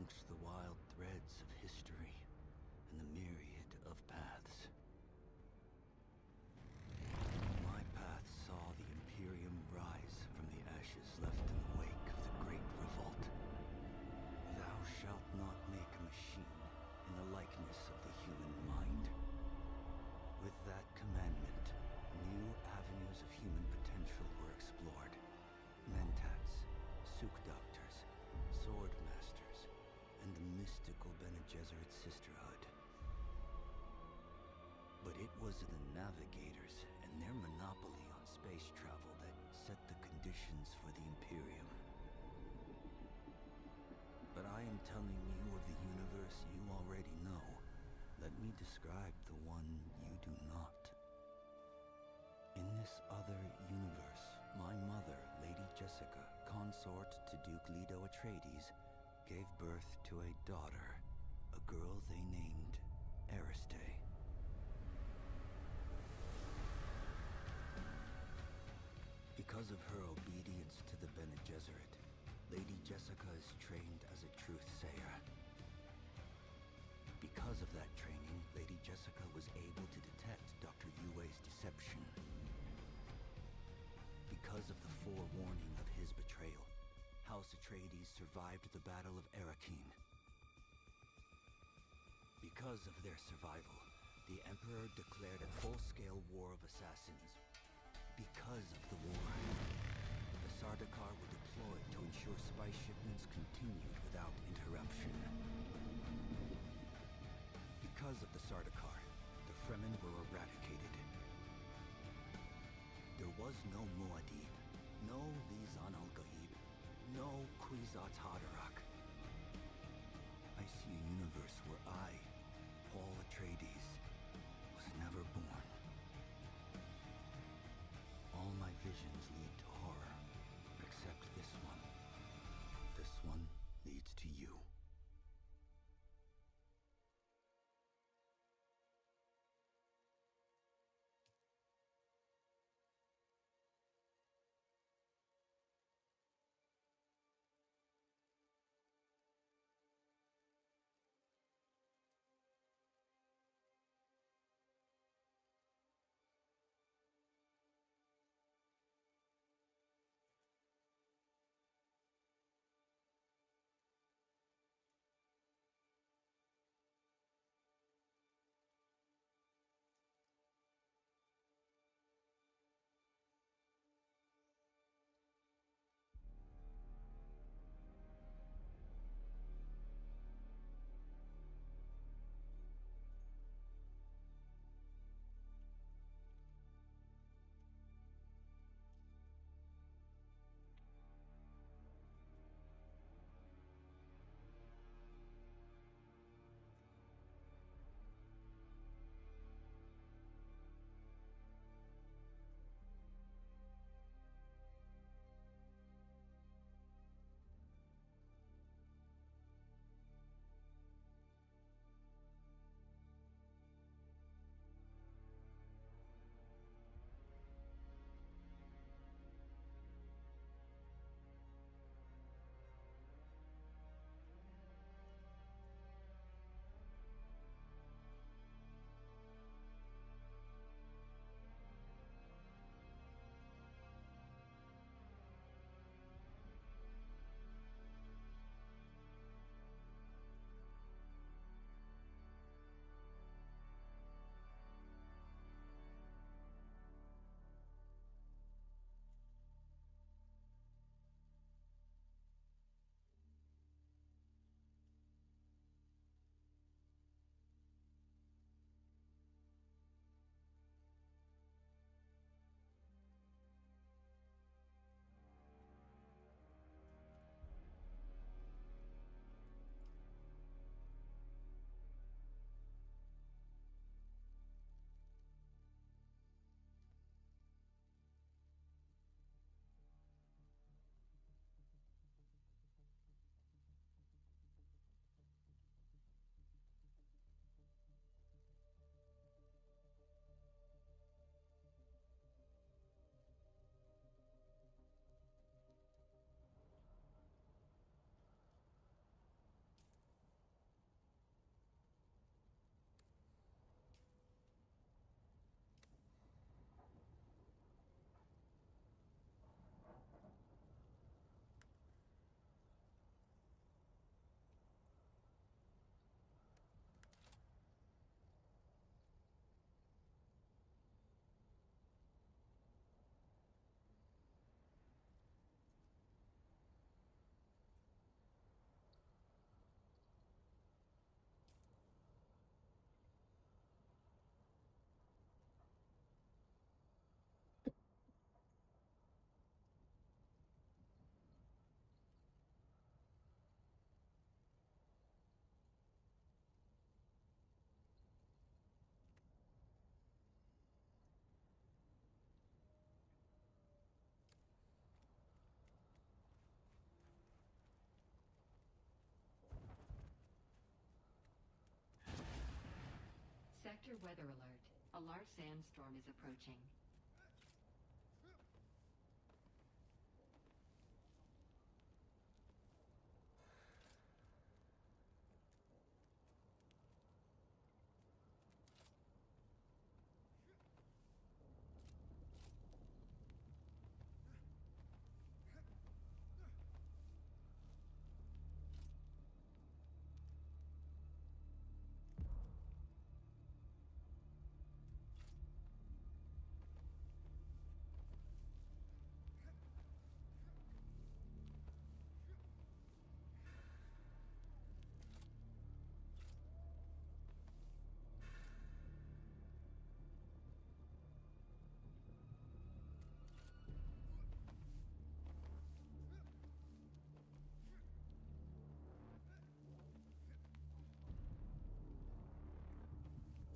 amongst the wild threads of history and the myriad of paths. My path saw the Imperium rise from the ashes left in the wake of the Great Revolt. Thou shalt not make a machine in the likeness of the human mind. With that commandment, new avenues of human potential were explored. Mentats, Suk Doctors, Sword Masters, and the mystical Bene Gesserit Sisterhood. But it was the Navigators and their monopoly on space travel that set the conditions for the Imperium. But I am telling you of the universe you already know. Let me describe the one you do not. In this other universe, my mother, Lady Jessica, consort to Duke Leto Atreides, gave birth to a daughter, a girl they named Ariste. Because of her obedience to the Bene Gesserit, Lady Jessica is trained as a truth-sayer. Because of that training, Lady Jessica was able to detect Dr. Yue's deception. Because of the forewarning of his betrayal, House Atreides survived the Battle of Arrakeen. Because of their survival, the Emperor declared a full-scale war of assassins. Because of the war, the Sardaukar were deployed to ensure spice shipments continued without interruption. Because of the Sardaukar, the Fremen were eradicated. There was no Muad'Dib, no Lisan al-Gaib, no Kwisatz Haderach. I see a universe where I, Paul Atreides, was never born. All my visions lead to horror, except this one. This one leads to you. Sector weather alert. A large sandstorm is approaching.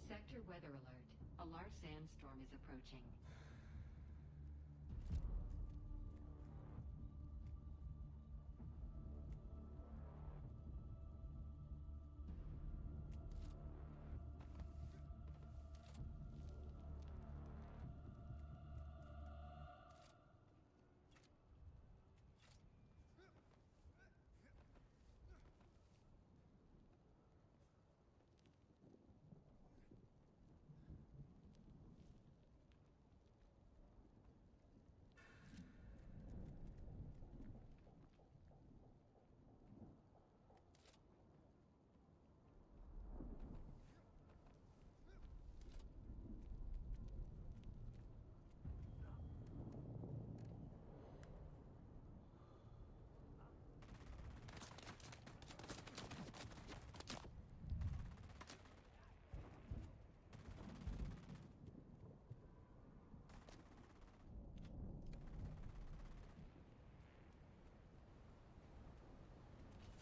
Sector weather alert. A large sandstorm is approaching.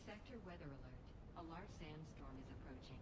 Sector weather alert. A large sandstorm is approaching.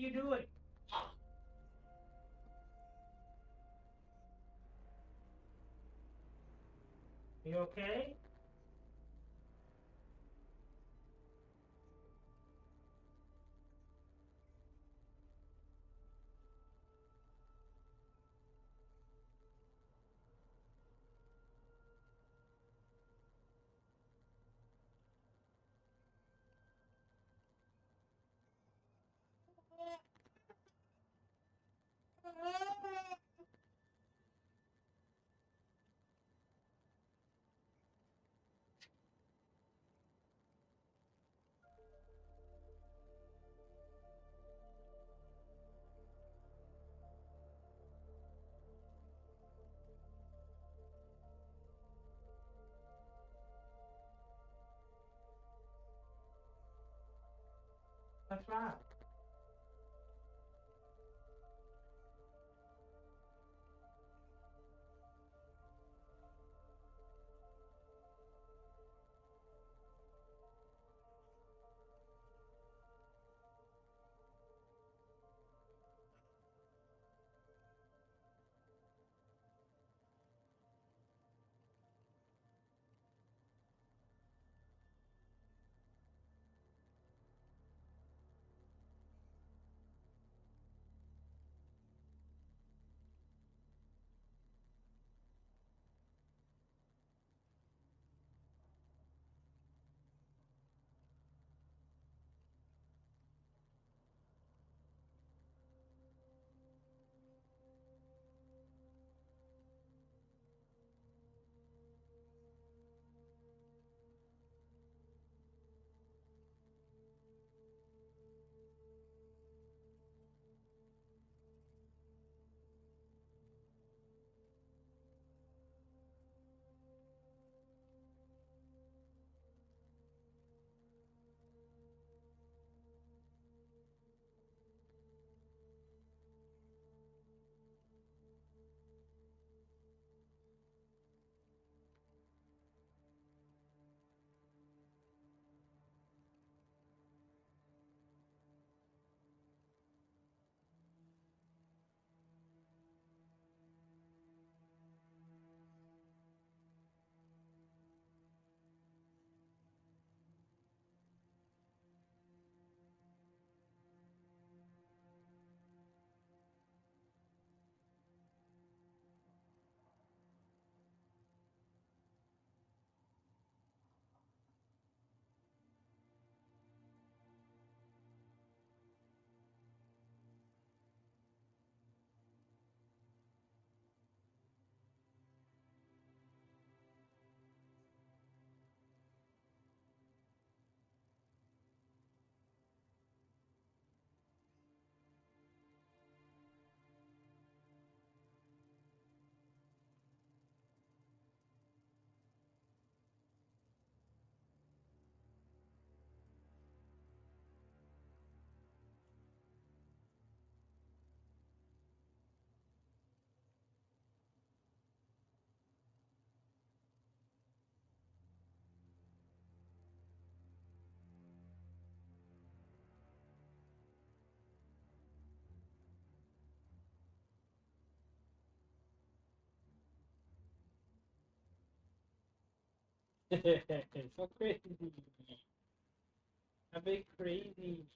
you doing? You okay? What's wrong? So crazy. A bit crazy.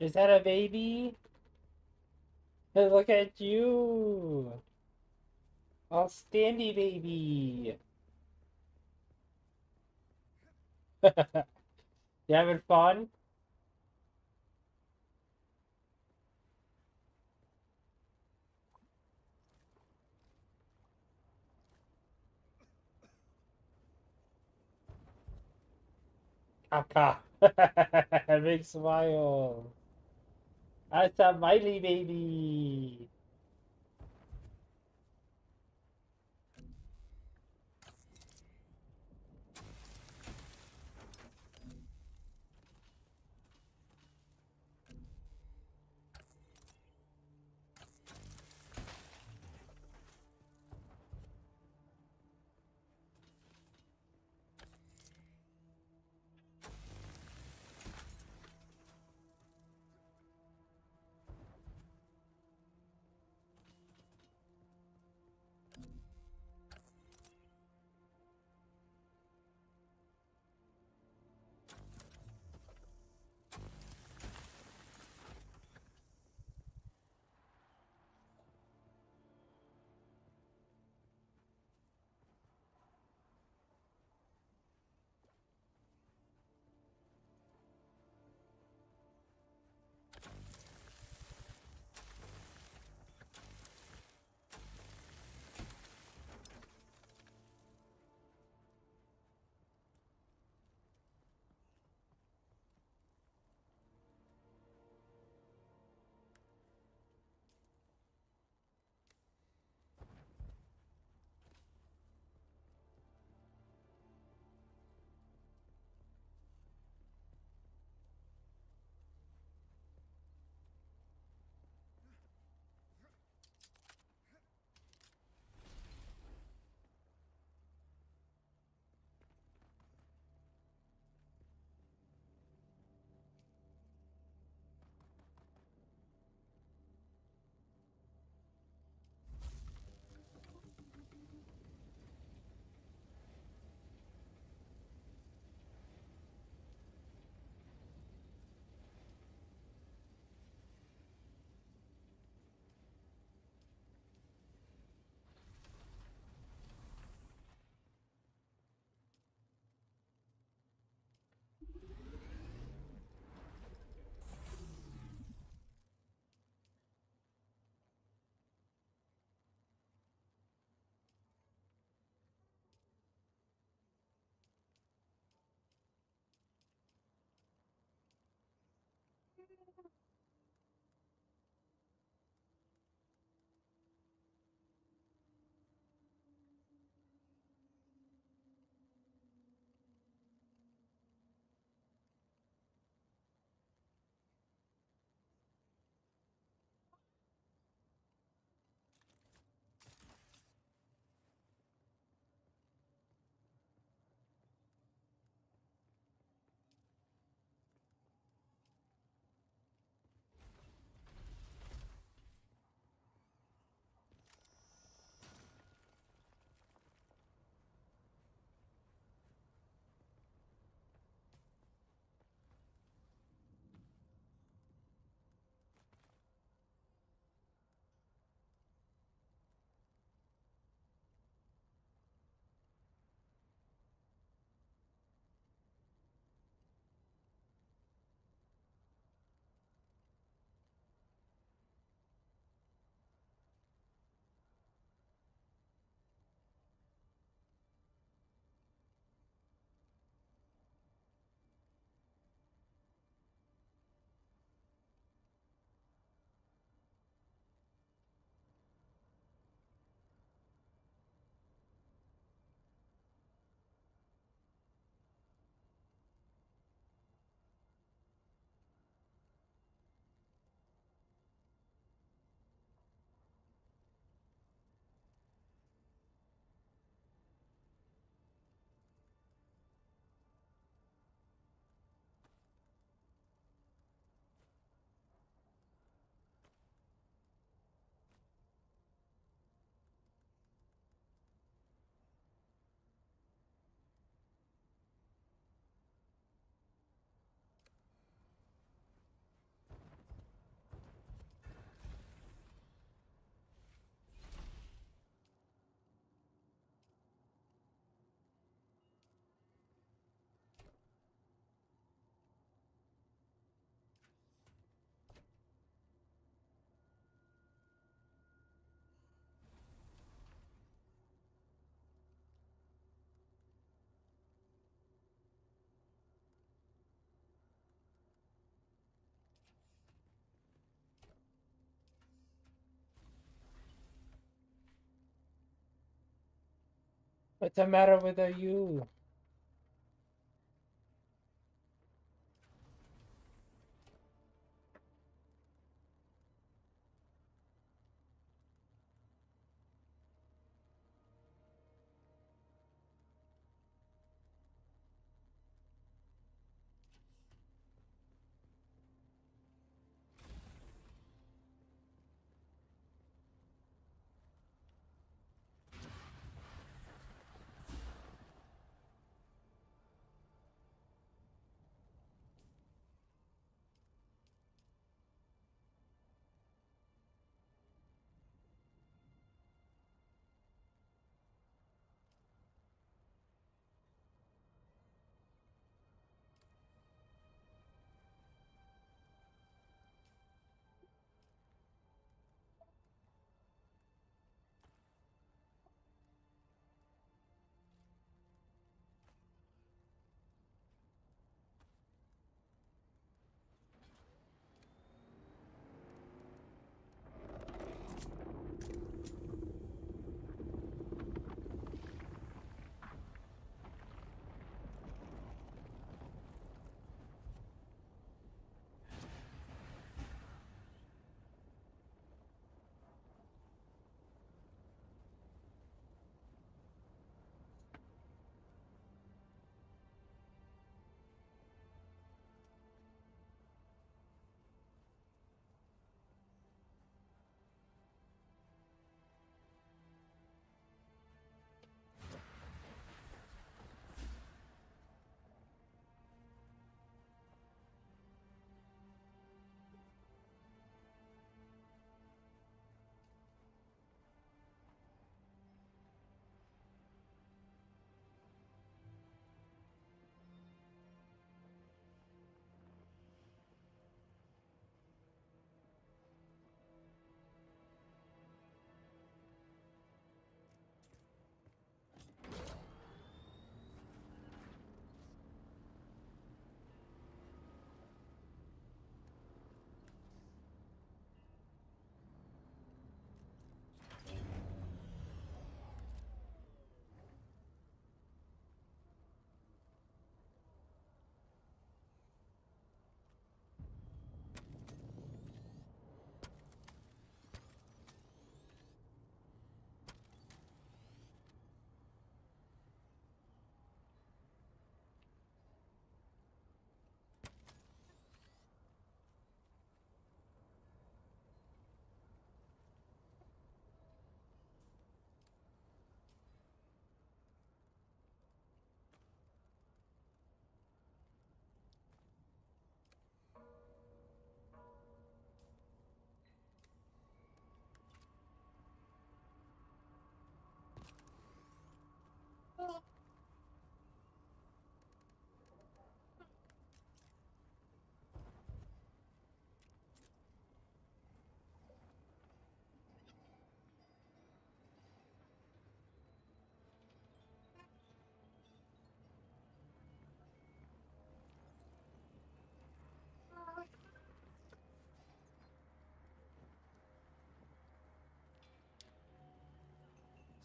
Is that a baby? Hey, look at you! All standy baby! You having fun? Kaka! Big smile! That's a Miley baby! What's the matter with you?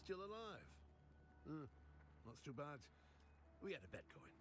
Still alive. Not too bad. We had a bet going.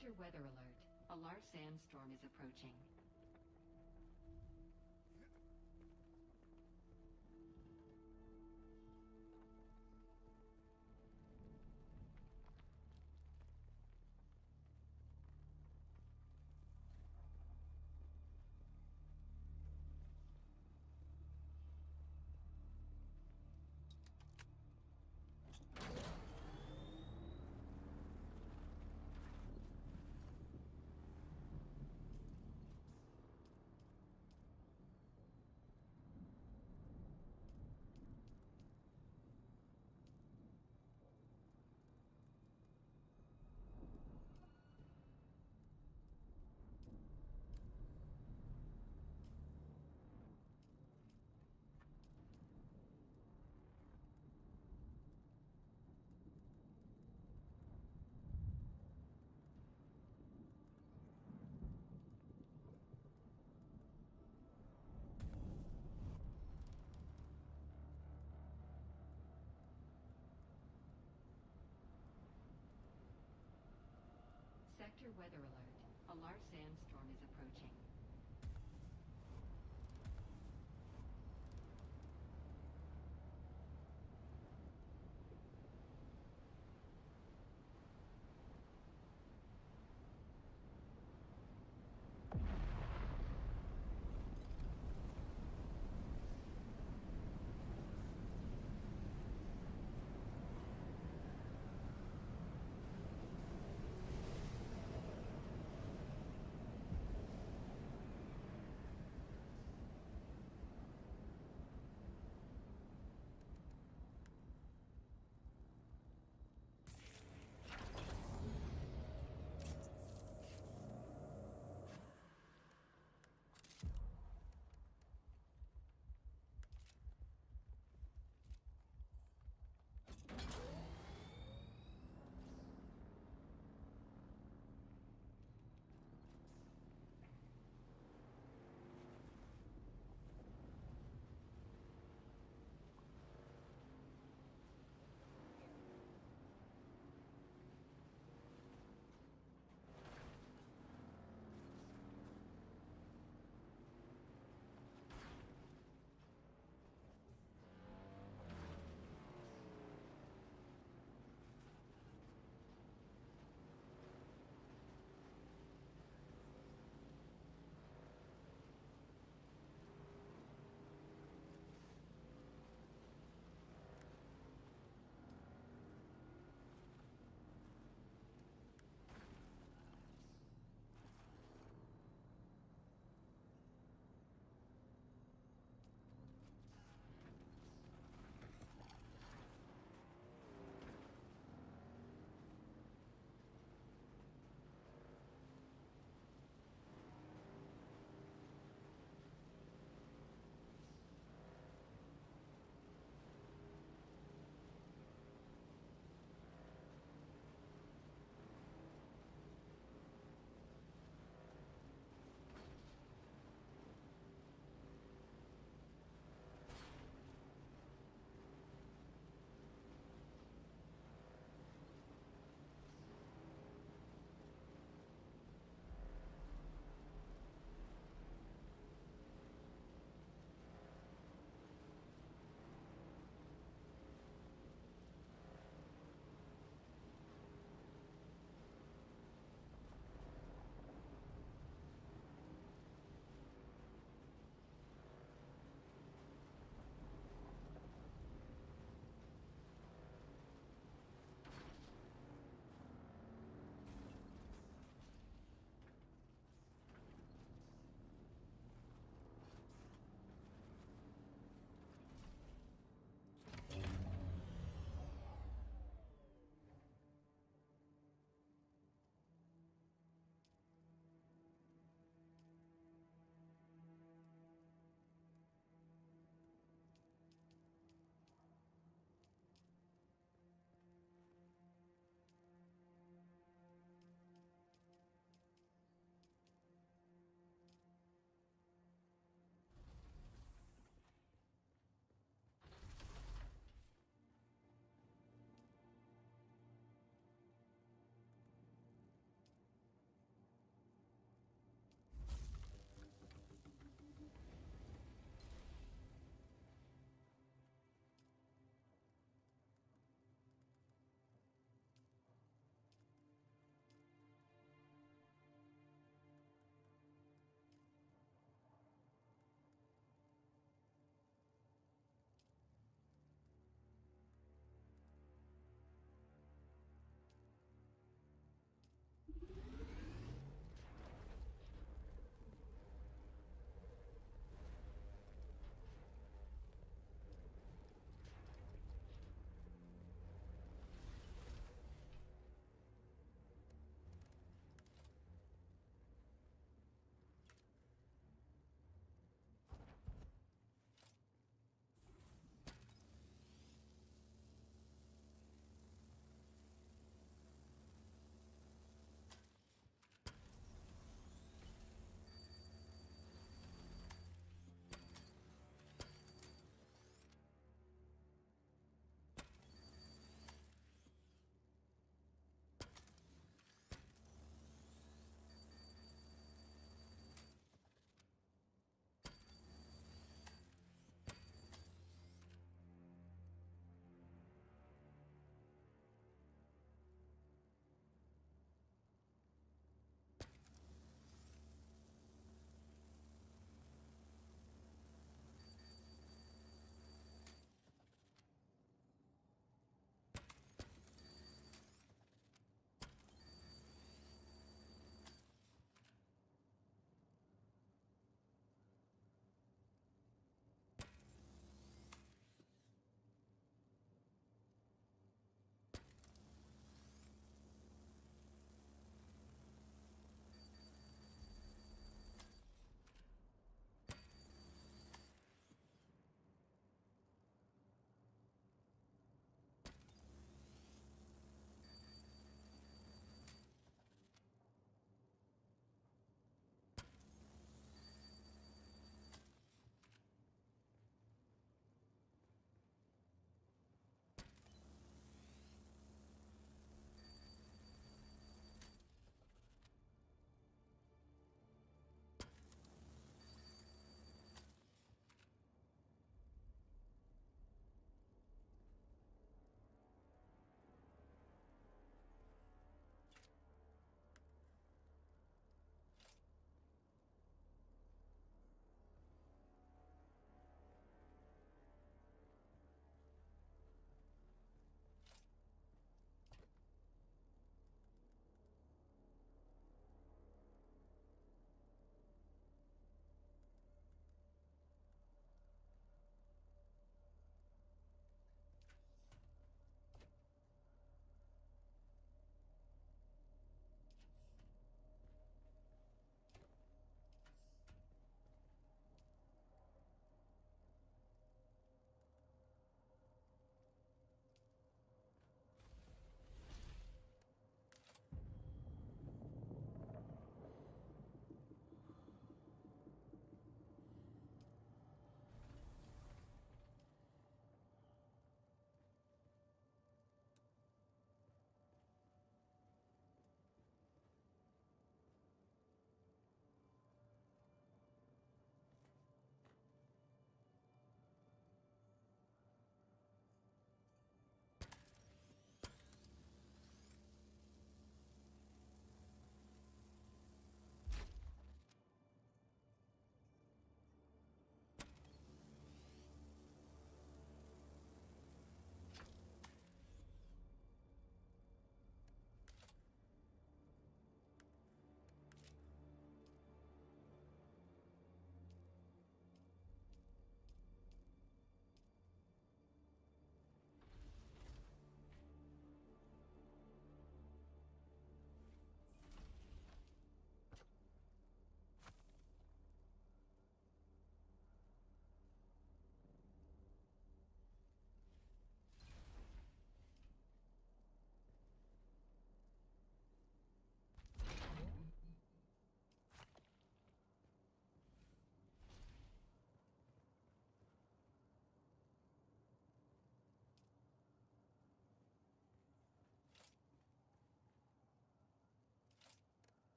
Sector weather alert. A large sandstorm is approaching. Sector weather alert. A large sandstorm is approaching.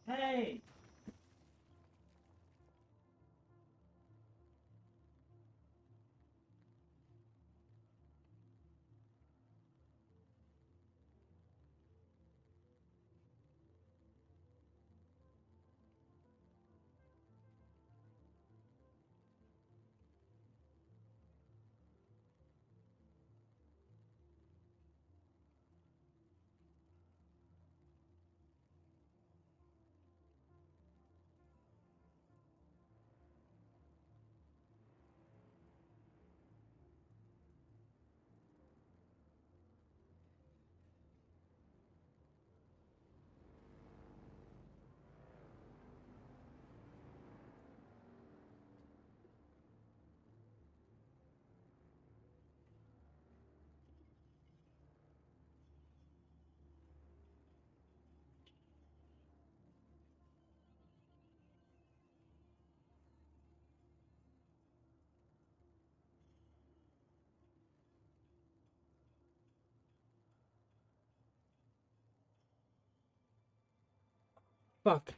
Hey! Fuck.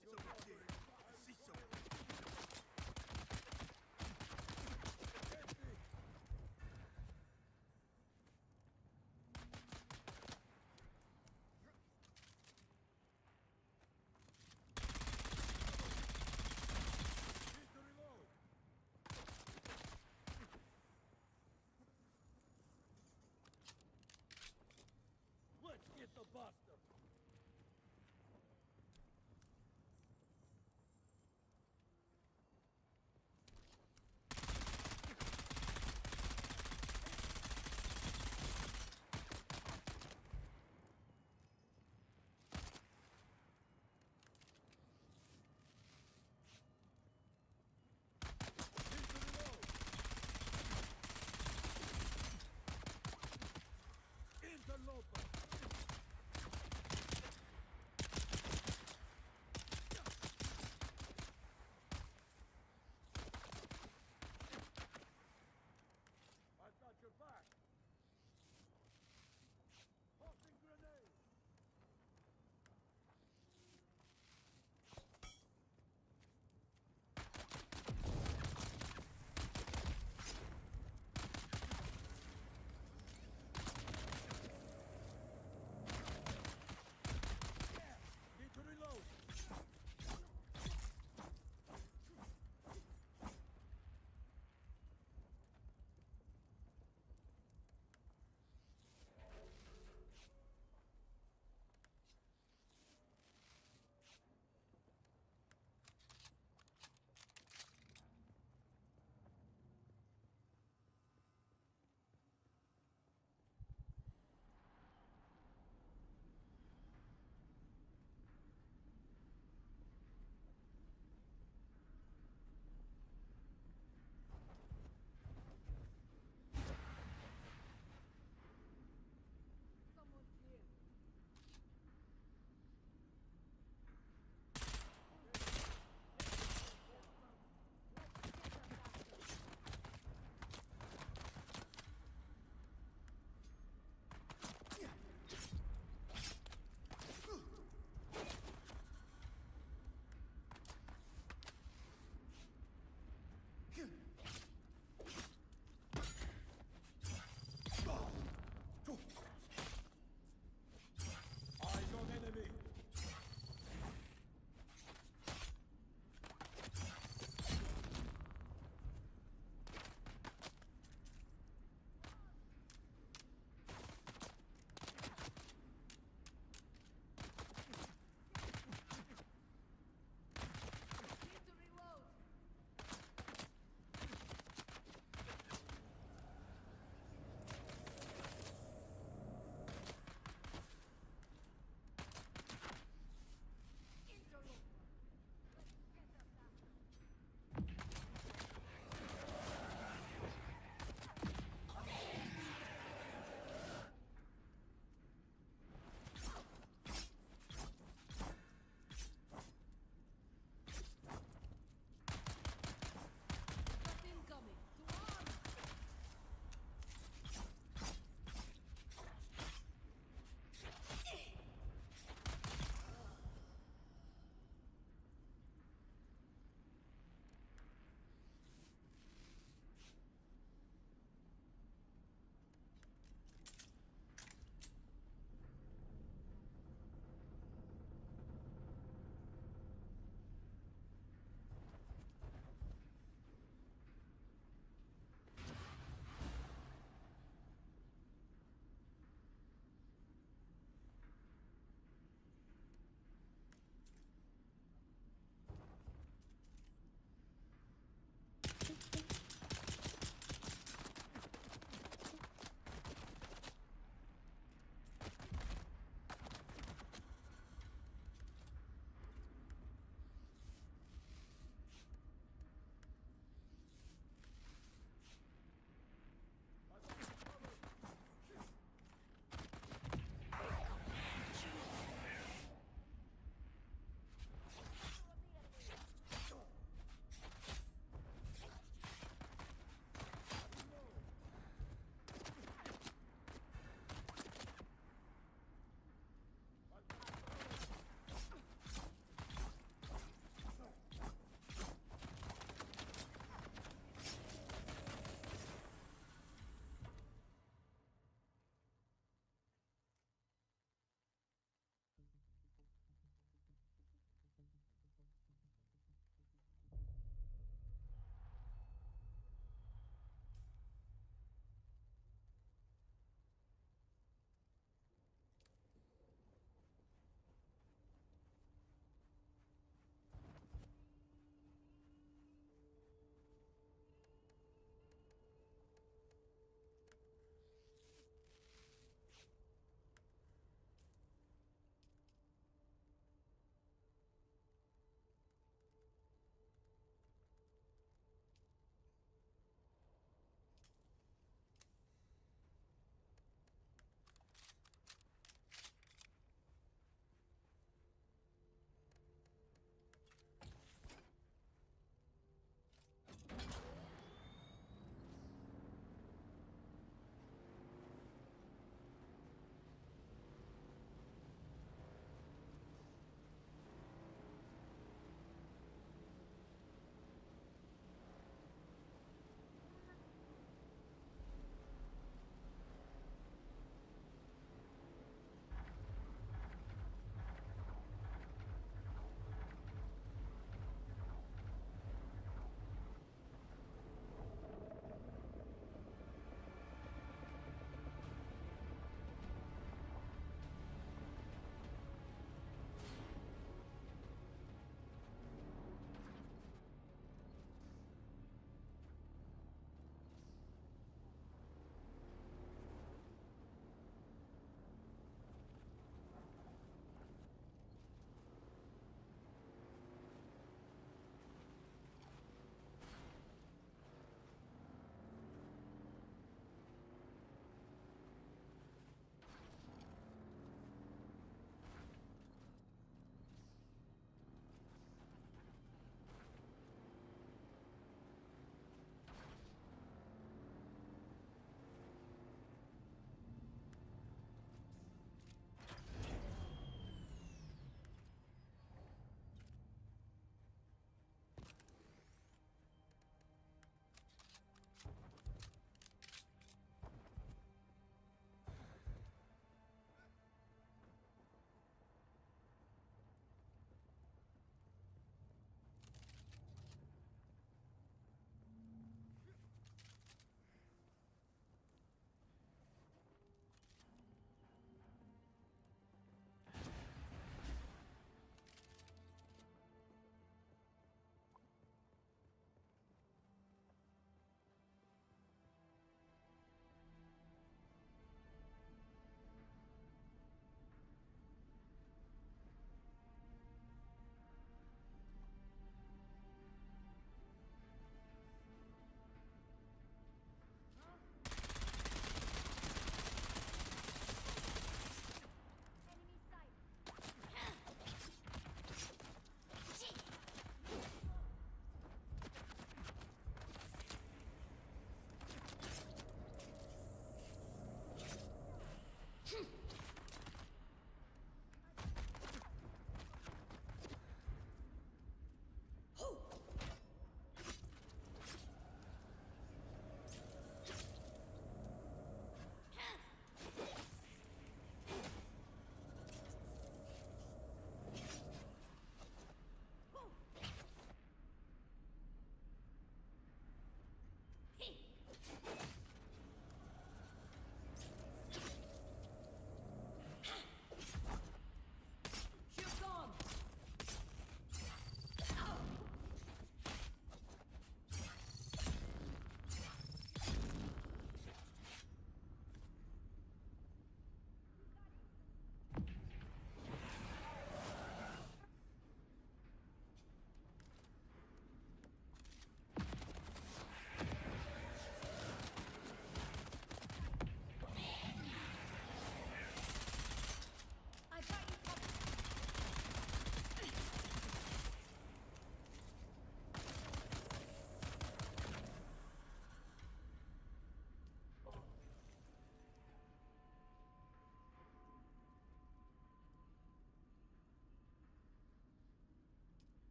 It's over there. I see something. Let's get the buster! Interloper! I've got your back! Tossing grenade!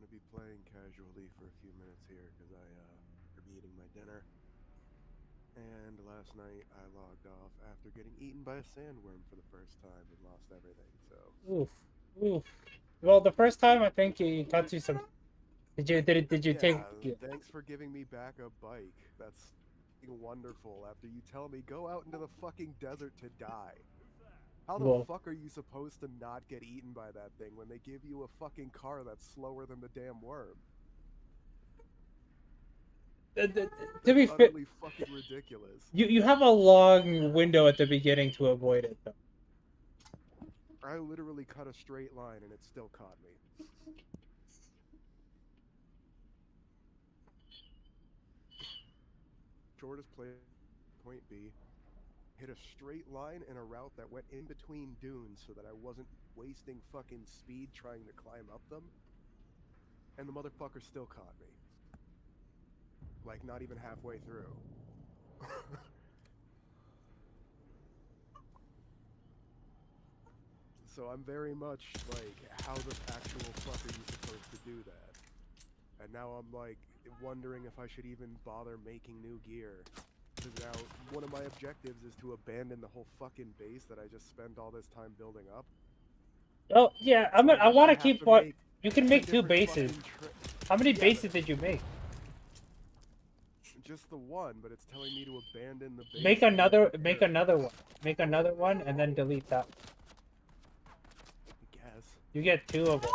be playing casually for a few minutes here because I'm eating my dinner. And last night I logged off after getting eaten by a sandworm for the first time and lost everything. So Oof. Oof. Well, the first time I think you got you some. Did you take? thanks for giving me back a bike. That's wonderful. After you tell me go out into the fucking desert to die. How the Well, fuck are you supposed to not get eaten by that thing when they give you a fucking car that's slower than the damn worm? to be That's fair, utterly fucking ridiculous. you have a long window at the beginning to avoid it, though. I literally cut a straight line and it still caught me. Shortest place, point B, hit a straight line in a route that went in between dunes so that I wasn't wasting fucking speed trying to climb up them. And the motherfucker still caught me. Like, not even halfway through. So I'm very much like, how the actual fuck are you supposed to do that? And now I'm like, wondering if I should even bother making new gear. Because now, one of my objectives is to abandon the whole fucking base that I just spent all this time building up. Oh yeah, So I want to have keep to what make you can make two different bases. fucking How many Yeah, bases did you make? just the one, but it's telling me to abandon the base. Make and another one. Make another one and then delete that. I guess. You get two of them.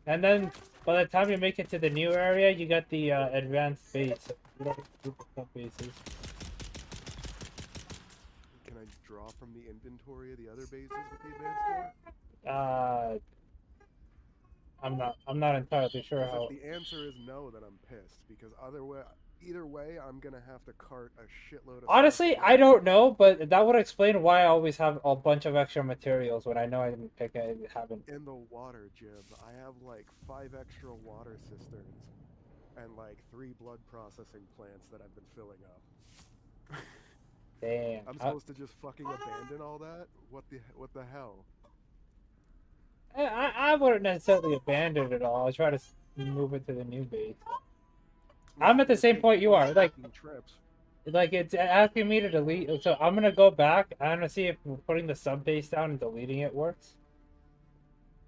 And then by the time you make it to the new area, you got the advanced base. You don't duplicate bases. Can I draw from the inventory of the other bases with the advanced door? I'm not entirely sure 'Cause how. if the answer is no, then I'm pissed. Because either way, I'm gonna have to cart a shitload of Honestly, stuff I don't know, but that would explain why I always have a bunch of extra materials when I know I didn't pick it. I haven't. in the water, Jim. I have like 5 extra water cisterns and like 3 blood processing plants that I've been filling up. Damn. I'm supposed to just fucking abandon all that? What the hell? I wouldn't necessarily abandon it all. I'll try to move it to the new base. I'm at the same point you are. Trips. Like it's asking me to delete. So I'm gonna go back. I'm gonna see if putting the sub base down and deleting it works.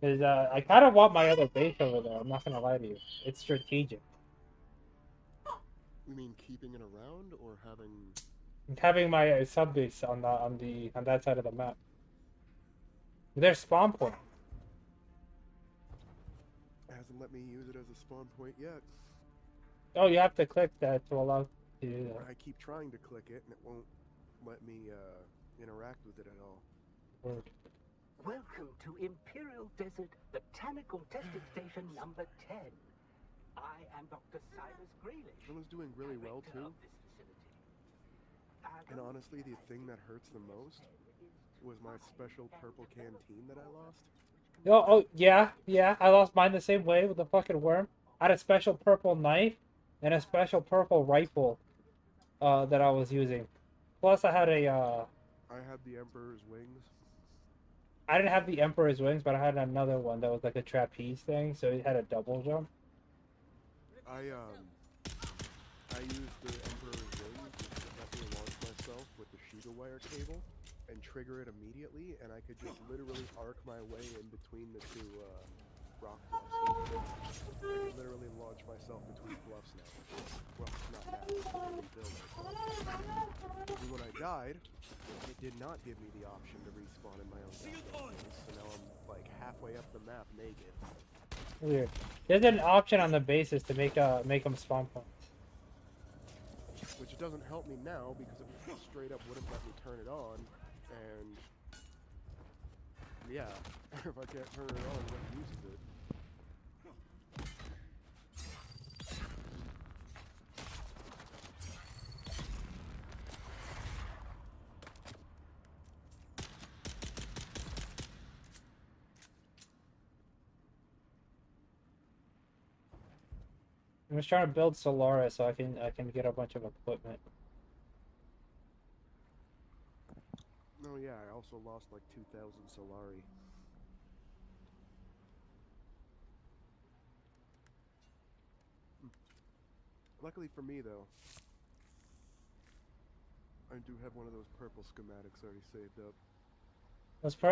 Cause I kind of want my other base over there. I'm not gonna lie to you. It's strategic. You mean keeping it around or Having my sub base on that side of the map. There's spawn point. It hasn't let me use it as a spawn point yet. Oh, you have to click that to allow you to do that. I keep trying to click it and it won't let me interact with it at all. Word. Welcome to Imperial Desert Botanical Testing Station number 10. I am Dr. Silas Grealish. I was doing really well director too. of this facility. And honestly, the thing that hurts the most was my special purple canteen that I lost. Oh, yeah. I lost mine the same way with the fucking worm. I had a special purple knife and a special purple rifle that I was using. Plus, I had a. I had the Emperor's wings. I didn't have the Emperor's wings, but I had another one that was like a trapeze thing, so it had a double jump. I used the Emperor's wings to let me launch myself with the Shiga wire cable and trigger it immediately, and I could just literally arc my way in between the two rock bluffs. I could literally launch myself between bluffs now. Well, not now, I can build it. And when I died, it did not give me the option to respawn in my own goddamn base, so now I'm like halfway up the map naked. Weird. There's an option on the bases to make them spawn points. Which doesn't help me now because it straight up wouldn't let me turn it on, and yeah, if I can't turn it on, what uses it? I'm just trying to build Solaris so I can get a bunch of equipment. No, yeah, I also lost like 2,000 Solari. Luckily for me, though, I do have one of those purple schematics already saved up.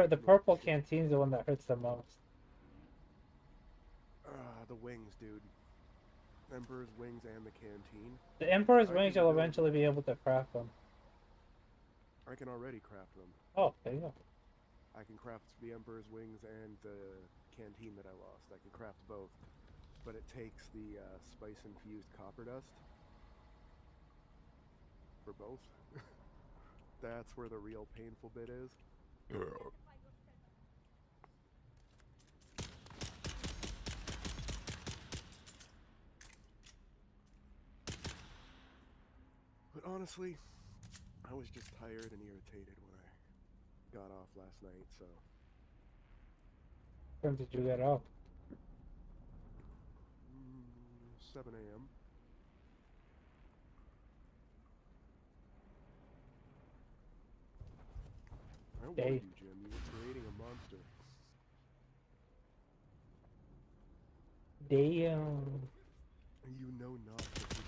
The purple canteen's the one that hurts the most. The wings, dude. Emperor's wings and the canteen. The Emperor's I wings, can you'll build- eventually be able to craft them. I can already craft them. Oh, there you go. I can craft the Emperor's wings and the canteen that I lost. I can craft both. But it takes the spice-infused copper dust for both. That's where the real painful bit is. But honestly, I was just tired and irritated when I got off last night, so... When did you get off? 7 a.m. I warned Hey. you, Jim. You were creating a monster. Damn. You know not to be.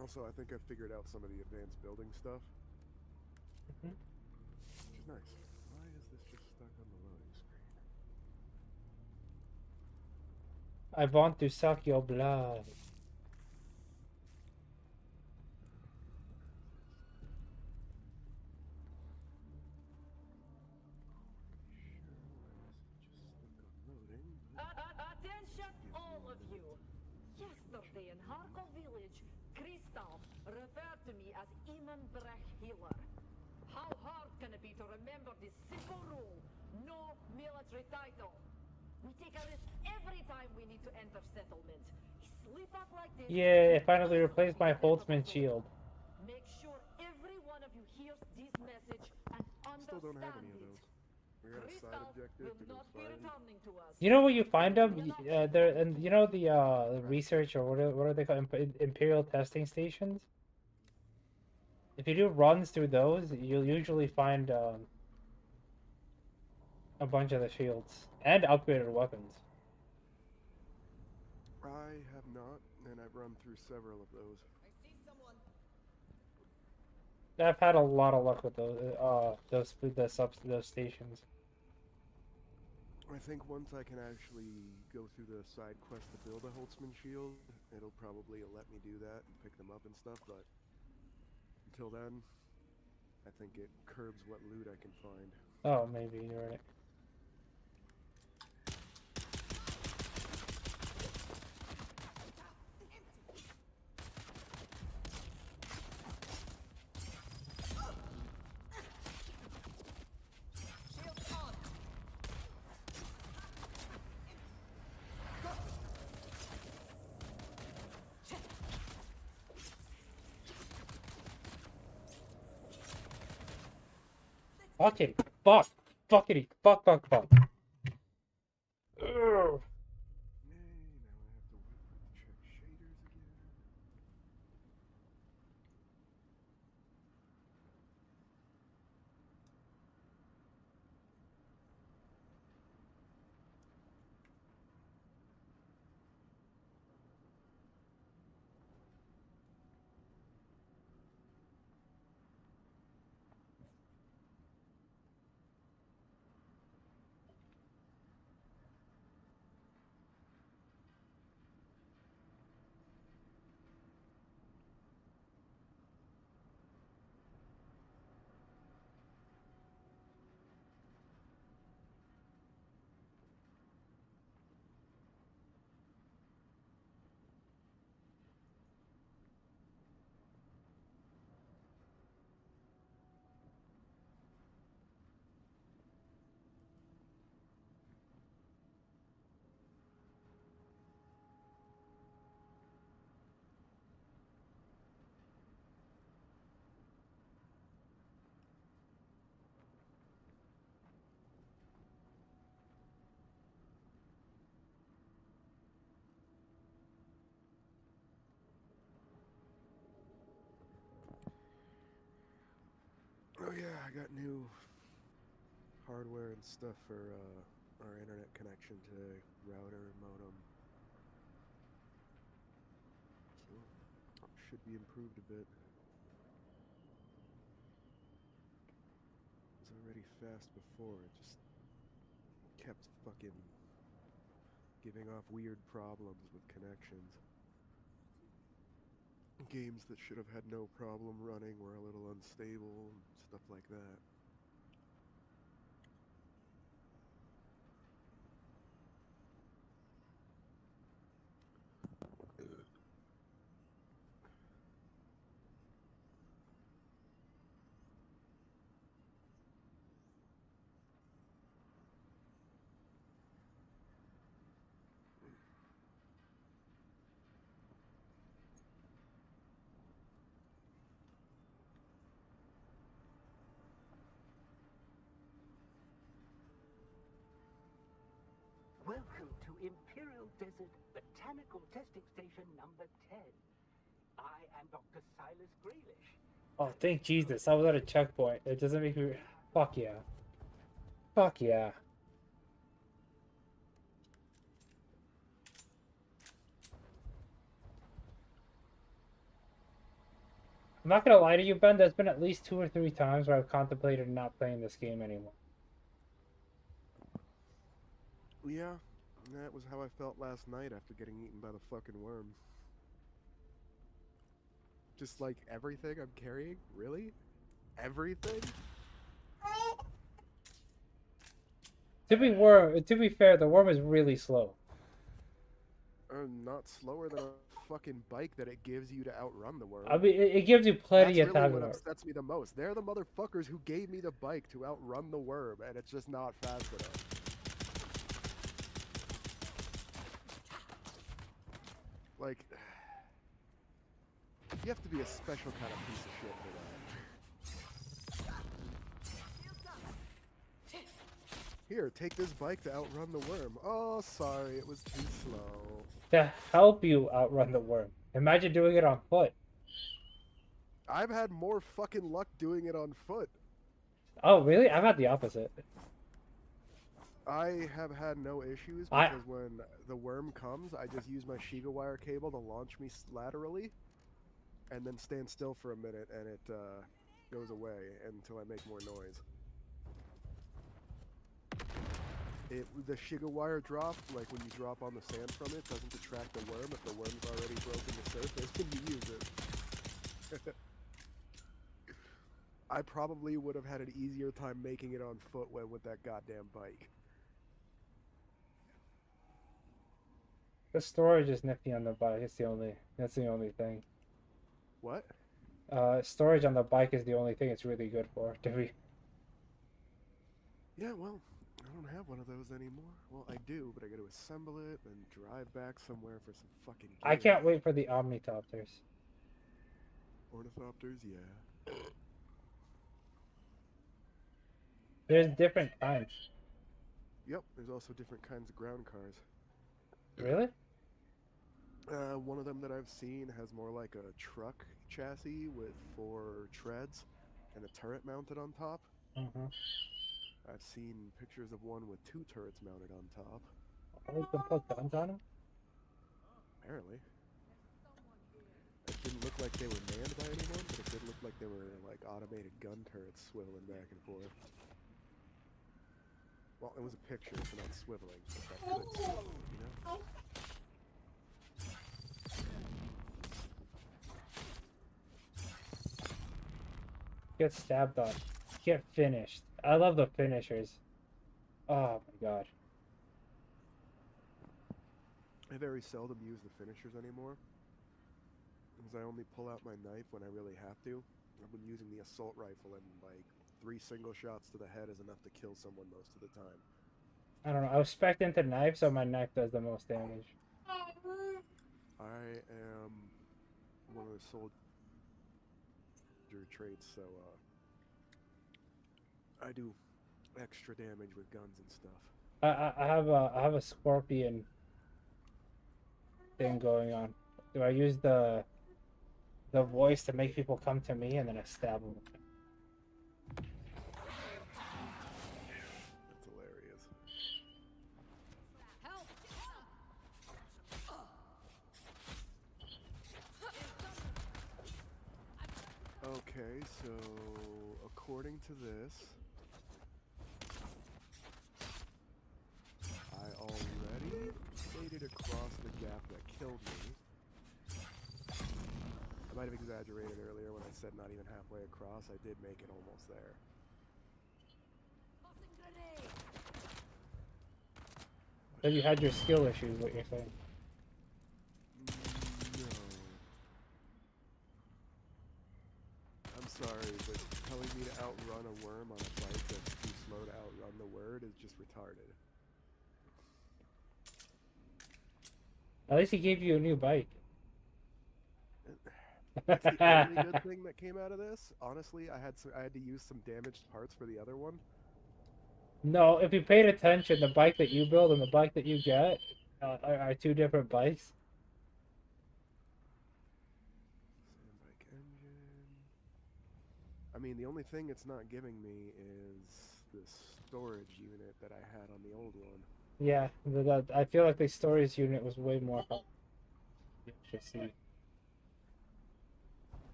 Also, I think I figured out some of the advanced building stuff. Mhm. Which is nice. Why is this just stuck on the loading screen? I want to suck your blood. Attention, all of you. Yesterday in Harkov village, Kristall referred to me as Imam Brech Healer. How hard can it be to remember this simple rule? No military title. We take a risk every time we need to enter settlement. Slip up like this. Yeah, I finally replaced my Holtzman shield. Make sure every one of you hears this message and Still don't have understand any of it. those. We got a side Kristall objective will to go not be find. returning to us. You know where you find them? There, and you know the research, or what are they called? Imperial testing stations. If you do runs through those, you'll usually find a bunch of the shields and upgraded weapons. I have not, and I've run through several of those. I've had a lot of luck with those stations. I think once I can actually go through the side quest to build a Holtzman shield, it'll probably let me do that and pick them up and stuff, but until then, I think it curbs what loot I can find. Oh, maybe you're right. Fucking fuck. Fuckity. Fuck, fuck, fuck. Ugh. Yay, now I have to wait for it to check shaders again. Oh yeah, I got new hardware and stuff for our internet connection today. Router, modem. So, should be improved a bit. It was already fast before, it just kept fucking giving off weird problems with connections. Games that should have had no problem running were a little unstable, and stuff like that. Welcome to Imperial Desert Botanical Testing Station number 10. I am Dr. Silas Grealish. Oh, thank Jesus. I was at a checkpoint. It doesn't make me... Fuck yeah. Fuck yeah. I'm not gonna lie to you, Ben. There's been at least 2 or 3 times where I've contemplated not playing this game anymore. Yeah, that was how I felt last night after getting eaten by the fucking worm. Just like everything I'm carrying? Really? Everything? To be fair, the worm is really slow. Not slower than a fucking bike that it gives you to outrun the worm. I mean, it gives you plenty That's of really time. what to upsets me the most. They're the motherfuckers who gave me the bike to outrun the worm, and it's just not fast enough. Like, you have to be a special kind of piece of shit for that. Here, take this bike to outrun the worm. Oh, sorry, it was too slow. To help you outrun the worm. Imagine doing it on foot. I've had more fucking luck doing it on foot. Oh, really? I've had the opposite. I have had no issues because when the worm comes, I just use my Shiga wire cable to launch me laterally, and then stand still for a minute, and it goes away until I make more noise. The Shiga wire drop, like when you drop on the sand from it, doesn't attract the worm if the worm's already broken the surface when you use it. I probably would have had an easier time making it on foot with that goddamn bike. The storage is nifty on the bike. That's the only thing. What? Storage on the bike is the only thing it's really good for. Yeah, well, I don't have one of those anymore. Well, I do, but I got to assemble it and drive back somewhere for some fucking gear. I can't wait for the Omnitopters. Ornithopters, yeah. There's different kinds. Yep, there's also different kinds of ground cars. Really? One of them that I've seen has more like a truck chassis with 4 treads and a turret mounted on top. Mm-hmm. I've seen pictures of one with 2 turrets mounted on top. Oh, you can put guns on them? Apparently. It didn't look like they were manned by anyone, but it did look like they were like automated gun turrets swiveling back and forth. Well, it was a picture, so not swiveling, but that could swivel, you know? Get stabbed on. Get finished. I love the finishers. Oh my god. I very seldom use the finishers anymore, because I only pull out my knife when I really have to. I've been using the assault rifle, and like 3 single shots to the head is enough to kill someone most of the time. I don't know. I was spec'd into knife, so my knife does the most damage. I am one of the soldier traits, so I do extra damage with guns and stuff. I have a scorpion thing going on. Do I use the voice to make people come to me, and then I stab them? so according to this, I already made it across the gap that killed me. I might have exaggerated earlier when I said not even halfway across. I did make it almost there. So you had your skill issues, what you're saying. No. I'm sorry, but telling me to outrun a worm on a bike that's too slow to outrun the word is just retarded. At least he gave you a new bike. That's the only good thing that came out of this. Honestly, I had to use some damaged parts for the other one. No, if you paid attention, the bike that you build and the bike that you get are two different bikes. Sandbike engine. I mean, the only thing it's not giving me is the storage unit that I had on the old one. Yeah, I feel like the storage unit was way more helpful. You should see.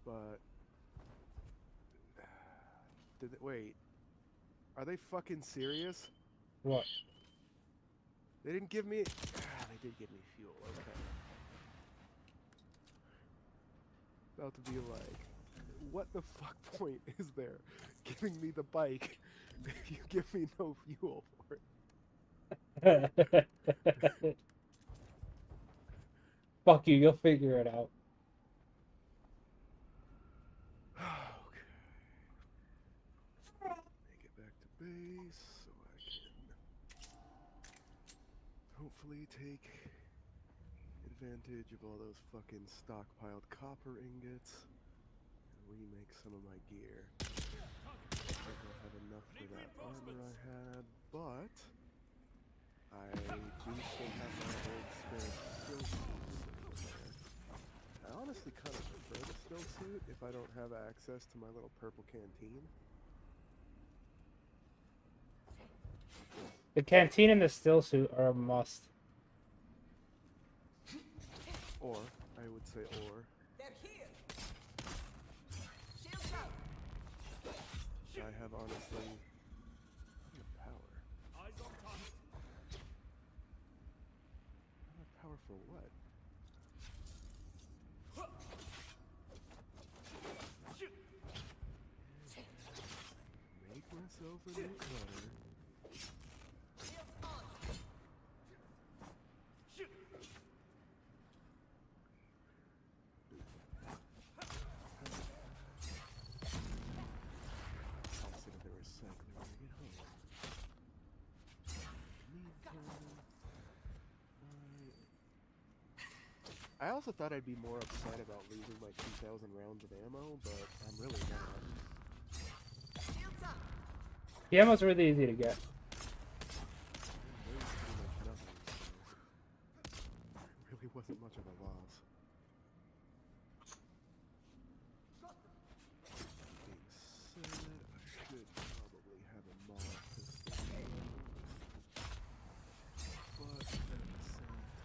But wait, are they fucking serious? What? They didn't give me. They did give me fuel. Okay. About to be like, what the fuck point is there giving me the bike if you give me no fuel for it? Fuck you, you'll figure it out. Okay. Make it back to base so I can hopefully take advantage of all those fucking stockpiled copper ingots and remake some of my gear. I think I'll have enough for that armor I had, but I do still have my old spare still suit sitting there. I honestly kind of prefer the still suit if I don't have access to my little purple canteen. The canteen and the still suit are a must. Or, I would say or. They're here. I have honestly power. Eyes on target. I have power for what? Make myself a new cutter. I also thought I'd be more upset about losing my 2,000 rounds of ammo, but I'm really not. The ammo's really easy to get. There's pretty much nothing, so it really wasn't much of a loss. Being said, I should probably have a mod pistol. But at the same time,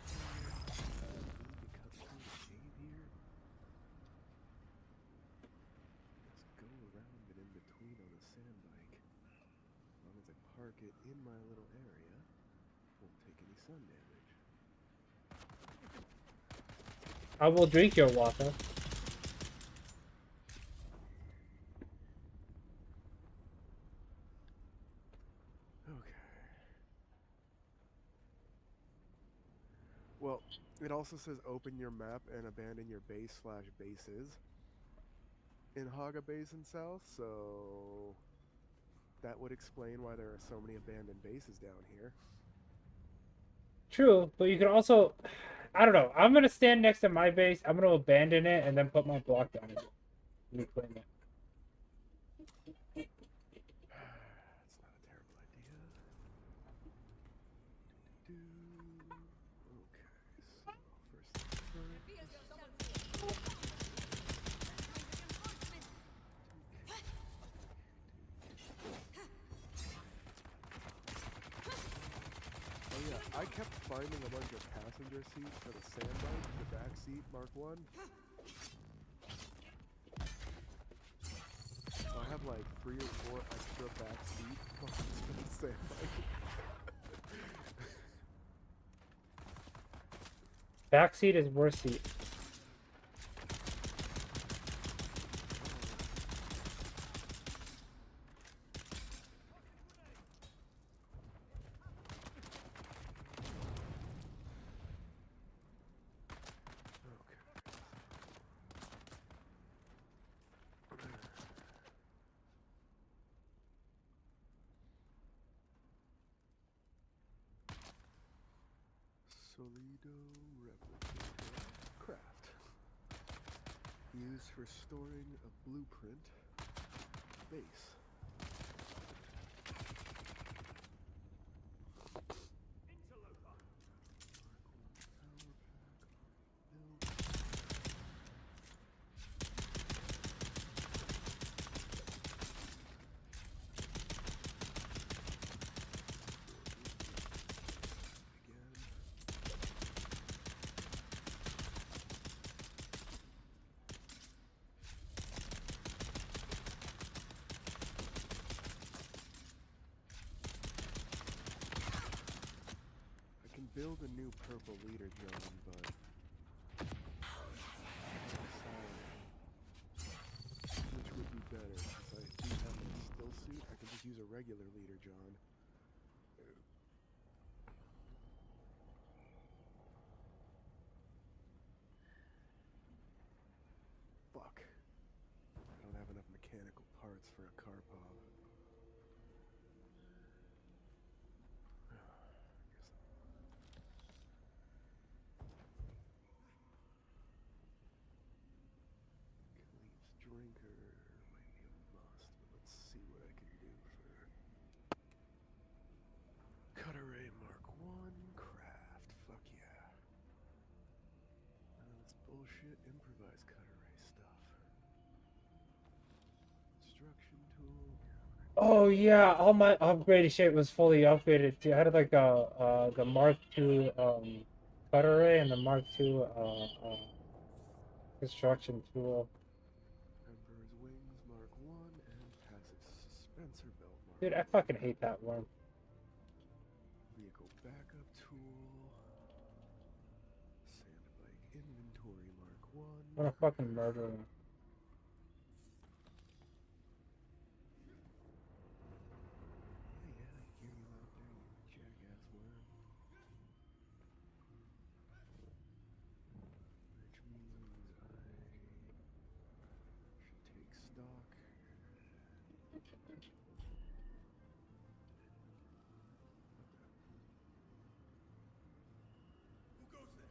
go around and in between on the sand bike. As long as I park it in my little area, won't take any sun damage. I will drink your water. Okay. Well, it also says open your map and abandon your base/bases in Haga Basin South, so that would explain why there are so many abandoned bases down here. True, but you can also, I don't know. I'm gonna stand next to my base. I'm gonna abandon it and then put my block down and reclaim it. That's not a terrible idea. Okay, so first things first. Oh yeah, I kept finding a bunch of passenger seats for the sandbike, the back seat, Mark 1. have like 3 or 4 extra back seats. Oh, I was gonna say, like, Backseat is worst seat. Solido replicator craft. Used for storing a blueprint base. Build a new purple leader drone, but which would be better? Since I do have a still suit, I can just use a regular leader John. Fuck. I don't have enough mechanical parts for a Karpov. Drinker might be a must, but let's see what I can do for Cutter Ray Mark 1 craft. Fuck yeah. None of this bullshit improvised Cutter Ray stuff. Construction tool. Oh yeah, all my upgraded shit was fully upgraded. I had like the Mark II cutter ray and the Mark II construction tool. Emperor's Wings Mark 1 and passive Spencer Belt Mark Dude, I 1. fucking hate that one. Vehicle backup tool. Sandbike inventory Mark 1. I wanna fucking murder him. Yeah, I hear you out there, you jackass worm. Which means I should take stock. Who goes there?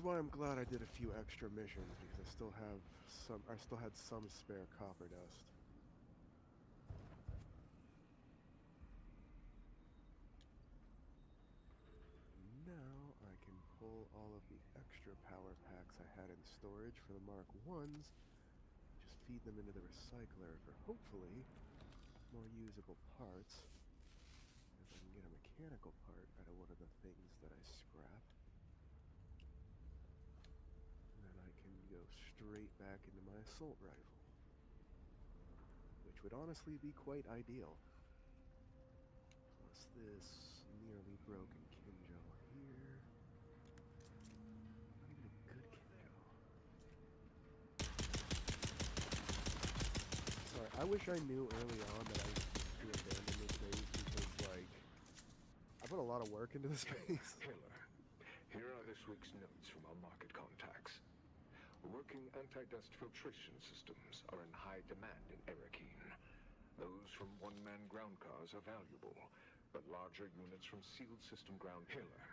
is why I'm glad I did a few extra missions, because I still had some spare copper dust. Now I can pull all of the extra power packs I had in storage for the Mark 1s, just feed them into the recycler for hopefully more usable parts. If I can get a mechanical part out of one of the things that I scrap, then I can go straight back into my assault rifle, which would honestly be quite ideal. Plus this nearly broken Kinjo here. Not even a good Kinjo. Sorry, I wish I knew early on that I was to abandon this base, because, like, I put a lot of work into this base. Taylor, here are this week's notes from our market contacts. Working anti-dust filtration systems are in high demand in Erakeen. Those from one-man ground cars are valuable, but larger units from sealed system ground Taylor.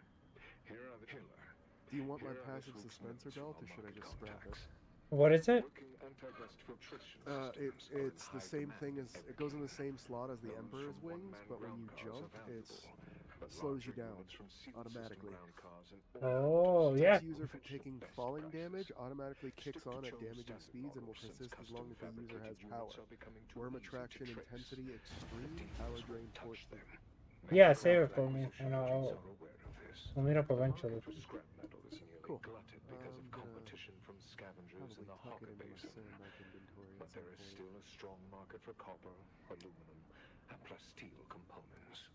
Here are the Taylor. Do you want my Here are passive this week's dispenser notes from belt, our or should I market just scrap it? contacts. What is it? Working anti-dust filtration systems are in It's the high same demand thing in as, it goes in the Erakeen. same slot as the Those Emperor's from wings, one-man but when ground you cars jump, are it valuable, but slows you larger down units from sealed automatically. system ground cars and Oh, all-rounders yeah. Each user from fetch the taking best falling prices. damage automatically kicks Stick to on at Cho's damaging standard speeds and will models, since persist as long as the user has custom-fabricated power. units are becoming too Worm easy to attraction trace. intensity The extreme, demons power won't drain touch 14. them. Yeah, Many save it craft for me. acquisition And agents I'll are aware of this. meet up The eventually. market for scrap metal is nearly Cool. glutted because of I'm gonna competition from scavengers in Probably the tuck Hawker it into my Basin. Sandbike inventory But at there some is point. still a strong market for copper, aluminum, and plus steel components.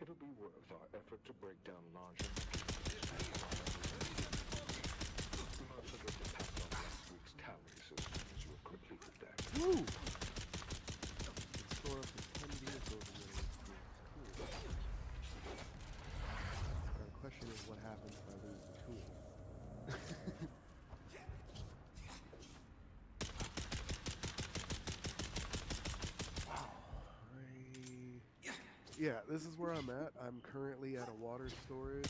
It'll be worth our effort to break down larger I'll forget to pass on last week's tallies as soon as you have completed that. Woo! You can store up to 10 vehicles in the cool. Now the question is, what happens if I lose the tool? Yeah, this is where I'm at. I'm currently at a water storage.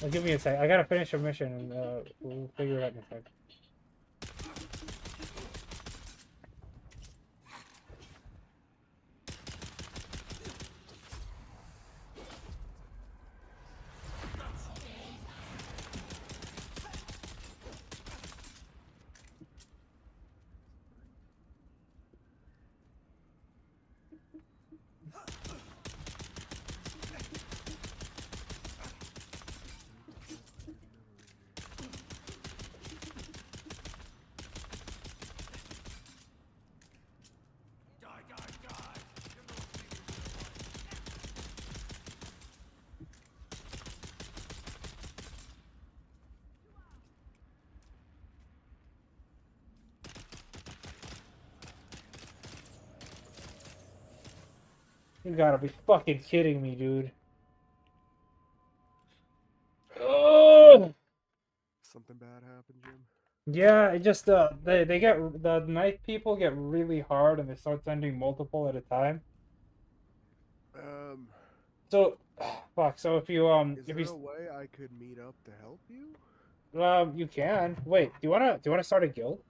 Well, give me a sec. I gotta finish a mission and we'll figure it out in a sec. You gotta be fucking kidding me, dude. Oh! Something bad happened, Jim? Yeah, it just they get the knife people get really hard and they start sending multiple at a time. So fuck. So if you Is if there you a way I could meet up to help you? you can wait. Do you wanna start a guild?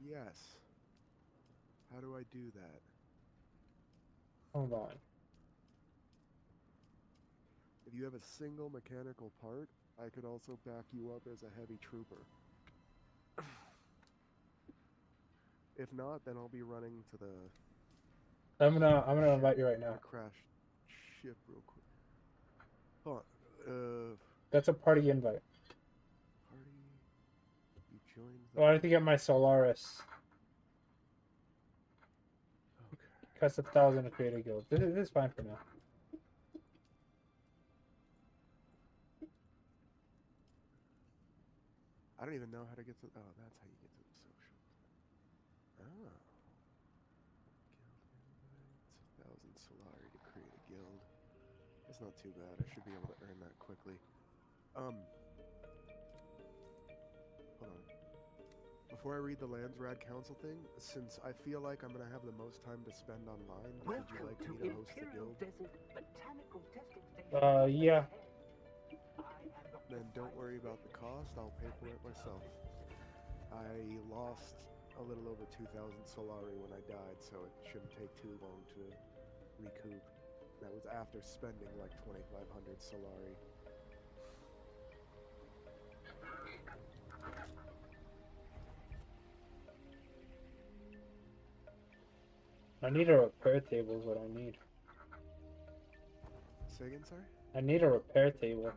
Yes. How do I do that? Hold on. If you have a single mechanical part, I could also back you up as a heavy trooper. If not, then I'll be running to the I'm gonna invite you right now. crashed ship real quick. Hold on. That's a party invite. Party. You joined the Oh, I have to get my Solaris. Okay. Costs 1,000 to create a guild. This is fine for now. I don't even know how to get to. Oh, that's how you get to the social. Oh. Guild invites. 1,000 Solari to create a guild. That's not too bad. I should be able to earn that quickly. Hold on. Before I read the Landsrad Council thing, since I feel like I'm gonna have the most time to spend online, would you Welcome like to me to host the Imperial guild? Desert Botanical Testing Station. Yeah. I am Dr. then don't worry about the cost. I'll pay for it myself. I lost a little over 2,000 Solari when I died, so it shouldn't take too long to recoup. That was after spending like 2,500 Solari. I need a repair table is what I need. Say again, sorry? I need a repair table.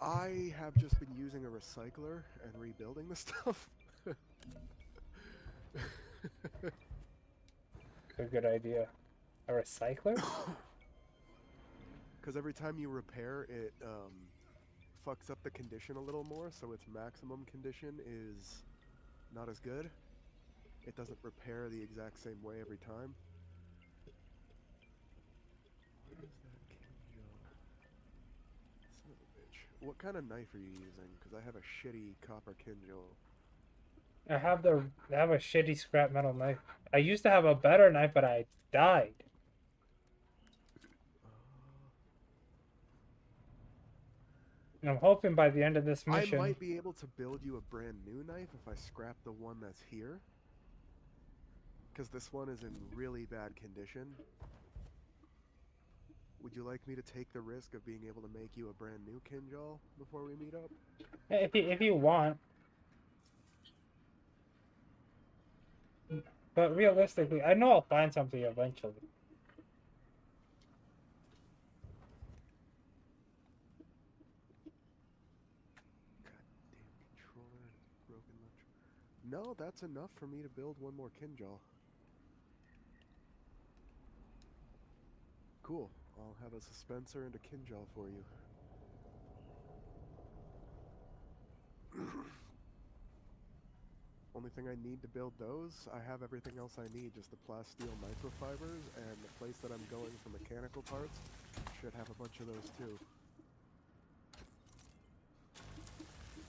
I have just been using a recycler and rebuilding the stuff. A good idea. A recycler? Because every time you repair, it fucks up the condition a little more, so its maximum condition is not as good. It doesn't repair the exact same way every time. What is that Kinjo? Son of a bitch. What kind of knife are you using? Because I have a shitty copper Kinjo. I have a shitty scrap metal knife. I used to have a better knife, but I died. And I'm hoping by the end of this mission... I might be able to build you a brand new knife if I scrap the one that's here. Because this one is in really bad condition. Would you like me to take the risk of being able to make you a brand new Kinjal before we meet up? If you want. But realistically, I know I'll find something eventually. Goddamn controller, broken left. No, that's enough for me to build one more Kinjal. Cool. I'll have a Suspenser and a Kinjal for you. Only thing I need to build those, I have everything else I need, just the plasteel microfibers, and the place that I'm going for mechanical parts should have a bunch of those too.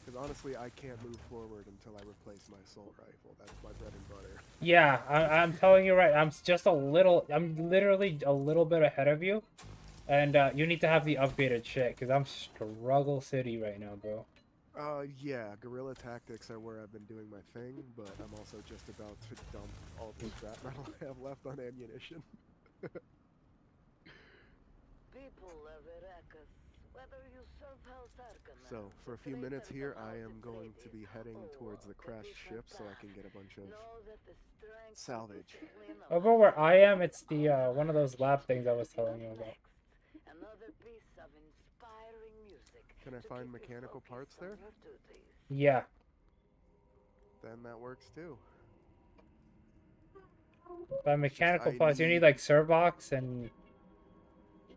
Because honestly, I can't move forward until I replace my assault rifle. That's my bread and butter. Yeah, I'm telling you right. I'm literally a little bit ahead of you. And you need to have the upgraded shit, because I'm struggle city right now, bro. Yeah, guerrilla tactics are where I've been doing my thing, but I'm also just about to dump all the scrap metal I have left on ammunition. So, for a few minutes here, I am going to be heading towards the crashed ship so I can get a bunch of salvage. Over where I am, it's the one of those lab things I was telling you about. Can I find mechanical parts there? Yeah. Then that works too. By mechanical parts, you need like Servox and...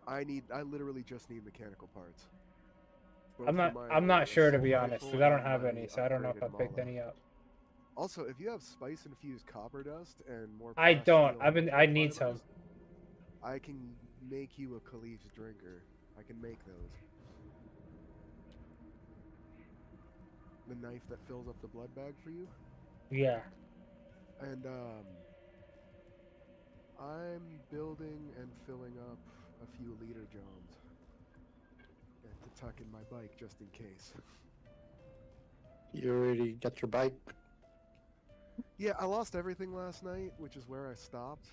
I literally just need mechanical parts. I'm not sure, to be honest, because I don't have any, so I don't know if I picked any up. Also, if you have spice infused copper dust and more... I don't. I need some. I can make you a Khalif's drinker. I can make those. The knife that fills up the blood bag for you? Yeah. And, I'm building and filling up a few leader johns. And to tuck in my bike just in case. You already got your bike? Yeah, I lost everything last night, which is where I stopped.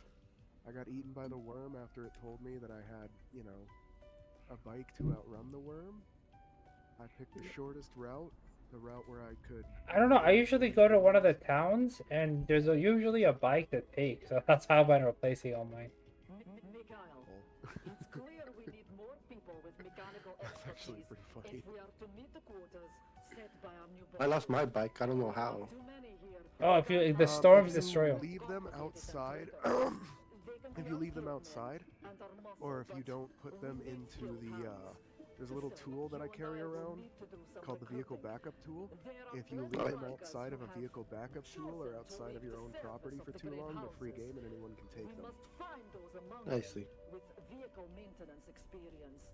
I got eaten by the worm after it told me that I had, you know, a bike to outrun the worm. I picked the shortest route. The route where I could... I don't know, I usually go to one of the towns, and there's usually a bike to take, so that's how I've been replacing all mine. Mikhail, it's clear we need more people with mechanical expertise pretty funny. if we are to meet the quotas set by our new I lost my bike, I don't know how. Too many here. Oh, if the storms if destroy you them. leave them outside... if you leave them outside, or if you don't put them into the... there's a little tool that I carry around called the vehicle backup tool. If you leave them outside of a vehicle backup tool or outside of your own property for too long, they're free game and anyone can take them. I see. With vehicle maintenance experience.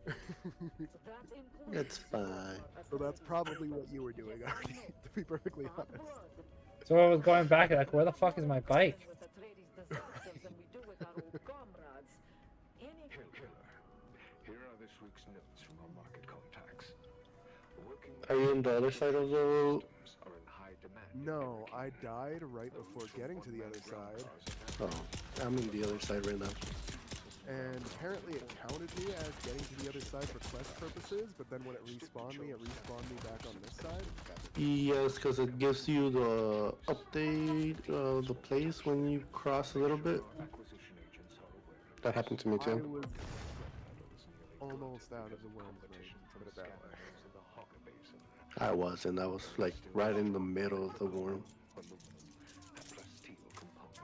It's fine. So that's probably what you were doing, Artie, to be perfectly honest. So I was going back, like, where the fuck is my bike? Killer, here are the this week's notes from our market contacts. Working Are you on the other side of the road? systems are in high demand in No, I Arakeen. died right Those before from getting to the one-man other ground side, cars are now Oh, I'm in the other side right now. and apparently it counted me as getting to the other side for quest purposes, but then when it respawned me back on this side. Yes, because it gives you the update of the place when you cross a little bit. acquisition agents are aware of That happened to me I too. was those nearly almost out of because the worm's ring, competition put from it that way. scavengers in the Hawker Basin. I was, and I was like right in the middle of the worm. Aluminum and plasteel components.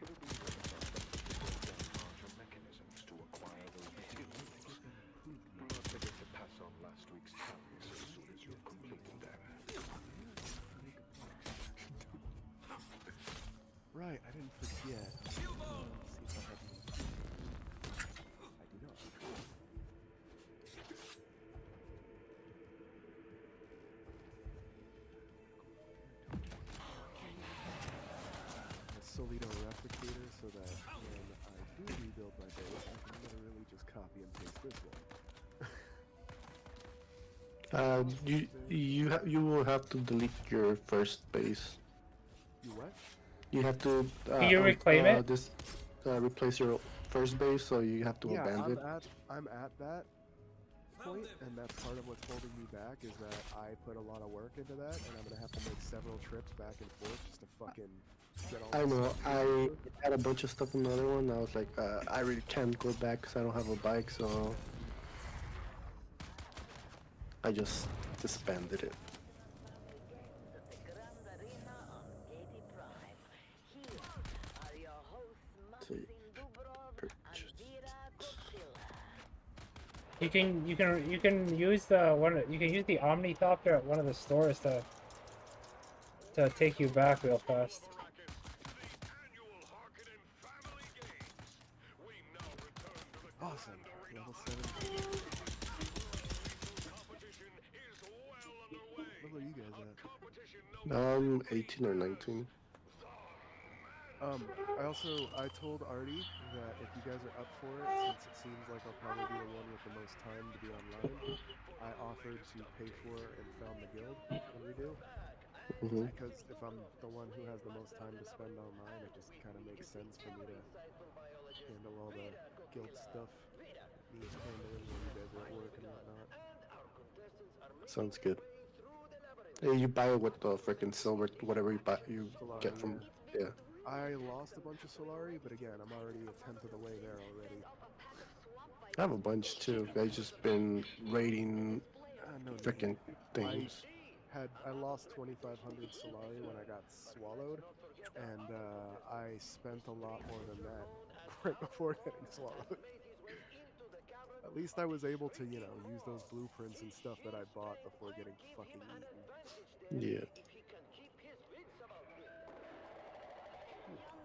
It'll be very effective to build larger mechanisms to acquire those materials. Not forget to pass on last week's tallies as soon as you've completed them. Right, I didn't forget. Let's see if I have any. I do not. A Solito replicator so that when I do rebuild my base, I can literally just copy and paste this one. You will have to delete your first base. You what? You have to Can you reclaim it? replace your first base, so you have to Yeah, abandon it. I'm at that point, and that's part of what's holding me back is that I put a lot of work into that, and I'm gonna have to make several trips back and forth just to fucking get all. I this know. stuff I done. had a bunch of stuff in the other one. I was like, I really can't go back because I don't have a bike, so I just disbanded it. See, purchase. You can use the Omnithopter at one of the stores to take you back real fast. Awesome. Level 7. What level are you guys at? I'm 18 or 19. I told Artie that if you guys are up for it, since it seems like I'll probably be the one with the most time to be online, I offered to pay for and found the guild when we do. Mm-hmm. Because if I'm the one who has the most time to spend online, it just kind of makes sense for me to handle all the guild stuff needs handling when you guys are at work and whatnot. Sounds good. Hey, you buy it with the freaking silver, whatever you buy, you get from. Yeah. I lost a bunch of Solari, but again, I'm already a tenth of the way there already. I have a bunch too. I just been raiding No freaking things. I lost 2,500 Solari when I got swallowed, and I spent a lot more than that right before getting swallowed. At least I was able to, use those blueprints and stuff that I bought before getting fucking eaten. Yeah.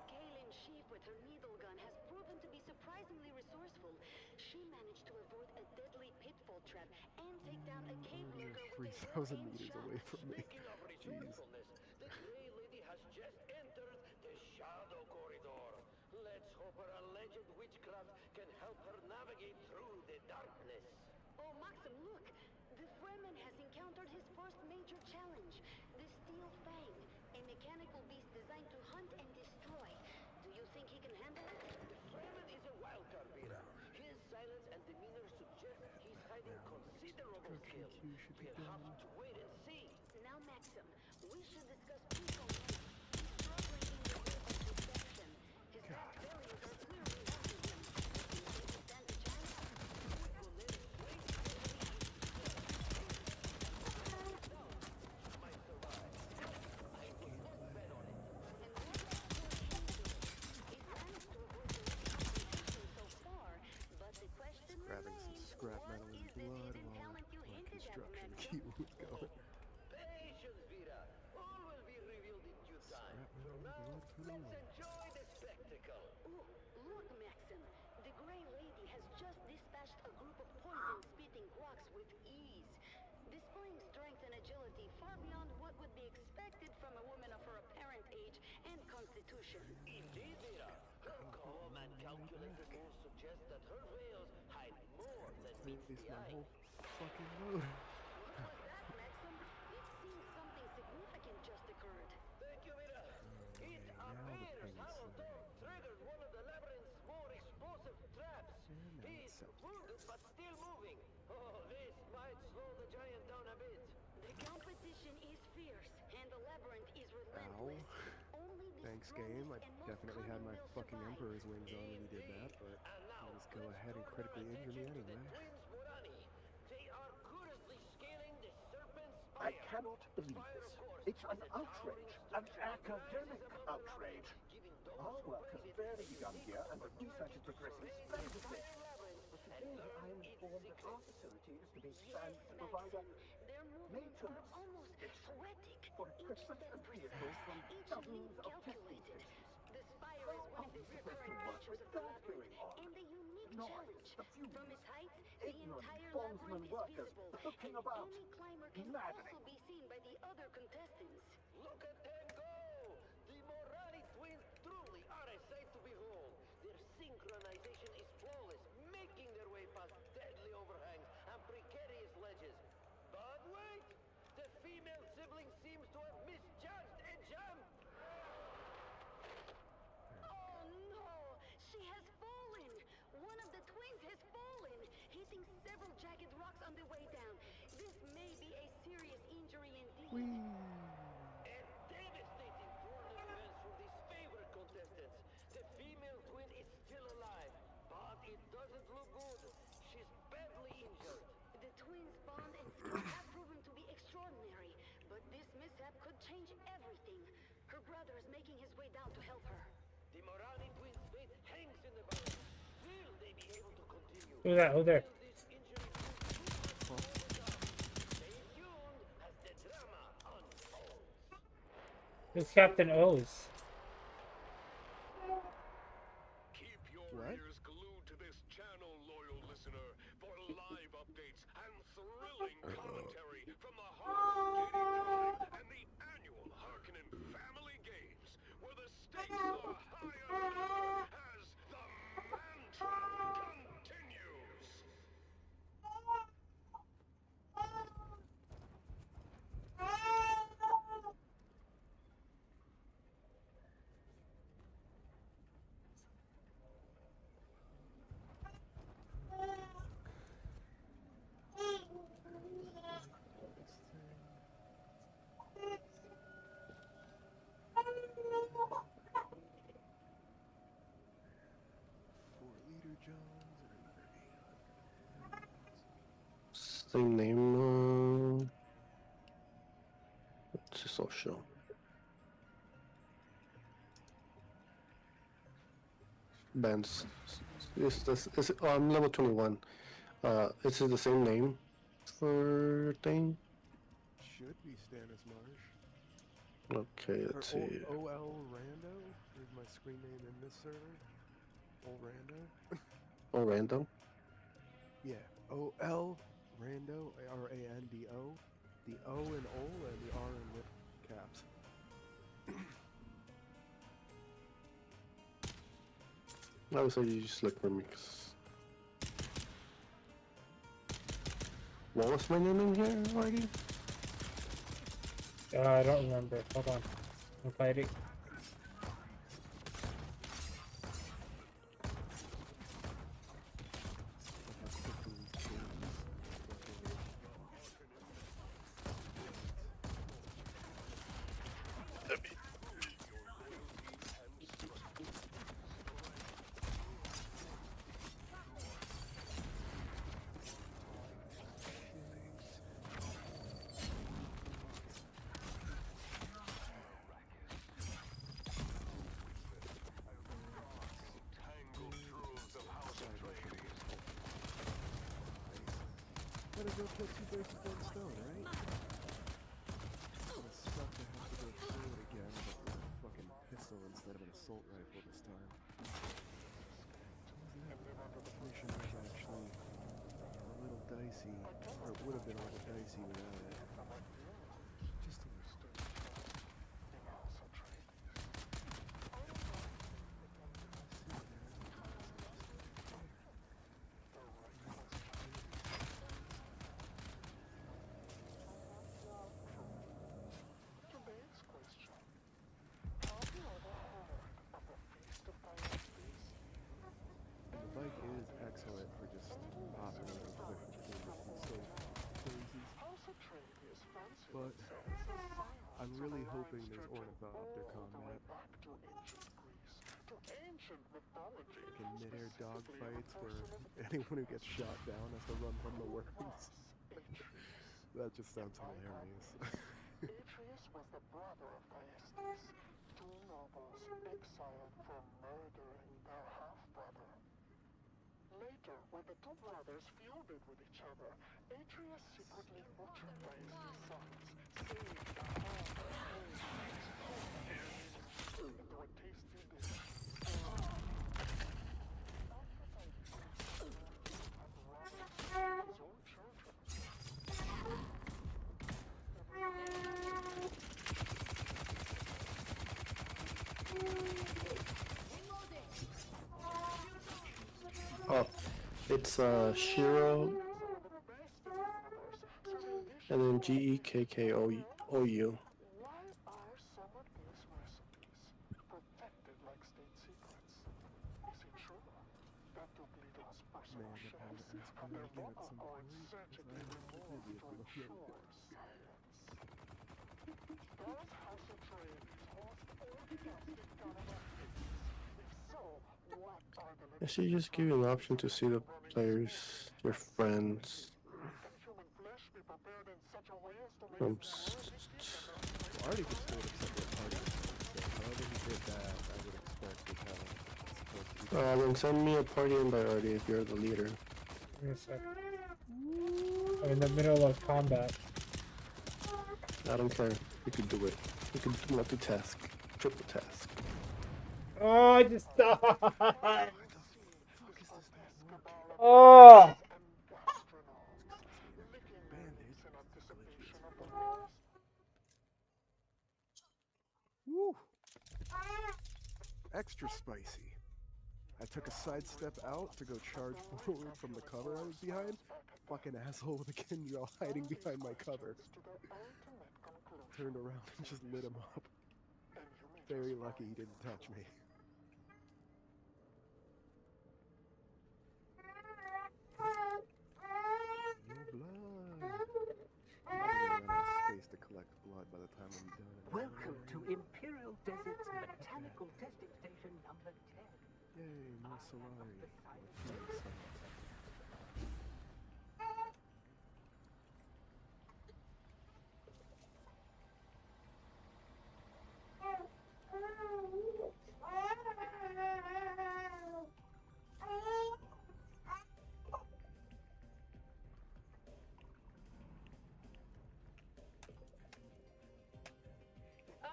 Kaylin Sheep with her needle gun has proven to be surprisingly resourceful. She managed to avoid a deadly pitfall trap and take down a cave You're lurker with a 3,000 meters away from me. Jeez. The Grey Lady has just entered the Shadow Corridor. Let's hope her alleged witchcraft can help her navigate through the darkness. Oh, Maxim, look! The Fremen has encountered his first major challenge, the Steel Fang, a mechanical beast designed to hunt and destroy. Do you think he can handle it? Fremen is a wild card, Vera. His silence and demeanor suggest he's hiding considerable skill. We'll have to wait and see. Now, Maxim, we should discuss peace already. He's struggling in the way of deception. His back barriers are clearly helping him. Do you think he stands a chance? Grabbing some scrap metal and blood while my construction queue was going. Patience, Vera. All will be revealed in due time. For now, let's enjoy the spectacle. Ooh, look, Maxim. The Grey Lady has just dispatched a group of poison-spitting rocks with ease, displaying strength and agility far beyond what would be expected from a woman of her apparent age and constitution. Indeed, Vera. Her calm and calculated moves suggest that her veils hide more than It's my whole fucking load. What was that, Maxim? It seems something significant just occurred. Thank you, Mira. It appears Hamilton triggered one of the labyrinth's more explosive traps. He's wounded but still moving. Oh, this might slow the giant down a bit. The competition is fierce, and the labyrinth is relentless. Only the Thanks, strongest game. I and most definitely had my cunning will fucking survive. Emperor's wings on when you did that, but you just go ahead and critically injure me anyway. They are currently scaling the Serpent I Spire. cannot believe this. It's an outrage, an academic outrage. Our work has barely begun here, and the research is progressing splendidly. But today I am informed that our facility is to be spanned to provide a Their movements are maintenance almost poetic. for equipment and vehicles from dozens of testing Calculated. stations. The Spire is one of the recurring features of the labyrinth, and the unique challenge. From its height, the Ignorant entire bondsman labyrinth workers is visible, poking and about. any climber can Maddening. also be seen by the other contestants. Look at them go! The Morani twins truly are a sight to behold. Their synchronization is flawless, making their way past deadly overhangs and precarious ledges. But wait! The female sibling seems to have misjudged a jump! Oh no! She has fallen! One of the twins has fallen, hitting several jagged rocks on the way down. This may be a serious injury indeed. A devastating turn of events for these favorite contestants. The female twin is still alive, but it doesn't look good. She's badly injured. The twins' bond and skill have proven to be extraordinary, but this mishap could change everything. Her brother is making his way down to help her. The Morani twins' fate hangs in the balance. Will they be able to continue? Who's that? Who's there? Will this injury prove too much for them? Stay tuned as the drama unfolds. Who's Captain O's? Keep your What? ears glued to this channel, loyal listener, for live updates and thrilling commentary from the heart of Katie Pride and the annual Harkonnen Family Games, where the stakes are higher than ever as the mantra continues. Same name. What's this all show? Bands. I'm level 21. Is it the same name for thing? Should be Stannis Marsh. Okay, let's see. OL Rando is my screen name in this server. Ol Rando. Oh, random. Yeah, OL Rando, RANDO. The O in Ol and the R in lip caps. I would say you just look for me. 'Cause... What was my name in here already? I don't remember. Hold on. I'm fighting. Gotta go kill two birds with one stone, right? It's suck to have to go through it again, but with a fucking pistol instead of an assault rifle this time. That mission was actually a little dicey, or it would have been a little dicey without it. Just a little. for it for just popping it real quick between the two phases. But I'm really hoping there's ornithopter combat. Fucking mid-air dogfights where anyone who gets shot down has to run from the worms. That just sounds hilarious. Atreus was the brother of Thyestes, two nobles exiled for murdering their half-brother. Later, when the two brothers feuded with each other, Atreus secretly butchered Thyestes' sons, saved the into a tasty dish. His own children. Oh, it's Shiro, and then Gekkou. Why are some of these recipes protected like state secrets? Is it true that Dublito's personal chefs have their vocal cords surgically removed to ensure silence? Does House Atreides host orgiastic carnivores? If so, what are the I should just give you an option to see the players, your friends. human flesh be prepared in such a way as to make From Artie just straight up set their party. So however he did that, I would expect is how it's supposed to be. Then send me a party invite, Artie, if you're the leader. Give me a sec. I'm in the middle of combat. I don't care. You can do it. You can multitask, triple task. Oh, I just died. Oh. Woo! Extra spicy. I took a sidestep out to go charge forward from the cover I was behind. Fucking asshole with a Kindrel hiding behind my cover. Turned around and just lit him up. Very lucky he didn't touch me. Blood. I'm gonna run out of space to collect blood by the time I'm done. Welcome to Imperial Desert's Botanical Testing Station number 10. Yay, more Solari.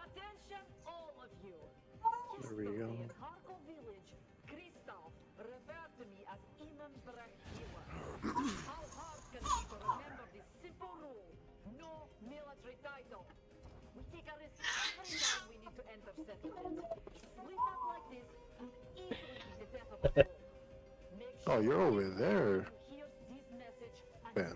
Attention, all of you. There we go. In Harkov village, Kristoff referred to me as Imenbrecht Healer. How hard can it be to remember this simple rule? No military title. We take a risk every time we need to enter settlement. Slip up like this could easily be the death of us all. Oh, you're over there. Hear this message and Ben.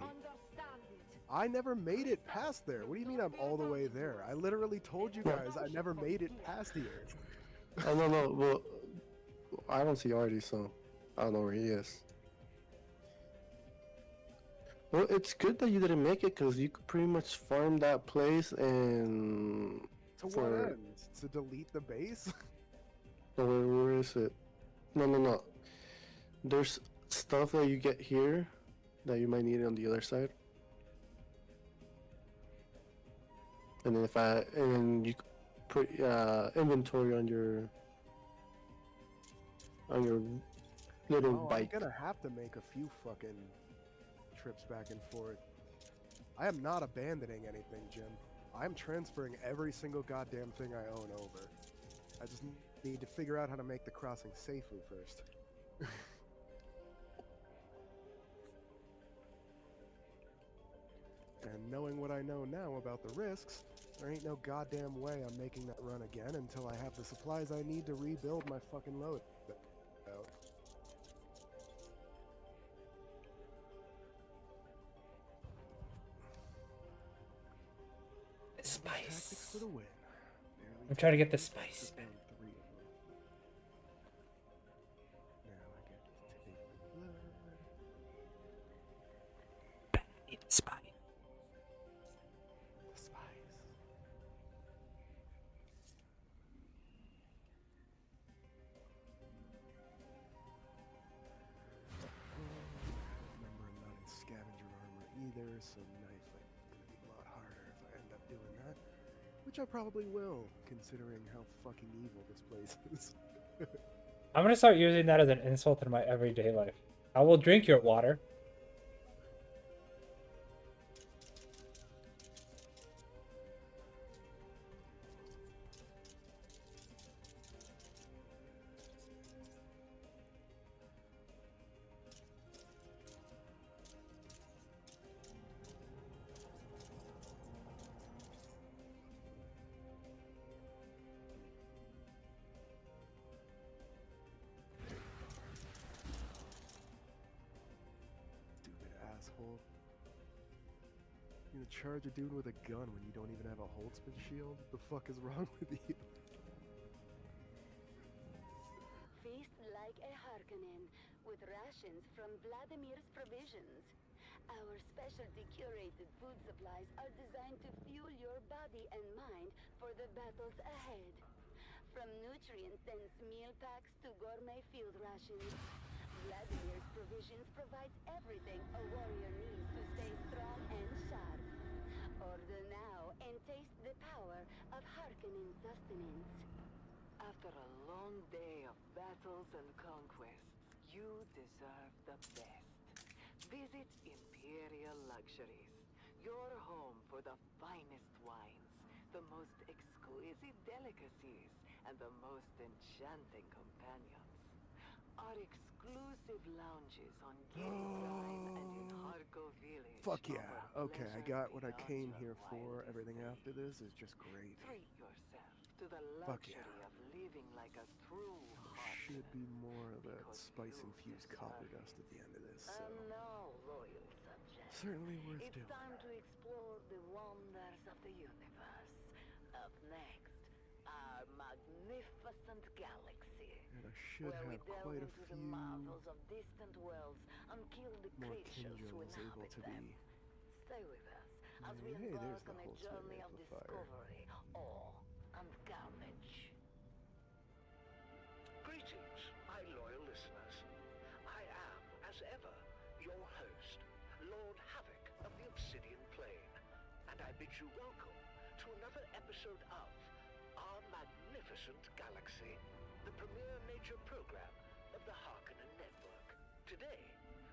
understand it. I never made it past there. What do you mean I'm all the way there? I literally told you guys I never made it past here. Oh, no. Well, I don't see Artie, so I don't know where he is. Well, it's good that you didn't make it, because you could pretty much farm that place and... To what end? To delete the base? No, where is it? No. There's stuff that you get here that you might need on the other side. And then and then you put inventory on your little bike. I'm gonna have to make a few fucking trips back and forth. I am not abandoning anything, Jim. I'm transferring every single goddamn thing I own over. I just need to figure out how to make the crossing safely first. And knowing what I know now about the risks, there ain't no goddamn way I'm making that run again until I have the supplies I need to rebuild my fucking load out. Spice. Tactics for the win. I'm trying to get the spice. Now I get to take the blood. Spy. The spies. Remember, I'm not in scavenger armor either, so knife like gonna be a lot harder if I end up doing that. Which I probably will, considering how fucking evil this place is. I'm gonna start using that as an insult in my everyday life. I will drink your water. Stupid asshole. You're gonna charge a dude with a gun when you don't even have a Holtzman shield? The fuck is wrong with you? Feast like a Harkonnen, with rations from Vladimir's Provisions. Our specialty curated food supplies are designed to fuel your body and mind for the battles ahead. From nutrient-dense meal packs to gourmet field rations, Vladimir's Provisions provides everything a warrior needs to stay strong and sharp. Order now and taste the power of Harkonnen sustenance. After a long day of battles and conquests, you deserve the best. Visit Imperial Luxuries, your home for the finest wines, the most exquisite delicacies, and the most enchanting companions. Our exclusive lounges on Giri Prime and in Harko Village. Fuck yeah. offer Okay, I pleasure got what I beyond came your here for. wildest Everything dreams. after this is just great. Treat yourself to the Fuck luxury yeah. of living like a true Should Harkonnen. be more of that Because spice-infused you copper deserve dust at the end of this, so... And now, loyal subjects, Certainly worth it's doing. time to explore the wonders of the universe. Up next, our magnificent galaxy, And I should where we have delve quite a into the few marvels of distant worlds and kill the more creatures who Kinjals able inhabit to them. be... Stay with us as we Hey, there's embark the on a Holtzman journey of amplifier. discovery, awe, and carnage. Greetings, my loyal listeners. I am, as ever, your host, Lord Havoc of the Obsidian Plane, and I bid you welcome to another episode of Our Magnificent Galaxy, the premier nature program of the Harkonnen Network. Today,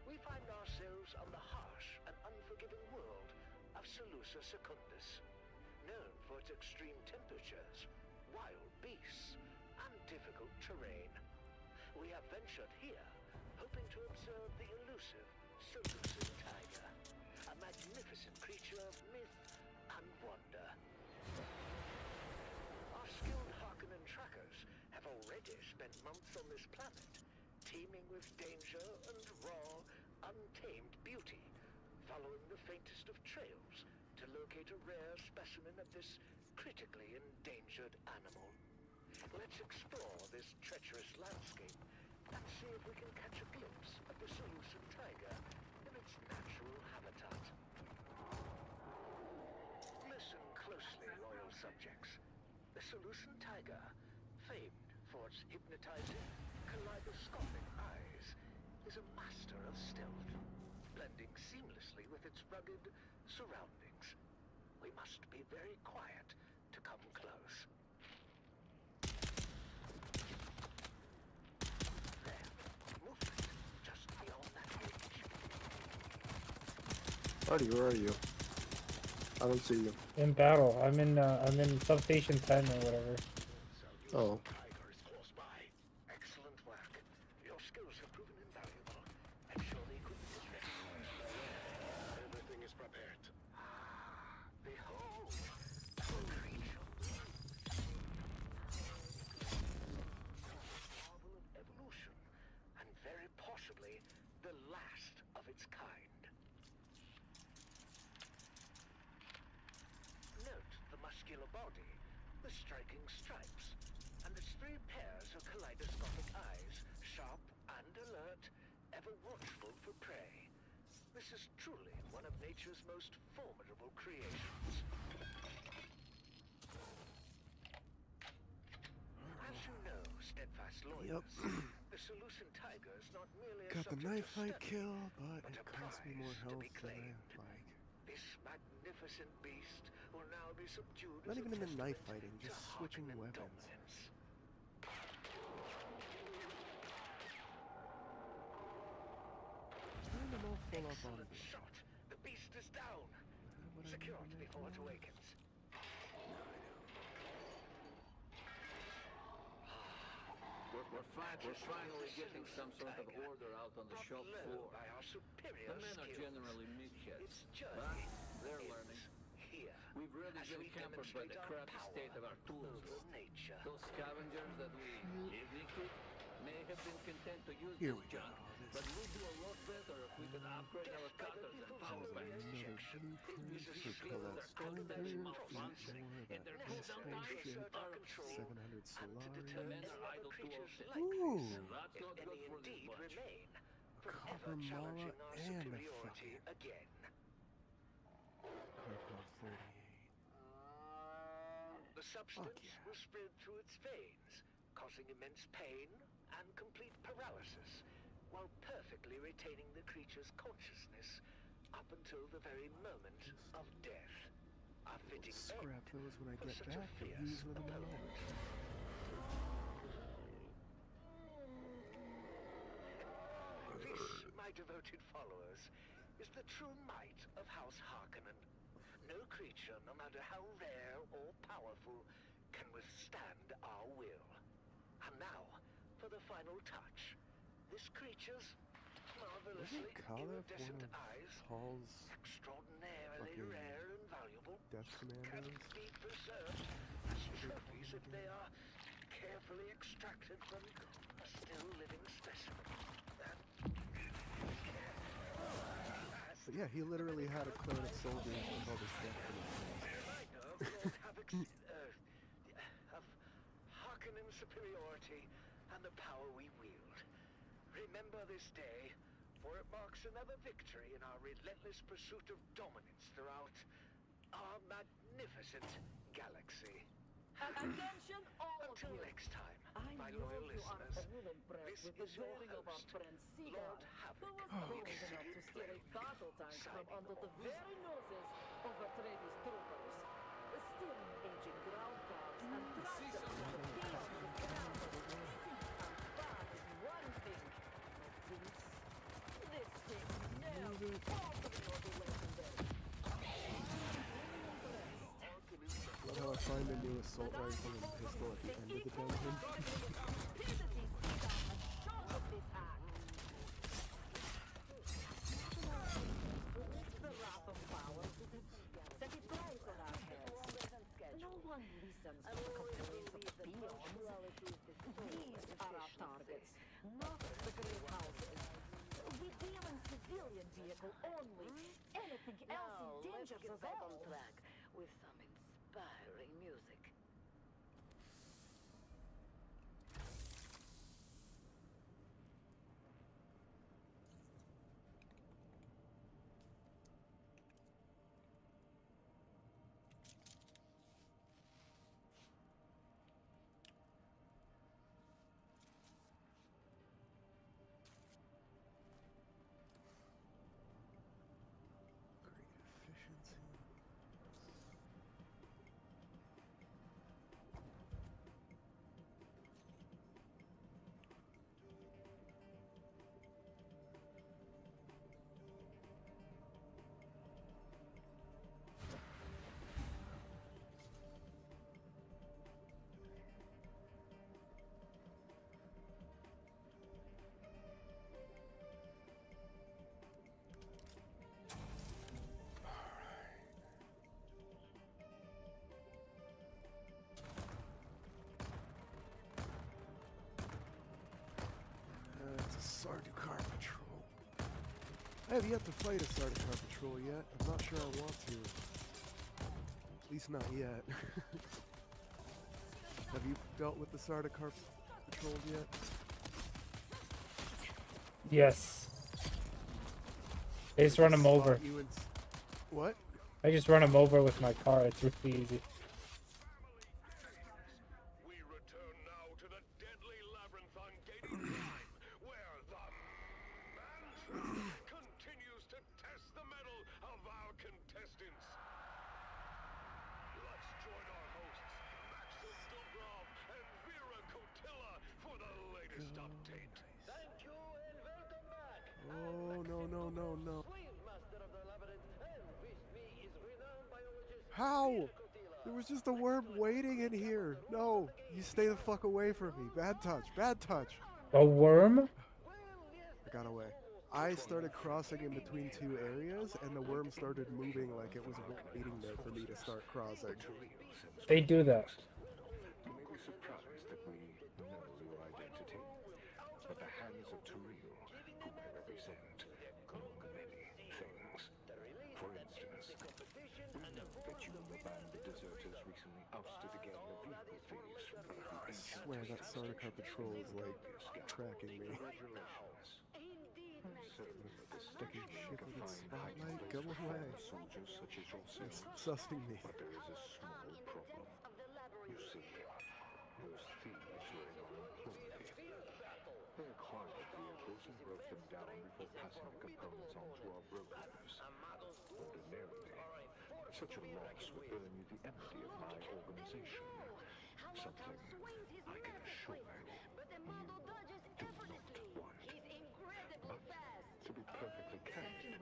we find ourselves on the harsh and unforgiving world of Salusa Secundus, known for its extreme temperatures, wild beasts, and difficult terrain. We have ventured here, hoping to observe the elusive Salusan tiger, a magnificent creature of myth and wonder. Our skilled Harkonnen trackers have already spent months on this planet, teeming with danger and raw, untamed beauty, following the faintest of trails to locate a rare specimen of this critically endangered animal. Let's explore this treacherous landscape and see if we can catch a glimpse of the Salusan tiger in its natural habitat. Listen closely, loyal subjects. The Salusan tiger, famed for its hypnotizing, kaleidoscopic eyes, is a master of stealth, blending seamlessly with its rugged surroundings. We must be very quiet to come close. There, movement just beyond that ridge. Buddy, where are you? I don't see you. In battle. I'm in substation 10 or whatever. Oh. Tiger is close by. Excellent work. Your skills have proven invaluable, and surely couldn't be recognized. Everything is prepared. Ah, behold, a creature. Marvel of evolution, and very possibly the last of its kind. Note the muscular body, the striking stripes, and its three pairs of kaleidoscopic eyes, sharp and alert, ever watchful for prey. This is truly one of nature's most formidable creations. As you know, steadfast lawyers, the Seleucid tiger is not merely a Got the subject knife of fight study, kill, but but it a cost me prize more to health be than I claimed. like. This magnificent beast will now be subdued Not as even a in the knife testament fighting, to just switching Harkonnen weapons. dominance. Turn them all full up on Excellent it. shot. The beast is down. Secure it before it awakens. We're finally getting some sort of order out on the shop floor. By our superior The men are skills. generally meatheads, Its but journey they're ends learning. here. We've really As been we hampered by the demonstrate our crappy power state of our tools. over nature. Those scavengers that we evicted may have been content to use Here this we go. junk, but we'd do a lot better if we could upgrade our cutters and power banks. Another blueprint for Colette Stalker. More of that best bullshit. 700 The men Solarians. are idle too often. Ooh! That's not good for this bunch. A Copper Mala and a fucking again. Karkov 38. The substance will spread through its veins, causing immense pain and complete paralysis, while perfectly retaining the creature's consciousness up until the very moment of death. A fitting Scrap those when I for get such a back, but fierce use them in the opponent. moment. This, my devoted followers, is the true might of House Harkonnen. No creature, no matter how rare or powerful, can withstand our will. And now, for the final touch. This creature's marvelously Wasn't Kalev iridescent one of eyes, Paul's extraordinarily fucking rare and valuable, Death can Commanders? be preserved as trophies if they are carefully extracted from a still living specimen. But yeah, he literally had a clone of soldiers called his Death Commanders. Of Harkonnen superiority and the power we wield. Remember this day, for it marks another victory in our relentless pursuit of dominance throughout our magnificent galaxy. Attention, all of Until you. next time, I my know loyal you are listeners, all impressed this with the is your building of our host, friend Seagull, Lord who Havoc, was the bold enough to Obsidian steal a Blade. battle tank from Signing under the off. very noses of Atreides troopers, stealing aging ground guards and transporting the peons of ground. Sick and bad is one thing, but this thing, no, all three will be legendary. Love how I find a new assault rifle and pistol at the end of the dungeon. The wrath of power set it lies on our heads. No one listens to the complaints of the peons. These are our targets, not the great houses. We deal in civilian vehicle only. Anything else endangers us all. track with some inspiring music. Great efficiency. It's a Sardaukar patrol. I have yet to fight a Sardaukar patrol yet. I'm not sure I want to. At least not yet. Have you dealt with the Sardaukar patrols yet? Yes. I just run him Spot over. you and what? I just run him over with my car. It's really easy. We return now to the deadly labyrinth on Gate of Time, where the mantra continues to test the mettle of our contestants. Let's join our hosts, Maxim Dobrov and Vera Kotila, for the latest update. Thank you and welcome back. Oh no. Twins master of the labyrinth, and with me is renowned biologist How? There was just a worm waiting in here. No, you stay the fuck away from me. Bad touch. Bad touch. A worm? I got away. I started crossing in between two areas, and the worm started moving like it was waiting there for me to start crossing. They do that. You may be surprised that we know your identity, but the hands of Turil, whom I represent, know many things. For instance, we know that you and the band of deserters recently ousted a gang of vehicle thieves from the I swear that Sardaukar patrol is like tracking me. Congratulations. Certainly, this Fucking station shit can with its find hiding spotlight. places Go for away. soldiers such as It's yourselves. sussing me. But there is a small problem. You see, those thieves were unemployed. They acquired vehicles and broke them down before passing the components on to our brokers. Ordinarily, such a loss would earn you the enmity of my organization. Something I can assure you do not want. But, to be perfectly candid,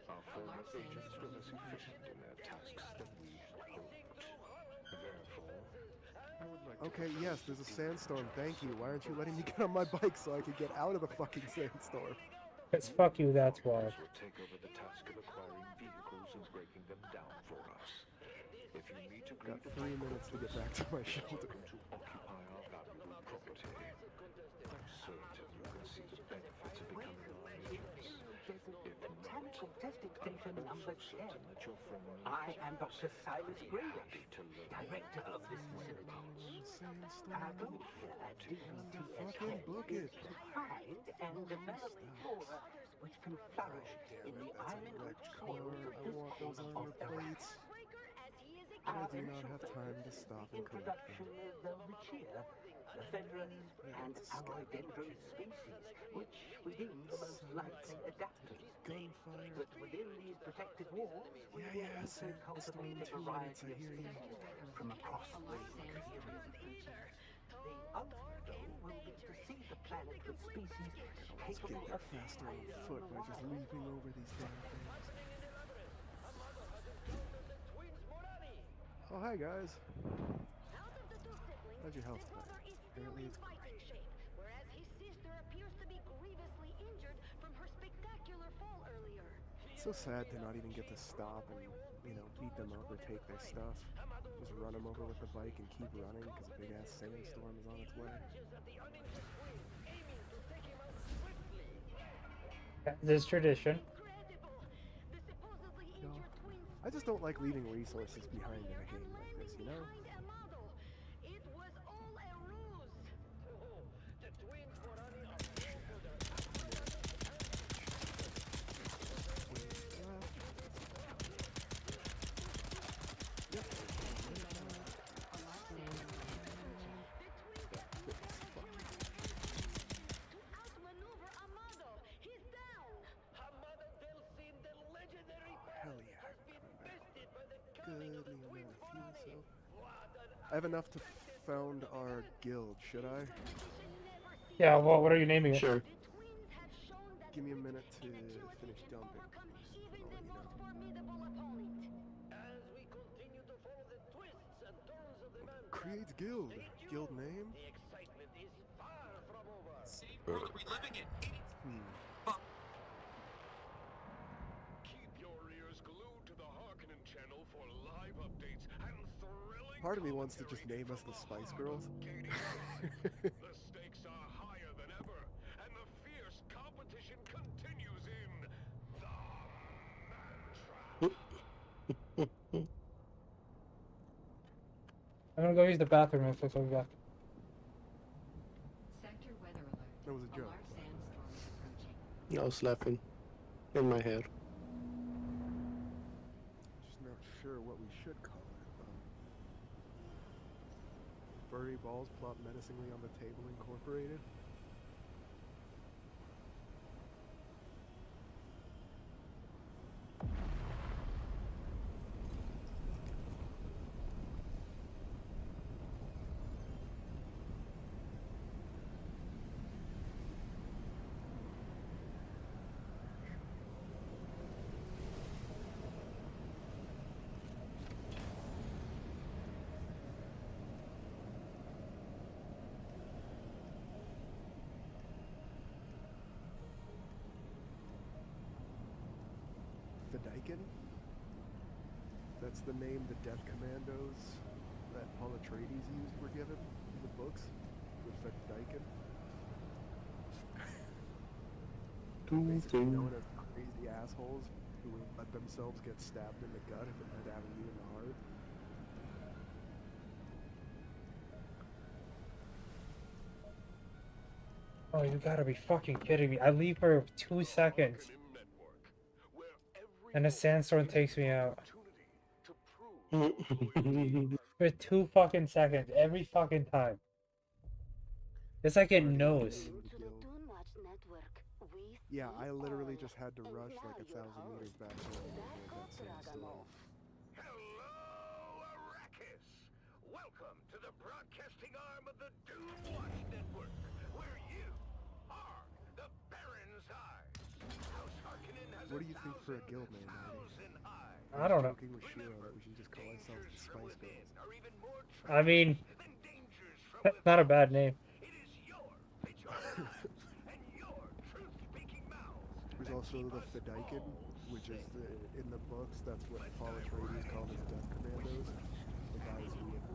our former agents were less efficient in their tasks than we hoped. Therefore, I would like to Okay, yes, there's a sandstorm. Thank you. Why aren't you letting me get on my bike so I can get out of the fucking sandstorm? Because fuck you, that's why. will take over the task of acquiring vehicles and breaking them down for us. If you meet a Got 3 minutes to get back to my shelter. to occupy our valuable property, I'm certain you can see the benefits of becoming our agents. If not, Botanical testing station I'm number also 10. certain that your friendly I am Dr. Silas Bradish, happy to learn director of this facility. Our goal here at Fucking book it. is to find and develop flora which can flourish in the island-rich soil I want those armor plates. But I do not have time to stop and collect introduction them. of Velvichia, Ephemeris, and alloy dendron species, which we deem the most likely adapters. Gunfire. But within these protected walls, we will also cultivate a variety of species from across the creation. The ultimate goal will be to seed the planet with species Let's get capable there of faster on foot by just leaping over these damn things. Oh, hi guys. How's your health plan? Apparently it's great. Whereas his sister appears to be grievously injured from her spectacular fall earlier. It's so sad to not even get to stop and, you know, beat them up or take their stuff. Just run them over with the bike and keep running because a big ass sandstorm is on its way. This tradition. No, I just don't like leaving resources behind in a game like this, you know? It was all a ruse. The twins Morani are for their Outmaneuver Amado. He's down. Hamada Delsin, the legendary Hell yeah, I'm coming back. Good amount of fuel cell. I have enough to found our guild, should I? Yeah, what are you naming it? Sure. Give me a minute to finish dumping. I'll let you know. As we continue to follow the twists and turns of the man, Create guild. Guild name? the excitement is far from over. Keep your ears glued to the Harkonnen channel for live updates and thrilling Part of me wants to just name us the Spice Girls. The stakes are higher than ever, and the fierce competition continues in the Mantra. I'm gonna go use the bathroom if it's back. Sector weather alert. That was a A joke. large sandstorm is approaching. I was laughing in my head. sure what we should call it. Furry balls plop menacingly on the table incorporated. Fedaykin? That's the name the Death Commandos that Paul Atreides used were given in the books. The Fedaykin. Basically known as crazy assholes who would let themselves get stabbed in the gut if it meant having you in the heart. Oh, you gotta be fucking kidding me. I leave for 2 seconds. And a sandstorm takes me out. For 2 fucking seconds, every fucking time. It's like it knows. Yeah, I literally just had to rush like 1,000 meters back to that sandstorm. Hello, Arrakis! Welcome to the broadcasting arm of the Doomwatch Network, where you are the Baron's eyes. House Harkonnen has What do you think for a guild name, I don't know. Joking with Shiro that we should just call ourselves the Spice Girls. I mean, that's not a bad name. There's also the Fedaykin, which is in the books, that's what Paul Atreides called his Death Commandos. The guys who would,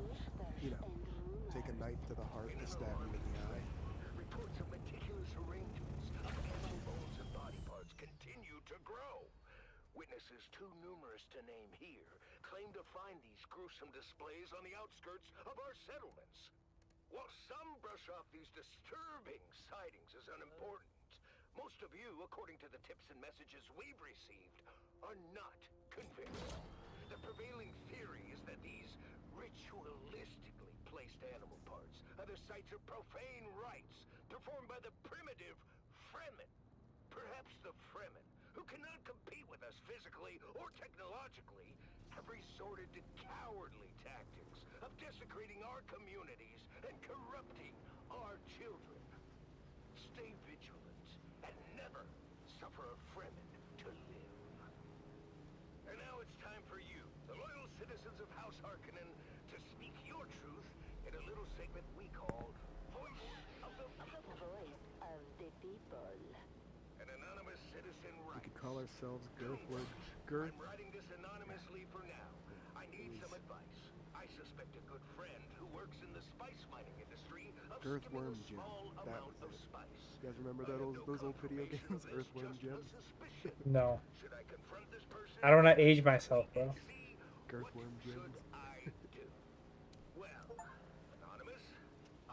take a knife to the heart to stab you in the eye. Reports of meticulous arrangements of animal bones and body parts continue to grow. Witnesses too numerous to name here claim to find these gruesome displays on the outskirts of our settlements. While some brush off these disturbing sightings as unimportant, most of you, according to the tips and messages we've received, are not convinced. The prevailing theory is that these ritualistically placed animal parts are the sites of profane rites performed by the primitive Fremen. Perhaps the Fremen, who cannot compete with us physically or technologically, have resorted to cowardly tactics of desecrating our communities and corrupting our children. Stay vigilant and never suffer a Fremen to live. And now it's time for you, the loyal citizens of House Harkonnen, to speak your truth in a little segment we call Voice of the People. Voice of the People. An anonymous citizen We writes, could call ourselves I'm writing this anonymously for now. I need some advice. I suspect a good friend who works in the spice mining industry of skimming a Jim. small That amount was of it. spice. You guys remember those old video games, Earthworm Jim? No. Should I confront this person? I don't want to age myself, bro. Earthworm Jim. I do. Well, anonymous,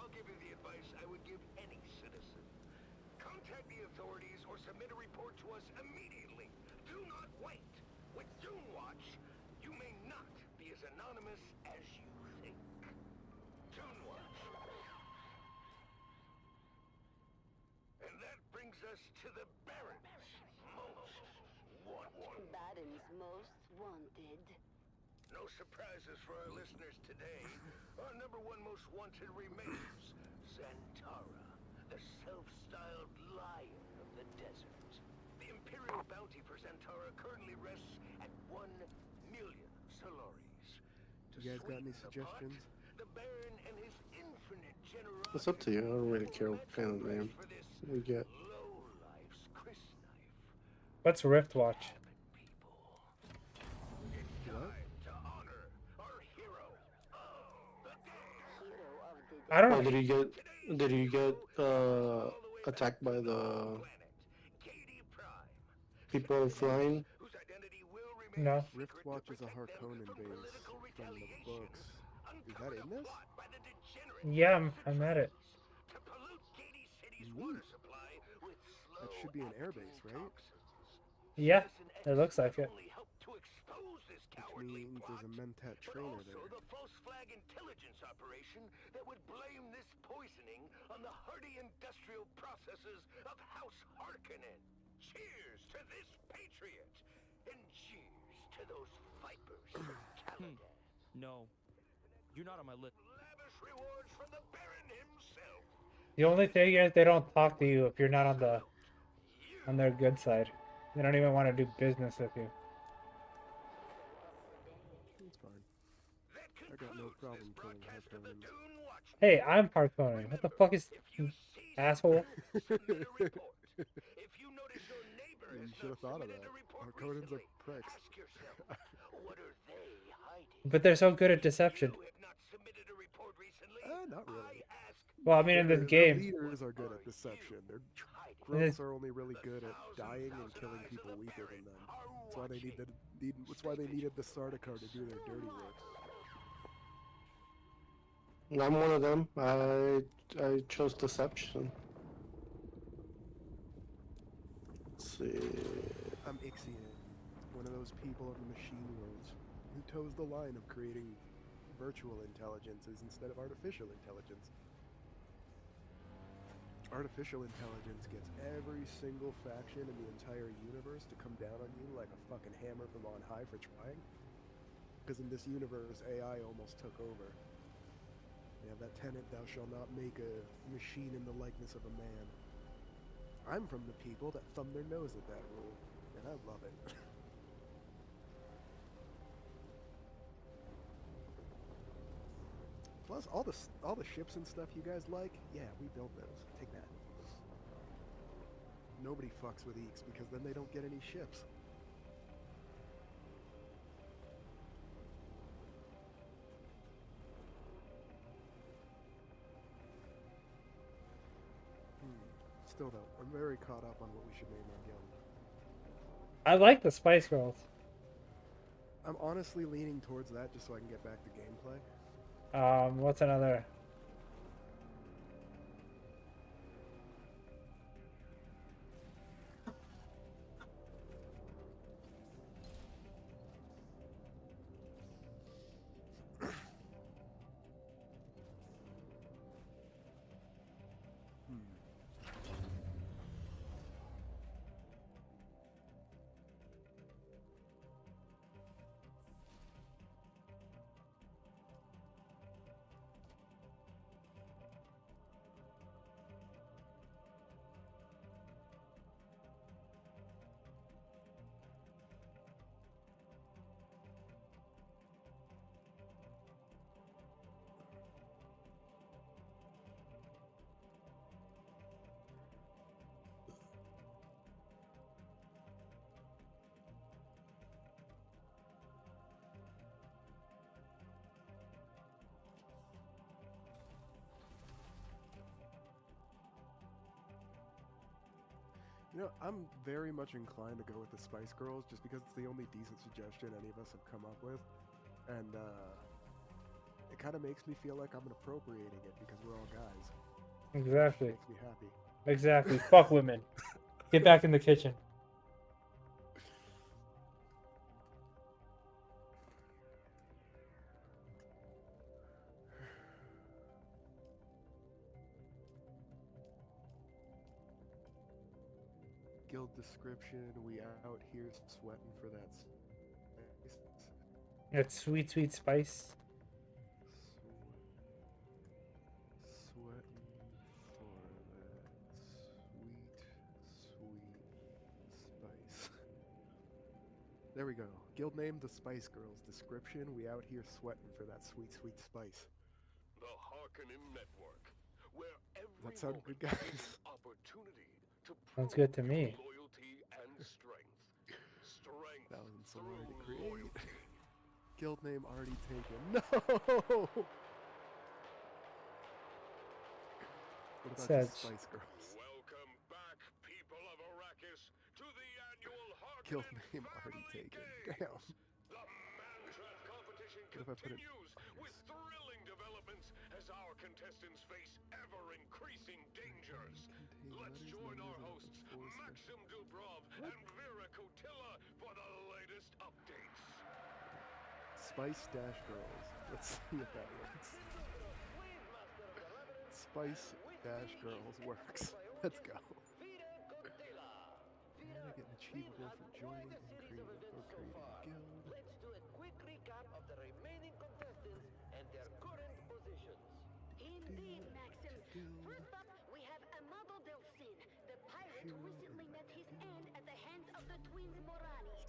I'll give you the advice I would give any citizen. Contact the authorities or submit a report to us immediately. Do not wait. With Doomwatch, you may not be as anonymous as you think. Doomwatch. And that brings us to the Baron's most wanted. Baron's most wanted. No surprises for our listeners today. Our #1 most wanted remains Zantara, the self-styled lion of the desert. The Imperial bounty for Zantara currently rests at 1 million Solaris. You guys got any suggestions? The Baron and his infinite generosity. It's up to you. I don't really care what kind of name we get. Lowlife's Chris knife. What's Rift Watch? I don't. Oh, did you get attacked by the people flying? No. Riftwatch is a Harkonnen base from the books. Is that in this? Yeah, I'm at it. That should be an airbase, right? Yeah, it looks like it. To expose this cowardly means plot, there's a Mentat but trainer also there. the false flag intelligence operation that would blame this poisoning on the hardy industrial processes of House Harkonnen. Cheers to this patriot, and cheers to those vipers from Caladan. No, you're not on my list. Lavish rewards from the Baron himself. The only thing is they don't talk to you if you're not on their good side. They don't even want to do business with you. It's fine. I got no problem killing Harkonnens. Hey, I'm Harkonnen. What the fuck is asshole? You should have thought of that. Harkonnens are pricks. But they're so good at deception. Not really. Well, I mean, in this Their game. leaders are good at deception. Their grunts are only really good at dying and killing people weaker than them. That's why they needed the Sardaukar to do their dirty work. I'm one of them. I chose deception. Let's see. I'm Ixion, one of those people on the machine worlds who toes the line of creating virtual intelligences instead of artificial intelligence. Artificial intelligence gets every single faction in the entire universe to come down on you like a fucking hammer from on high for trying. Because in this universe, AI almost took over. They have that tenet, thou shalt not make a machine in the likeness of a man. I'm from the people that thumb their nose at that rule, and I love it. Plus, all the ships and stuff you guys like, yeah, we built those. Take that. Nobody fucks with Eeks because then they don't get any ships. Still though, I'm very caught up on what we should name our guild. I like the Spice Girls. I'm honestly leaning towards that just so I can get back to gameplay. What's another? You know, I'm very much inclined to go with the Spice Girls just because it's the only decent suggestion any of us have come up with. And, it kind of makes me feel like I'm appropriating it because we're all guys. Exactly. Makes me happy. Exactly. Fuck women. Get back in the kitchen. Guild description, we out here sweating for that spice. It's sweet, sweet spice. Sweating for that sweet, sweet spice. There we go. Guild name, the Spice Girls. Description, we out here sweating for that sweet, sweet spice. The Harkonnen Network, where every That sound good, guys? opportunity to Sounds good to me. loyalty and strength. Strength Thousand some way to through create. loyalty. Guild name already taken. No! What about the Such. Spice Girls? Welcome back, people of Arrakis, to the annual Guild Harkonnen name already Family taken. Days. Damn. The Mantrap competition What if I put it continues with thrilling developments as our contestants face ever-increasing dangers. Let's join our hosts, Maxim Dubrov and Vera Kotila, for the latest updates. Spice Dash Girls. Let's see if that works. Spice Dash Girls works. Let's go. And I get an achievable for joining and creating a guild. Let's do a quick recap of the remaining contestants and their current positions. Indeed, Maxim. First up, we have Amado Delcin, the pirate who recently met his end at the hands of the twins Morani.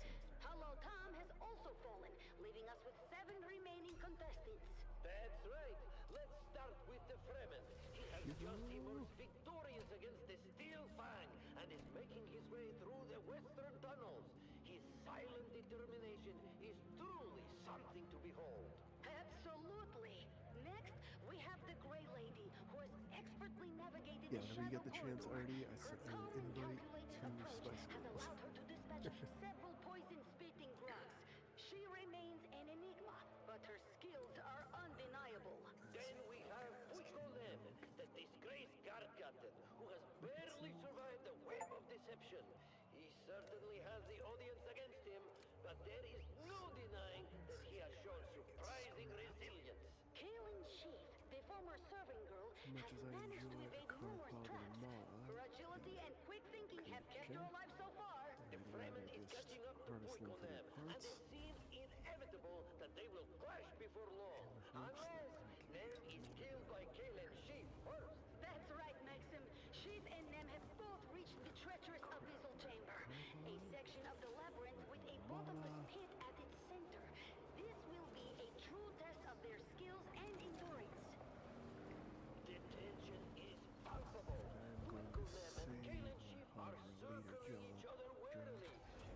Hello Tom has also fallen, leaving us with 7 remaining contestants. That's right. Let's start with the Fremen. He has just emerged victorious against the Steel Fang and is making his way through the western tunnels. His silent determination is truly something to behold. Absolutely. Next, we have the Grey Lady, who has expertly navigated Yeah, the whenever you Shadow get the chance, Corridor. Artie, I Her sent you calm an and invite calculated to approach Spice has Girls. allowed her to dispatch several poison-spitting drugs. She remains an enigma, but her skills are undeniable. Then we have Puikonem, the disgraced guard captain, who has barely survived the web of deception. He certainly has the audience against him, but there is no denying that he has shown surprising resilience. Kaylin Sheaf, the former serving girl, Much has as I managed to enjoy evade a numerous Carpog traps. and a Maw, Her agility and quick thinking have kept her alive so far. The Fremen is catching up to harness them for their Puikonem, and parts. it seems inevitable that they will clash before long. Unless Nem is killed by Kaylin Sheaf first. That's right, Maxim. Sheaf and Nem have both reached the treacherous abyssal chamber, a section of the labyrinth with a bottomless pit at its center. This will be a true test of their skills and endurance. The tension is palpable. I'm going to save our leader, John.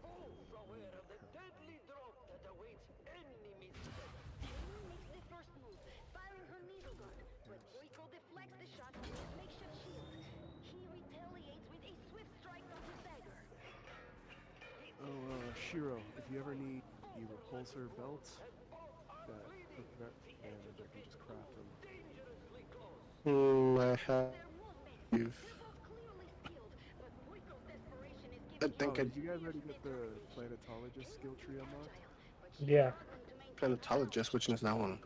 Both aware of the deadly drop that awaits any misstep. Kaylin makes the first move, firing her needle gun, but Puiko deflects the shot with his makeshift shield. He retaliates with a swift strike from his dagger. Oh, Shiro, if you ever need the repulsor belts that prevent damage, I can just craft them. I have. I think Oh, I. did you guys already get the planetologist skill tree unlocked? Yeah. Planetologist, which is that one?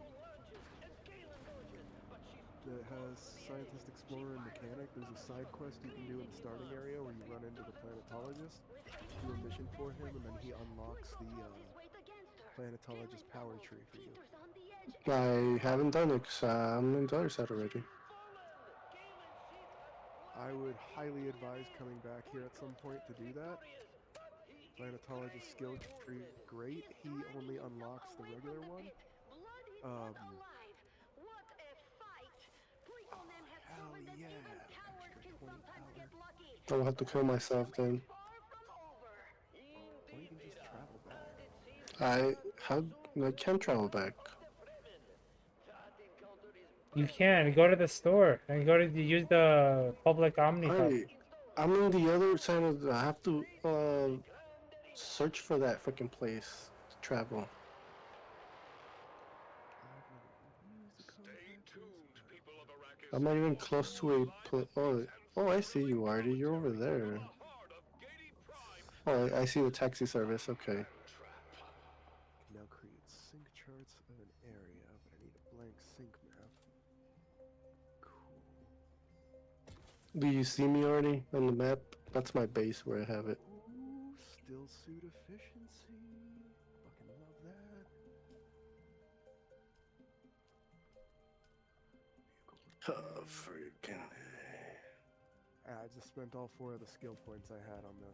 That has Scientist, Explorer, and Mechanic. There's a side quest you can do in the starting area where you run into the planetologist, do a mission for him, and then he unlocks the planetologist power tree for you. I haven't done it because I'm in the other side already. I would highly advise coming back here at some point to do that. Planetologist skill tree, great. He only unlocks the regular one. Hell yeah! I'll have to kill myself then. Or you can just travel back. I can travel back. You can go to the store and use the public Omni. I'm on the other side of I have to search for that freaking place to travel. I'm not even close to a oh, I see you, Artie. You're over there. Oh, I see the taxi service. Okay. Now create sync charts of an area, but I need a blank sync map. Do you see me already on the map? That's my base where I have it. Ooh, still suit efficiency. Fucking love that. Oh, freaking. I just spent all 4 of the skill points I had on the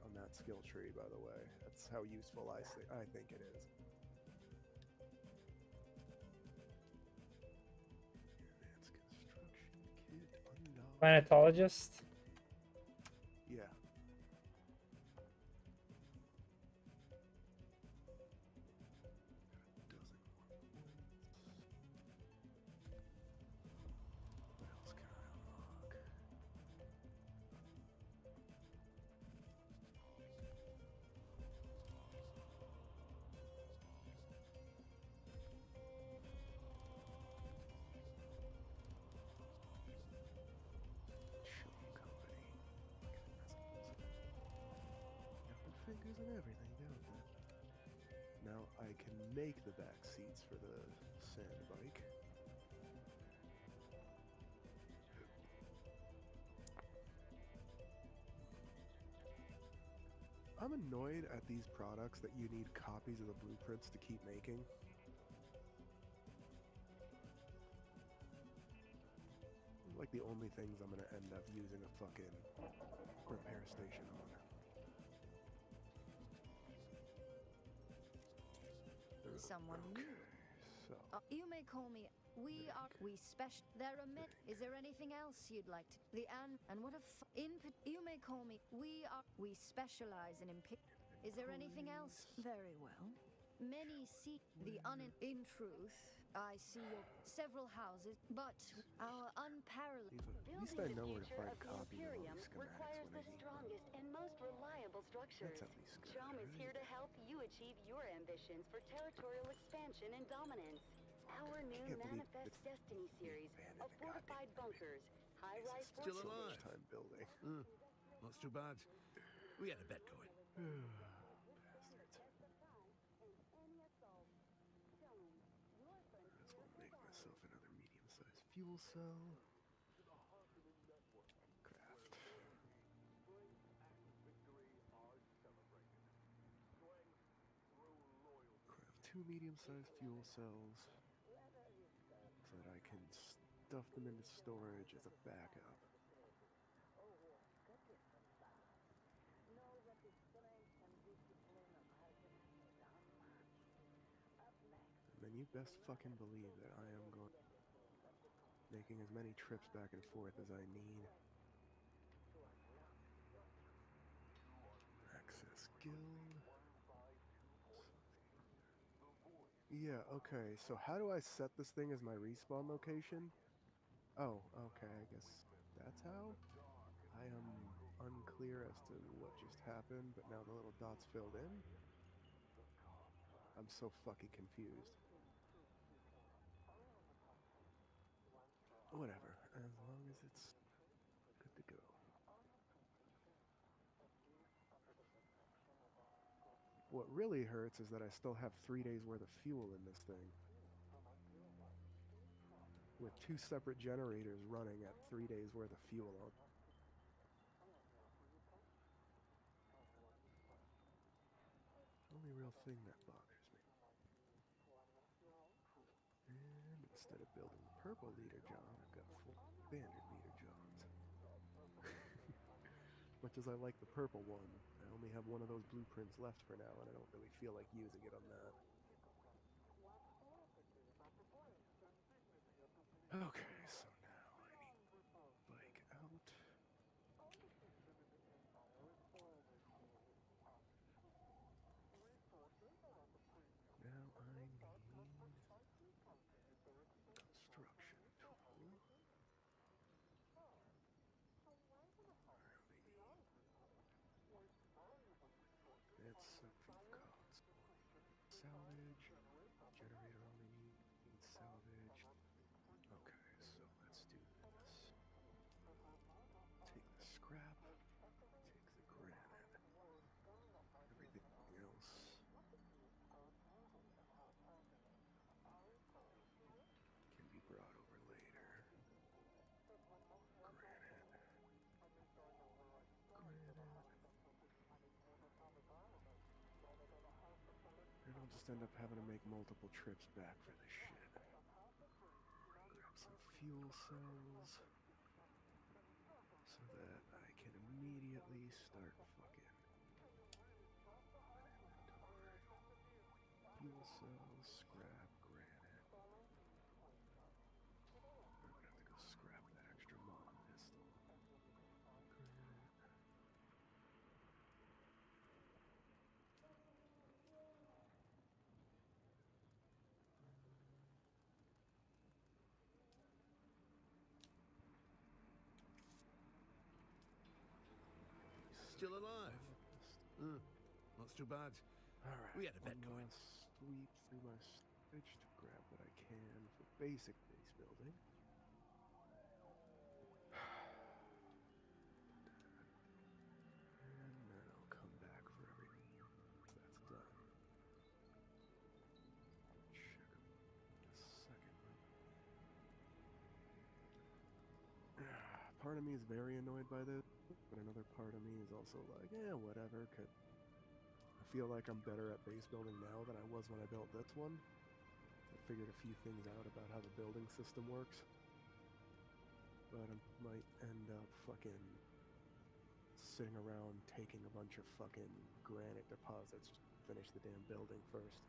on that skill tree, by the way. That's how useful I think it is. Advanced construction kit unlocked. Planetologist. Yeah. What else can I unlock? Got the fingers and everything, don't they? Now I can make the back seats for the sand bike. I'm annoyed at these products that you need copies of the blueprints to keep making. Like the only things I'm gonna end up using a fucking repair station on. Someone new. So You may call me. We special. There are many. Is there anything else you'd like to? And what if you may call me. We specialize in Is there anything else? Very well. Many see in truth. I see several houses, but our unparalleled. at least I know where to find copies of all Imperium these schematics requires when I the need them. strongest and most reliable structures. That's at least good, Chom is right? here to help you achieve your ambitions for territorial expansion and dominance. Our new can't believe Manifest it's Destiny series of fortified bunkers, high-rise Still fortresses. alive. Time building. Not too bad. We had a bet going. Might as well make myself another medium-sized fuel cell. Craft. Craft 2 medium-sized fuel cells so that I can stuff them into storage as a backup. And then you best fucking believe that I am going making as many trips back and forth as I need. Access guild. Yeah, okay, so how do I set this thing as my respawn location? Oh, okay, I guess that's how? I am unclear as to what just happened, but now the little dots filled in? I'm so fucking confused. Whatever, as long as it's good to go. What really hurts is that I still have 3 days worth of fuel in this thing. With 2 separate generators running at 3 days worth of fuel on. Only real thing that bothers me. And instead of building the purple leader John, I've got 4 standard leader Johns. Much as I like the purple one, I only have one of those blueprints left for now, and I don't really feel like using it on that. Okay, so now I need bike out. Now I need construction tool. It's something costs. Salvage. Generator only needs salvage. Okay, so let's do this. Take the scrap. Take the granite. Everything else. Can be brought over later. Granite. And I'll just end up having to make multiple trips back for this shit. Grab some fuel cells so that I can immediately start fucking inventory. Fuel cells, scrap, granite. I'm gonna have to go scrap that extra mod pistol. Granite. Still alive. Not too bad. Alright, We had a bet one going. last sweep through my storage to grab what I can for basic base building. And then I'll come back for everything that's done. part of me is very annoyed by this, but another part of me is also like, yeah, whatever. I feel like I'm better at base building now than I was when I built this one. I figured a few things out about how the building system works. But I might end up fucking sitting around taking a bunch of fucking granite deposits to finish the damn building first.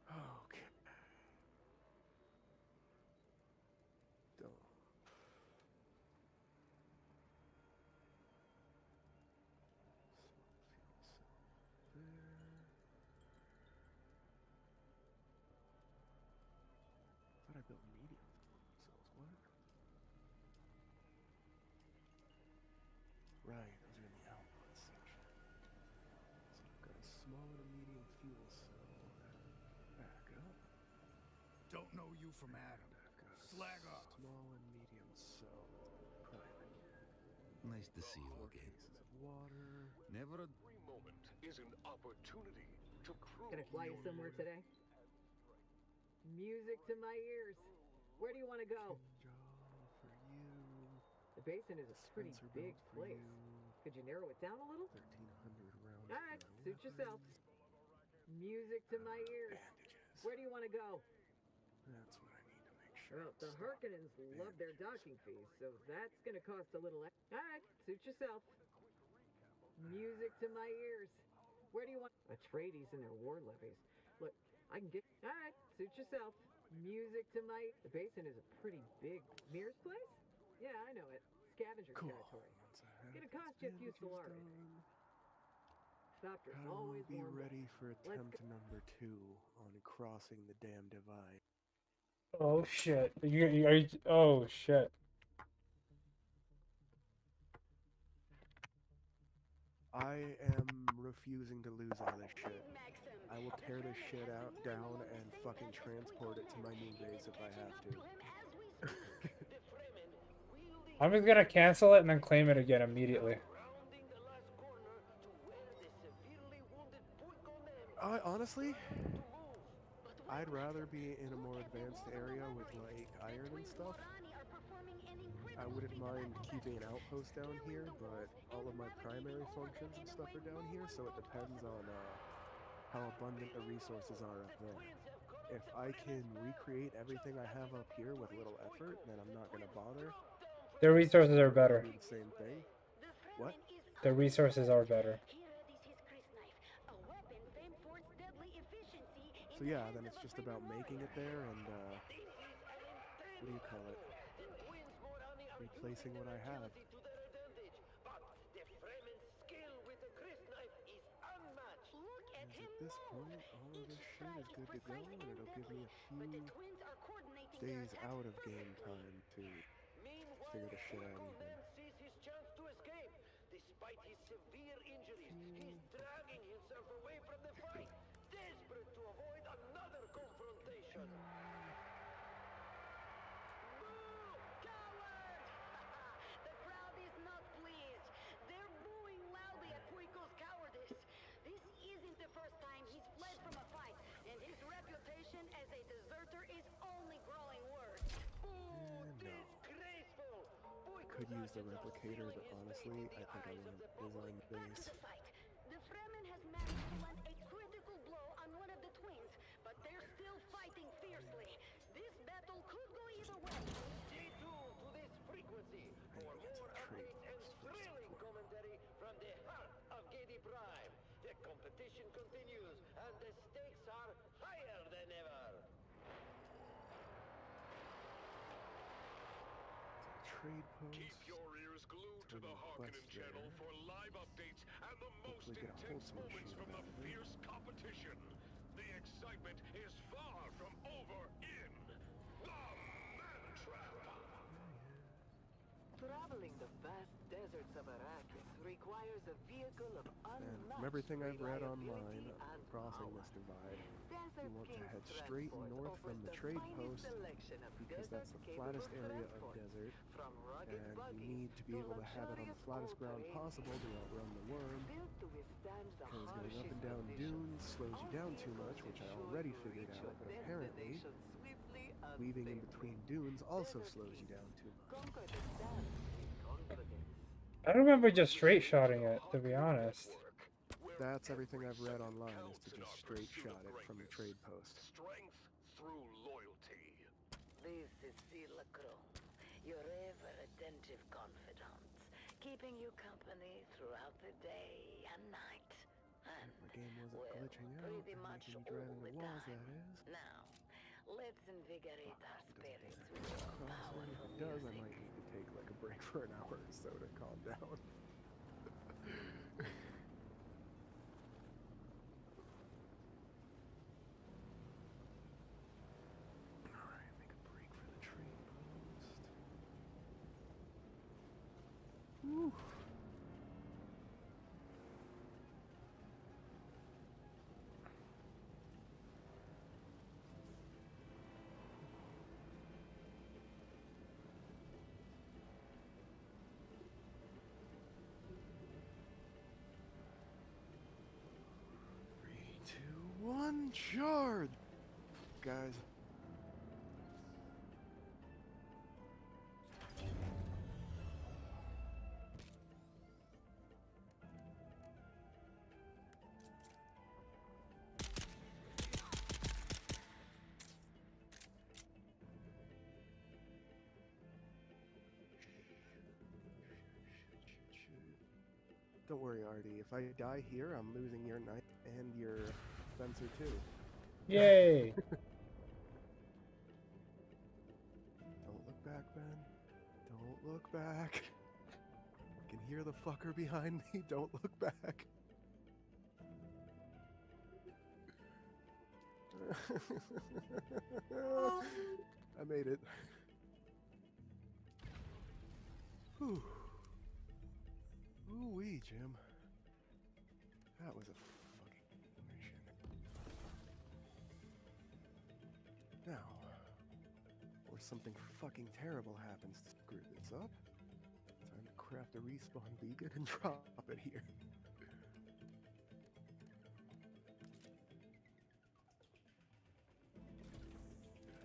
Okay. Don't. Thought I built medium cells. What? Right, those are in the output section. So I've got a small and a medium fuel cell. Back up. Don't know you from Adam. Slag off. Small and medium cell. Private. Nice to see you again. Cases of water. Never a Every moment is an opportunity to prove Gonna fly you somewhere today? Music to my ears. Where do you want to go? For you. The basin is a pretty Spencer big built for place. you. Could you narrow it down a little? 1,300 rounds. All right, suit yourself. Music to my ears. Where do you want to go? That's what I need to make sure. Well, the Harkonnens love their docking fees, so that's gonna cost a little. All right, suit yourself. Music to my ears. Where do you want? Atreides and their war levies. Look, I can get. All right, suit yourself. Music to my. The basin is a pretty big. Mir's place? Yeah, I know it. Scavenger territory. Gonna cost you a few Solari. Doctor's I will always be warm. ready for attempt number 2 on crossing the damn divide. Oh shit! Oh shit! I am refusing to lose all this shit. I will tear this shit down and fucking transport it to my new base if I have to. I'm just gonna cancel it and then claim it again immediately. Honestly, I'd rather be in a more advanced area with like iron and stuff. I wouldn't mind keeping an outpost down here, but all of my primary functions and stuff are down here, so it depends on how abundant the resources are up there. If I can recreate everything I have up here with little effort, then I'm not gonna bother. The resources are better. Do the same thing. What? The resources are better. So yeah, then it's just about making it there and what do you call it? Replacing what I have. At this point, all of this shit is good to go, and it'll give me a few days out of game time to figure the shit out even. Despite his severe injuries, he's dragging himself away from the fight, desperate to avoid another confrontation. Boo! Coward! The crowd is not pleased. They're booing loudly at Puiko's cowardice. This isn't the first time he's fled from a fight, and his reputation as a deserter is only growing worse. Disgraceful! I could use the replicator, but honestly, I think I want to design the base. The Fremen has managed to land a critical blow on one of the twins, but they're still fighting fiercely. This battle could go either way. Stay tuned to this frequency for more updates and thrilling commentary from the heart of Gedi Prime. The competition continues, and the stakes are higher than ever. Trade post. Keep your ears glued to the Harkonnen channel for live updates and the most intense moments from the fierce competition. The excitement is far from over in the Man-Trap. Traveling the vast deserts of Arrakis requires a vehicle of And unmatched from everything I've read reliability online, and crossing power. this divide, Desert you want to King's head straight Transport north offers from the the trade finest post selection of because that's the desert-capable flattest area of transport. desert, From rugged and you buggies need to be to able to have it on the luxurious flattest ground all-terrain possible to outrun the worm, built to withstand the because going up harshest and down conditions. dunes slows you down too much, which I already figured out, but apparently Destination swiftly weaving in between dunes also slows you down too much. I don't remember just straight shotting it, to be honest. That's everything I've read online, is to just straight shot it from the trade post. Strength through loyalty. This is Sila Crow, your ever attentive confidant, keeping you company throughout the day and night. And, If my game wasn't well, glitching out pretty and much making me drive all into the walls, time. that is. Now, let's invigorate our spirits with Crossing. your If powerful it does, I music. might need to take like a break for an hour or so to calm down. Alright, make a break for the trade post. Woo. Three, two, one, charge! Guys. Don't worry, Artie. If I die here, I'm losing your knife and your Spencer too. Yay! Don't look back, Ben. Don't look back. I can hear the fucker behind me. Don't look back. I made it. Whew. Ooh-wee, Jim. That was a fucking mission. Now, or something fucking terrible happens to screw this up, time to craft a respawn beacon and drop it here.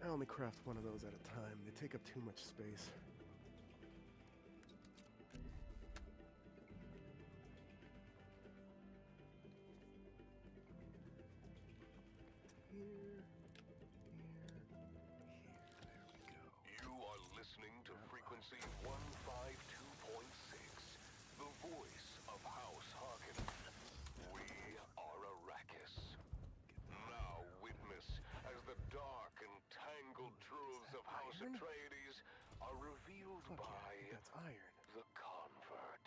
I only craft one of those at a time. They take up too much space. You are listening to frequency 152.6, the voice of House Harkonnen. We are Arrakis. Now witness as the dark and tangled truths of House Atreides are revealed by That's iron. the Convert.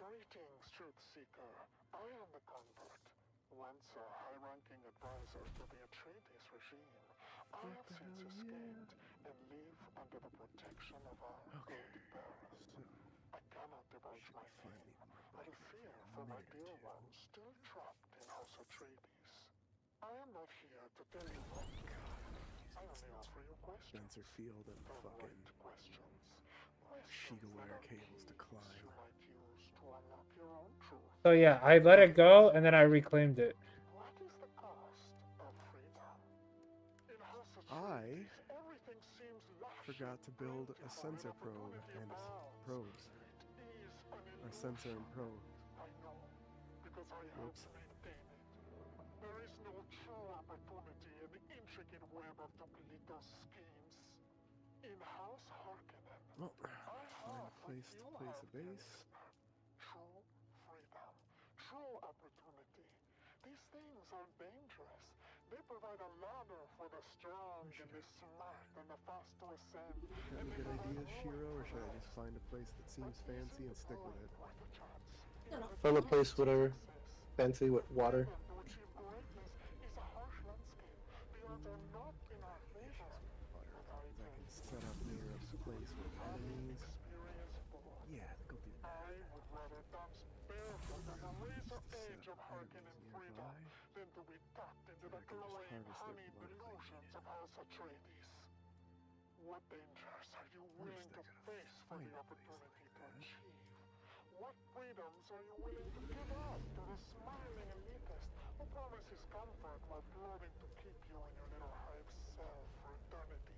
Greetings, Truth Seeker. I am the Convert, once a high-ranking advisor to the Atreides regime. I have since escaped and live under the protection of our good parents. I cannot divulge my name, out of fear for my dear ones still trapped in House Atreides. I am not here to tell you what to do. I only offer you questions. Spencer Field and The fucking right questions. sheet of wire cables to climb. You might use to unlock your own truth. So yeah, I let it go and then I reclaimed it. What is the cost of freedom? In House I Atreides, everything seems lush. forgot to build a sensor probe and probes. Or sensor and probe. I know, because I help Whoops. maintain it. There is no true opportunity in the intricate web of Duplito's schemes. In House Harkonnen, Well, I find have a place to what you place a have base. true freedom, true opportunity. These things are dangerous. They provide a ladder for the strong and the smart and the fast to ascend. Got any good ideas, Shiro, or should I just find a place that seems fancy and stick with it? Find a place, whatever. Fancy with water. To achieve greatness is a harsh landscape. The odds are not in our favor. But I I can set up near a place with enemies. experience both. Yeah, go do that. I would rather dance barefoot on the razor edge of Harkonnen freedom than to be tucked into the glowing honeyed delusions of House Atreides. What dangers are you willing to face for the opportunity to achieve? What freedoms are you willing to give up to the smiling elitist who promises comfort while plotting to keep you in your little hive cell for eternity?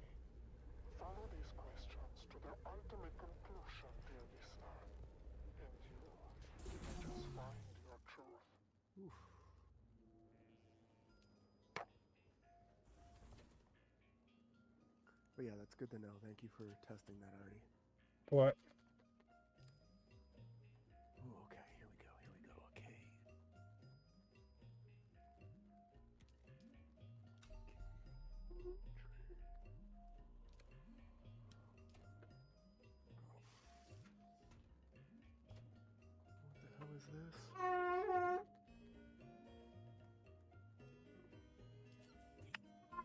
Follow these questions to their ultimate conclusion, dear listener. And you just find your truth. Oof. But yeah, that's good to know. Thank you for testing that, Artie. What? Ooh, okay, here we go, okay. What the hell is this?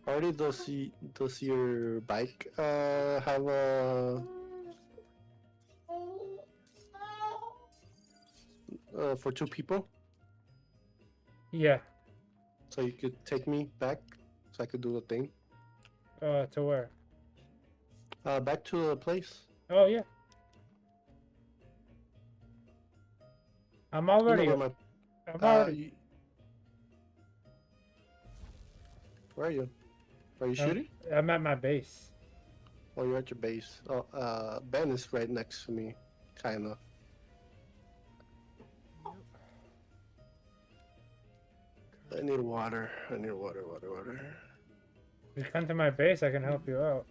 Artie, does your bike have a for two people? Yeah. So you could take me back, so I could do the thing. To where? Back to the place. Oh yeah. I'm already. You know where I'm already. Where are you? Are you shooting? I'm at my base. Oh, you're at your base. Oh, Ben is right next to me, kind of. I need water. I need water. You come to my base, I can help you out.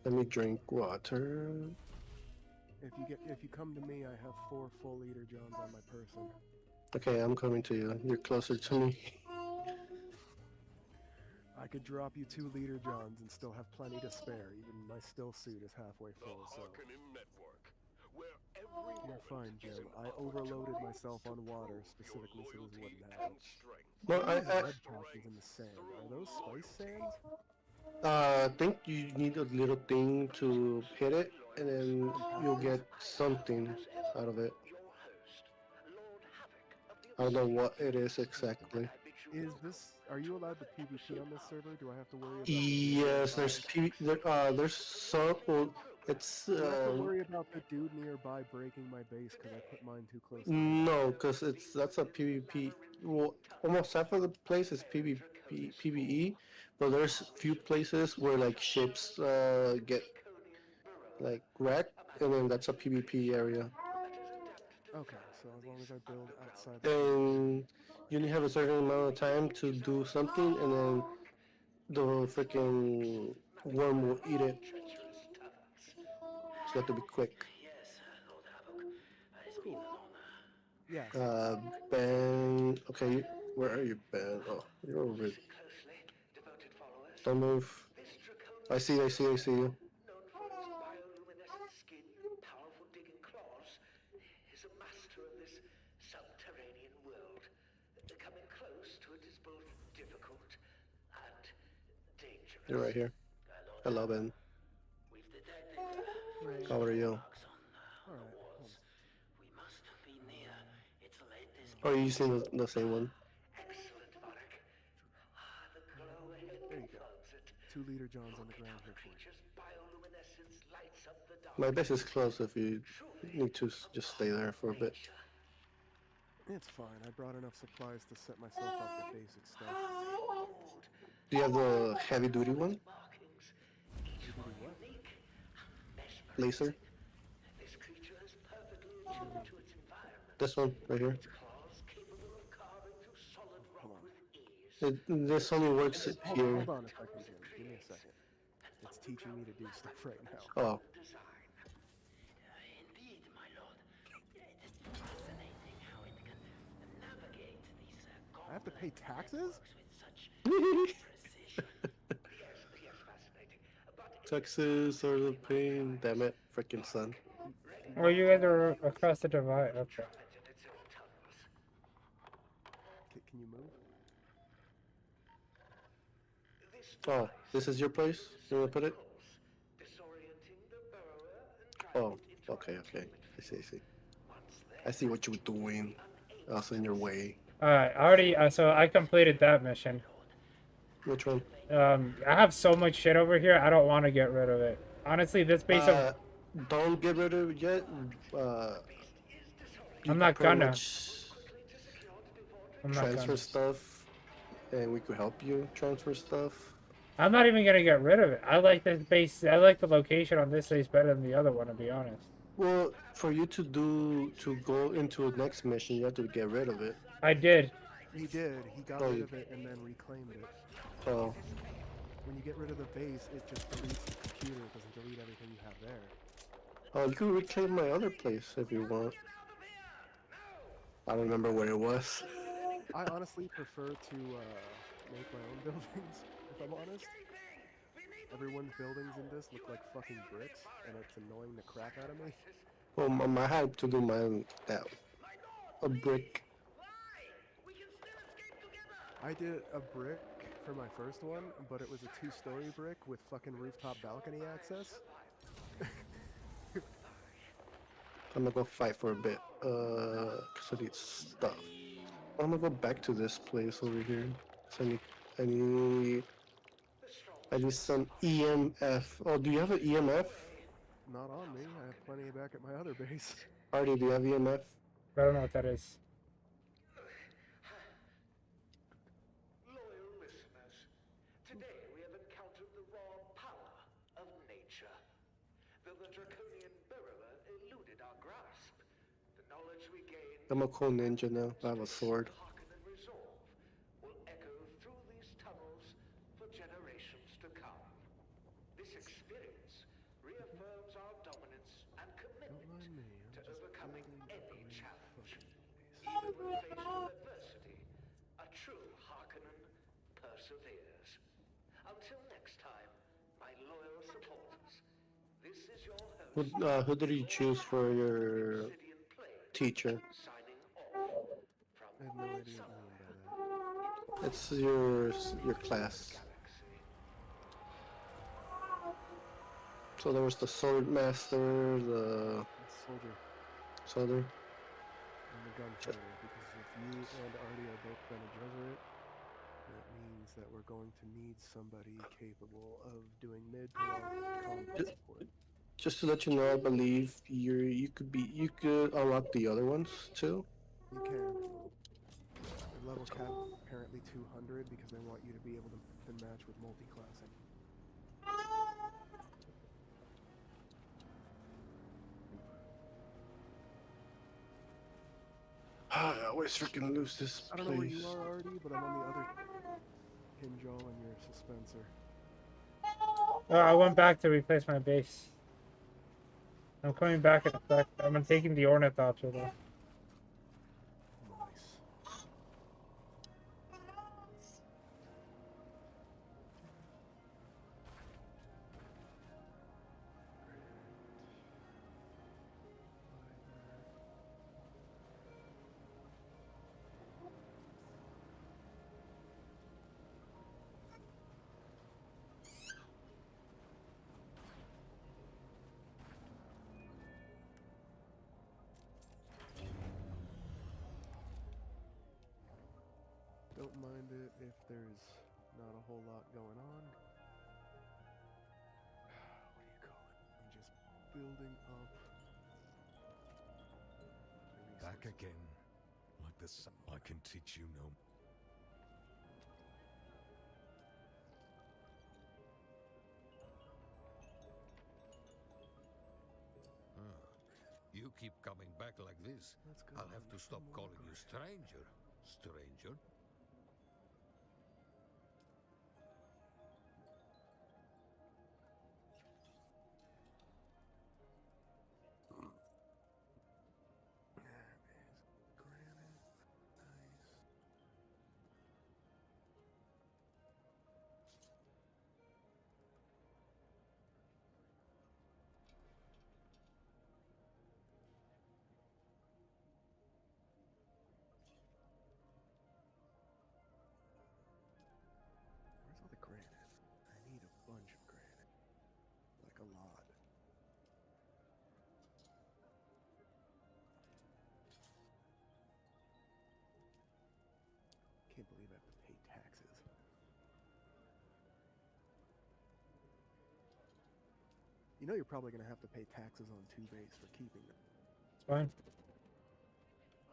Let me drink water. If you come to me, I have 4 full liter Johns on my person. Okay, I'm coming to you. You're closer to me. I could drop you 2 liter Johns and still have plenty to spare. Even my still suit is halfway full, so. You're fine, Jim. I overloaded myself on water specifically so this wouldn't happen. Well, Red patches in the sand. Are those spice sands? I think you need a little thing to hit it, and then you'll get something out of it. I don't know what it is exactly. Is this? Are you allowed to PvP on this server? Do I have to worry about? Yes, there's some. Well, it's. Do I have to worry about the dude nearby breaking my base because I put mine too close? No, because that's a PvP. Well, almost half of the place is PvE, but there's few places where like ships get like wrecked, and then that's a PvP area. Okay, so as long as I build outside. And you only have a certain amount of time to do something, and then the freaking worm will eat it. So you have to be quick. Cool. Yeah. Ben. Okay, where are you, Ben? Oh, you're over it. Don't move. I see you. You're right here. Hello, Ben. How are you? Oh, are you using the same one? There you go. 2 liter Johns on the ground here for you. My base is close if you need to just stay there for a bit. It's fine. I brought enough supplies to set myself up with basic stuff. Do you have the heavy duty one? Laser? This one, right here. This only works here. Hold on a second, Jim. Give me a second. It's teaching me to do stuff right now. Oh. I have to pay taxes? Texas or the pain. Damn it, freaking son. Oh, you guys are across the divide. Okay. Can you move? Oh, this is your place? You wanna put it? Oh, okay. I see. I see what you were doing. I was in your way. Alright, so I completed that mission. Which one? I have so much shit over here, I don't want to get rid of it. Honestly, this base of... Don't get rid of it yet. I'm not gonna. Transfer stuff, and we could help you transfer stuff. I'm not even gonna get rid of it. I like this base. I like the location on this base better than the other one, to be honest. Well, for you to go into the next mission, you have to get rid of it. I did. He did. He got rid of it and then reclaimed it. Oh. When you get rid of the base, it just deletes the computer. It doesn't delete everything you have there. Oh, you can reclaim my other place if you want. I don't remember where it was. I honestly prefer to make my own buildings, if I'm honest. Everyone's buildings in this look like fucking bricks, and it's annoying the crap out of me. Well, I had to do mine a brick. I did a brick for my first one, but it was a 2-story brick with fucking rooftop balcony access. I'm gonna go fight for a bit, cause I need stuff. I'm gonna go back to this place over here. So I need some EMF. Oh, do you have an EMF? Not on me. I have plenty back at my other base. Artie, do you have EMF? I don't know what that is. Loyal listeners, today we have encountered the raw power of nature. Though the draconian Burrower eluded our grasp, the knowledge we gained I'm a cool ninja now. I have a sword. and resolve will echo through these tunnels for generations to come. This experience reaffirms our dominance and commitment to overcoming any challenge. Even when faced with adversity, a true Harkonnen perseveres. Until next time, my loyal supporters, this is your host. Who did you choose for your teacher? I have no idea what you mean by that. It's your class. So there was the sword master, the soldier. And the gunfighter, because if you and Artie are both Bene Gesserit, that means that we're going to need somebody capable of doing mid to long combat support. Just to let you know, I believe you could unlock the other ones too. You can. The level cap apparently 200 because they want you to be able to match with multi-classing. I always freaking lose this I don't know where place. you are, Artie, but I'm on the other Kinjal and your Suspenser. Oh, I went back to replace my base. I'm coming back in effect. I'm taking the Ornithopter though. Don't mind it if there's not a whole lot going on. What do you call it? I'm just building up. Back again. Like the sun, I can teach you no. You keep coming back like this, I'll have to stop calling you stranger. Stranger? Where's all the granite? I need a bunch of granite. Like a lot. Can't believe I have to pay taxes. You know you're probably going to have to pay taxes on 2 base for keeping them. It's fine.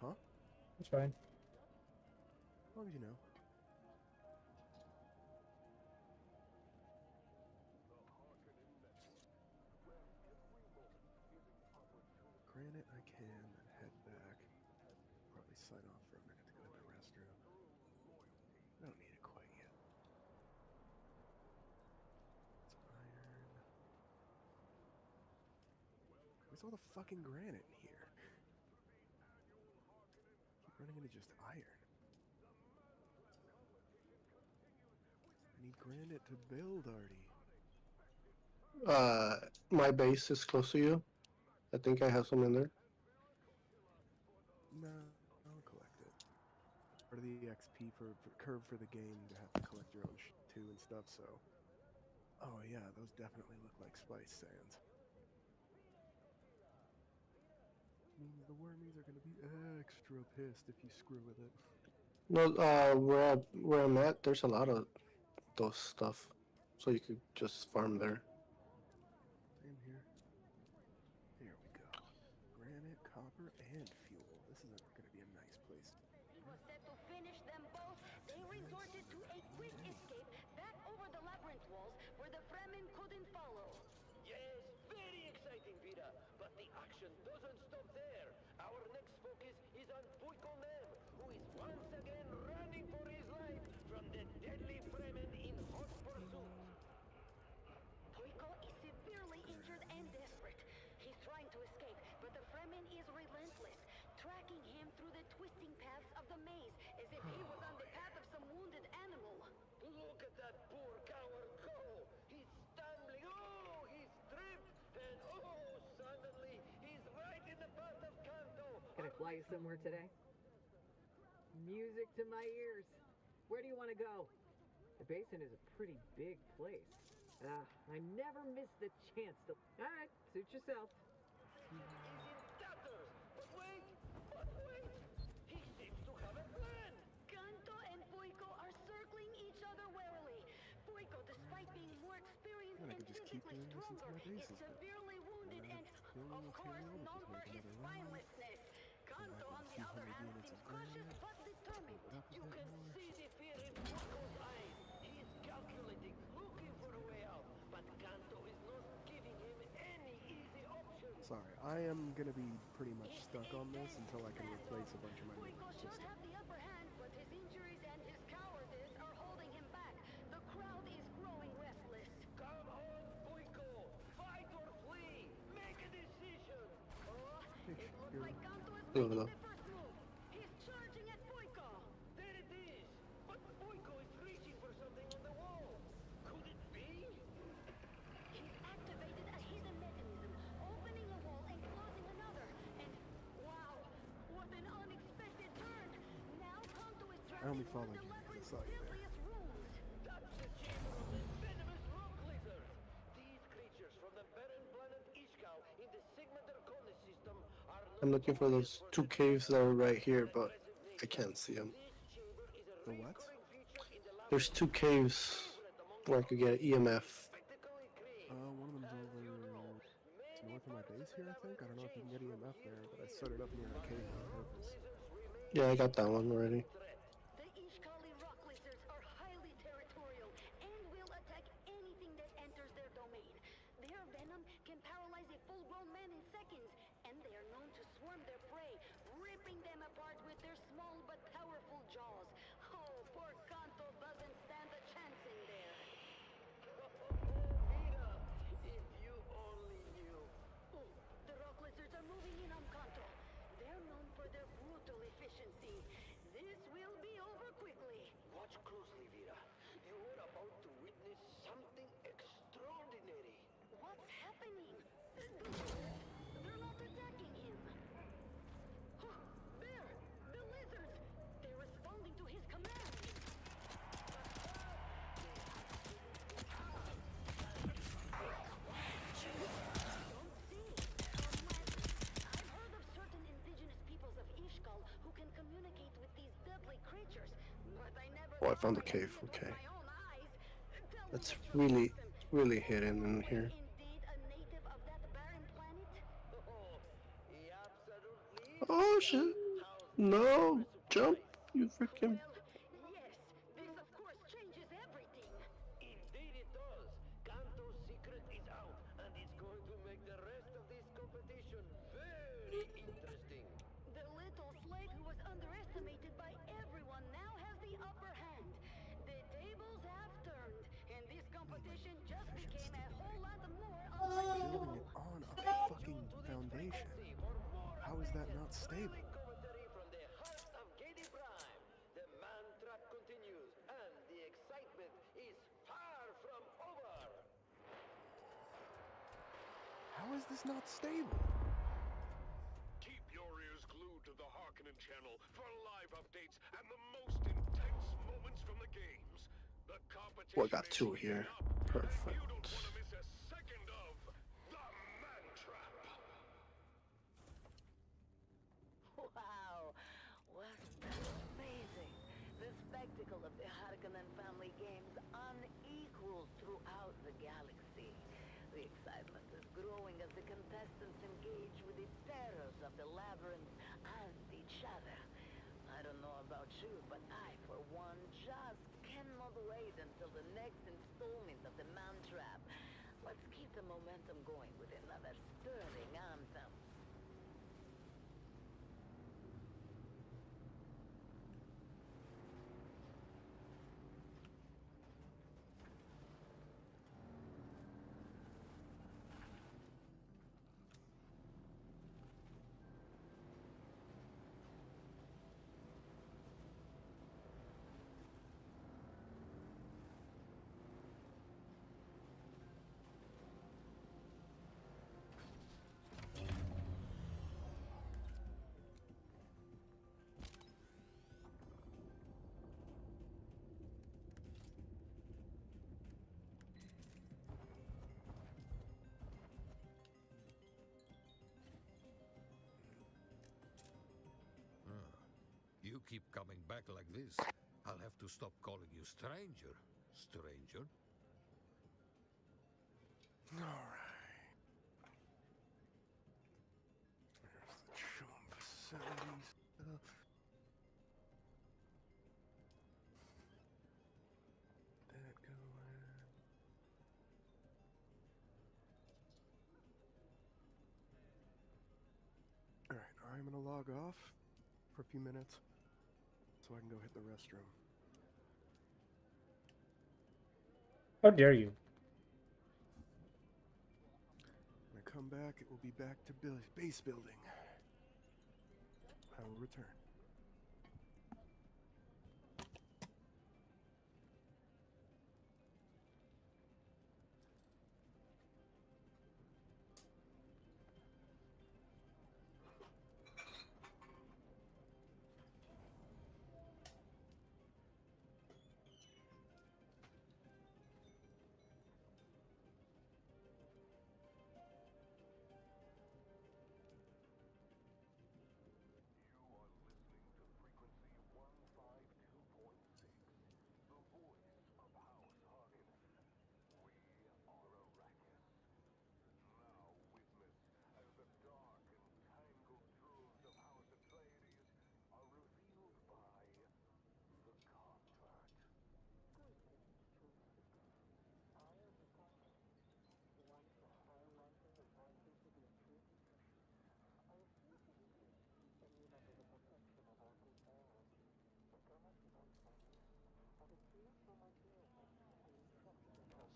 Huh? It's fine. As long as you know. and then head back. Probably sign off for a minute to go to the restroom. I don't need it quite yet. It's iron. Where's all the fucking granite in here? Keep running into just iron. I need granite to build, Artie. My base is close to you. I think I have some in there. No, I'll collect it. Part of the XP for curve for the game to have to collect your own shit too and stuff, so. Oh yeah, those definitely look like spice sands. Means the wormies are gonna be extra pissed if you screw with it. No, where I'm at, there's a lot of those stuff, so you could just farm there. Same here. There we go. Granite, copper, and fuel. This is gonna be a nice place. Was set to finish them both. They resorted to a quick escape back over the labyrinth walls where the Fremen couldn't follow. Yes, very exciting, Vita. But the action doesn't stop there. Our next focus is on Puiko Nem, who is once again running for his life from the deadly Fremen in hot pursuit. Puiko is severely injured and desperate. He's trying to escape, but the Fremen is relentless, tracking him through the twisting paths of the maze as if he was on the path of some wounded animal. Look at that poor coward go! He's stumbling, oh, he's tripped, and oh, suddenly he's right in the path of Kanto. Gonna fly you somewhere today? Music to my ears. Where do you want to go? The basin is a pretty big place. I never miss the chance to... Alright, suit yourself. He's in tatters! But wait! He seems to have a plan! Kanto and Puiko are circling each other warily. Puiko, despite being more experienced And I and could just keep physically doing this until stronger, my base is is built. severely wounded and, of course, known for his spinelessness. Kanto, on the other hand, seems cautious but determined. You can see the fear in Puiko's eyes. He is calculating, looking for a way out. But Kanto is not giving him any easy options. Sorry, I am gonna be pretty much stuck on this until I can replace a bunch of my Puiko should systems. have the upper hand, but his injuries and his cowardice are holding him back. The crowd is growing restless. Come on, Puiko! Fight or flee! Make a decision! Oh, it looks like Kanto is Hello, making hello. the first move. He's charging at Puiko. There it is! But Puiko is reaching for something on the wall. Could it be? He's activated a hidden mechanism, opening a wall and closing another. And wow, what an unexpected turn! Now Kanto is I trapped only in one followed of the you because I labyrinth's saw you there. deadliest rooms. That's the chamber of the venomous rock lizards. These creatures from the barren planet Ishkal in the Sigma Draconis system are I'm looking for those two caves that are right here, but I can't see them. The what? There's two caves where I could get an EMF. One of them's over north of my base here, I think. I don't know if you can get EMF there, but I set it up near a cave on purpose. Yeah, I got that one already. The Ishkali rock lizards are highly territorial and will attack anything that enters their domain. Their venom can paralyze a full-grown man in seconds, and they are known to swarm their prey, ripping them apart with their small but powerful jaws. Oh, poor Kanto doesn't stand a chance in there. Vita, if you only knew. Oh, the rock lizards are moving in on Kanto. They're known for their brutal efficiency. This will be over quickly. Watch closely, Vita. You are about to witness something extraordinary. What's happening? The lizards! They're not attacking him! Oh, there! The lizards! They're responding to his commands! Don't see! I've heard of certain indigenous peoples of Ishkal who can communicate with these deadly creatures, but I never Oh, I found the thought I'd cave. see it with Okay. my own eyes. Tell It's me, really, really hidden in here. indeed a native of that barren planet? Oh, he absolutely Oh shit! No! Jump! You freaking. Yes, this of course changes everything. Indeed it does. Kanto's secret is out, and it's going to make the rest of this competition very interesting. that not stable? Commentary from the heart of Gady Prime. The man trap continues, and the excitement is far from over. How is this not stable? Keep your ears glued to the Harkonnen channel for live updates and the most intense moments from the games. The competition Well, I got two here. Perfect. you don't want to miss a second of the Man Trap. Wow! Wasn't that amazing? The spectacle of the Harkonnen family games unequaled throughout the galaxy. The excitement is growing as the contestants engage with the terrors of the labyrinth and each other. I don't know about you, but I, for one, just cannot wait until the next installment of the Man Trap. Let's keep the momentum going with another stirring anthem. You keep coming back like this, I'll have to stop calling you stranger. Stranger? Alright. There's the chum facilities stuff. That going. Alright, I'm gonna log off for a few minutes so I can go hit the restroom. How dare you? When I come back, it will be back to base building. I will return.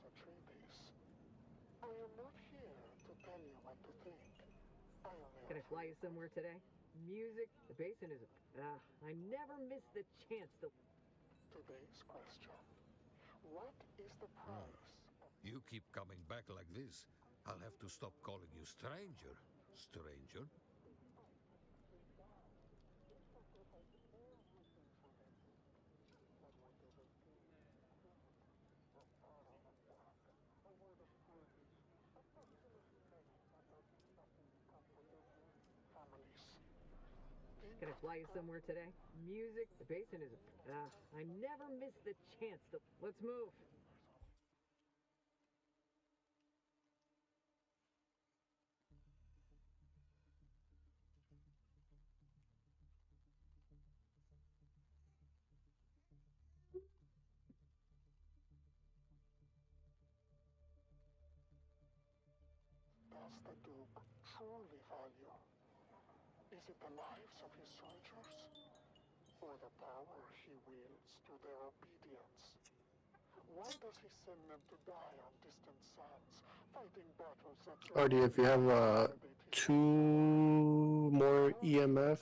Atreides, I am not here to tell you what to think. I only Can I fly you somewhere today? Music, the basin is... I never miss the chance to... Today's question. What is the price? You keep coming back like this, I'll have to stop calling you stranger. Stranger? Can I fly you somewhere today? Music, the basin is... I never miss the chance to... Let's move. Does the Duke truly value? Is it the lives of his soldiers? Or the power he wields to their obedience? Why does he send them to die on distant sands, fighting battles that Artie, if you have two more EMF,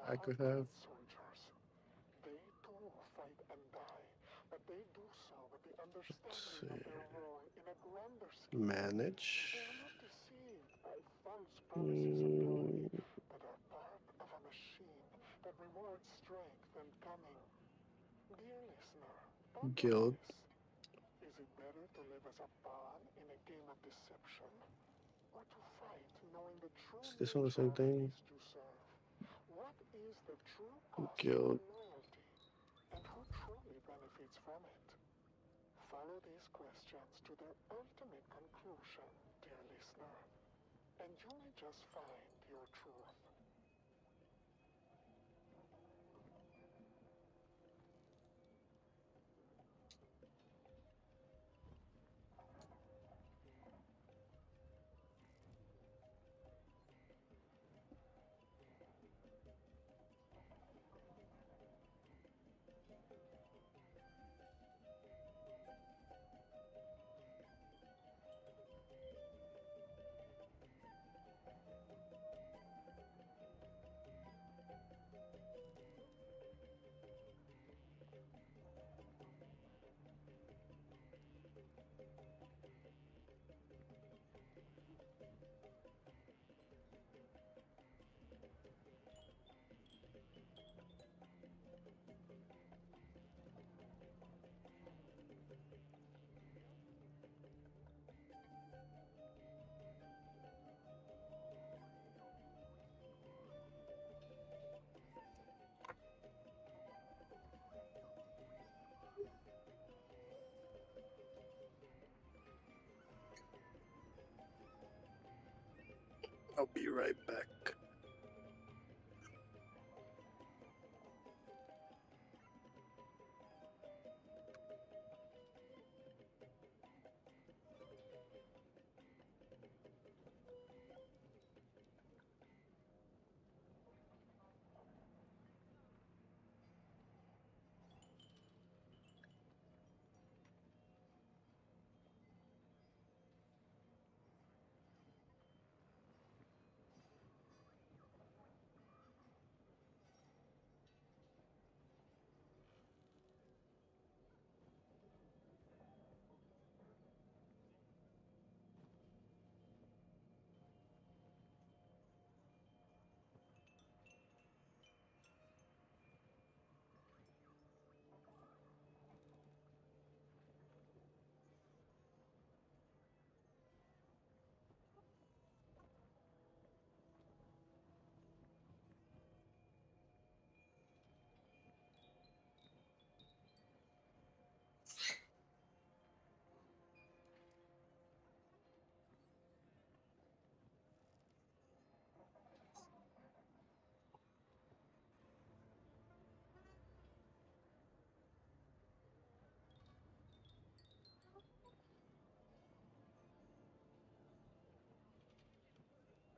I could have. soldiers? They too fight and die, but they do so with the understanding of their role in a grander scheme. Manage. They are not deceived by false promises of glory, but are part of a machine that rewards strength and cunning. Dear listener, Guild. is it better to live as a pawn in a game of deception, or to fight knowing the true Is this one the same thing? to serve? What is the true cost Guild. of loyalty, and who truly benefits from it? Follow these questions to their ultimate conclusion, dear listener, and you may just find your truth. I'll be right back.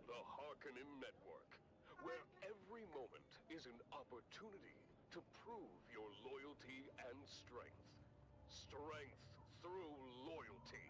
The Harkonnen Network, where every moment is an opportunity to prove your loyalty and strength. Strength through loyalty.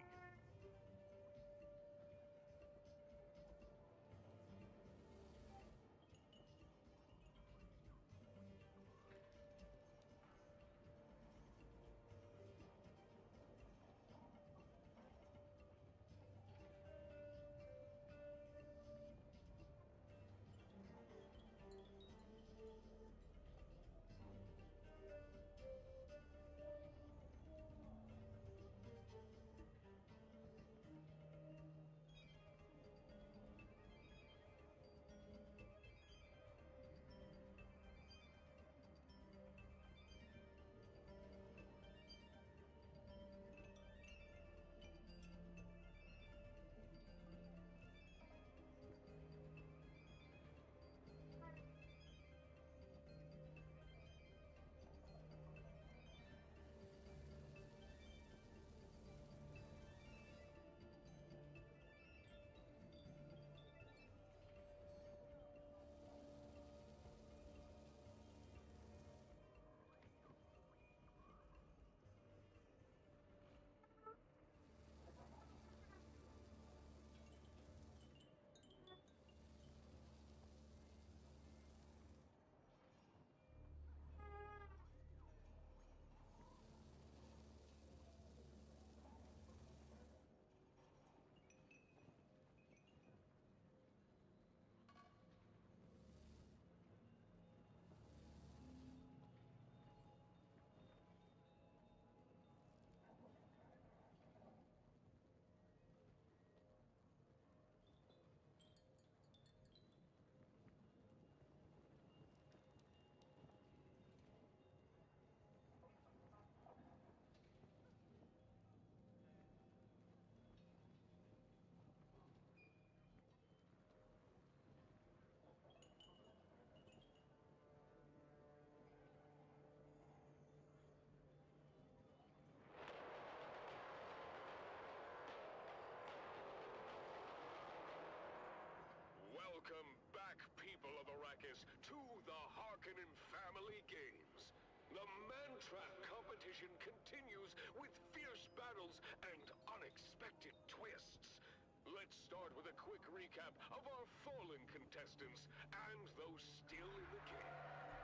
exploration continues with fierce battles and unexpected twists. Let's start with a quick recap of our fallen contestants and those still in the game.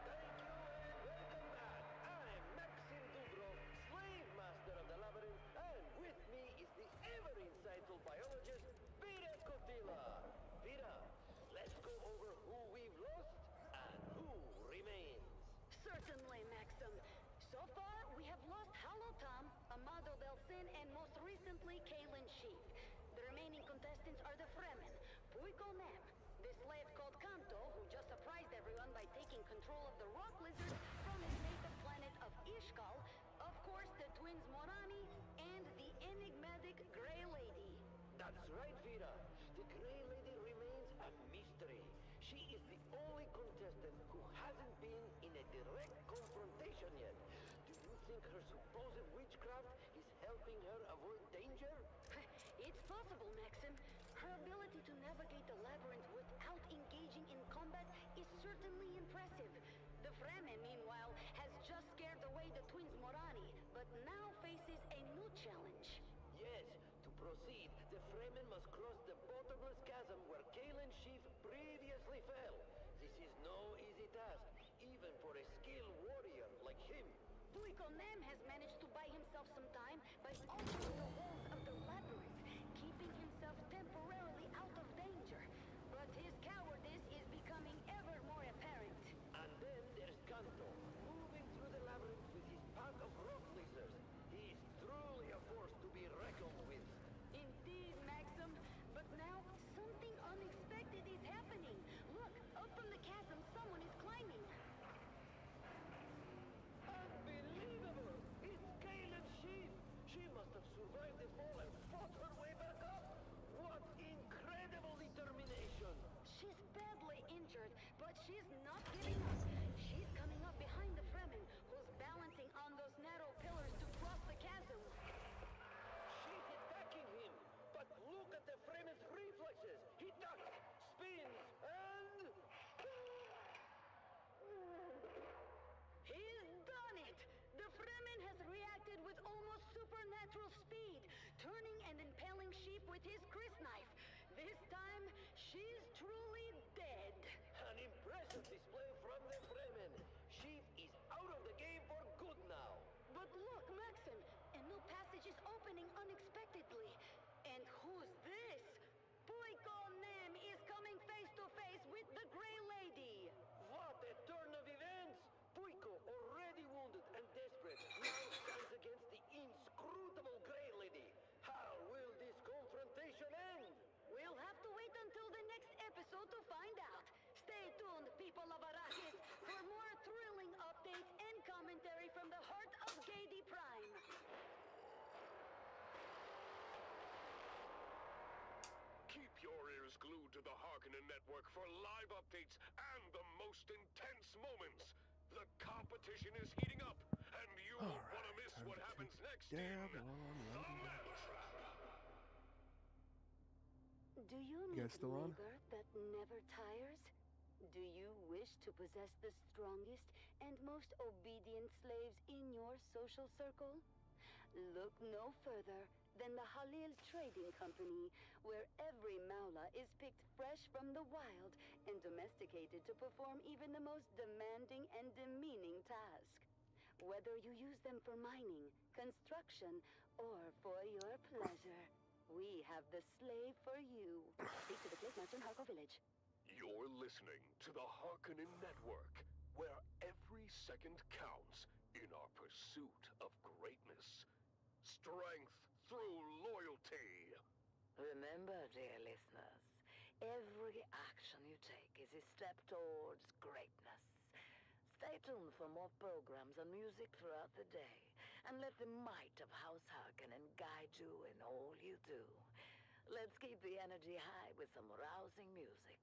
Thank you and welcome back. I'm Maxim Dubrov, slave master of the labyrinth, and with me is the ever insightful biologist, Vira Kotila. Vira, let's go over who we've lost and who remains. Certainly, Maxim. So far, we have lost Hollow Tom, Amado Delsin, and most recently, Kalen Sheaf. The remaining contestants are the Fremen, Puiko Nem, the slave called Kanto, who just surprised everyone by taking control of the rock lizard from his native planet of Ishkal, of course, the twins Morani, and the enigmatic Grey Lady. That's right, Vira. The Grey Lady remains a mystery. She is the only contestant who hasn't been in a direct confrontation yet. Do you think her supposed witchcraft is helping her avoid danger? It's possible, Maxim. Her ability to navigate the labyrinth without engaging in combat is certainly impressive. The Fremen, meanwhile, has just scared away the twins Morani, but now faces a new challenge. Yes, to proceed, the Fremen must cross the bottomless chasm where Kalen Sheaf previously fell. This is no easy task, even for a skilled warrior like him. Puiko Nem has managed to buy himself some time by altering the walls of the labyrinth, keeping himself temporarily out of danger. But his cowardice is becoming ever more apparent. And then there's Kanto, moving through the labyrinth with his pack of rock lizards. He is truly a force to be reckoned with. Indeed, Maxim. But now, something unexpected is happening. Look, up from the chasm, someone is climbing. Unbelievable! It's Kalen Sheaf! She must have survived the fall and fought her way back up! What incredible determination! She's badly injured, but she's not giving up. She's coming up behind the Fremen, who's balancing on those narrow pillars to cross the chasm. She's attacking him! But look at the Fremen's reflexes! He ducks, spins, and... He's done it! The Fremen has reacted with almost supernatural speed, turning and impaling Sheep with his crysknife. This time, she's truly dead. An impressive display from the Fremen. Sheaf is out of the game for good now. But look, Maxim, a new passage is opening unexpectedly. And who's this? Puiko Nem is coming face to face with the Grey Lady. What a turn of events! Puiko, already wounded and desperate, now stands against the inscrutable Grey Lady. How will this confrontation end? We'll have to wait until the next episode to find out. Stay tuned, people of Arrakis, for more thrilling updates and commentary from the heart of Gedi Prime. Keep your ears glued to the Harkonnen Network for live updates and the most intense moments. The competition is heating up, and you won't want to miss what happens next in The Mousetrap. Do you need labor that never tires? Do you wish to possess the strongest and most obedient slaves in your social circle? Look no further than the Halil Trading Company, where every Maula is picked fresh from the wild and domesticated to perform even the most demanding and demeaning task. Whether you use them for mining, construction, or for your pleasure, we have the slave for you. Speak to the slave master in Harko Village. You're listening to the Harkonnen Network, where every second counts in our pursuit of greatness. Strength through loyalty. Remember, dear listeners, every action you take is a step towards greatness. Stay tuned for more programs and music throughout the day, and let the might of House Harkonnen guide you in all you do. Let's keep the energy high with some rousing music.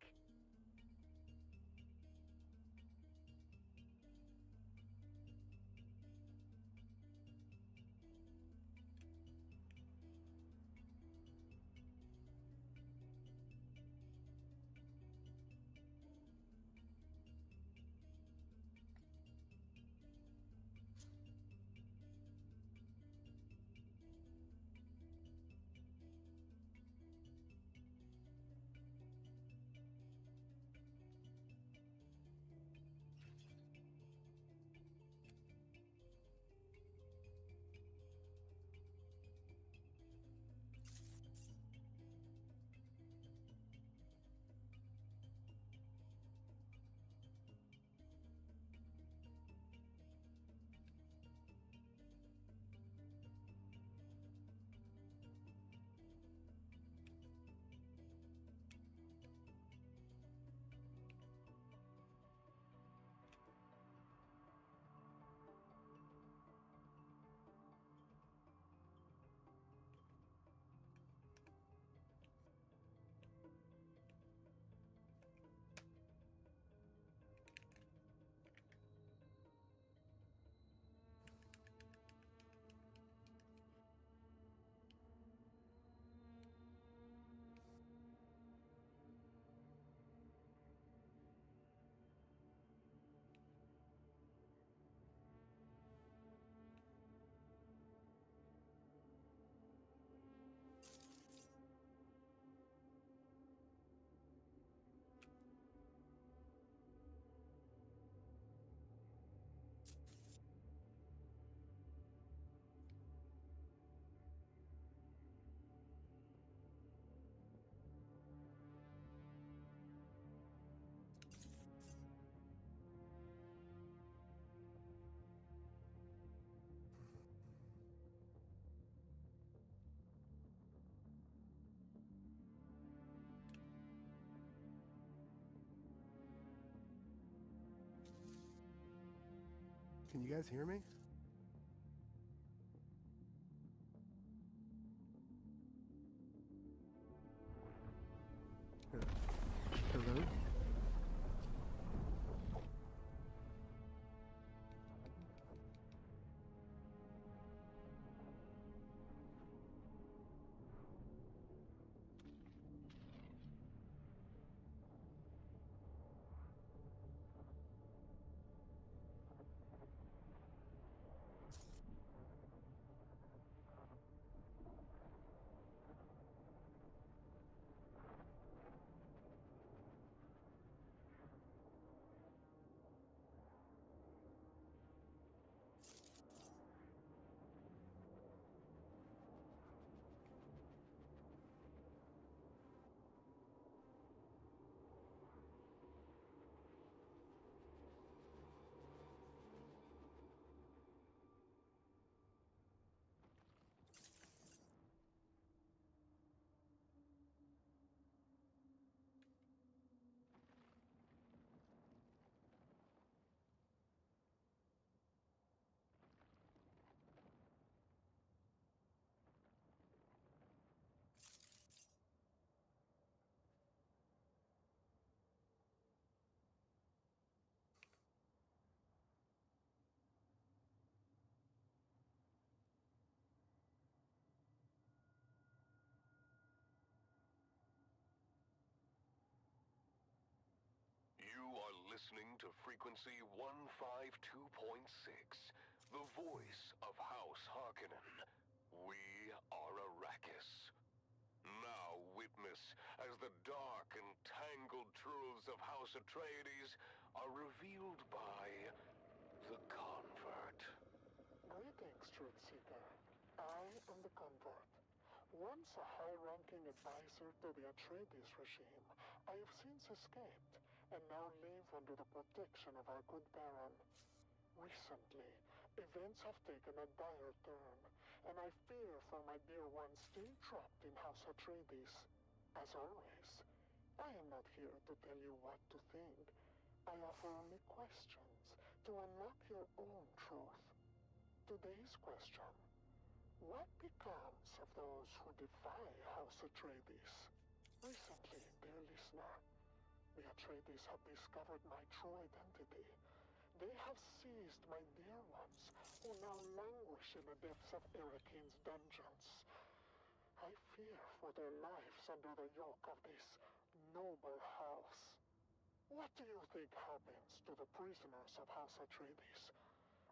Can you guys hear me? Hello? You are listening to frequency 152.6, the voice of House Harkonnen. We are Arrakis. Now witness as the dark and tangled truths of House Atreides are revealed by the Convert. Greetings, Truth Seeker. I am the Convert. Once a high-ranking advisor to the Atreides regime, I have since escaped and now live under the protection of our good Baron. Recently, events have taken a dire turn, and I fear for my dear ones still trapped in House Atreides. As always, I am not here to tell you what to think. I offer only questions to unlock your own truth. Today's question: what becomes of those who defy House Atreides? Recently, dear listener, the Atreides have discovered my true identity. They have seized my dear ones, who now languish in the depths of Erakin's dungeons. I fear for their lives under the yoke of this noble house. What do you think happens to the prisoners of House Atreides?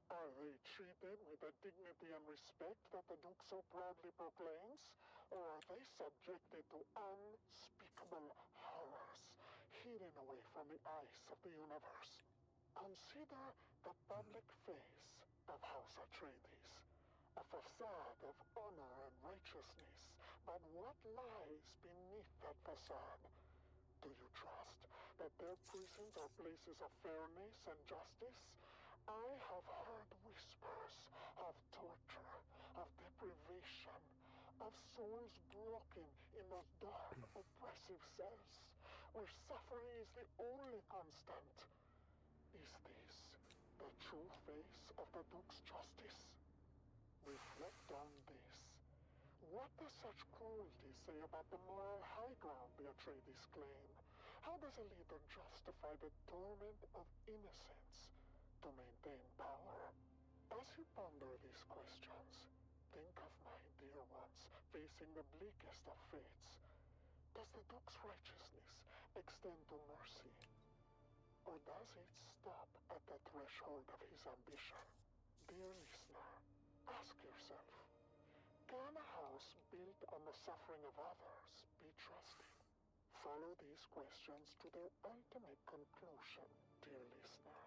Are they treated with the dignity and respect that the Duke so proudly proclaims? Or are they subjected to unspeakable horrors, hidden away from the eyes of the universe? Consider the public face of House Atreides, a facade of honor and righteousness. But what lies beneath that facade? Do you trust that their prisons are places of fairness and justice? I have heard whispers of torture, of deprivation, of souls broken in those dark, oppressive cells, where suffering is the only constant. Is this the true face of the Duke's justice? Reflect on this. What does such cruelty say about the moral high ground the Atreides claim? How does a leader justify the torment of innocence to maintain power? As you ponder these questions, think of my dear ones facing the bleakest of fates. Does the Duke's righteousness extend to mercy? Or does it stop at the threshold of his ambition? Dear listener, ask yourself, can a house built on the suffering of others be trusted? Follow these questions to their ultimate conclusion, dear listener,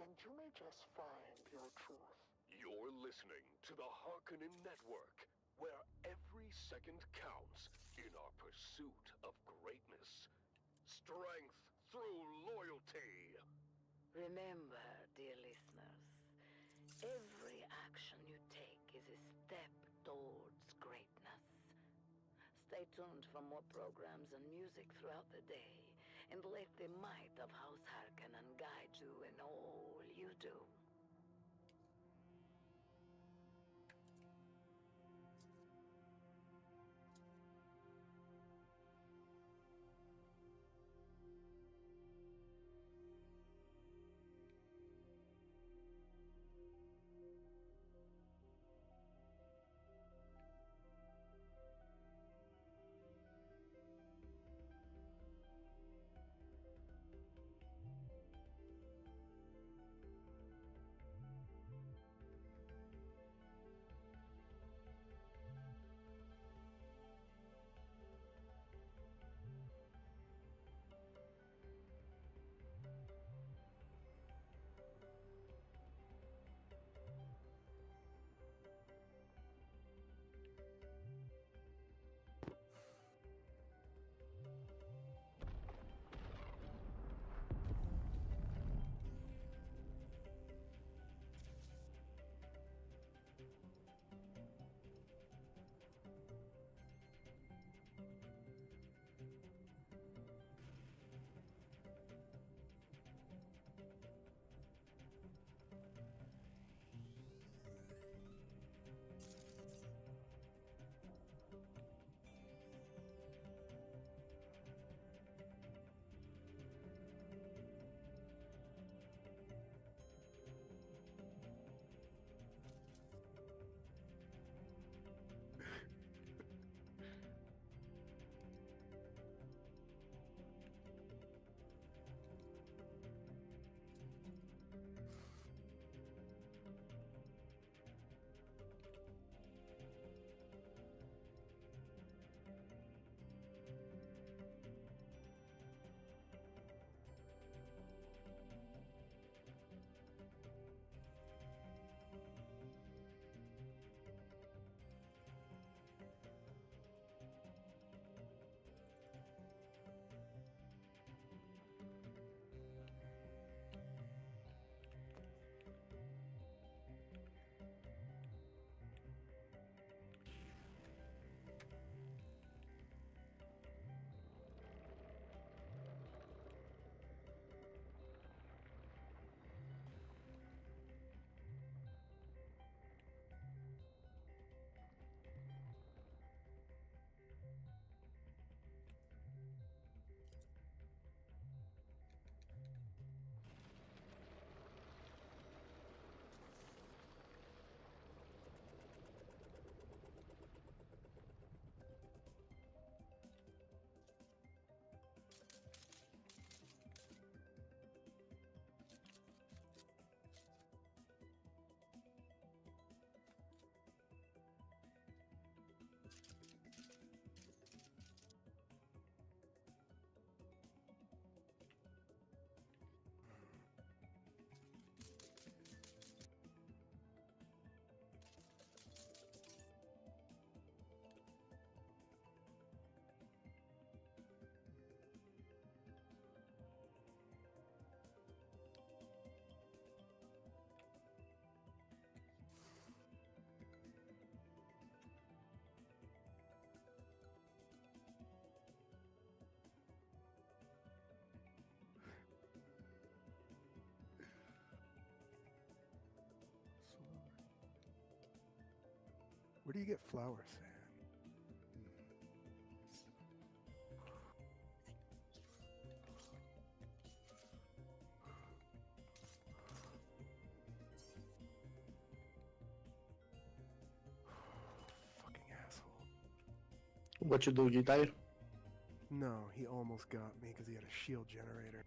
and you may just find your truth. You're listening to the Harkonnen Network, where every second counts in our pursuit of greatness. Strength through loyalty. Remember, dear listeners, every action you take is a step towards greatness. Stay tuned for more programs and music throughout the day, and let the might of House Harkonnen guide you in all you do. do you get flower sand? Fucking asshole. What you do? You died? No, he almost got me because he had a shield generator.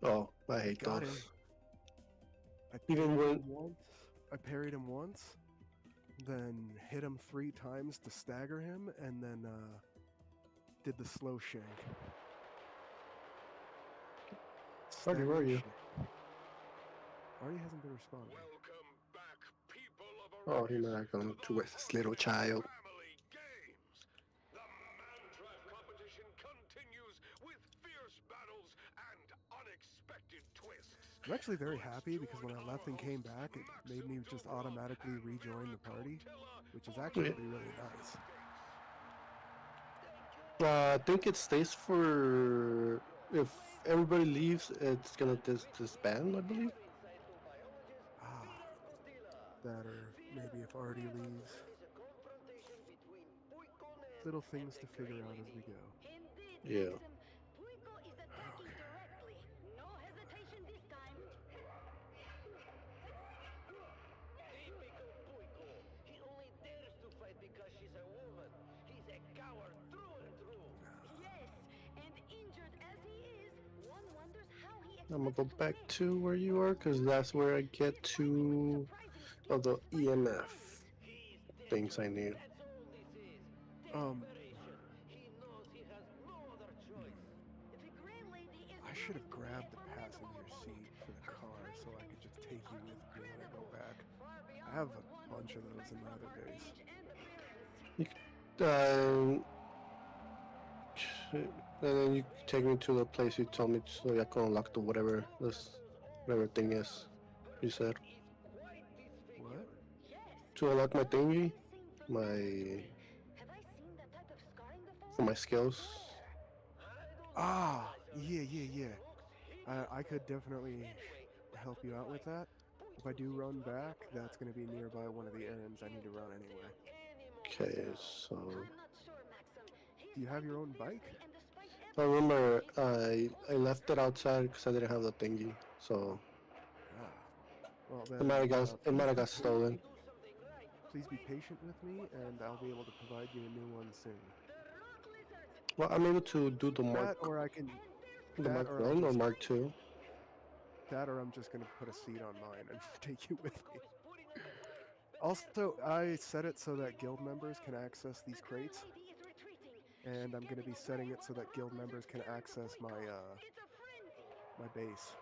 Oh, I hate Got those. him. Even when I parried him once, then hit him 3 times to stagger him, and then did the slow shank. Artie, where are you? Artie hasn't been responding. Oh, he's not going to with his little child. I'm actually very happy because when I left and came back, it made me just automatically rejoin the party, which is actually really nice. I think it stays for if everybody leaves, it's gonna disband, I believe. That or maybe if Artie leaves. Little things to figure out as we go. Yeah. I'm gonna go back to where you are, because that's where I get to all the EMF things I need. I should have grabbed the passenger seat for the car so I could just take you with me when I go back. I have a bunch of those in my other base. And then you take me to the place you told me so I can unlock the whatever thing is. You said. What? To unlock my thingy, for my skills. Ah, yeah. I could definitely help you out with that. If I do run back, that's going to be nearby one of the errands I need to run anyway. Okay, so. Do you have your own bike? I remember I left it outside because I didn't have the thingy, so. Well, It might have got stolen. Please be patient with me, and I'll be able to provide you a new one soon. Well, I'm able to do the Mark. That, or I can. The Mark 1 or Mark 2. That, or I'm just gonna put a seat on mine and take you with me. Also, I set it so that guild members can access these crates, and I'm gonna be setting it so that guild members can access my my base.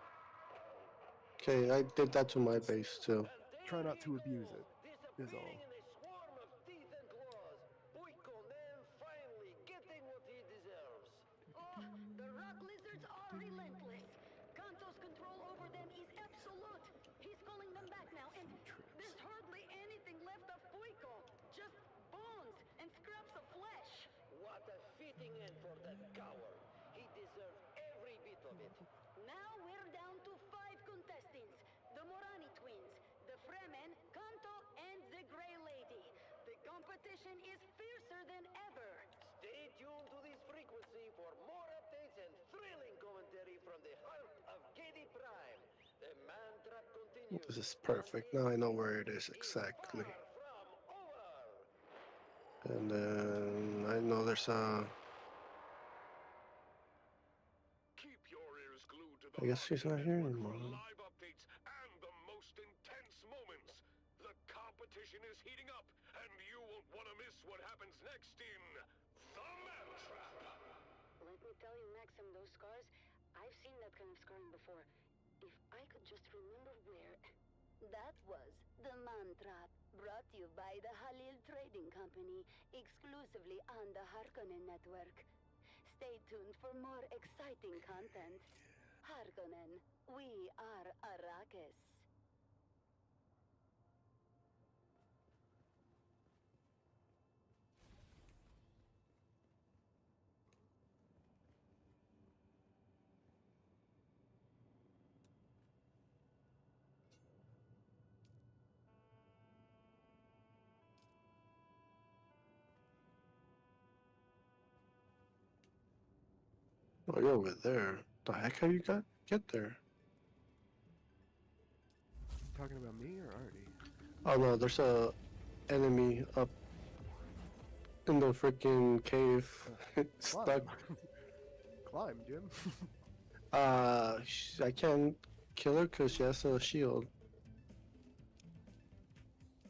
Okay, I did that to my base too. Try not to abuse it, is all. The rock lizards are relentless. Kanto's control over them is absolute. He's calling them back now, and there's hardly anything left of Puiko. Just bones and scraps of flesh. What a fitting end for that coward. He deserved every bit of it. Now we're down to 5 contestants. The Morani twins, the Fremen, Kanto, and the Grey Lady. The competition is fiercer than ever. Stay tuned to this frequency for more updates and thrilling commentary from the heart of Gedi Prime. The man trap continues. This is perfect. Now I know where it is exactly. And then I know there's a. I guess she's not here anymore. Live updates and the most intense moments. The competition is heating up, and you won't want to miss what happens next in The Man Trap. Let me tell you, Maxim, those scars, I've seen that kind of scarring before. If I could just remember where... That was The Man Trap, brought to you by the Halil Trading Company, exclusively on the Harkonnen Network. Stay tuned for more exciting content. Harkonnen, we are Arrakis. Oh, you're over there. The heck have you got get there? Talking about me or Artie? Oh no, there's a enemy up in the freaking cave. Stuck. Climb, Jim. I can't kill her because she has a shield.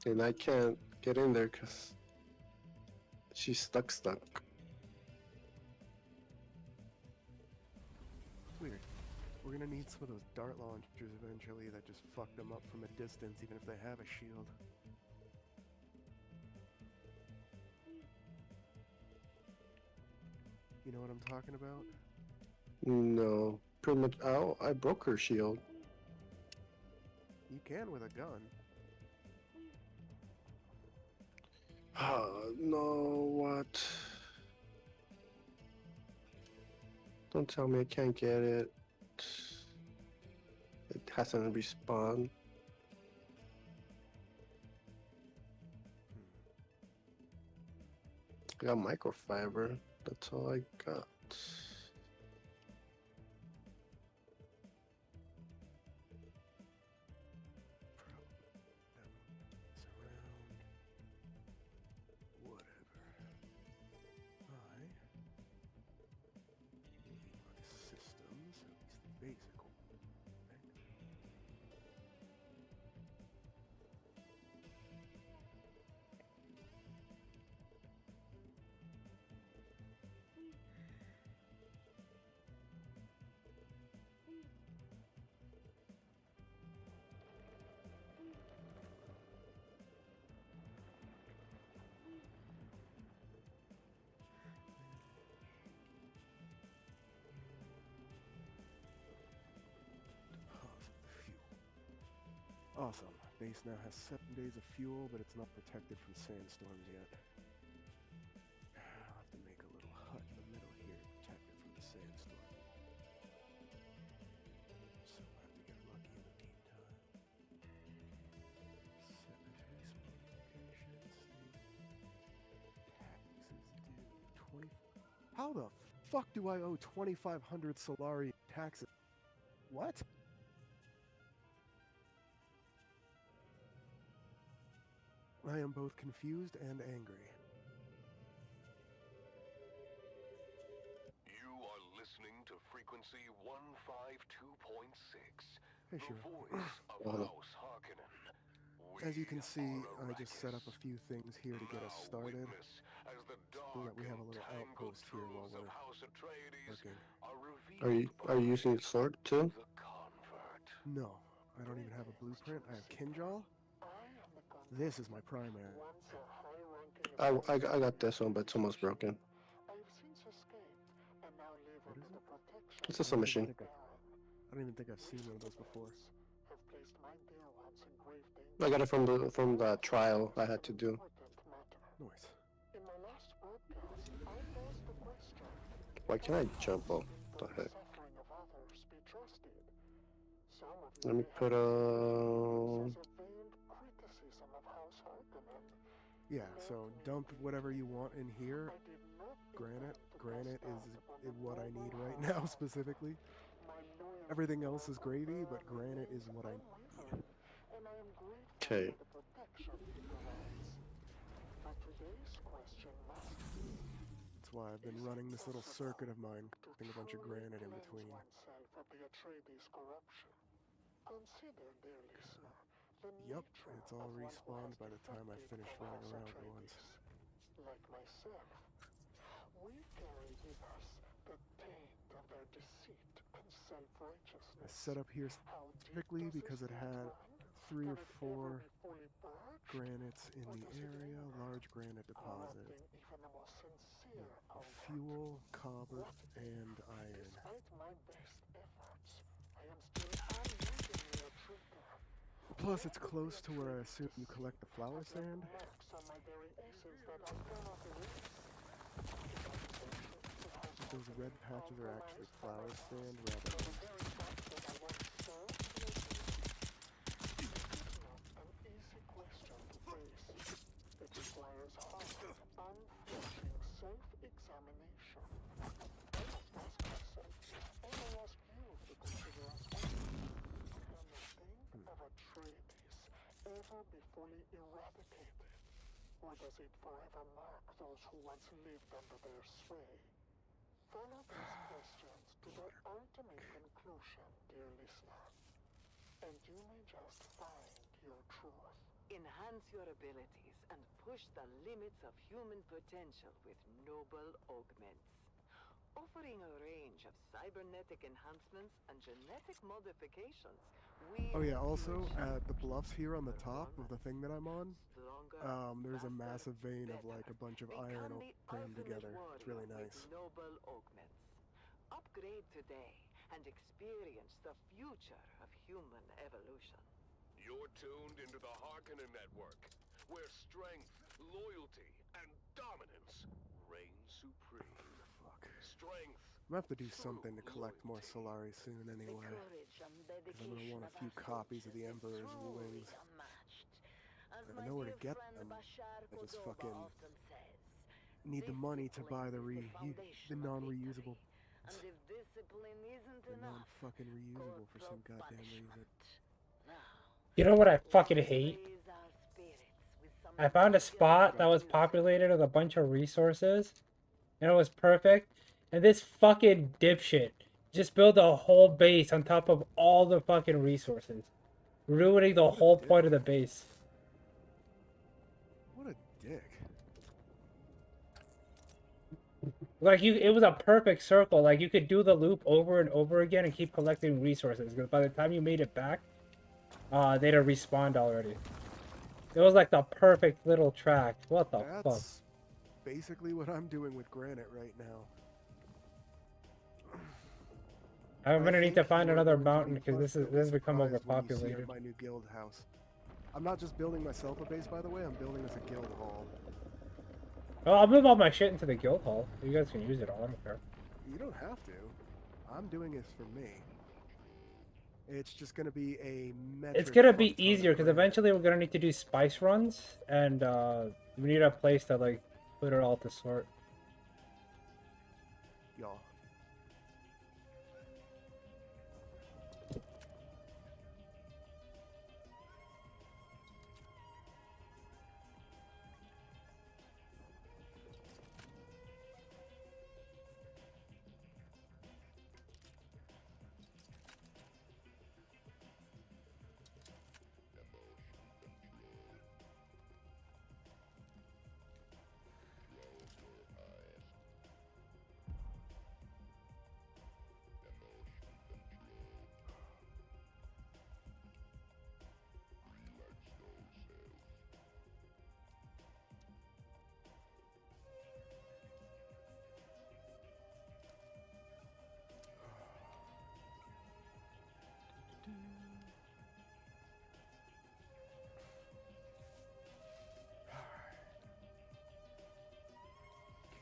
And I can't get in there because she's stuck. Weird. We're gonna need some of those dart launchers eventually that just fuck them up from a distance, even if they have a shield. You know what I'm talking about? No. Pretty much. Oh, I broke her shield. You can with a gun. No, what? Don't tell me I can't get it. It hasn't respawned. I got microfiber. That's all I got. Systems, at least the basic one. Awesome. Base now has 7 days of fuel, but it's not protected from sandstorms yet. I'll have to make a little hut in the middle here to protect it from the sandstorm. So I'll have to get lucky in the meantime. Set the respawn location, state taxes due 20. How the fuck do I owe 2,500 Solari taxes? What? I am both confused and angry. You are listening to frequency 152.6. Hey, sure. Voice of House Harkonnen. As you can see, I just set up a few things here to get us started, so that we have a little outpost here while we're working. Are you using a sword too? No, I don't even have a blueprint. I have Kinjal. This is my primary. I got this one, but it's almost broken. It's a submachine. I don't even think I've seen one of those before. I got it from the trial I had to do. Nice. Why can't I jump up? What the heck? Let me put Yeah, so dump whatever you want in here. Granite. Granite is what I need right now, specifically. Everything else is gravy, but granite is what I need. Okay. That's why I've been running this little circuit of mine, putting a bunch of granite in between. Yep, it's all respawned by the time I finish running around once. Like myself, we carry with us the taint of their deceit and self-righteousness. I set up here specifically because it had 3 or 4 granites in the area, large granite deposit. Fuel, copper, and iron. Despite my best efforts, I am still unwittingly a traitor. Plus, it's close to where I assume you collect the flower sand. Those red patches are actually flower sand rather than... It requires hard, unflinching self-examination. I must ask myself, ever be fully eradicated? Or does it forever mark those who once lived under their sway? Follow these questions to their ultimate conclusion, dear listener, and you may just find your truth. Enhance your abilities and push the limits of human potential with noble augments. Offering a range of cybernetic enhancements and genetic modifications, Oh yeah, also at the bluffs here on the top of the thing that I'm on, there's a massive vein of like a bunch of iron all crammed together. It's really nice. Noble augments. Upgrade today and experience the future of human evolution. You're tuned into the Harkonnen Network, where strength, loyalty, and dominance reign supreme. Fuck. Strength. I'm gonna have to do something to collect more Solari soon anyway. Because I'm gonna want a few copies of the Emperor's wings. I know where to get them. I just fucking need the money to buy the non-reusable. They're non-fucking reusable for some goddamn reason. You know what I fucking hate? I found a spot that was populated with a bunch of resources, and it was perfect. And this fucking dipshit just built a whole base on top of all the fucking resources, ruining the whole point of the base. What a dick. Like it was a perfect circle. Like you could do the loop over and over again and keep collecting resources. Because by the time you made it back, they'd have respawned already. It was like the perfect little track. What the fuck? That's basically what I'm doing with Granite right now. I'm gonna need to find another mountain because this has become overpopulated. My new guild house. I'm not just building myself a base, by the way. I'm building us a guild hall. Well, I'll move all my shit into the guild hall. You guys can use it all. I don't care. You don't have to. I'm doing this for me. It's just gonna be a metric. It's gonna be easier because eventually we're gonna need to do spice runs, and we need a place to like put it all to sort. Y'all.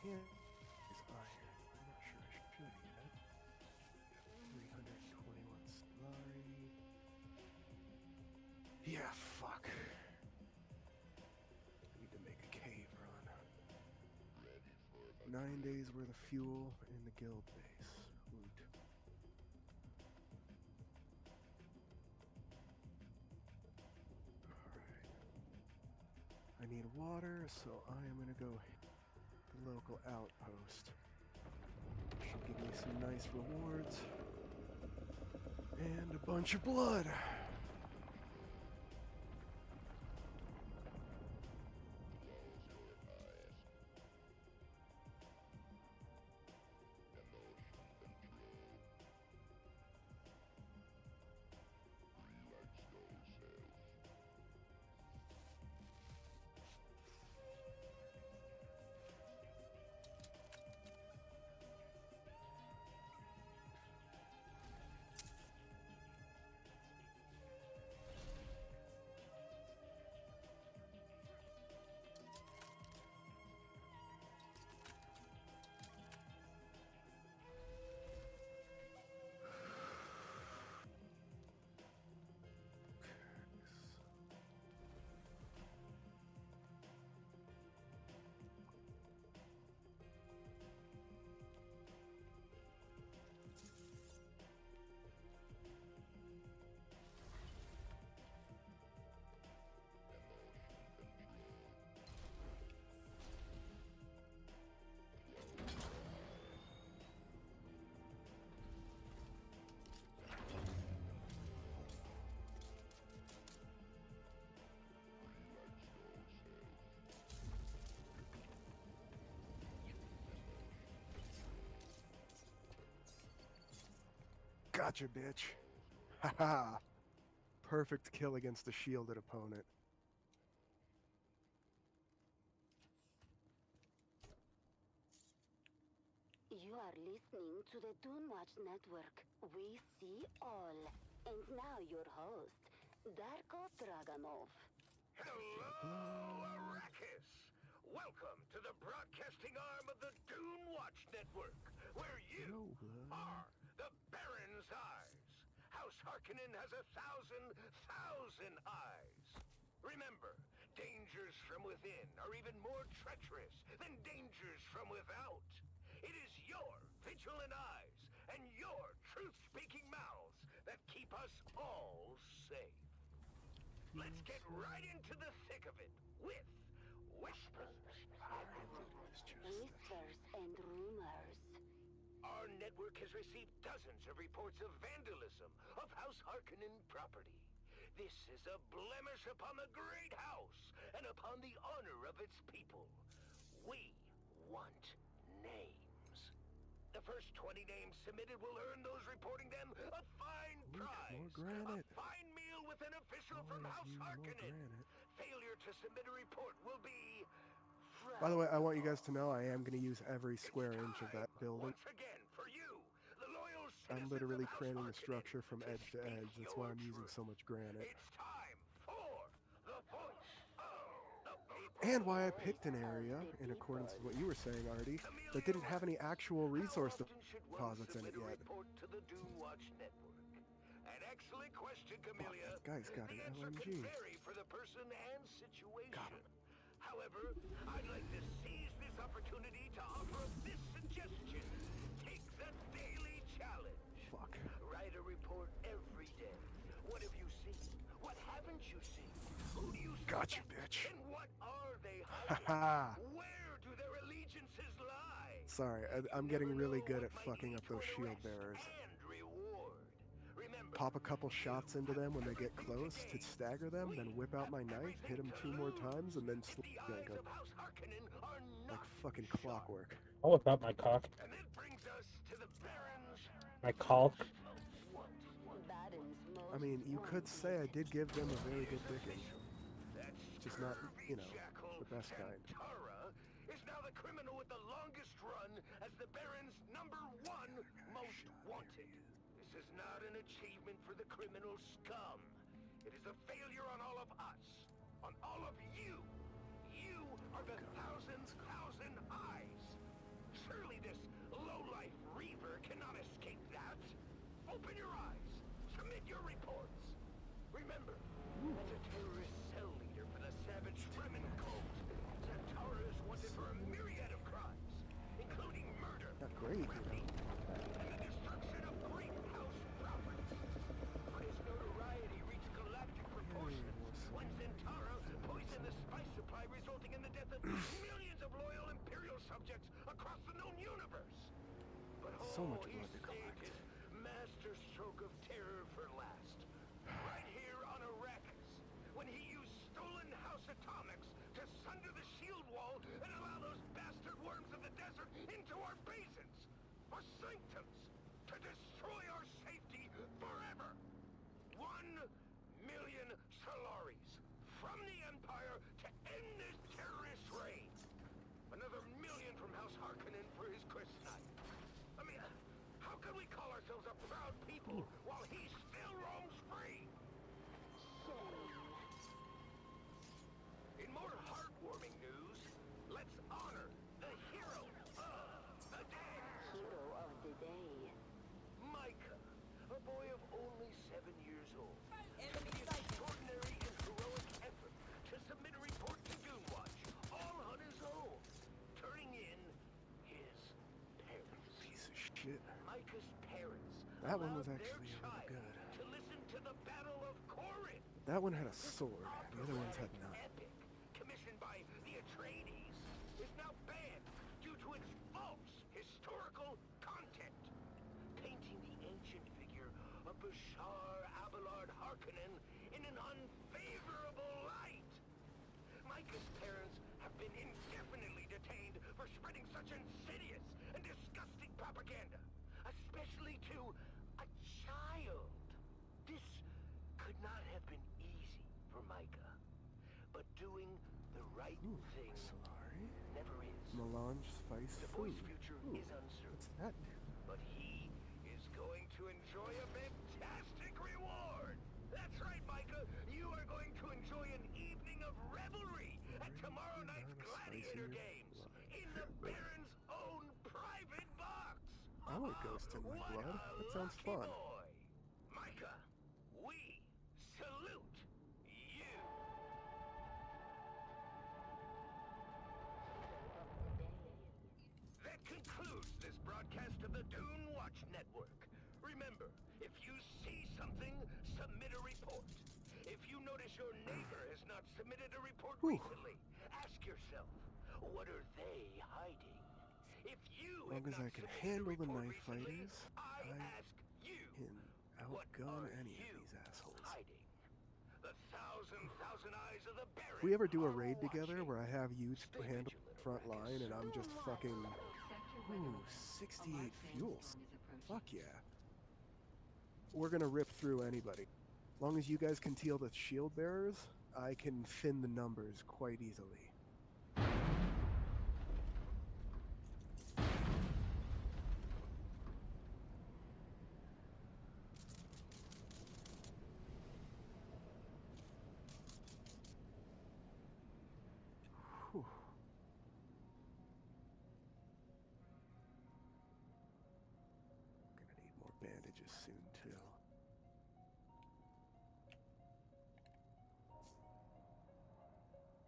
Is iron. I'm not sure I should yet. 321 Solari. Yeah, fuck. I need to make a cave run. 9 days worth of fuel in the guild base. Woot. Alright. I need water, so I am gonna go the local outpost. Should give me some nice rewards. And a bunch of blood. Gotcha, bitch. Haha. Perfect kill against a shielded opponent. You are listening to the Doomwatch Network. We see all. And now your host, Darko Draganov. Hello, Arrakis! Welcome to the broadcasting arm of the Doomwatch Network, where you are the Baron's eyes. House Harkonnen has 1,000,000 eyes. Remember, dangers from within are even more treacherous than dangers from without. It is your vigilant eyes and your truth-speaking mouths that keep us all safe. Let's get right into the thick of it with Whispers. Whispers and rumors. Our network has received dozens of reports of vandalism of House Harkonnen property. This is a blemish upon the great house and upon the honor of its people. We want names. The first 20 names submitted will earn those reporting them a fine prize. A fine meal with an official from House Harkonnen. Failure to submit a report will be... By the way, I want you guys to know I am going to use every square inch of that building. Once again, for you, the loyal I'm literally cramming the structure from edge to edge. That's why I'm using so much granite. It's time for the voice of the people. And why I picked an area, in accordance with what you were saying, Artie, that didn't have any actual resource deposits in it yet. Report to the Doomwatch Network. An excellent question, Camellia. Fuck, that guy's got an The answer LMG. can vary for the person and situation. However, I'd like to seize this opportunity to offer up this suggestion. Take the daily challenge. Fuck. Write a report every day. What have you seen? What haven't you seen? Who do you Gotcha, suspect? bitch. And what are they Haha. hiding? Where do their allegiances lie? Sorry, I'm getting really good at fucking up those shield bearers. Pop a couple shots into them when they get close to stagger them, then whip out my knife, hit them 2 more times, and then gank them. Like fucking clockwork. I'll whip out my cock. My caulk. I mean, you could say I did give them a very good dicking. Just not, you know, the best kind. Tara is now the criminal with the longest run as the Baron's #1 most wanted. This is not an achievement for the criminal scum. It is a failure on all of us. On all of you. You are the 1,000,000 eyes. Surely this lowlife reaver cannot escape that. Open your eyes. Submit your reports. Remember, as a terrorist cell leader for the savage Fremen cult, Zantara is wanted for a myriad of crimes, including murder, Not great, you know. and the destruction of great house property. But his notoriety reached galactic proportions when Zantara poisoned the spice supply, resulting in the death of millions of loyal Imperial subjects across the known universe. But So much he blood to saved his master stroke of terror for last. Right here on Arrakis, when he used stolen house atomics to sunder the shield wall and allow those bastard worms of the desert into our basins, our sanctums, to destroy our safety forever. 1,000,000 Solaris from the Empire to end this terrorist reign. Another 1,000,000 from House Harkonnen for his Chris Knight. I mean, how can we call ourselves a proud people while he still roams free? In more heartwarming news, let's honor the hero of the day. Hero of the day. Micah, a boy of only 7 years old, took the extraordinary and heroic effort to submit a report to Doomwatch, all on his own, turning in his parents. Piece of shit. Micah's parents That one was allowed their actually a little child good. to listen to the Battle of Corinth. That one had a sword. The other ones had none. Epic, commissioned by the Atreides, is now banned due to its false historical content, painting the ancient figure of Bashar Abelard Harkonnen in an unfavorable light. Micah's parents have been indefinitely detained for spreading such insidious and disgusting propaganda, especially to a child. but doing the right Ooh, thing sorry. never is. Melange spice The food. boy's future Ooh, is uncertain, what's that do? but he is going to enjoy a fantastic reward. That's right, Micah. You are going to enjoy an evening of revelry at tomorrow night's Gladiator Games in the Baron's own private box. I want ghosts in my blood. That sounds fun. Boy, Micah, we salute you. That concludes this broadcast of the Dune Watch Network. Remember, if you see something, submit a report. If you notice your neighbor has not submitted a report recently, ask yourself, what are they hiding? If you As long as I can handle the knife fighters, I ask you, can outgun any of these assholes. hiding? The thousand eyes of the Baron. If we ever do a raid together where I have you to handle the front line and I'm just fucking... Ooh, 68 fuels. Fuck yeah. We're gonna rip through anybody. As long as you guys can deal the shield bearers, I can thin the numbers quite easily. Whew. Gonna need more bandages soon too.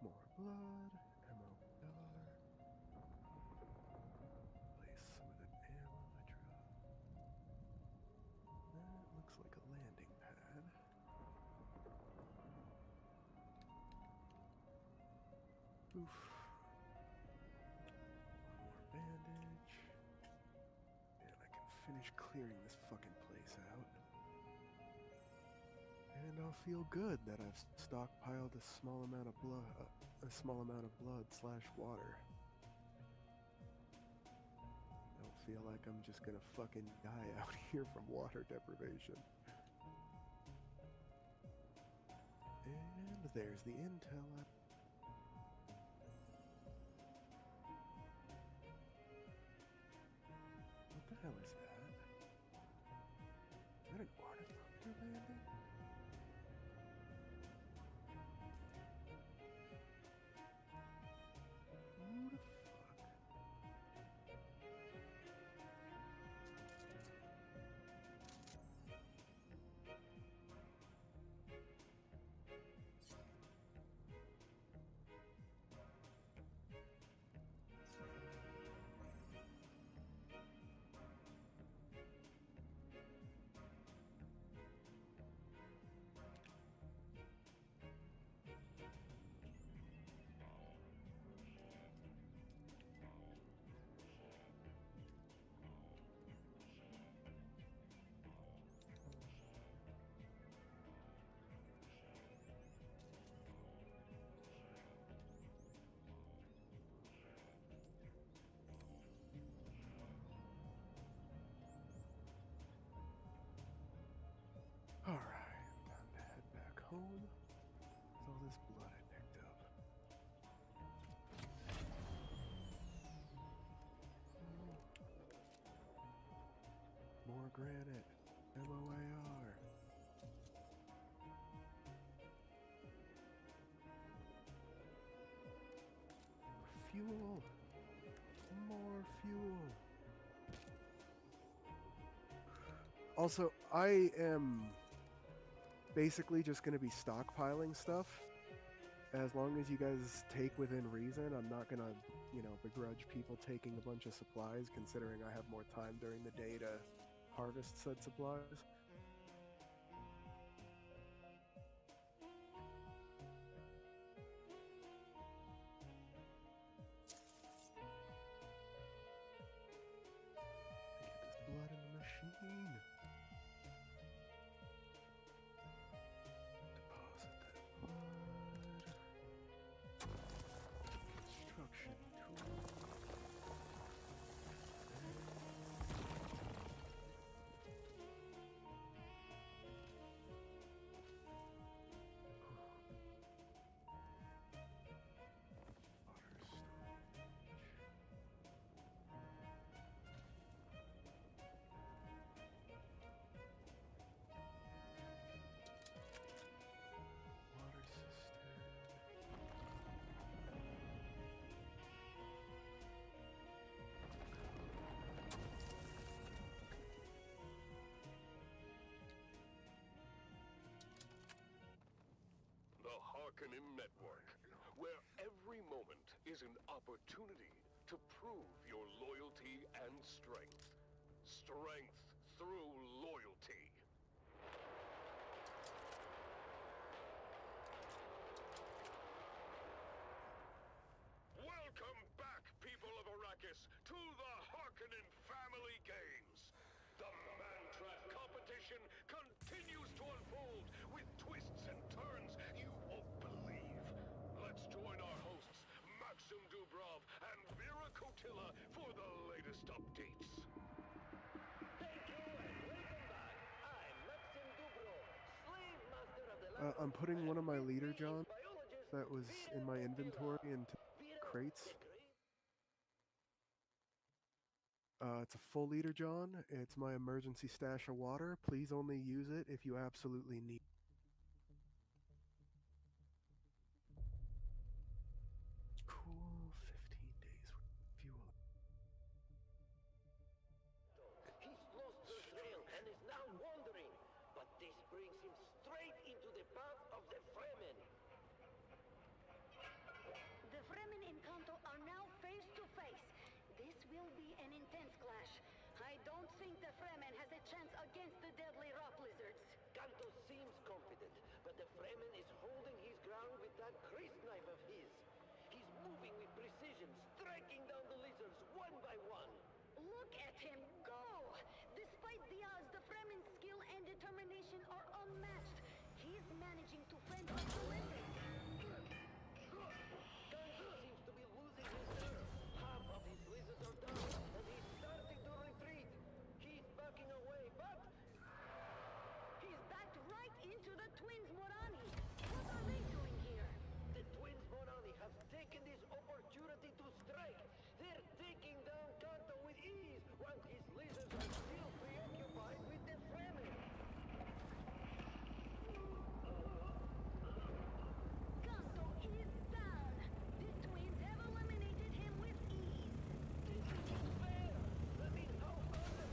More blood, ammo pillar. Place with an ammo drop. That looks like a landing pad. Oof. One more bandage. And I can finish clearing this fucking place out. And I'll feel good that I've stockpiled a small amount of blood slash water. I don't feel like I'm just gonna fucking die out here from water deprivation. And there's the intel. What the hell is that? Is that an ornithopter landing? Who the fuck? Alright, time to head back home. With all this blood I picked up. More granite. MOAR. Fuel. More fuel. Also, I am basically just going to be stockpiling stuff. As long as you guys take within reason, I'm not going to, you know, begrudge people taking a bunch of supplies, considering I have more time during the day to harvest said supplies. Get this blood in the machine. Deposit that blood. Construction tool. Harkonnen Network, where every moment is an opportunity to prove your loyalty and strength. Strength through loyalty. Welcome back, people of Arrakis, to the Harkonnen Family Games. The Mantrap competition continues to unfold with twists and turns you won't believe. Let's join our hosts, Maxim Dubrov and Vera Kotila, for the latest updates. Thank you and welcome back. I'm Maxim Dubrov, slave master of the I'm putting one of my leader John that was in my inventory into crates. It's a full liter John. It's my emergency stash of water. Please only use it if you absolutely need. Cool, 15 days with fuel. He's lost the trail and is now wandering, but this brings him straight into the path of the Fremen. The Fremen in Kanto are now face to face. This will be an intense clash. I don't think the Fremen has a chance against the deadly rock lizards. Kanto seems confident, but the Fremen is holding his ground with that Chris knife of his. He's moving with precision, striking down the lizards one by one. Look at him go! Despite the odds, the Fremen's skill and determination are unmatched. He's managing to fend off the lizards. Kanto seems to be losing his nerve. Half of his lizards are down, and he's starting to retreat. He's backing away, but He's backed right into the twins Morani. What are they doing here? the twins Morani have taken this opportunity to strike. They're taking down Kanto with ease, while his lizards are still preoccupied with the Fremen. Kanto is down. The twins have eliminated him with ease. This isn't fair. I mean, how are the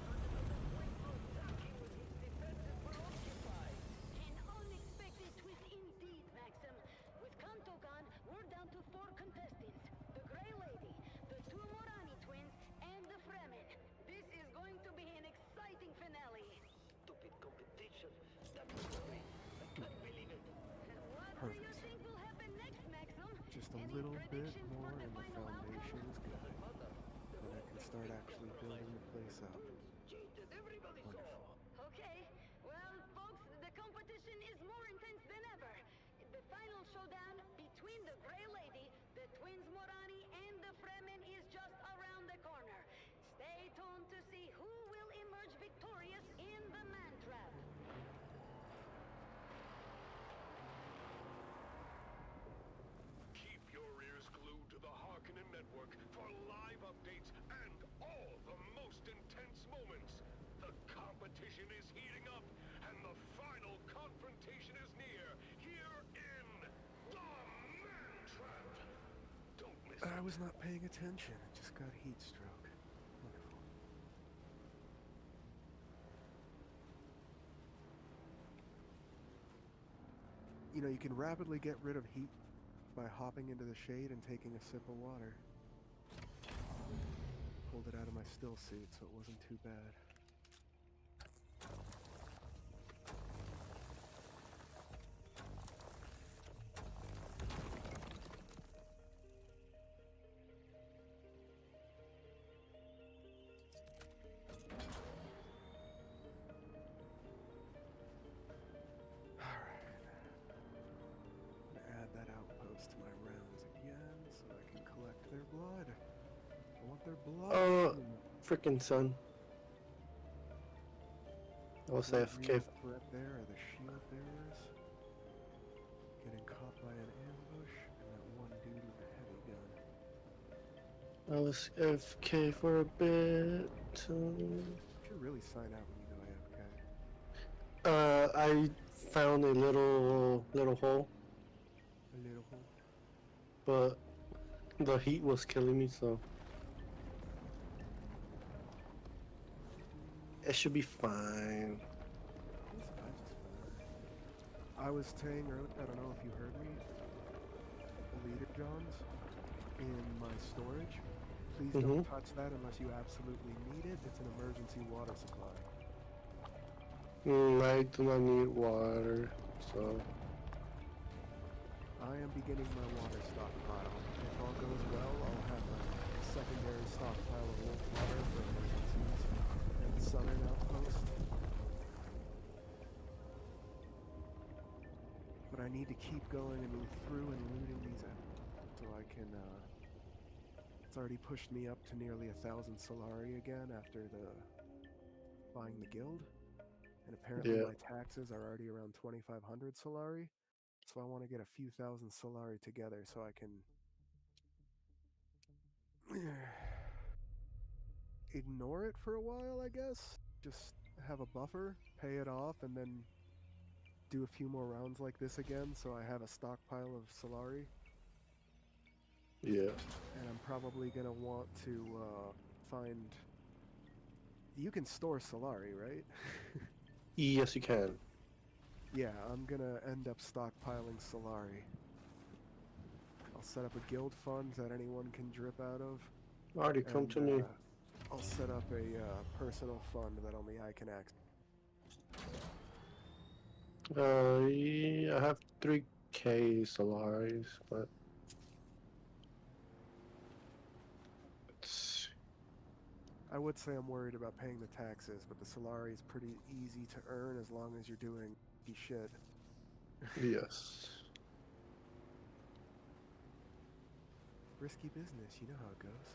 twins attacking with his defenses preoccupied? An unexpected twist indeed, Maxim. With Kanto gone, we're down to 4 contestants. The Grey Lady, the 2 Morani twins, and the Fremen. This is going to be an exciting finale. Stupid competition. That's great. I can't believe it. What do you think will happen next, Maxim? Just a little bit more and the foundation is good. Then I can start actually building the place up. Cheated. Everybody Wonderful. Okay, well, folks, the competition is more intense than ever. The final showdown between the Grey Lady, the twins Morani, and the Fremen is just around the corner. Stay tuned to see who will emerge victorious in the Mantrap. Keep your ears glued to the Harkonnen Network for live updates and all the most intense moments. The competition is heating up, and the final confrontation is near, here in the Mantrap. Don't miss I it. was not paying attention. I just got heat stroke. Wonderful. You know, you can rapidly get rid of heat by hopping into the shade and taking a sip of water. Pulled it out of my still suit, so it wasn't too bad. Add that outpost to my rounds again so I can collect their blood. I want their blood. Freaking son. I was The AFK. real threat there are the shield bearers getting caught by an ambush and that one dude with the heavy gun. I was AFK for a bit. You should really sign out when you go AFK. I found a little hole, A little hole. but the heat was killing me, so it should be fine. I was saying earlier, I don't know if you heard me, Johns in my storage. Please Mm-hmm. don't touch that unless you absolutely need it. It's an emergency water supply. I do not need water, so I am beginning my water stockpile. If all goes well, I'll have a secondary stockpile of water for emergencies and southern outpost. But I need to keep going and move through and looting these so I can, it's already pushed me up to nearly 1,000 Solari again after buying the guild. And apparently Yeah. my taxes are already around 2,500 Solari. So I want to get a few thousand Solari together so I can ignore it for a while, I guess. Just have a buffer, pay it off, and then do a few more rounds like this again so I have a stockpile of Solari. yeah. And I'm probably going to want to find... You can store Solari, right? Yes, you can. Yeah, I'm going to end up stockpiling Solari. I'll set up a guild fund that anyone can drip out of. Already come to me. I'll set up a personal fund that only I can access. Yeah, I have 3k Solaris, but I would say I'm worried about paying the taxes, but the Solari is pretty easy to earn as long as you're doing shit. yes. Risky business, you know how it goes.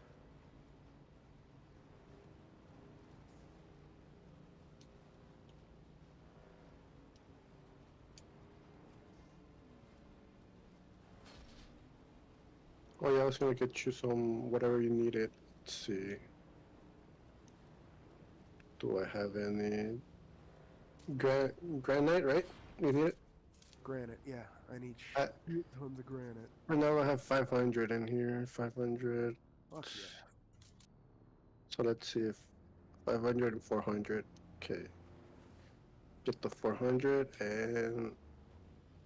Oh yeah, I was gonna get you some whatever you needed. Let's see. Do I have any granite? Right? You need it. Granite, yeah. I need I- tons of granite. Right now I have 500 in here. 500. Fuck yeah. So let's see if 500 and 400. Okay. Get the 400 and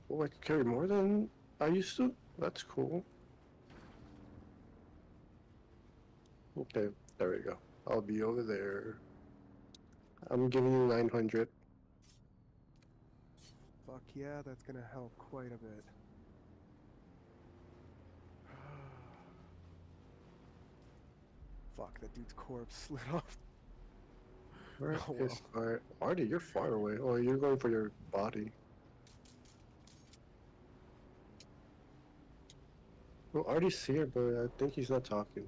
oh, I can carry more than I used to. That's cool. Okay, there we go. I'll be over there. I'm giving you 900. Fuck yeah, that's gonna help quite a bit. Fuck, that dude's corpse slid off. Where Oh, is Artie, you're far away. Oh, you're going for your body. Well, Artie's here, but I think he's not talking.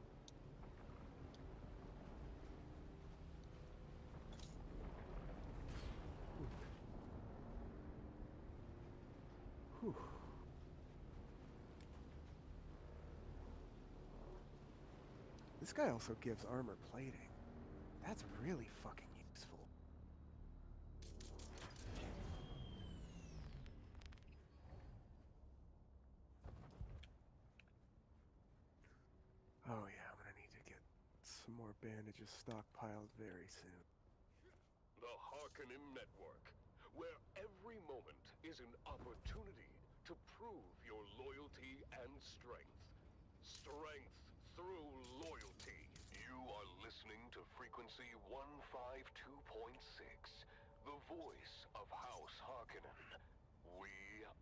Whew. This guy also gives armor plating. That's really fucking useful. Oh yeah, I'm gonna need to get some more bandages stockpiled very soon. The Harkonnen Network, where every moment is an opportunity to prove your loyalty and strength. Strength through loyalty. You are listening to frequency 152.6, the voice of House Harkonnen. We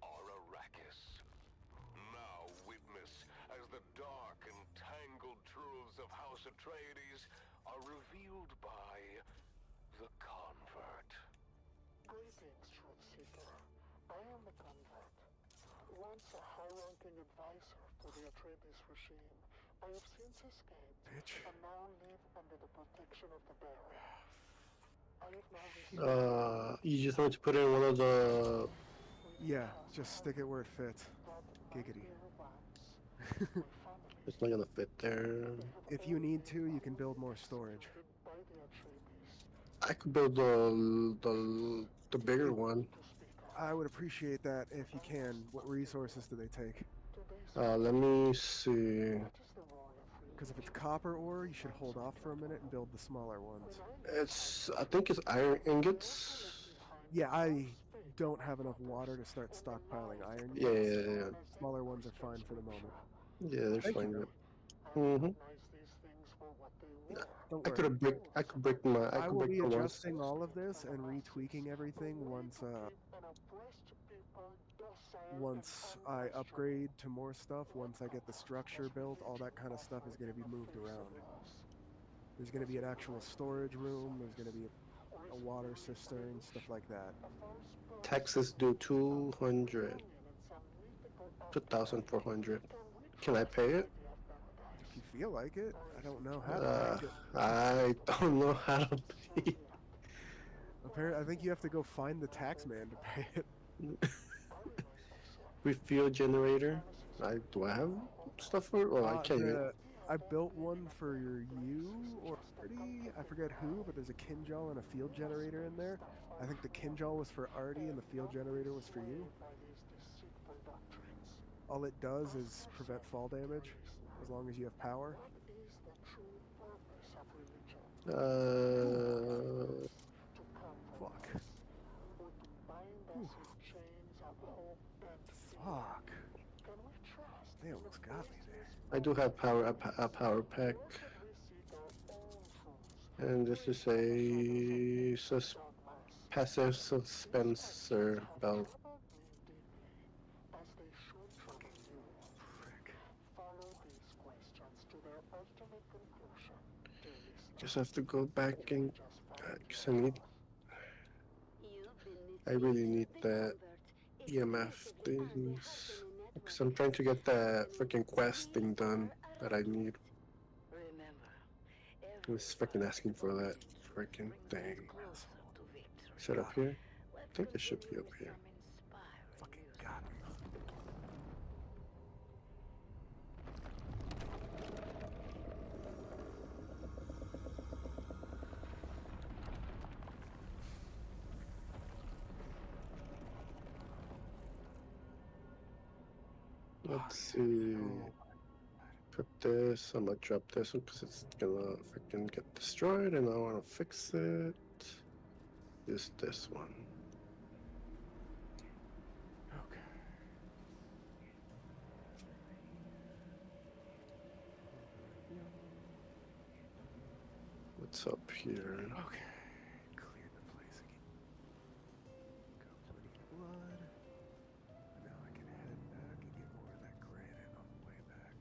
are Arrakis. Now witness as the dark and tangled truths of House Atreides are revealed by the Convert. Greetings, Truth Seeker. I am the Convert. Once a high-ranking advisor to the Atreides regime, I have since escaped and now live under the protection of the Baron. I have now received... You just want to put in one of the... Yeah, just stick it where it fits. Giggity. It's not gonna fit there. If you need to, you can build more storage. I could build the bigger one. I would appreciate that if you can. What resources do they take? Let me see. Because if it's copper ore, you should hold off for a minute and build the smaller ones. I think it's iron ingots. Yeah, I don't have enough water to start stockpiling iron. Yeah. Smaller ones are fine for the moment. Yeah, they're Thank fine. you. Mm-hmm. Don't I worry. could have break. I could break my. I I could will break be the once. adjusting all of this and retweaking everything once I upgrade to more stuff, once I get the structure built, all that kind of stuff is going to be moved around. There's going to be an actual storage room, there's going to be a water cistern, stuff like that. Taxes due 200. 2,400. Can I pay it? If you feel like it, I don't know how to pay it. I don't know how to pay. Apparently, I think you have to go find the tax man to pay it. Refuel generator. Do I have stuff for it? Oh, I can't. I built one for you or Artie. I forget who, but there's a Kinjal and a field generator in there. I think the Kinjal was for Artie and the field generator was for you. All it does is prevent fall damage, as long as you have power. Fuck. Ooh. Fuck. They almost got me there. I do have a power pack. And this is a passive suspenser belt. Guess I have to go back and cause I really need that EMF things. Because I'm trying to get that freaking quest thing done that I need. I was freaking asking for that freaking thing. Is it up here? I think it should be up here. Fucking got him. Let's see. Put this. I'm gonna drop this one because it's gonna freaking get destroyed, and I want to fix it. Use this one. Okay. What's up here? Okay. Clear the place again. Got plenty of blood. Now I can head back and get more of that granite on the way back.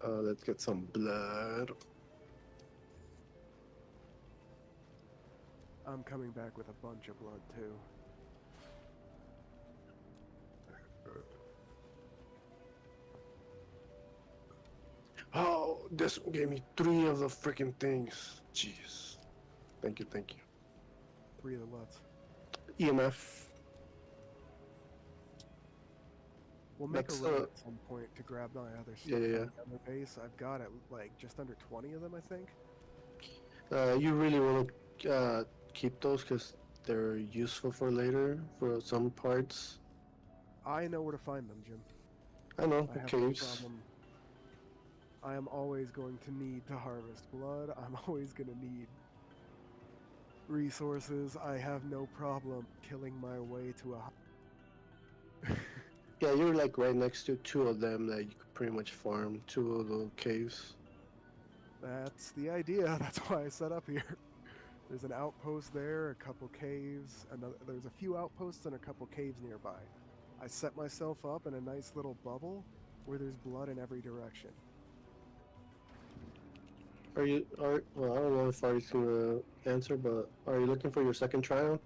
Let's get some blood. I'm coming back with a bunch of blood too. Oh, this one gave me 3 of the freaking things. Jeez. Thank you, thank you. 3 of the whats? EMF. We'll make That's, a run at some point to grab my other stuff Yeah. from the other base. I've got like just under 20 of them, I think. You really want to keep those because they're useful for later for some parts. I know where to find them, Jim. I know, I have no caves. problem. I am always going to need to harvest blood. I'm always going to need resources. I have no problem killing my way to a... Yeah, you're like right next to 2 of them that you could pretty much farm 2 of the caves. That's the idea. That's why I set up here. There's an outpost there, a couple caves, there's a few outposts and a couple caves nearby. I set myself up in a nice little bubble where there's blood in every direction. Well, I don't know if Artie's gonna answer, but are you looking for your second trial?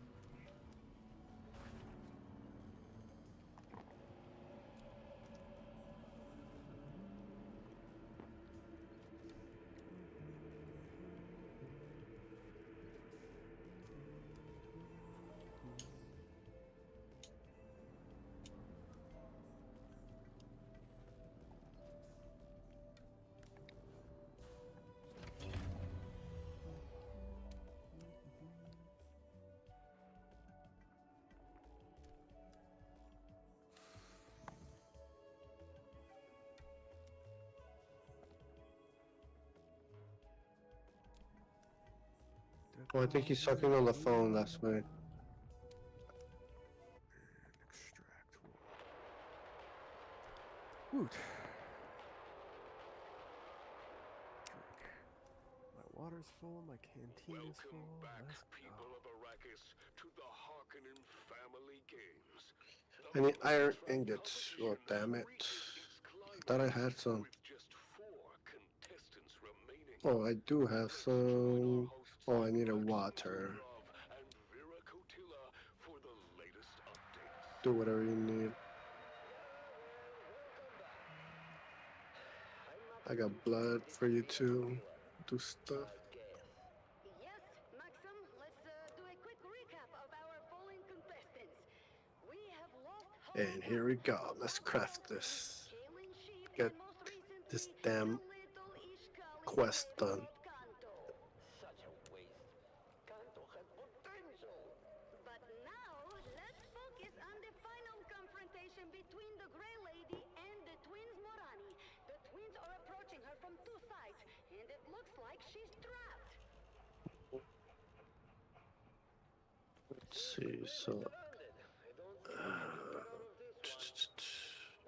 Oh, I think he's talking on the phone. That's why. Extract wood. Woot. Drink. My water's full, my canteen is full. Let's People of Arrakis, to the Harkonnen family games. I need iron ingots. Oh, damn it. I thought I had some. Oh, I do have some. Oh, I need a water. Do whatever you need. I got blood for you too. Do stuff. Yes, Maxim, let's do a quick recap of our fallen contestants. We have lost And here we go. Let's craft this. Get this damn quest done. Such a waste. Kanto had potential. But now, let's focus on the final confrontation between the Grey Lady and the twins Morani. The twins are approaching her from two sides, and it looks like she's trapped. Let's see. So.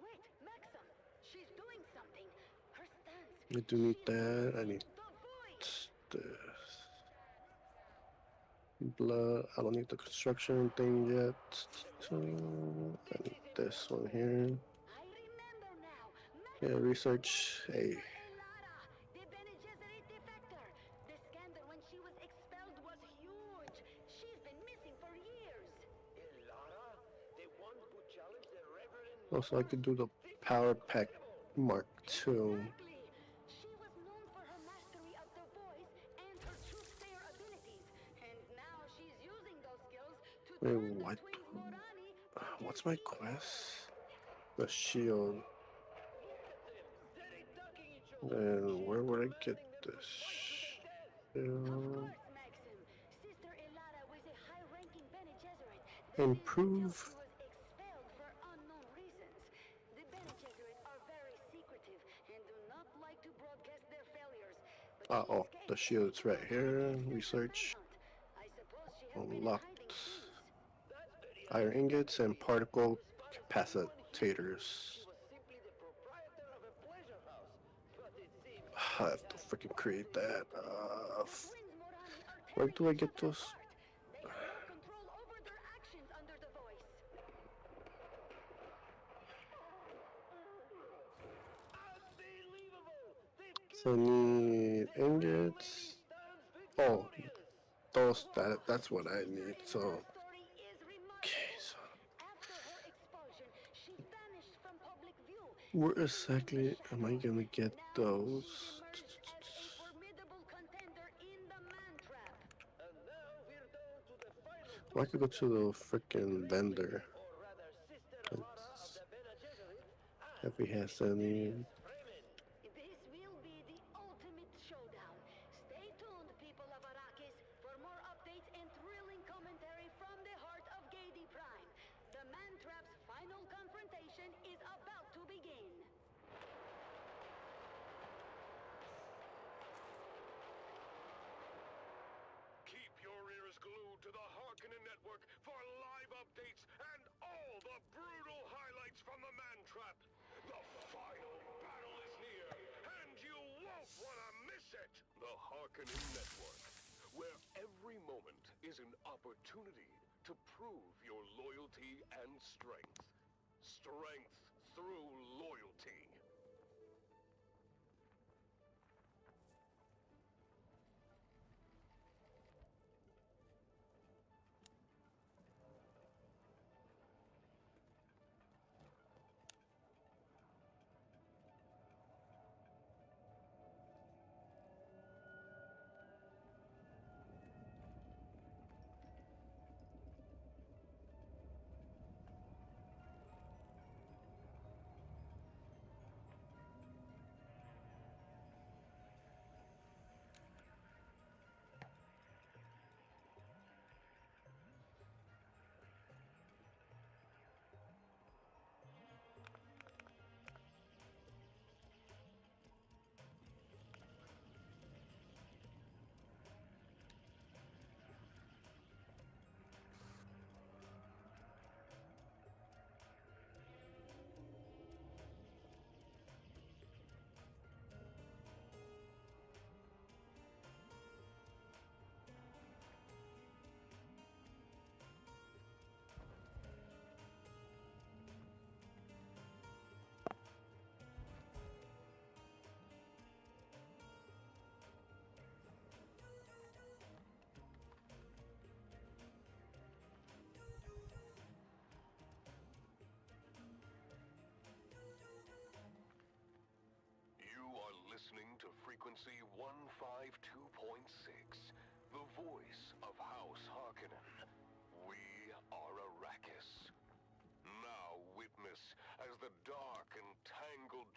Wait, Maxim, she's doing something. Her stance. I do need that. I need this. Blood. I don't need the construction thing yet. So I need this one here. Yeah, research. Hey. The Bene Gesserit defector. The scandal when she was expelled was huge. She's been missing for years. Elara, the one who challenged the Reverend. Also, I could do the Power Pack Mark II. She was known for her mastery of the voice and her truth-sayer abilities, and now she's using those skills to Wait, turn what? the twins Morani. What's my quest? The shield. And where would I get this? Shield. Sister Elara was a high-ranking Bene Gesserit. Improve. Was expelled for unknown reasons. The Bene Gesserit are very secretive and do not like to broadcast their failures. Oh, the shield's right here. Research. Unlocked. Iron ingots and particle capacitors. I have to freaking create that. Where do I get those? So I need ingots. Oh, those. That's what I need. So. Okay, so. Where exactly am I gonna get those? Well, I could go to the freaking vendor. If he has any. This will be the ultimate showdown. Stay tuned, people of Arrakis, for more updates and thrilling commentary from the heart of Gedi Prime. The Man-Trap's final confrontation is about to begin. Keep your ears glued to the Harkonnen Network for live updates and all the brutal highlights from the Man-Trap. The final battle is near, and you won't want to miss it! The Harkonnen Network, where every moment is an opportunity to prove your loyalty and strength. Strength through loyalty.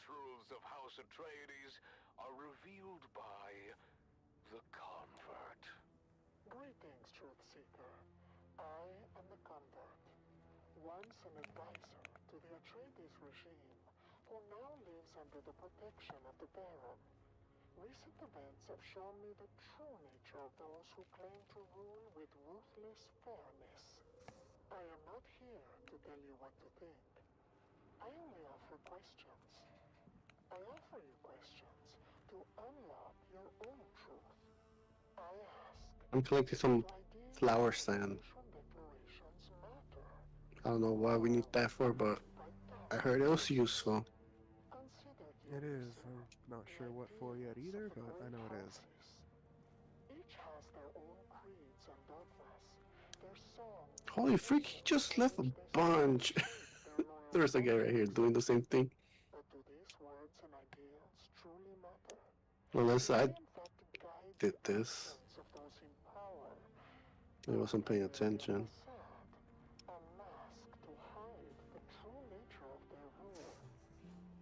truths of House Atreides are revealed by the Convert. Greetings, Truth Seeker. I am the Convert, once an advisor to the Atreides regime, who now lives under the protection of the Baron. Recent events have shown me the true nature of those who claim to rule with ruthless fairness. I am not here to tell you what to think. I only offer questions. I offer you questions to unlock your own truth. I ask, I'm collecting some flower sand. declarations matter. I don't know why we need that for, but I heard it was useful. It is. I'm not sure what for yet either, but I know it is. Each has their own creeds and dogmas, their songs. Holy freak, he just left a bunch. There's a guy right here doing the same thing. But do these words and ideals truly matter? Unless I did this. Of those in power, I wasn't paying attention. a mask to hide the true nature of their rule.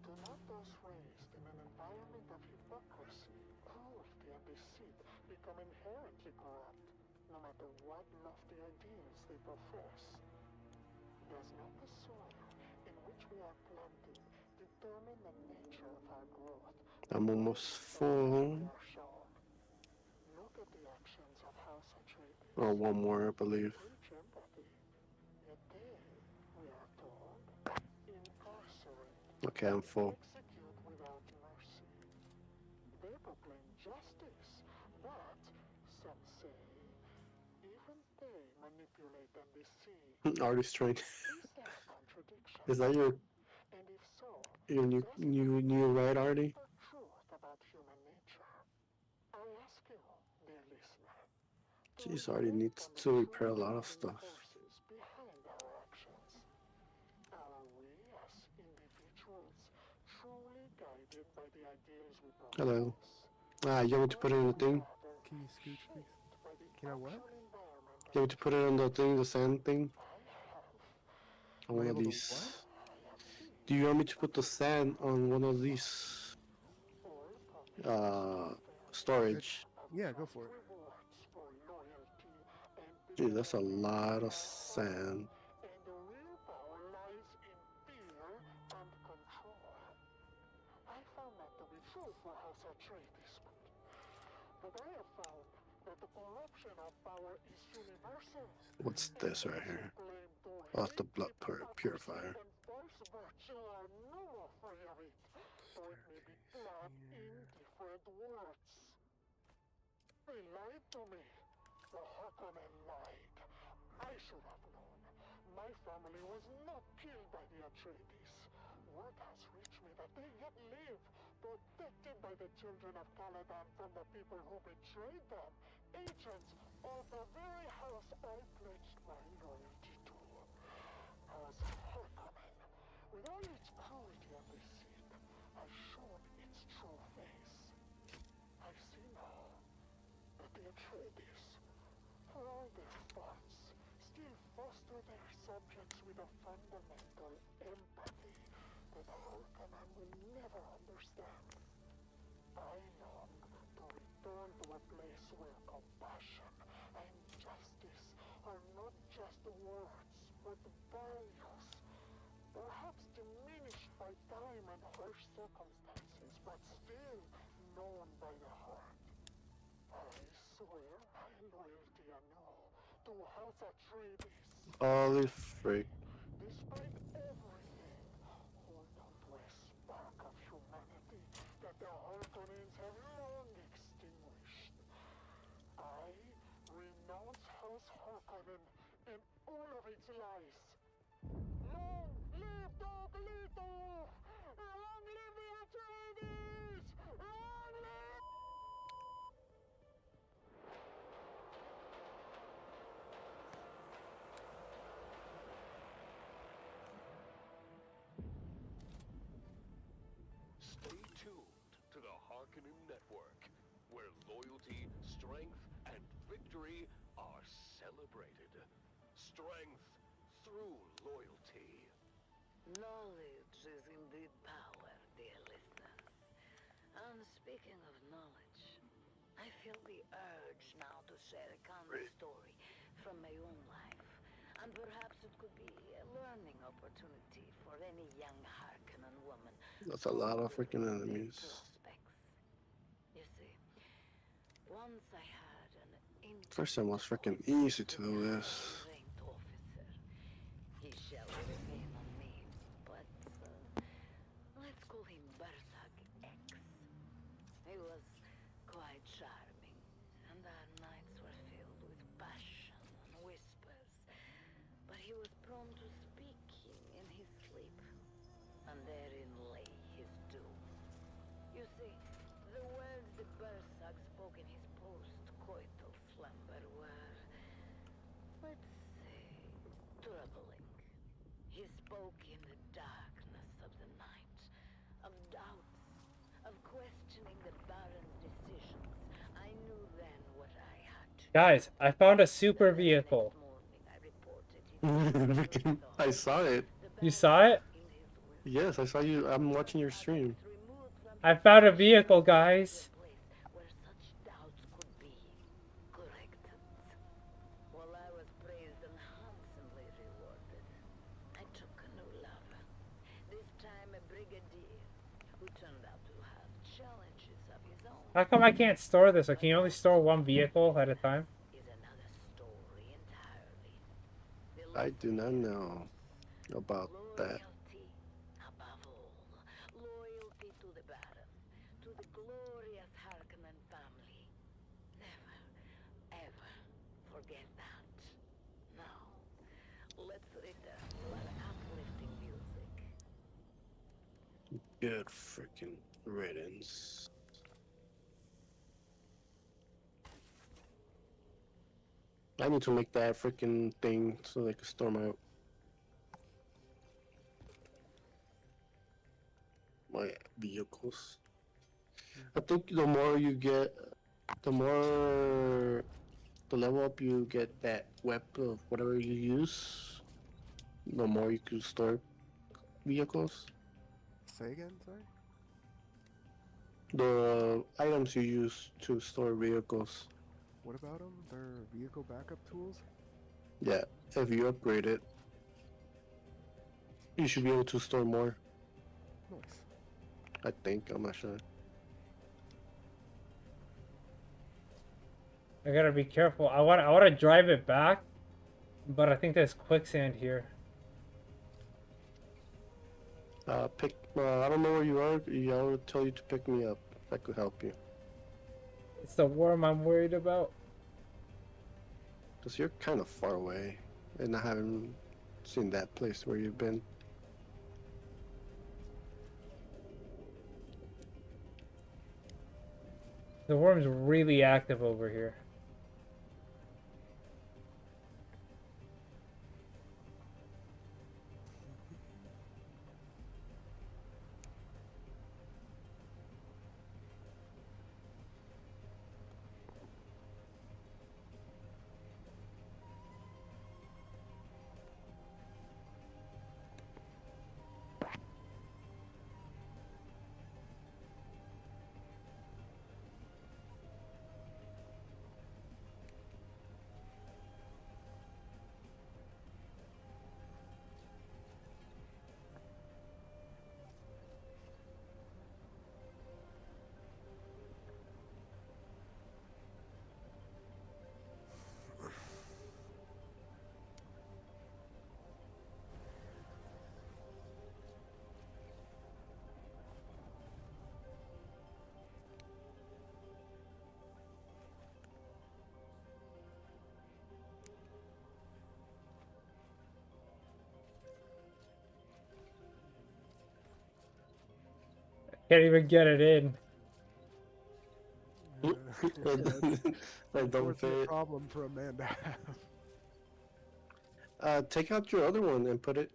Do not those raised in an environment of hypocrisy, cruelty, and deceit become inherently corrupt, no matter what lofty ideals they profess? Does not the soil in which we are planted determine the nature of our growth? I'm almost full. Look at the actions of House Atreides. Oh, one more, I believe. Preach empathy. Yet they, we are told, incarcerate. Okay, I'm full. Execute without mercy. They proclaim justice, but some say even they manipulate and deceive. Artist train. Is that a contradiction? Is that your And if so, new ride, Artie? the truth about human nature? I ask you, dear listener. Jeez, Artie needs to repair a lot of stuff. Forces behind our actions. Are we as individuals truly guided by the ideals we promote? Hello. Ah, you want me to put it in the thing? Can you scooch, please? Can I what? You want me to put it on the thing, the sand thing? On one of Able to these. Do you want me to put the sand on one of these? Storage. Yeah, go for it. Gee, that's a lot of sand. And the real power lies in fear and control. I found that to be true for House Atreides, but I have found that the corruption of power is universal. What's this right here? Oh, it's the blood purifier. And false virtue are no more free of it, though it may be clad in different words. They lied to me. The Harkonnen lied. I should have known. My family was not killed by the Atreides. Word has reached me that they yet live, protected by the children of Caladan from the people who betrayed them, agents of the very house I pledged my loyalty to. House Harkonnen, with all its cruelty and deceit, has shown its true face. I see now that the Atreides, for all their faults, still foster their subjects with a fundamental empathy that Harkonnen will never understand. I long to return to a place where compassion and justice are not just words, but values. Perhaps diminished by time and harsh circumstances, but still known by the heart. I swear my loyalty anew to House Atreides. Holy frick. Despite everything, hold on to a spark of humanity that the Harkonnens have long extinguished. I renounce House Harkonnen and all of its lies. Long live Dark Leto! Long live the Atreides! Long live... Stay tuned to the Harkonnen Network, where loyalty, strength, and victory are celebrated. Strength through loyalty. Knowledge is indeed power, dear listener. Speaking of knowledge, I feel the urge now to share a kind of story from my own life. And perhaps it could be a learning opportunity for any young Harkonnen woman. That's a lot of freaking enemies. You see, once I had an First time was freaking easy to do this. ranked officer. He shall remain on me, but let's call him Barzag X. He was quite charming, and our nights were filled with passion and whispers. But he was prone to speaking in his sleep, and therein lay his doom. You see, the words that Barzag spoke in his post-coital slumber were, let's say, troubling. He spoke in the darkness of the night, of doubts, of questioning the Baron's decisions. I knew then what I had to Guys, I found a super vehicle. I saw it. You saw it? Yes, I saw you. I'm watching your stream. I found a vehicle, guys. While I was praised and handsomely rewarded, I took a new lover. This time a brigadier who turned out to have challenges of his own. How come I can't store this? Or can you only store one vehicle at a time? I do not know about that. Loyalty to the Baron, to the glorious Harkonnen family. Never, ever forget that. Now, let's return to our uplifting music. Good freaking riddance. I need to make that freaking thing so I can store my vehicles. I think the more you get, the more the level up you get that weapon of whatever you use, the more you can store vehicles. Say again, sorry? The items you use to store vehicles. What about them? They're vehicle backup tools? Yeah, if you upgrade it, you should be able to store more. Nice. I think, I'm not sure. I gotta be careful. I wanna drive it back, but I think there's quicksand here. I don't know where you are. I'll tell you to pick me up. That could help you. It's the worm I'm worried about. Because you're kind of far away, and I haven't seen that place where you've been. The worm's really active over here. Can't even get it in. That don't fit. Problem for a man to have. Take out your other one and put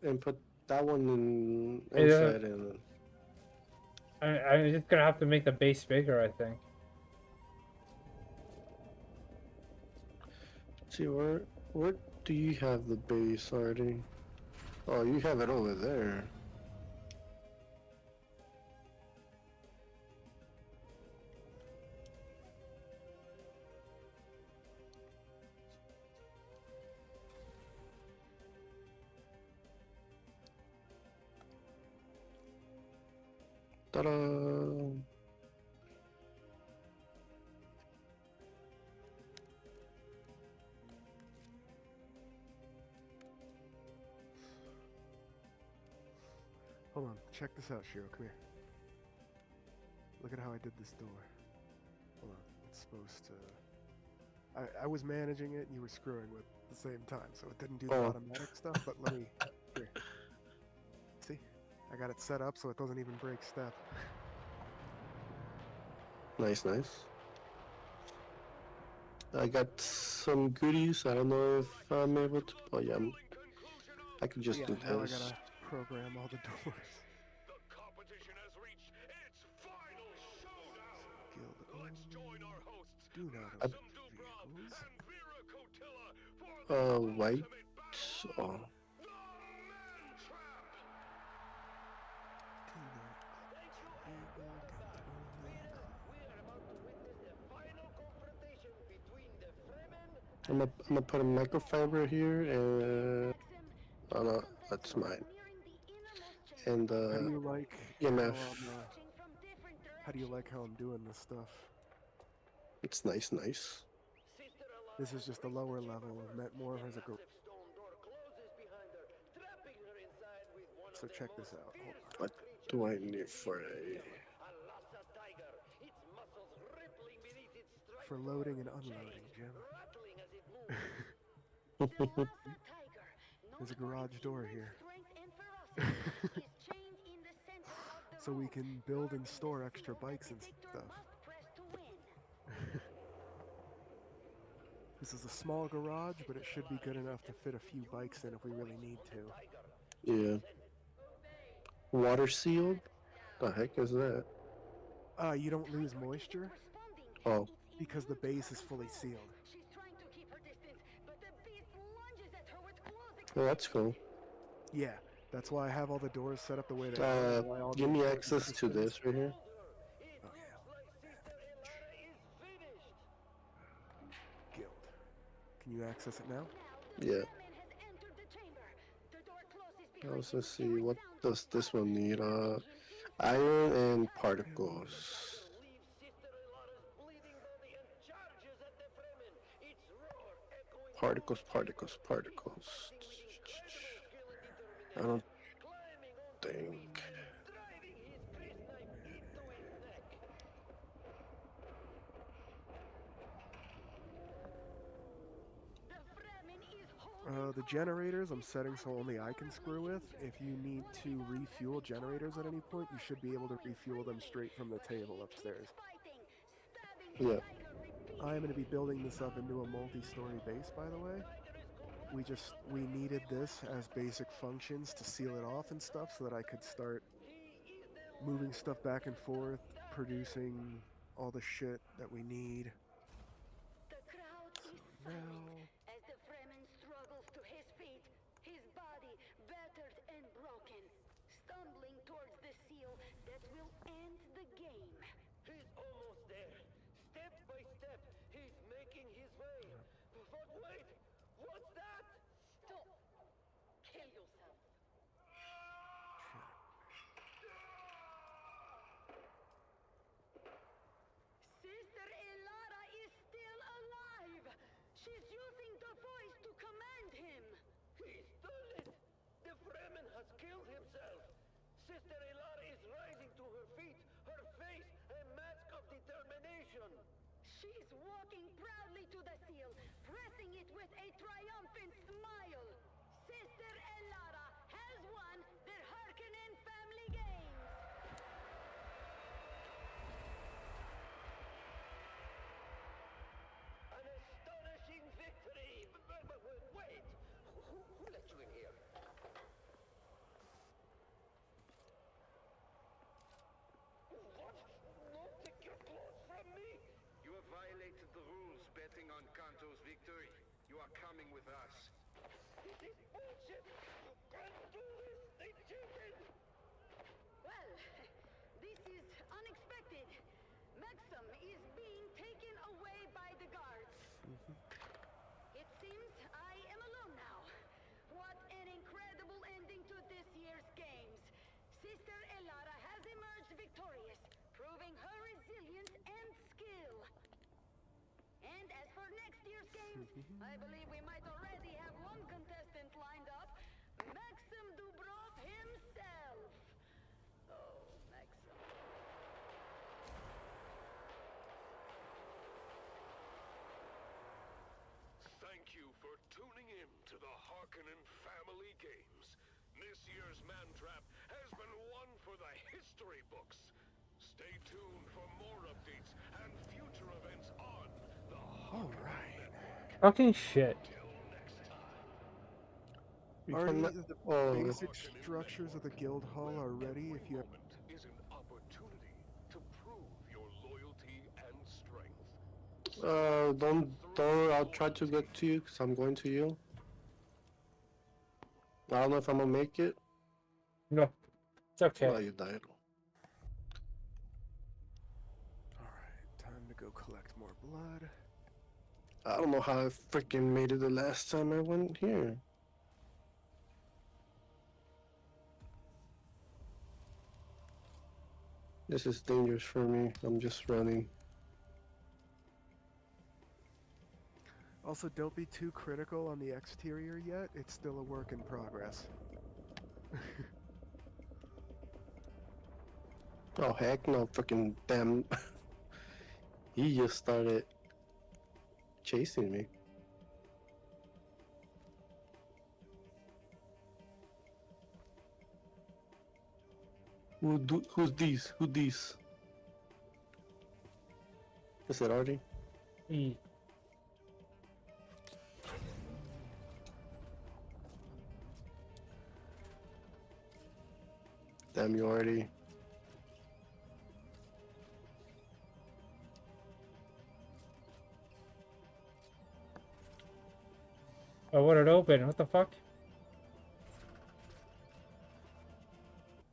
that one in inside and. I'm just gonna have to make the base bigger, I think. See where do you have the base already? Oh, you have it over there. Ta-da! Hold on, check this out, Shiro. Come here. Look at how I did this door. Hold on, it's supposed to. I was managing it, and you were screwing with at the same time, so it didn't do the automatic stuff. But let me here. See, I got it set up so it doesn't even break step. Nice, nice. I got some goodies. I don't know if I'm able to. Oh yeah, I could just do now I this. gotta program all the doors. Do not white. Oh. I'm gonna put a microfiber here, and oh no, that's mine. And how do you like EMF. How do you like how I'm doing this stuff? It's nice, nice. This is just a lower level of more as a So check this out. Hold on. What do I need for a? For loading and unloading, Jim. There's a garage door here. So we can build and store extra bikes and stuff. This is a small garage, but it should be good enough to fit a few bikes in if we really need to. Yeah. Water sealed? The heck is that? You don't lose moisture. Oh. Because the base is fully sealed. Oh, that's cool. Yeah, that's why I have all the doors set up the way they are. Give me access to this right here. Oh yeah. Guild. Can you access it now? Yeah. Let's see, what does this one need? Iron and particles. Particles. I don't think. The generators I'm setting so only I can screw with. If you need to refuel generators at any point, you should be able to refuel them straight from the table upstairs. Yeah. I am going to be building this up into a multi-story base, by the way. We needed this as basic functions to seal it off and stuff so that I could start moving stuff back and forth, producing all the shit that we need. So now... As the Fremen struggles to his feet, his body battered and broken, stumbling towards the seal that will end the game. He's almost there. Step by step, he's making his way. But wait, what's that? Stop! Kill yourself. Sister Elara is still alive! She's using the voice to command him! He's done it! The Fremen has killed himself! Sister Elara is rising to her feet, her face a mask of determination! She's walking proudly to the seal, pressing it with a triumphant smile! Sister Elara has won the Harkonnen Family Games! An astonishing victory! But wait! Who let you in here? What? No, take your clothes from me! You have violated the rules betting on Kanto's victory. You are coming with us. This is bullshit! You can't do this! They cheated! Well, this is unexpected. Maxim is being taken away by the guards. It seems I am alone now. What an incredible ending to this year's games. Sister Elara has emerged victorious. I believe we might already have one contestant lined up. Maxim Dubrov himself. Oh, Maxim. Thank you for tuning in to the Harkonnen Family Games. This year's Mantrap has been one for the history books. Stay tuned for more updates and future events on the Harkonnen Network. Fucking shit. Already, cannot- the oh. basic structures of the guild hall are ready if you have... Is an opportunity to prove your loyalty and strength. Don't. I'll try to get to you because I'm going to you. I don't know if I'm gonna make it. No, it's okay. Oh, you died. Alright, time to go collect more blood. I don't know how I freaking made it the last time I went here. This is dangerous for me. I'm just running. Also, don't be too critical on the exterior yet. It's still a work in progress. Oh heck no, freaking damn. He just started chasing me. Who's these? Who these? Is it Artie? Damn you, Artie. Oh, what it open? What the fuck?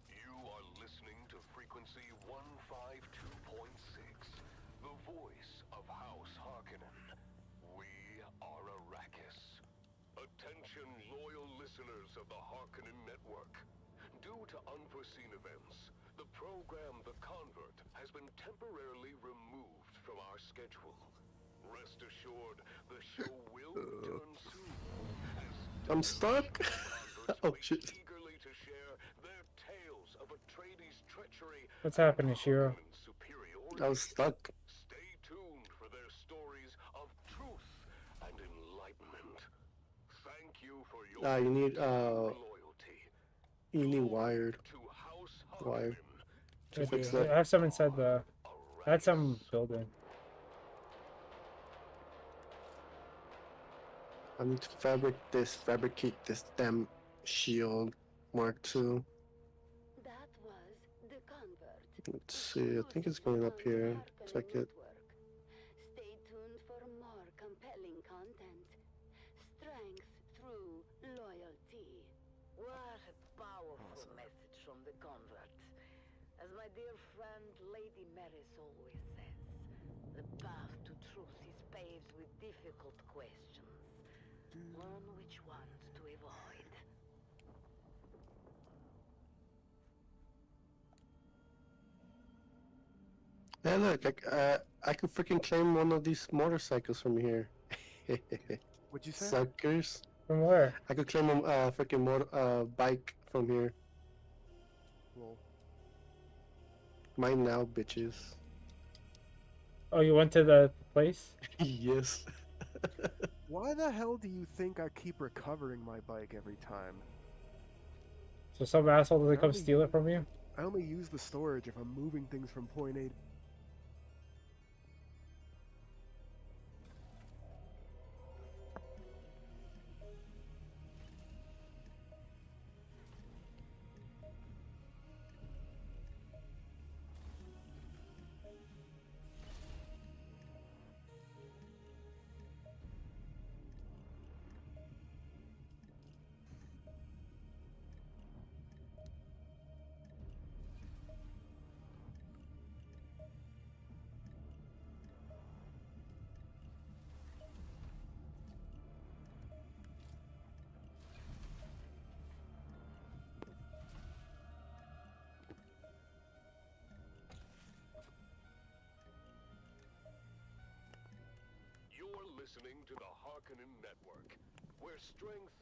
You are listening to frequency 152.6, the voice of House Harkonnen. We are Arrakis. Attention, loyal listeners of the Harkonnen Network. Due to unforeseen events, the program The Convert has been temporarily removed from our schedule. Rest assured, the show will return soon. I'm stuck. Oh shit. Eagerly to share their tales of Atreides' treachery. What's happening, Shiro? I was stuck. Stay tuned for their stories of truth and enlightenment. Thank you for your You need loyalty. you need wired. To House Wire. I To fix do. that. I have some inside the. I had some building. I need to fabricate this damn shield Mark II. That was The Convert. Let's see, I think it's going up here. Check it. Stay tuned for more compelling content. Strength through loyalty. What a powerful message from the convert. As my dear friend Lady Maris always says, the path to truth is paved with difficult questions. Learn which ones to avoid. Hey, look, I could freaking claim one of these motorcycles from here. What'd you say? Suckers. From where? I could claim a freaking bike from here. Well, Mine now, bitches. Oh, you went to the place? Yes. why the hell do you think I keep recovering my bike every time? So some asshole doesn't come steal it from you? I only use the storage if I'm moving things from point A. You're listening to the Harkonnen Network, where strength,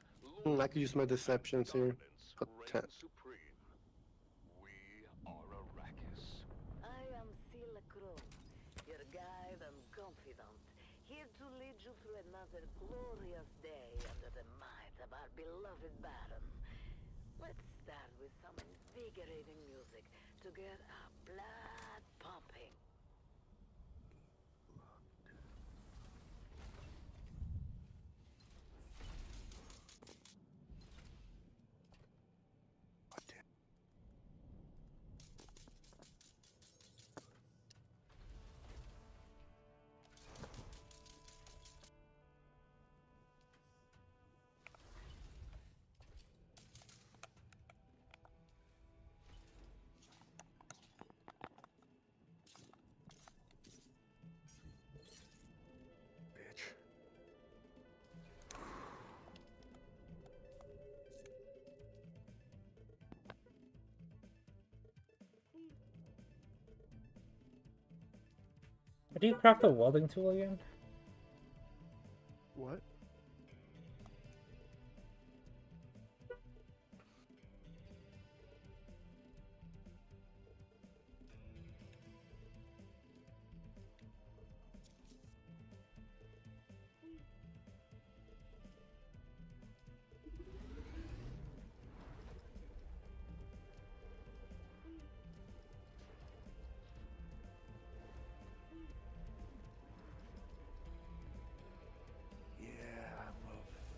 I could use my deceptions here. Put 10. supreme. We are Arrakis. I am Sila Krum, your guide and confidant, here to lead you through another glorious day under the might of our beloved Baron. Let's start with some invigorating music to get our blood pumping. How do you craft the welding tool again? What?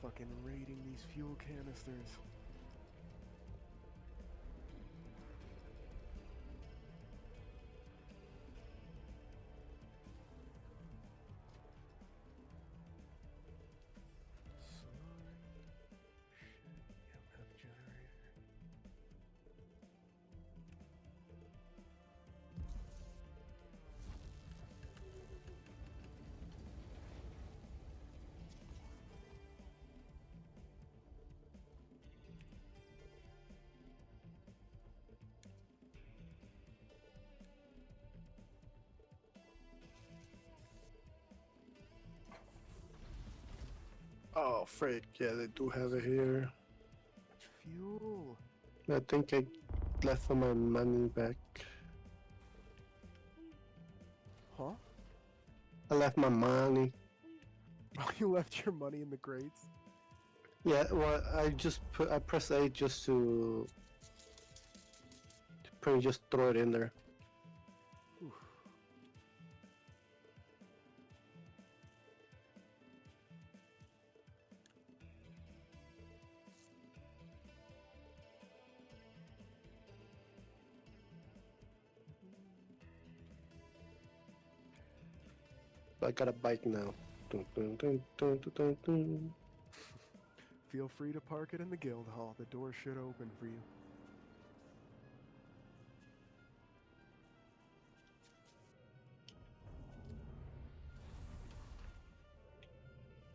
Fucking raiding these fuel canisters. Oh, frick. Yeah, they do have it here. Fuel. I think I left my money back. Huh? I left my money. Oh, you left your money in the crates? Yeah, well, I pressed A just to pretty just throw it in there. Oof. I got a bike now. Dun, dun, dun, dun, dun, dun, dun. Feel free to park it in the guild hall. The door should open for you.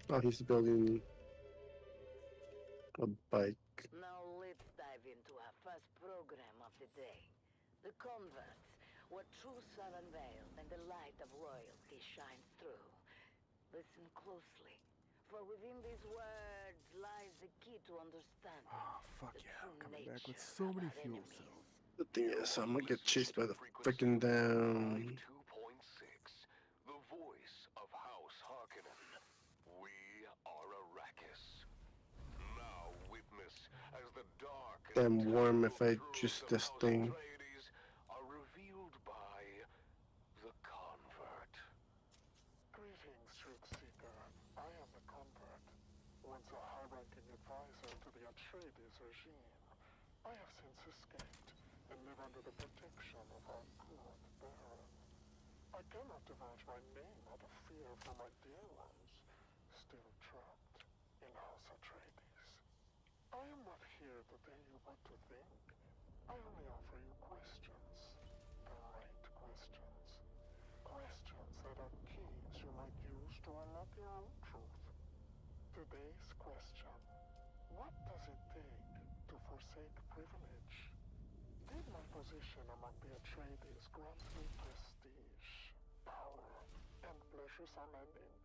Oh, he's building a bike. Now let's dive into our first program of the day. The Converts, where truths are unveiled and the light of royalty shines through. Listen closely, for within these words lies the key to understanding. Oh, fuck yeah, I'm coming back with so many fuel cells. The thing is, I'm gonna get chased by the freaking damn. 2.6, the voice of House Harkonnen. We are Arrakis. Now witness as the dark Damn worm if I choose this thing. are revealed by the Convert. Greetings, Truth Seeker. I am the Convert, once a high-ranking advisor to the Atreides regime. I have since escaped and live under the protection of our good Baron. I cannot divulge my name out of fear for my dear ones, still trapped in House Atreides. I am not here to tell you what to think. I only offer you questions. The right questions. Questions that are keys you might use to unlock your own truth. Today's question: what does it take to forsake privilege? Did my position among the Atreides grant me prestige, power, and pleasures unending?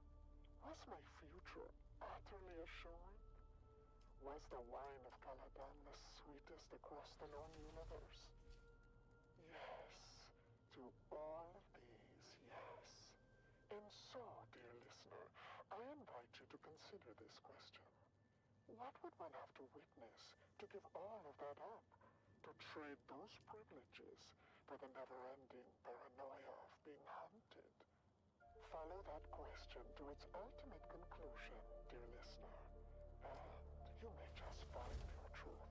Was my future utterly assuring? Was the wine of Caladan the sweetest across the known universe? Yes, to all of these, yes. And so, dear listener, I invite you to consider this question. What would one have to witness to give all of that up? To trade those privileges for the never-ending paranoia of being hunted? Follow that question to its ultimate conclusion, dear listener, and you may just find your truth.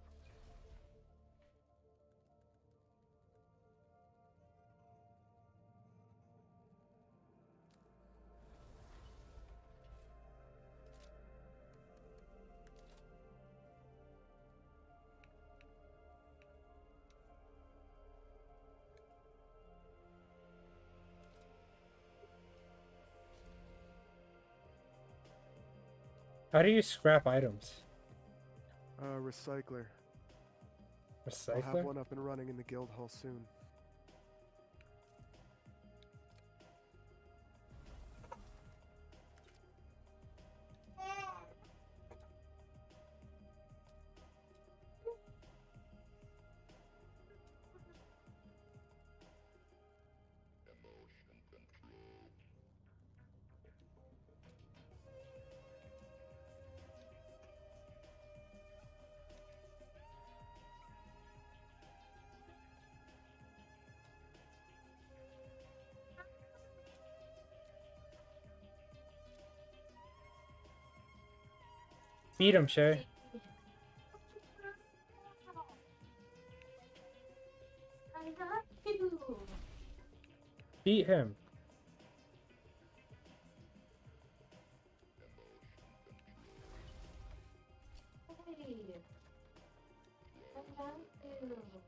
How do you scrap items? Recycler. I'll Recycler? have one up and running in the guild hall soon. Beat him, Shay. I got you. Beat him. Hey. I got you.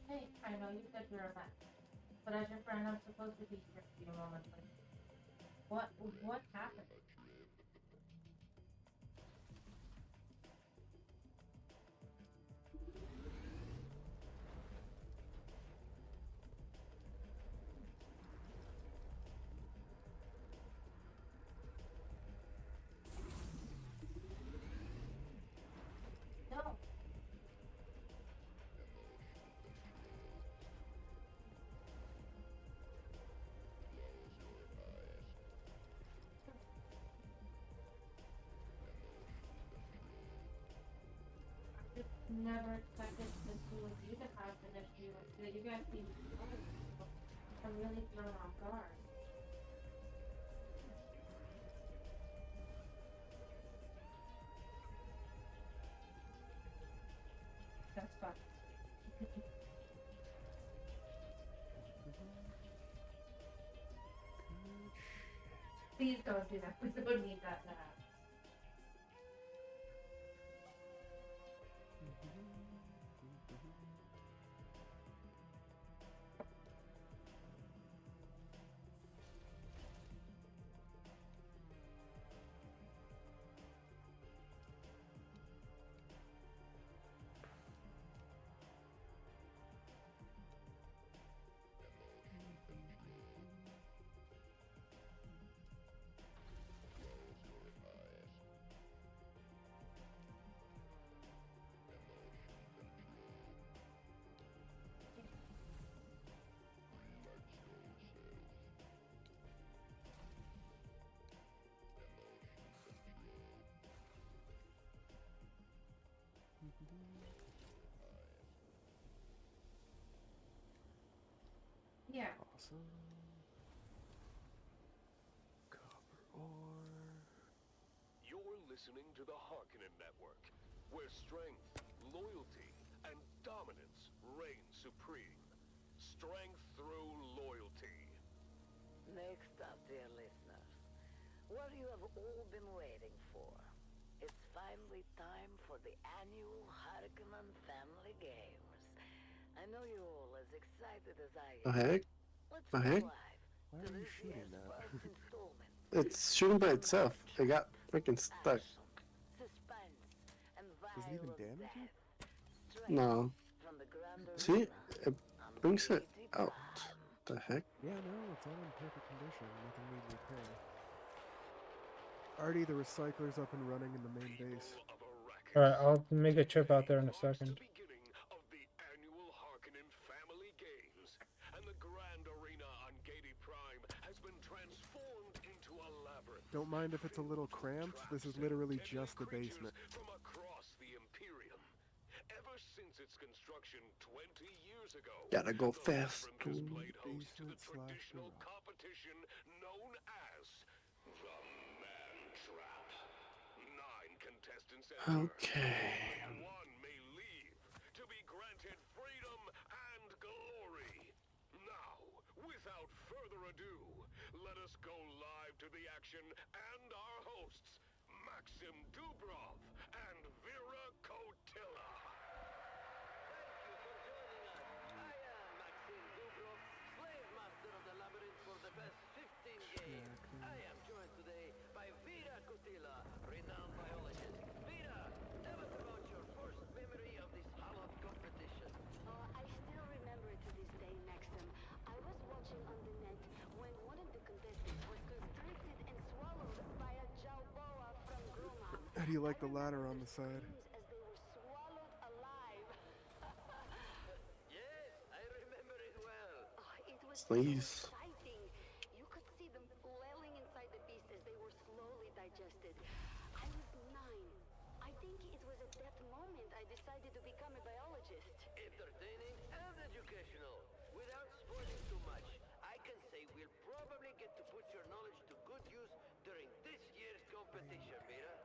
Hey, I know you said you're a vet, but as your friend, I'm supposed to be here for you momently. What happened? No. Never expected this with you to have an issue that you guys seem to know. I'm really thrown off guard. That's fine. Please don't do that. We don't need that to happen. Yeah. Awesome. Copper ore. You're listening to the Harkonnen Network, where strength, loyalty, and dominance reign supreme. Strength through loyalty. Next up, dear listeners, what you have all been waiting for. It's finally time for the annual Harkonnen Family Games. I know you're all as excited as I The am. heck? Let's The go heck? live Why to are you this shooting year's that? first installment. It's shooting by itself. It got freaking stuck. Suspense and Does it even violent damage you? death. Straight No. from the Grand See? Arena. It brings it out. The heck? Yeah, no, it's all in perfect condition. Nothing needs repair. Artie, the recycler's up and running in the main base. Alright, I'll make a trip out there in a second. Of the annual Harkonnen Family Games, and the Grand Arena on Gady Prime has been transformed into a labyrinth. Don't mind if it's a little cramped. This is literally just the basement. From across the Imperium. Ever since its construction 20 years ago, Gotta go fast. has played host to the traditional competition known as the Man Trap. 9 contestants enter. Okay. One may leave to be granted freedom and glory. Now, without further ado, let us go live to the action and our hosts, Maxim Dubrov and Vera Kotila. I am Maxim Dubrov, slave master of the labyrinth for the past 15 games. I am joined today by Vera Kotila, renowned biologist. Vera, tell us about your first memory of this hallowed competition. Oh, I still remember it to this day, Maxim. I was watching on the net when one of the contestants was constricted and swallowed by a Jawboa from Grumman. How do you like the ladder on the side? As they were swallowed alive. Yes, I remember it well. Oh, it was Please. so exciting. You could see them flailing inside the beast as they were slowly digested. I was 9. I think it was at that moment I decided to become a biologist. Entertaining and educational. Without spoiling too much, I can say we'll probably get to put your knowledge to good use during this year's competition, Vera.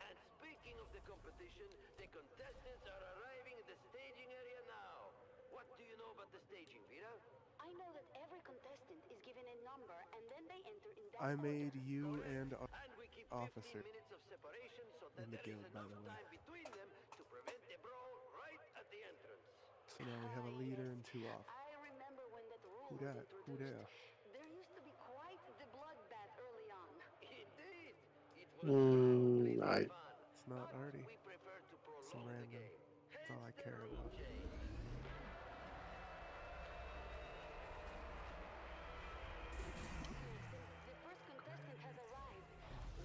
And speaking of the competition, the contestants are arriving in the staging area now. What do you know about the staging, Vera? I know that every contestant is given a number and then they enter in that I order. made you and And we keep 15 officer minutes of separation so that in the there is guild, by enough the way. time between them to prevent a brawl right at the entrance. So now we have a leader and 2 off. I remember when that rule Who was dat? Who introduced. dat? There used to be quite the bloodbath early on. Indeed. Right. It's not Artie. Some random. That's all I care about. The first contestant has arrived.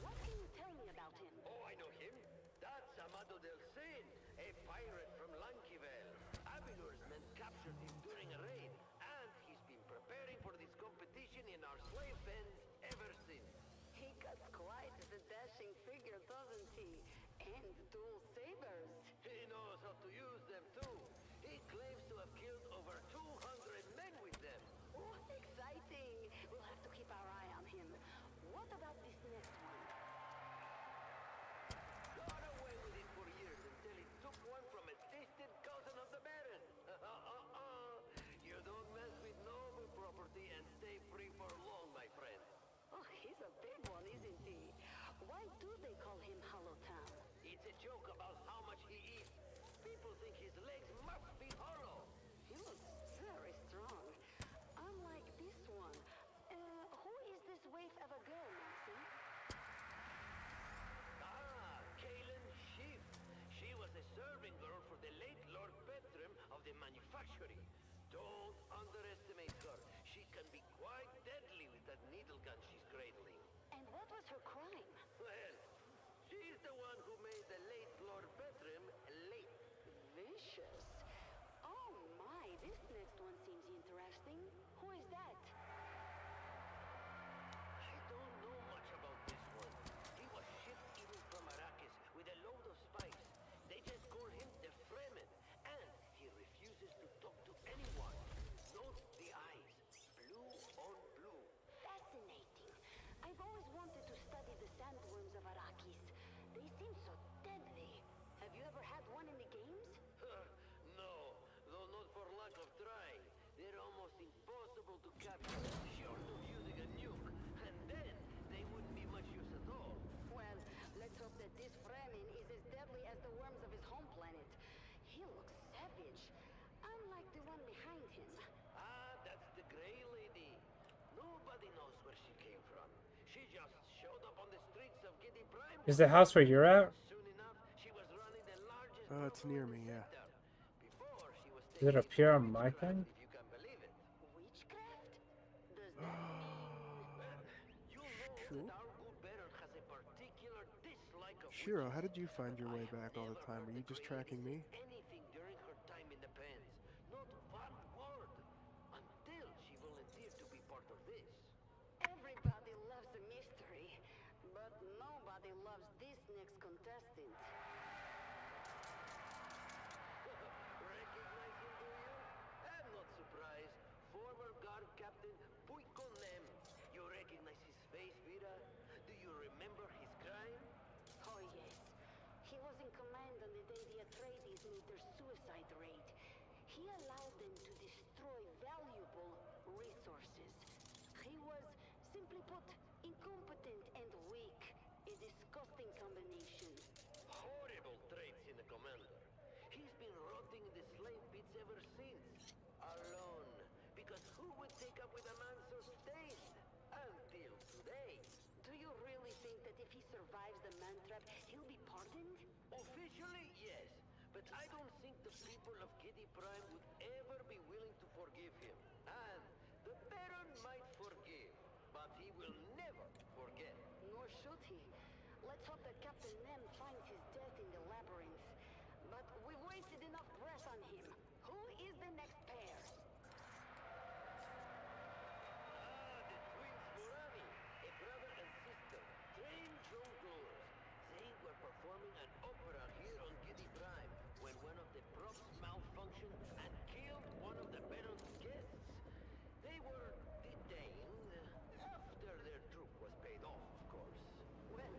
What can you tell me about him? Oh, I know him. That's Amado Del Cid, a pirate from Lankivel. Abilur's men captured him during a raid, and he's been preparing for this competition in our slave pens ever since. He got quite the dashing figure, doesn't he? And dual sabers. He knows how to use them too. He claims to have killed over 200 men with them. Oh, exciting! We'll have to keep our eye on him. What about this next one? Got away with it for years until he took one from a distant cousin of the Baron. You don't mess with noble property and stay free for long, my friend. Oh, he's a big one, isn't he? Why do they call him Hollow Town? It's a joke about how much he eats. People think his legs must be hollow. He looks very strong. Unlike this one. Who is this waif of a girl, Maxim? Ah, Kaylin Schiff. She was a serving girl for the late Lord Petrim of the manufactory. Don't underestimate her. She can be quite deadly with that needle gun she's cradling. And what was her crime? Well, she's the one who made the late Lord Petrim late. Vicious. Oh my, this next one seems interesting. Who is that? I don't know much about this one. He was shipped in from Arrakis with a load of spies. They just call him the Fremen, and he refuses to talk to anyone. Note the eyes, blue on blue. Fascinating. I've always wanted to study the sandworms of Arrakis. They seem so deadly. Have you ever had one in the games? capture them short of using a nuke, and then they wouldn't be much use at all. Well, let's hope that this Fremen is as deadly as the worms of his home planet. He looks savage, unlike the one behind him. Ah, that's the Grey Lady. Nobody knows where she came from. She just showed up on the streets of Giddy Prime. Is the house where you're at? Soon enough, she was running the largest It's near me, yeah. before she was Does it appear on my thing? if you can believe it. Witchcraft? Does that You know Sure. that our good Baron has a particular dislike of Shiro, how did you find your way back all the time? Were you just tracking me? anything during her time in the pens. Not one word. Until she volunteered to be part of this. Everybody loves a mystery, but nobody loves this next contestant. Recognize him, do you? I'm not surprised. Former guard captain Puikonem. You recognize his face, Vera? Do you remember his crime? Oh yes, he was in command on the day the Atreides made their suicide raid. He allowed them to destroy valuable resources. He was, simply put, incompetent and weak. A disgusting combination. Horrible traits in a commander. He's been rotting in the slave pits ever since. Alone. Because who would take up with a man so stained? Until today. Do you really think that if he survives the man trap, he'll be pardoned? Officially, yes. But I don't think the people of Giddy Prime would ever be willing to forgive him. And the Baron might forgive, but he will never forget. Nor should he. Let's hope that Captain Nem finds his death in the labyrinth. But we've wasted enough breath on him. Who is the next pair? The twins Morani, a brother and sister, trained jongleurs. They were performing an opera here on Giddy Prime when one of the props malfunctioned and killed one of the Baron's guests. They were detained after their troop was paid off, of course. Well,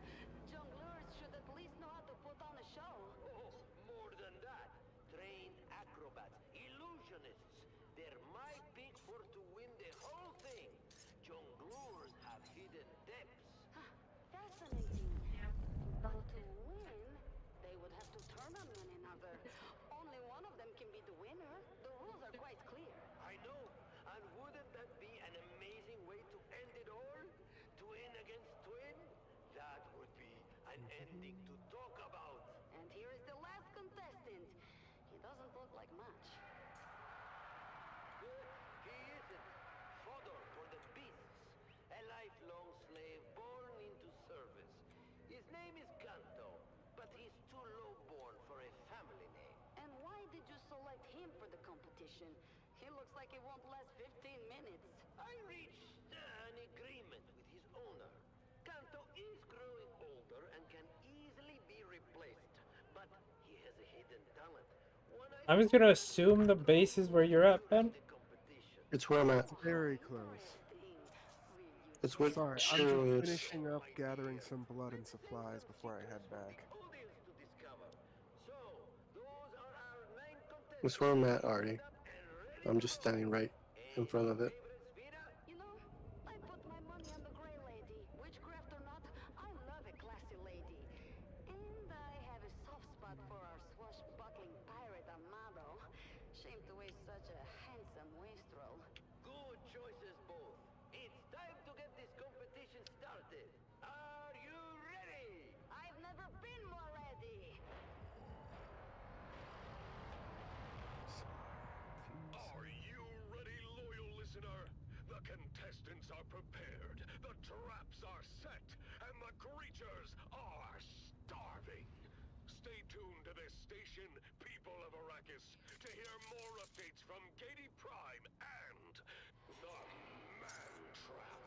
jongleurs should at least know how to put on a show. Oh, more than that. Trained acrobats, illusionists. They're my pick for to win the whole thing. Jongleurs have hidden depths. Fascinating. But to win, they would have to turn on one another. Only one of them can be the winner. The rules are quite clear. I know. And wouldn't that be an amazing way to end it all? Twin against twin? That would be an ending to talk about. And here is the last contestant. He doesn't look like much. He isn't. Fodor for the beasts. A lifelong slave born into service. His name is Kanto, but he's too low-born for a family name. And why did you select him for the competition? He looks like he won't last 15 minutes. I reached an agreement with his owner. Kanto is growing older and can easily be replaced, but he has a hidden talent. I'm just gonna assume the base is where you're at, Ben. It's where I'm at. Very close. It's where Sorry, I'm Shiro just is. finishing up gathering some blood and supplies before I head back. It's where I'm at, Artie. I'm just standing right in front of it. You know, I put my money on the Grey Lady. Witchcraft or not, I love a classy lady. And I have a soft spot for our swashbuckling pirate Amado. Shame to waste such a handsome wastrel. Good choices both. It's time to get this competition started. Are you ready? I've never been more ready. Are you ready, loyal listener? The contestants are prepared, the traps are set, and the creatures are starving. Stay tuned to this station, people of Arrakis, to hear more updates from Giddy Prime and the Man Trap.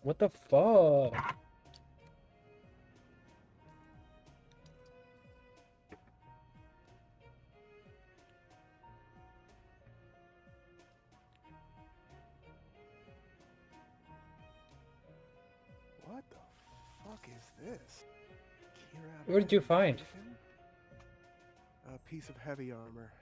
What the fuck? What the fuck is this? What did you find? A piece of heavy armor.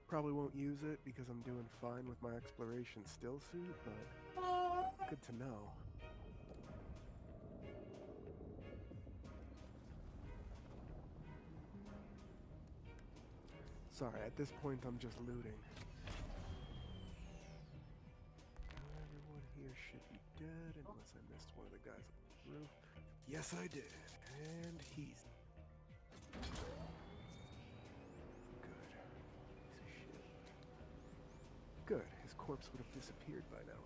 Probably won't use it because I'm doing fine with my exploration still suit, but good to know. Sorry, at this point I'm just looting. Everyone here should be dead unless I missed one of the guys on the roof. Yes, I did. And he's... Good. His corpse would have disappeared by now.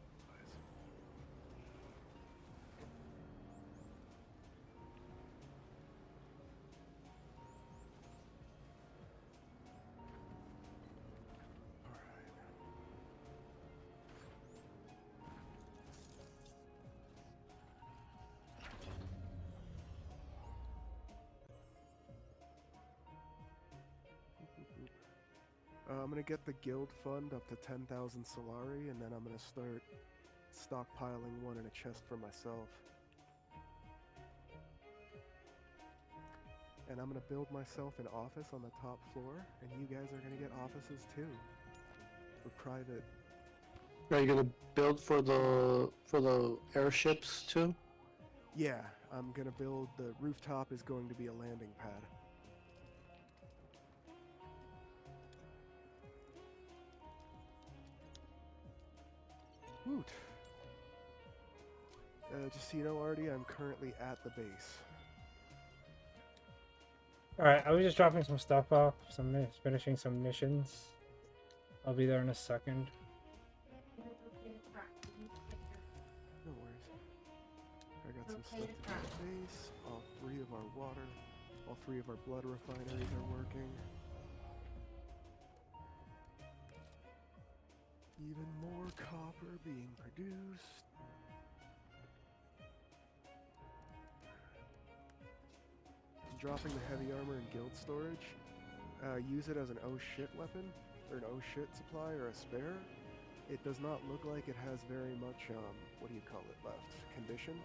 I'm gonna get the guild fund up to 10,000 Solari, and then I'm gonna start stockpiling one in a chest for myself. And I'm gonna build myself an office on the top floor, and you guys are gonna get offices too. For private. Are you gonna build for the airships too? Yeah, I'm gonna build, the rooftop is going to be a landing pad. Woot. Just so you know, Artie, I'm currently at the base. Alright, I was just dropping some stuff off, finishing some missions. I'll be there in a second. No worries. I got some stuff to do at the base. All three of our blood refineries are working. Even more copper being produced. I'm dropping the heavy armor in guild storage. Use it as an oh shit weapon, or an oh shit supply, or a spare. It does not look like it has very much, what do you call it, left? Condition.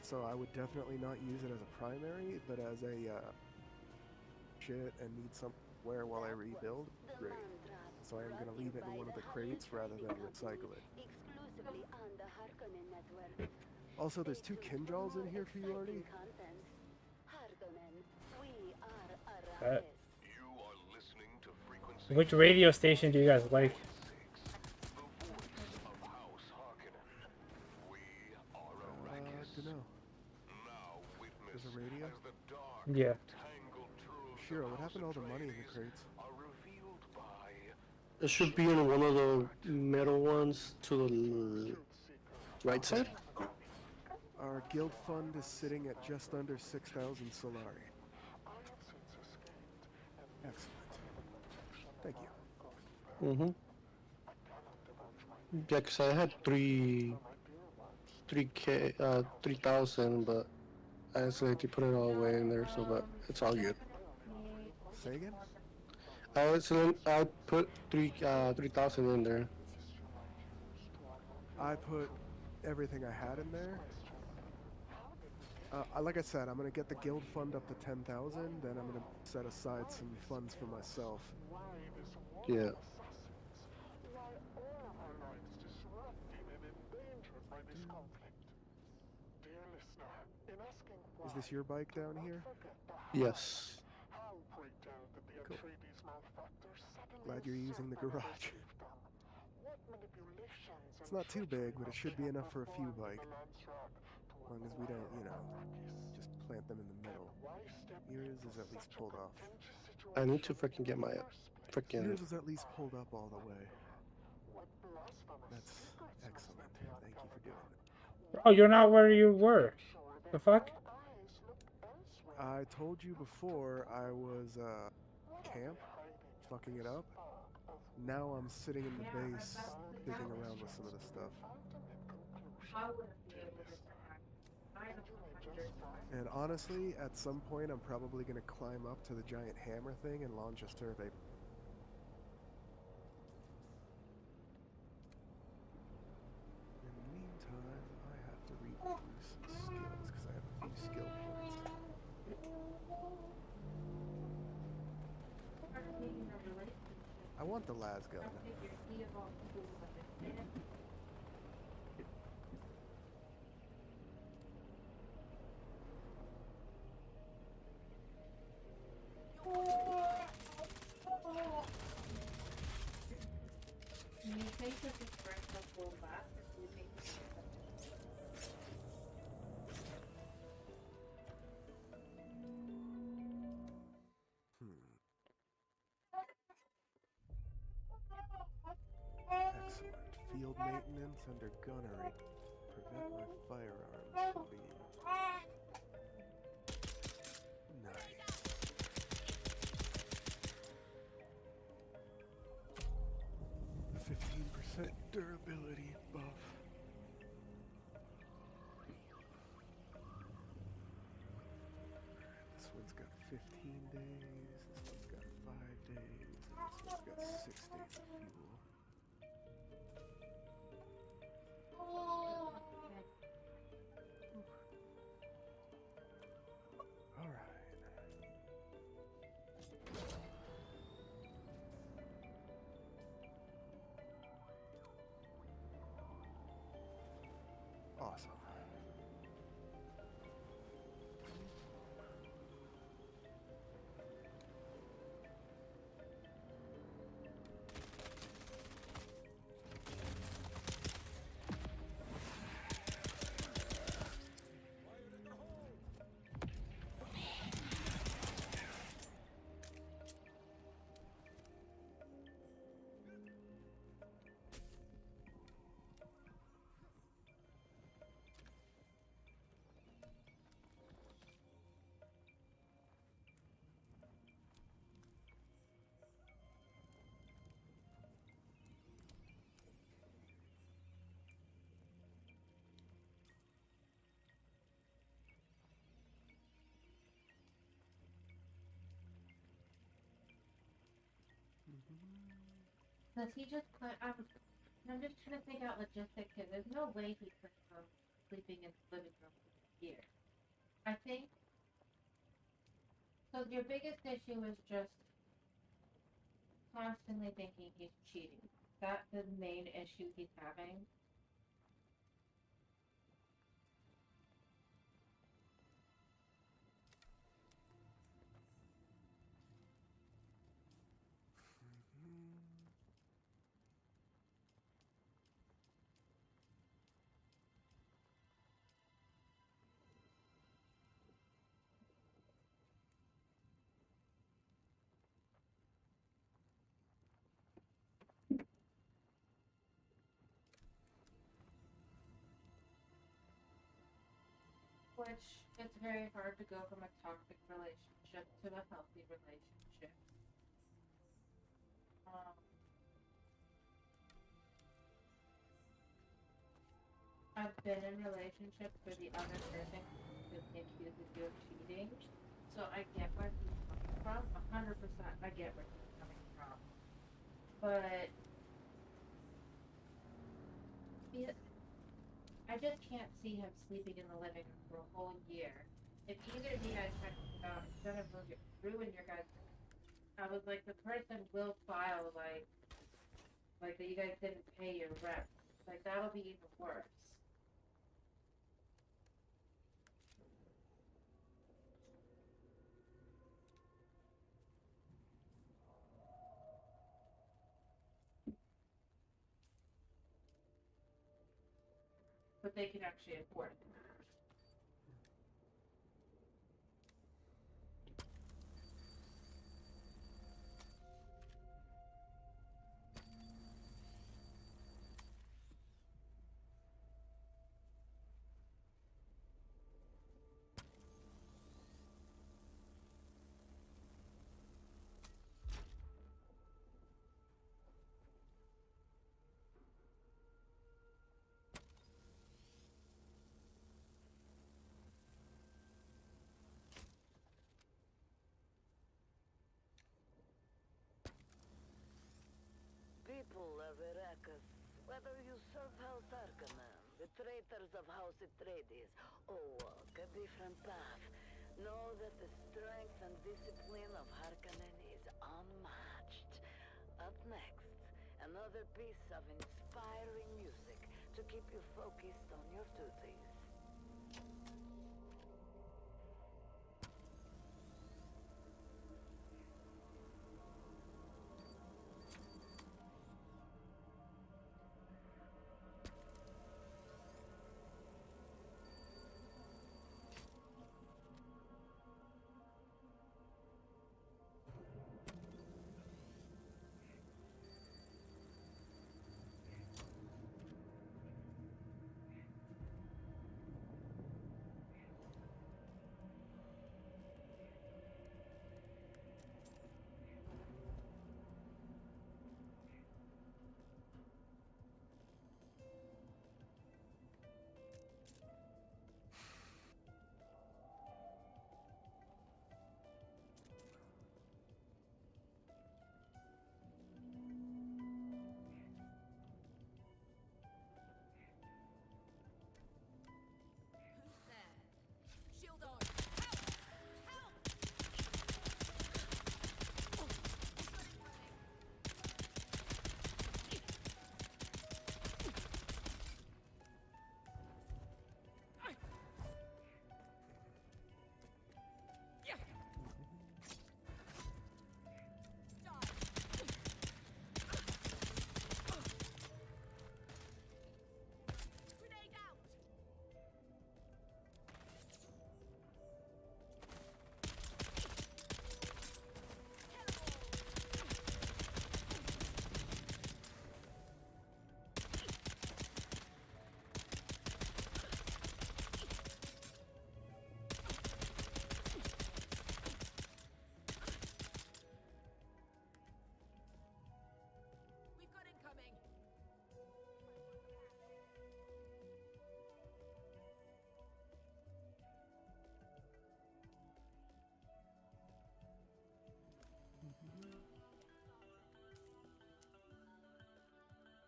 So I would definitely not use it as a primary, but as a, shit and need somewhere while I rebuild, great. So I am going to leave it in one of the crates rather than recycle it. Also, there's 2 Kinjals in here for you, Artie. Which radio station do you guys like? Dunno. There's a radio? Yeah. Shiro, what happened to all the money in the crates? It should be in one of the metal ones to the right side. Our guild fund is sitting at just under 6,000 Solari. Excellent. Thank you. Mm-hmm. Yeah, 'cause I had 3,000, but I accidentally put it all away in there, so but it's all good. Say again? I put 3,000 in there. I put everything I had in there. Like I said, I'm gonna get the guild fund up to 10,000, then I'm gonna set aside some funds for myself. Yeah. Is this your bike down here? Yes. Cool. Glad you're using the garage. It's not too big, but it should be enough for a few bikes. As long as we don't, you know, just plant them in the middle. Yours is at least pulled off. I need to freaking get my freaking. Yours is at least pulled up all the way. That's excellent. Thank you for doing it. Oh, you're not where you were. The fuck? I told you before I was, camp, fucking it up. Now I'm sitting in the base, digging around with some of the stuff. I wouldn't be able to attack. I don't understand. And honestly, at some point, I'm probably going to climb up to the giant hammer thing and launch a survey. In the meantime, I have to read through some skills because I have a few skill points. I want the las gun. Do you think that the strength will pull back, or do you think it's Excellent. Field maintenance under gunnery. Prevent my firearms from being... Nice. A 15% durability buff. This one's got 15 days, this one's got 5 days, and this one's got 6 days of fuel. Awesome. Does he just put, I'm just trying to figure out logistics here. There's no way he could sleeping in the living room here. I think, so your biggest issue is just constantly thinking he's cheating. That's the main issue he's having. Which, it's very hard to go from a toxic relationship to a healthy relationship. I've been in relationships where the other person accuses you of cheating, so I get where he's coming from. 100%, I get where he's coming from. But I just can't see him sleeping in the living room for a whole year. If either of you guys had instead of ruin your guys' I was like, the person will file like that you guys didn't pay your rent. Like, that'll be even worse. But they can actually afford it. people of Arrakis, whether you serve House Harkonnen, the traitors of House Atreides, or walk a different path, know that the strength and discipline of Harkonnen is unmatched. Up next, another piece of inspiring music to keep you focused on your duties. Shield on! We've got incoming!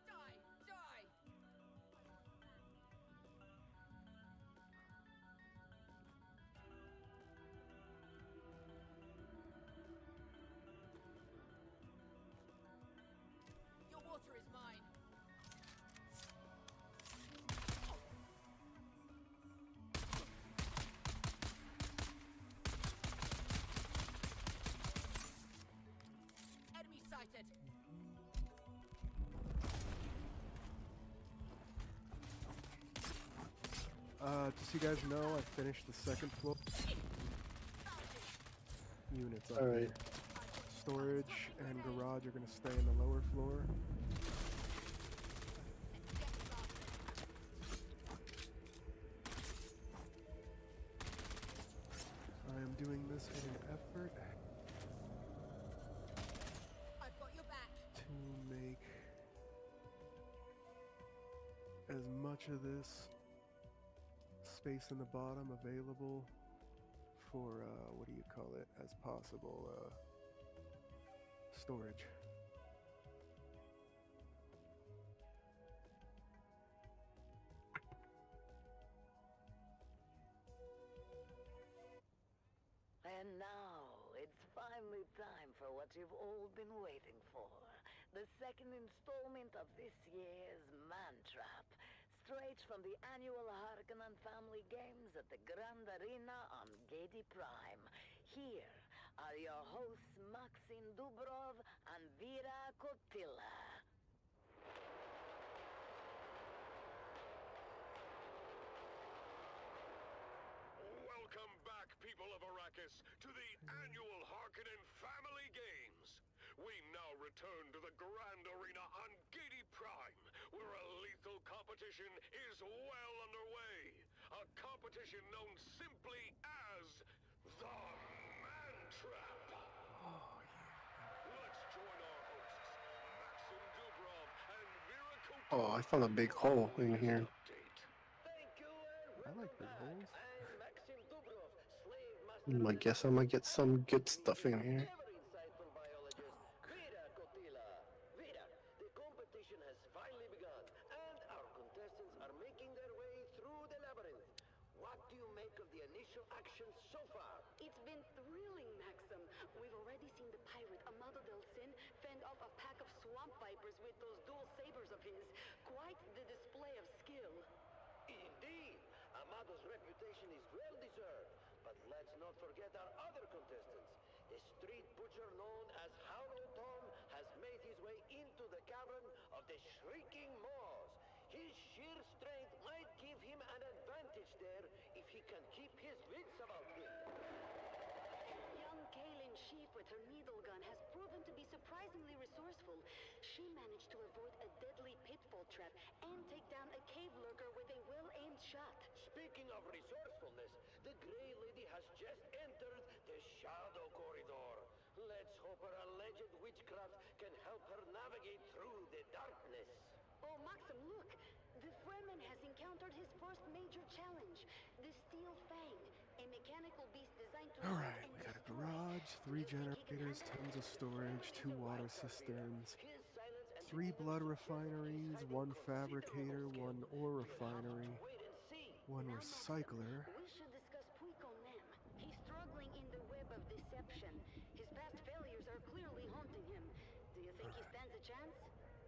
Die! Die! Your water is mine! Enemy sighted! Just so you guys know, I finished the second floor. Units up Alright. there. Storage and garage are gonna stay in the lower floor. I am doing this in an effort I've got your back! to make as much of this space in the bottom available for what do you call it, as possible storage. And now, it's finally time for what you've all been waiting for. The second installment of this year's Man Trap. Straight from the annual Harkonnen Family Games at the Grand Arena on Gedi Prime. Here are your hosts Maxim Dubrov and Vera Kotila. Welcome back, people of Arrakis, to the annual Harkonnen Family Games. We now return to the Grand Arena on Gedi Prime, where a lethal competition is well underway. A competition known simply as the Man Trap. Let's join our hosts, Maxim Dubrov and Vera Kotila. Oh, I found a big hole in here. I like big holes. I guess I might get some good stuff in here. swamp vipers with those dual sabers of his. Quite the display of skill. Indeed, Amado's reputation is well deserved. But let's not forget our other contestants. The street butcher known as Howlo Tom has made his way into the cavern of the Shrieking Maws. His sheer strength might give him an advantage there if he can keep his wits about him. Young Kaylin Sheep with her needle gun has proven to be surprisingly resourceful. She managed to avoid a deadly pitfall trap and take down a cave lurker with a well-aimed shot. Speaking of resourcefulness, the Grey Lady has just entered the Shadow Corridor. Let's hope her alleged witchcraft can help her navigate through the darkness. Oh, Maxim, look! The Fremen has encountered his first major challenge, the Steel Fang, a mechanical beast designed to... Alright, we got a garage, 3 generators, tons of storage, 2 water cisterns, 3 blood refineries, 1 fabricator, 1 ore refinery, 1 recycler. We should discuss Puig on them. He's struggling in the web of deception. His past failures are clearly haunting him. Do you think he stands a chance?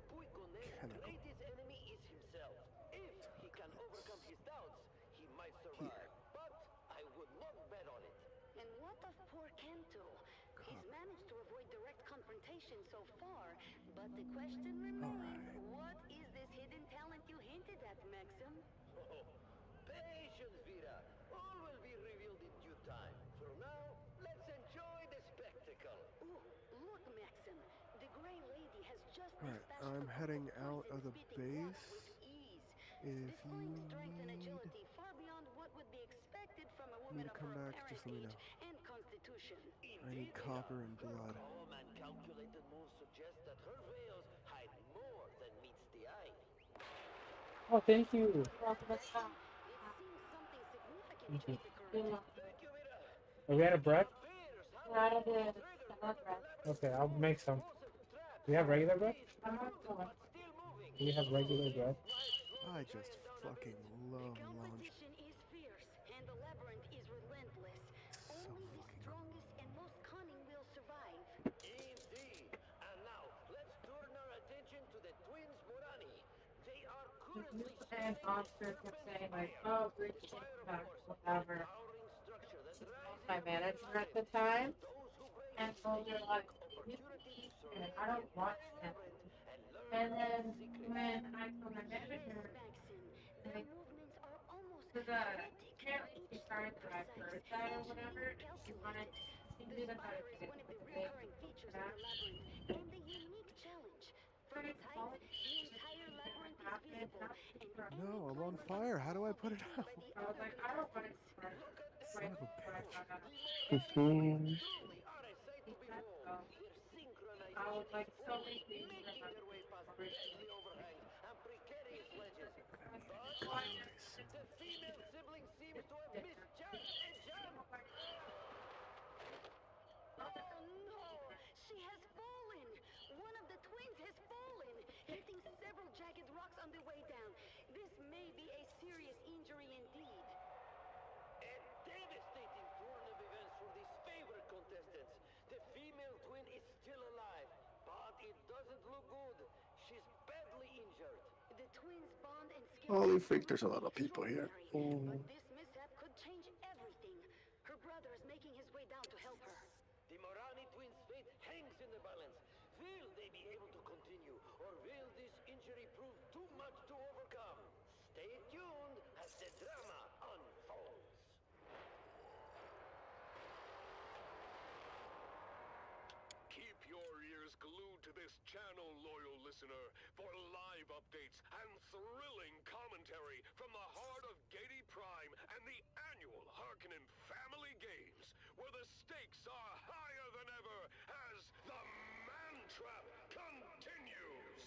Puigonet's greatest enemy is himself. If he can overcome his doubts, he might survive. But I would not bet on it. And what of poor Kento? He's managed to avoid direct confrontation so far, but the question remains, what is this hidden talent you hinted at, Maxim? Oh, patience, Vera. All will be revealed in due time. For now, let's enjoy the spectacle. Ooh, look, Maxim. The Grey Lady has just Alright, I'm heading out of the base. If you strength and need agility far beyond what would be expected from a me woman to of come her back, just let me know. and constitution. I need copper and blood. Calm and calculated moves suggest that her veils hide more than meets the eye. Oh, thank you. Thank you. Are we out of bread? Okay, I'll make some. Do you have regular bread? Do you have regular bread? I just fucking love lunch. Competition is fierce, and the labyrinth is relentless. Only the strongest and most cunning will survive. Indeed. And now, let's turn our attention to the twins Morani. They are currently And Oscar kept saying like, oh, reach back, whatever. My manager at the time, and told her like, you keep it. I don't watch them. And then when I told my manager, like, because apparently she started that I heard that or whatever, she wanted, she knew that I was going to be that. No, I'm on fire. How do I put it out? I was like, I don't want to start. Son of a bitch. I was like, so many things The female sibling seems to have misjudged a jump. Oh no! She has fallen! One of the twins has fallen, hitting several jagged rocks on the way down. This may be a serious injury indeed. A devastating turn of events for these favorite contestants. The female twin is still alive, but it doesn't look good. She's badly injured. The twins' bond and skill. Holy freak, there's a lot of people here. But this mishap could change everything. Her brother is making his way down to help her. The Morani twins' fate hangs in the balance. Will they be able to continue, or will this injury prove too much to overcome? Stay tuned as the drama unfolds. Keep your ears glued to this channel, loyal listener, for live updates and thrilling commentary from the heart of Gaiety Prime and the annual Harkonnen Family Games, where the stakes are higher than ever as the Man Trap continues.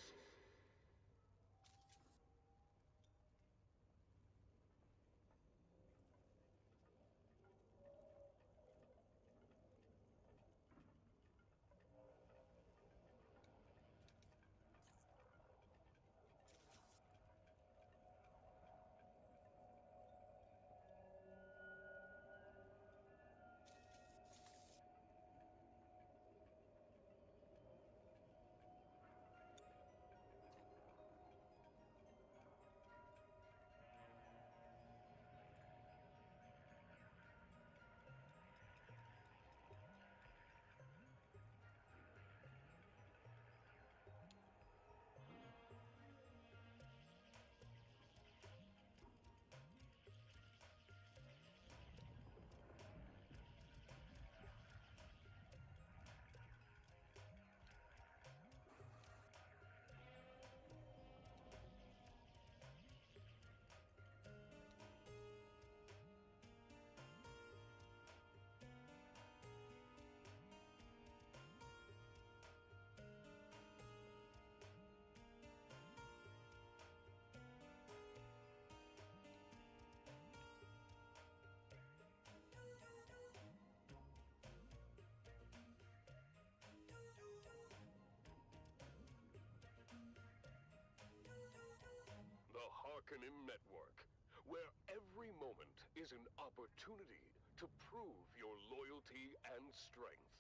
Maximum Network, where every moment is an opportunity to prove your loyalty and strength.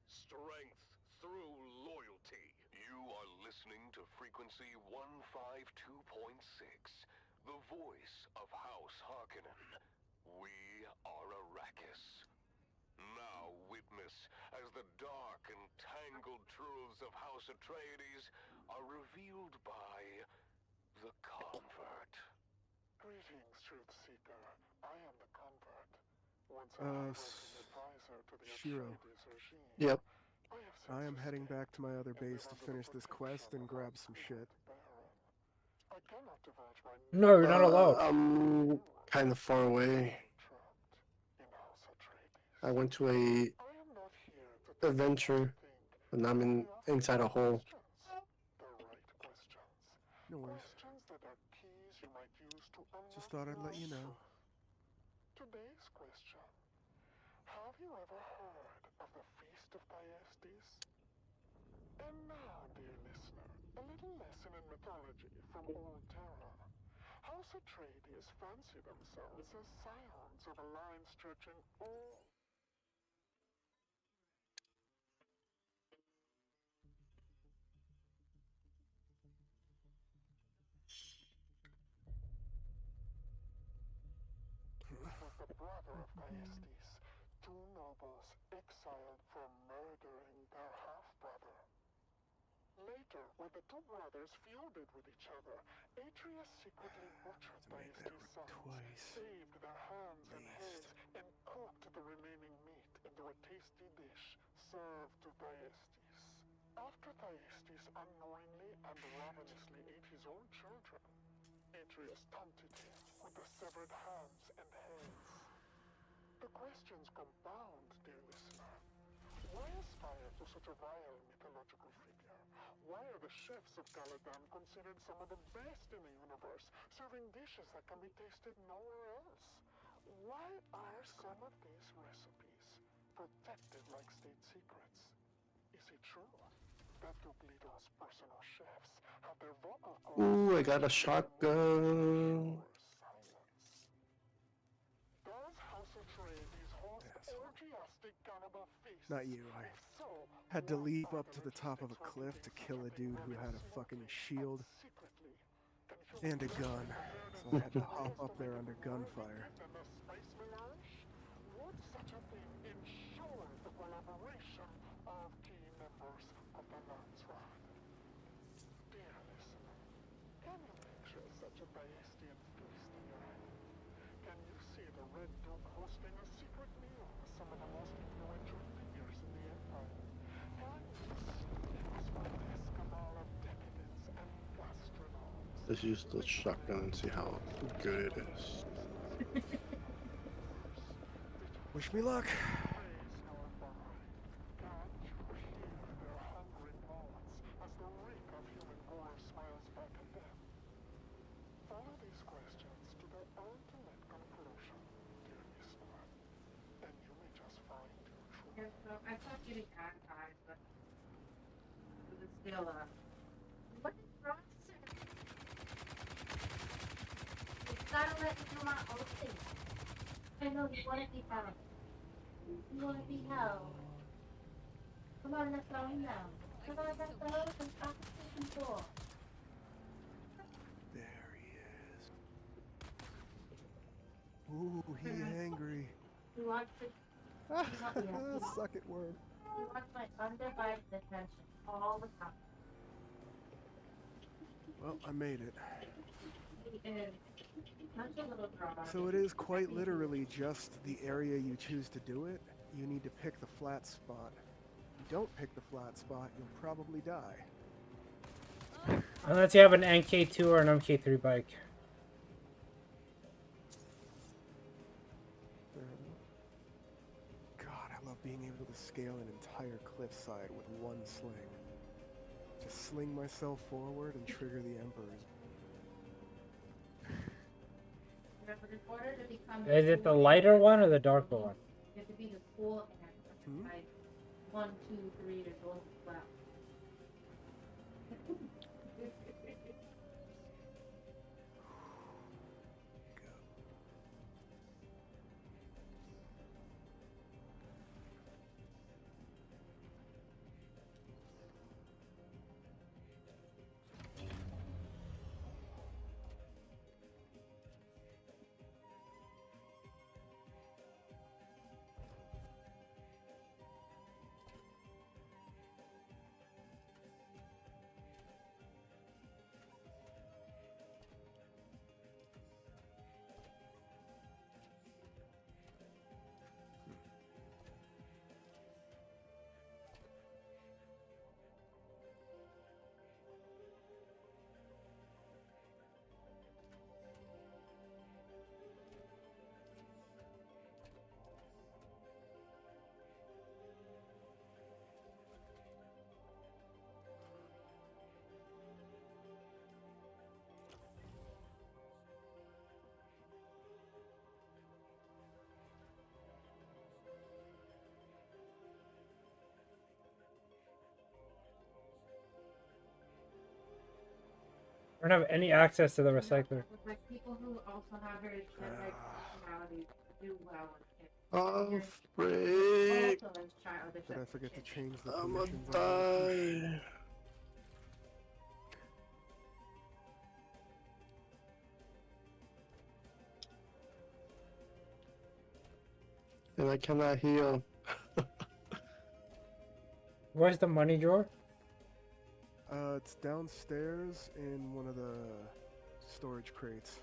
Strength through loyalty. You are listening to frequency 152.6, the voice of House Harkonnen. We are Arrakis. Now witness as the dark and tangled truths of House Atreides are revealed by the Convert. Greetings, Truth Seeker. I am the Convert. Once a high-ranking advisor to the Shiro. Atreides regime. Yep. I am heading back to my other base to finish this quest and grab some shit. I cannot divulge my No, you're not allowed. I'm kind of far away. I went to a adventure, and I'm inside a hole. No worries. Questions that are keys you might use to unlock Just thought I'd let you know. Today's question. Have you ever heard of the Feast of Thyestes? And now, dear listener, a little lesson in mythology from Old Terra. House Atreides fancy themselves as scions of a line stretching all... was the brother of Thyestes, two nobles exiled for murdering their half-brother. Later, when the two brothers feuded with each other, Atreus secretly butchered Thyestes' sons, saved their hands and heads, and cooked the remaining meat into a tasty dish served to Thyestes. After Thyestes unknowingly and ravenously ate his own children, Atreus taunted him with the severed hands and heads. The questions compound, dear listener. Why aspire to such a vile mythological figure? Why are the chefs of Caladan considered some of the best in the universe, serving dishes that can be tasted nowhere else? Why are some of these recipes protected like state secrets? Is it true that Duglito's personal chefs have their vocal cords? Ooh, I got a shotgun. Does House Atreides host orgiastic cannibal feasts? Not you. I had to leap up to the top of a cliff to kill a dude who had a fucking shield and a gun. So I had to hop up there under gunfire. Would such a thing ensure the collaboration of key members of the Landsraad? Dear listener, can you picture such a Thyestian feast in your head? Can you see the Red Duke hosting a secret meal with some of the most influential figures in the Empire? Can you see this grotesque cabal of decadence and gastronomes? Let's use the shotgun and see how good it is. Wish me luck. Follow these questions to their ultimate conclusion, dear listener, and you may just find your truth. Yeah, so I stopped getting archived, but it was still what is wrong, sir? You gotta let me do my own thing. I know you wanna be found. You wanna be held. Come on, let's go now. Come on, let's go and talk to people. There he is. Ooh, he angry. You want to Suck it, worm. You want my undivided attention all the time. Well, I made it. He is such a little drama. So it is quite literally just the area you choose to do it. You need to pick the flat spot. If you don't pick the flat spot, you'll probably die. Unless you have an NK2 or an MK3 bike. Fair enough. God, I love being able to scale an entire cliffside with one sling. Just sling myself forward and trigger the Emperor's. Remember, in order to become Is it the lighter one or the darker one? You have to be the full end. Like 1, 2, 3 to go left. I don't have any access to the recycler. With like people who also have very like personalities do well with it. Oh, frick. Also as childish Did I as forget to change the I'm permissions gonna on my die. And I cannot heal. Where's the money drawer? It's downstairs in one of the storage crates.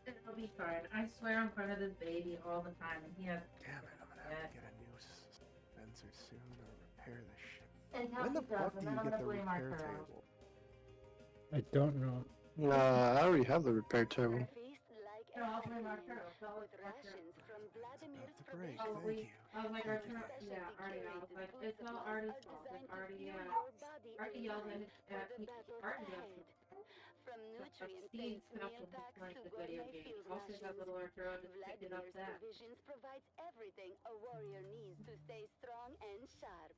It'll be fine. I swear in front of this baby all the time, and he has. Damn it, I'm gonna have to get a new dispenser soon or repair this shit. Until When the he does, fuck and do then you I'm get gonna the blame repair Arturo. table? I don't know. I already have the repair table. No, I'll blame Arturo. So it's It's a break, Oh, thank you. I was like, Arturo, yeah, Artie. I was like, it's all Artie's fault. Like, Artie yelled at Artie From nutrient Steve dense stuff meal with packs like to the video gourmet game. field Also, that rations, little Arturo just picked it up Vladimir's that. provisions provides everything a warrior needs to stay strong and sharp.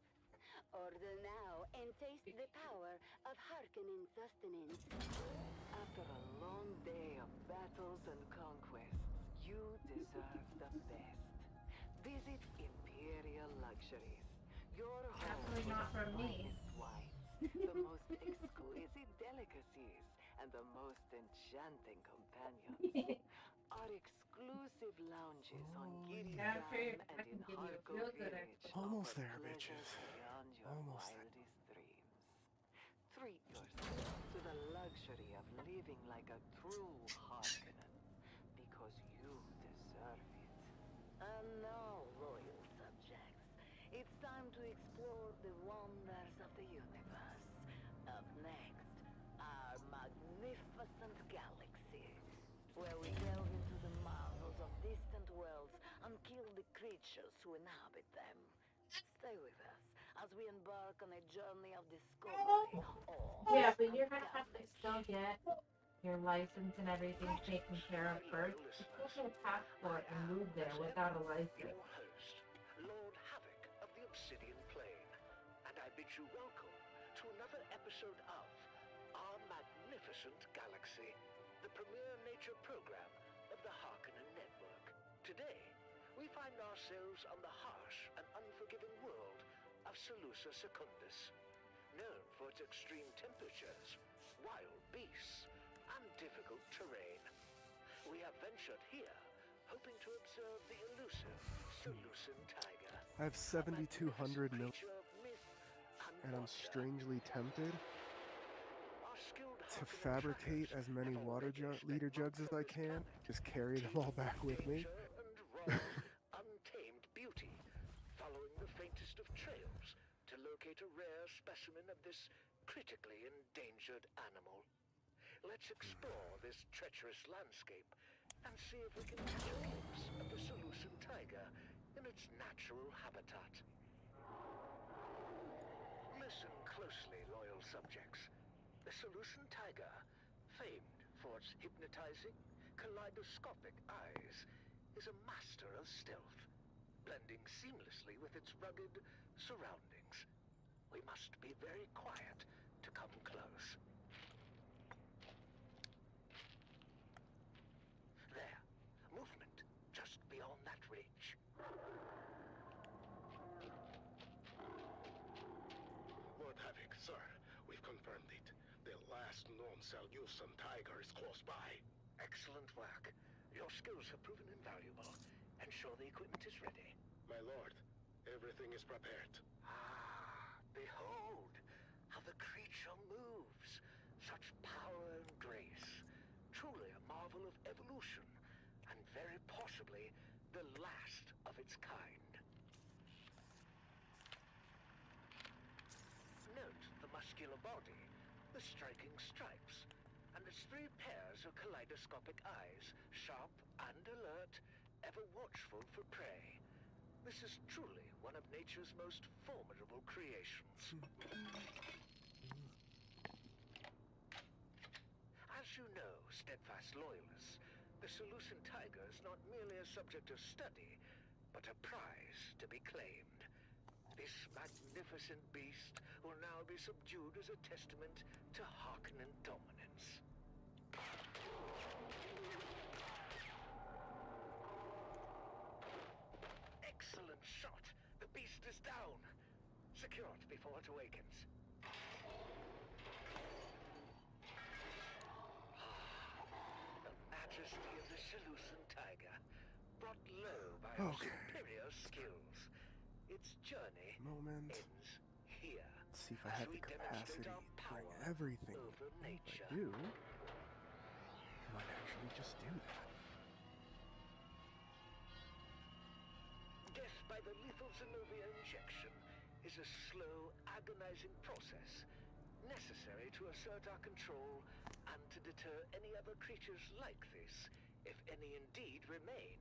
Order now and taste the power of Harkonnen sustenance. After a long day of battles and conquests, you deserve the best. Visit Imperial Luxuries. Your home Definitely for not the from me. finest wines, the most exquisite delicacies, and the most enchanting companions. Our exclusive lounges on Girizan Yeah, I'm sure I and can in give you a Harko real good Village Almost offer there, pleasures bitches. beyond your Almost there. wildest dreams. Treat yourself to the luxury of living like a true Harkonnen, because you deserve it. And now, loyal subjects, it's time to explore the wonders of the universe. Up next, our magnificent galaxy, where we delve into the marvels of distant worlds and kill the creatures who inhabit them. Stay with us as we embark on a journey of discovery. Yeah, but you're gonna have to still get your license and everything taken care of first. You can't get a passport and move there without a license. Your host, Lord Havoc of the Obsidian Plain, and I bid you welcome to another episode of Our Magnificent Galaxy, the premier nature program of the Harkonnen Network. Today, we find ourselves on the harsh and unforgiving world of Salusa Secundus, known for its extreme temperatures, wild beasts, and difficult terrain. We have ventured here, hoping to observe the elusive Salusan tiger. I have 7,200 mil, and I'm strangely tempted to fabricate as many liter jugs as I can. Just carry them all back with me. Untamed beauty, following the faintest of trails to locate a rare specimen of this critically endangered animal. Let's explore this treacherous landscape and see if we can catch a glimpse of the Salusan tiger in its natural habitat. Listen closely, loyal subjects. The Salusan tiger, famed for its hypnotizing, kaleidoscopic eyes, is a master of stealth, blending seamlessly with its rugged surroundings. We must be very quiet to come close. There, movement just beyond that ridge. Lord Havoc, sir, we've confirmed it. The last known Salusan tiger is close by. Excellent work. Your skills have proven invaluable. Ensure the equipment is ready. My lord, everything is prepared. Ah, behold how the creature moves. Such power and grace. Truly a marvel of evolution, and very possibly the last of its kind. Note the muscular body, the striking stripes, and its 3 pairs of kaleidoscopic eyes, sharp and alert, ever watchful for prey. This is truly one of nature's most formidable creations. As you know, steadfast loyalists, the Seleucid tiger is not merely a subject of study, but a prize to be claimed. This magnificent beast will now be subdued as a testament to Harkonnen dominance. Excellent shot! The beast is down! Secure it before it awakens. The majesty of the Seleucid tiger, brought low by our superior skills. Its journey ends here. Let's see if I have the capacity to bring everything. Over nature. If I do, I might actually just do that. Death by the lethal Zenobia injection is a slow, agonizing process necessary to assert our control and to deter any other creatures like this, if any indeed remain,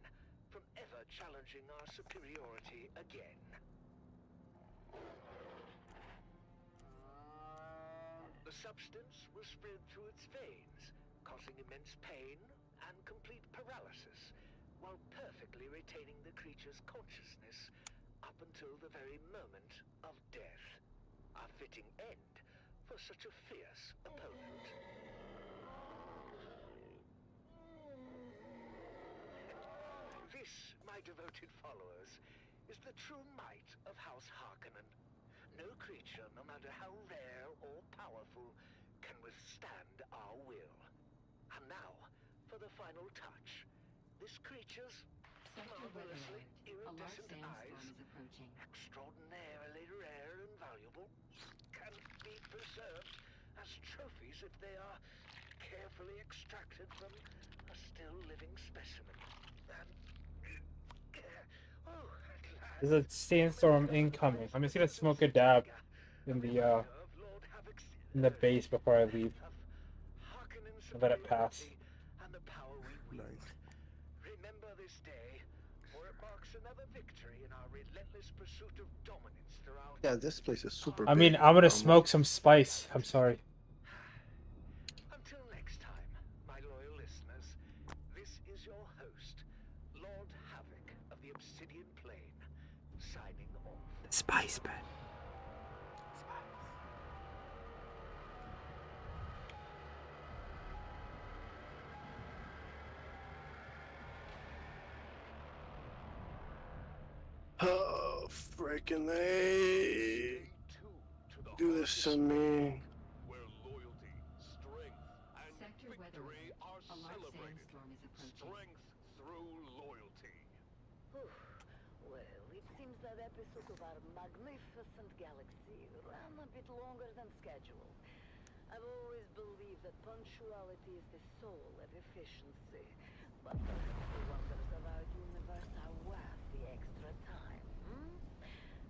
from ever challenging our superiority again. The substance was spread through its veins, causing immense pain and complete paralysis, while perfectly retaining the creature's consciousness up until the very moment of death. A fitting end for such a fierce opponent. This, my devoted followers, is the true might of House Harkonnen. No creature, no matter how rare or powerful, can withstand our will. And now, for the final touch. This creature's marvelously iridescent eyes, extraordinarily rare and valuable, can be preserved as trophies if they are carefully extracted from a still living specimen. And There's a sandstorm incoming. I'm just gonna smoke a dab in the base before I leave. I'll let it pass. Nice. Remember this day, for it marks another victory in our relentless pursuit of dominance throughout. Yeah, this place is super I mean, big. I'm gonna smoke some spice. I'm sorry. Until next time, my loyal listeners, this is your host, Lord Havoc of the Obsidian Plain, signing off. Spice, man. Oh, freaking they do this to me. Sector Weatherlight. A large sandstorm is approaching. Through loyalty. Well, it seems that episode of our magnificent galaxy ran a bit longer than scheduled. I've always believed that punctuality is the soul of efficiency, but perhaps the wonders of our universe are worth the extra time.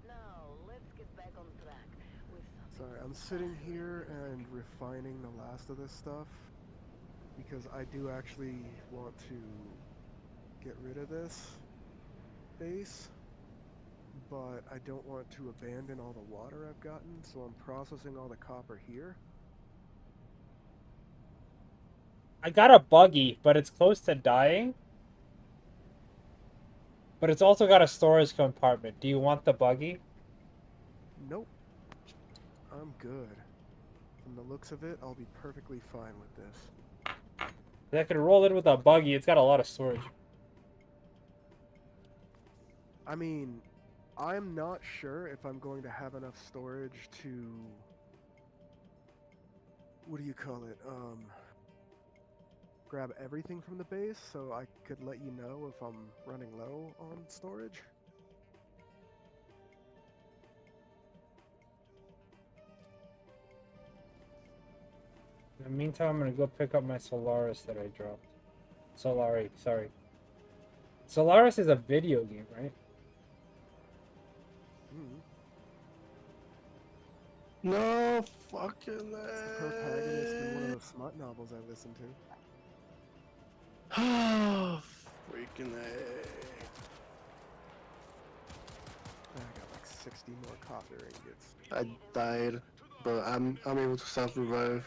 Now, let's get back on track with something. Sorry, I'm sitting here and refining the last of this stuff because I do actually want to get rid of this base, but I don't want to abandon all the water I've gotten, so I'm processing all the copper here. I got a buggy, but it's close to dying. But it's also got a storage compartment. Do you want the buggy? Nope. I'm good. From the looks of it, I'll be perfectly fine with this. I could roll in with a buggy. It's got a lot of storage. I mean, I'm not sure if I'm going to have enough storage to... What do you call it? Grab everything from the base, so I could let you know if I'm running low on storage. In the meantime, I'm gonna go pick up my Solaris that I dropped. Solari, sorry. Solaris is a video game, right? No fucking It's the protagonist in one of those smut novels I listen to. Oh, freaking A. 60 more copper ingots. I died, but I'm able to self revive.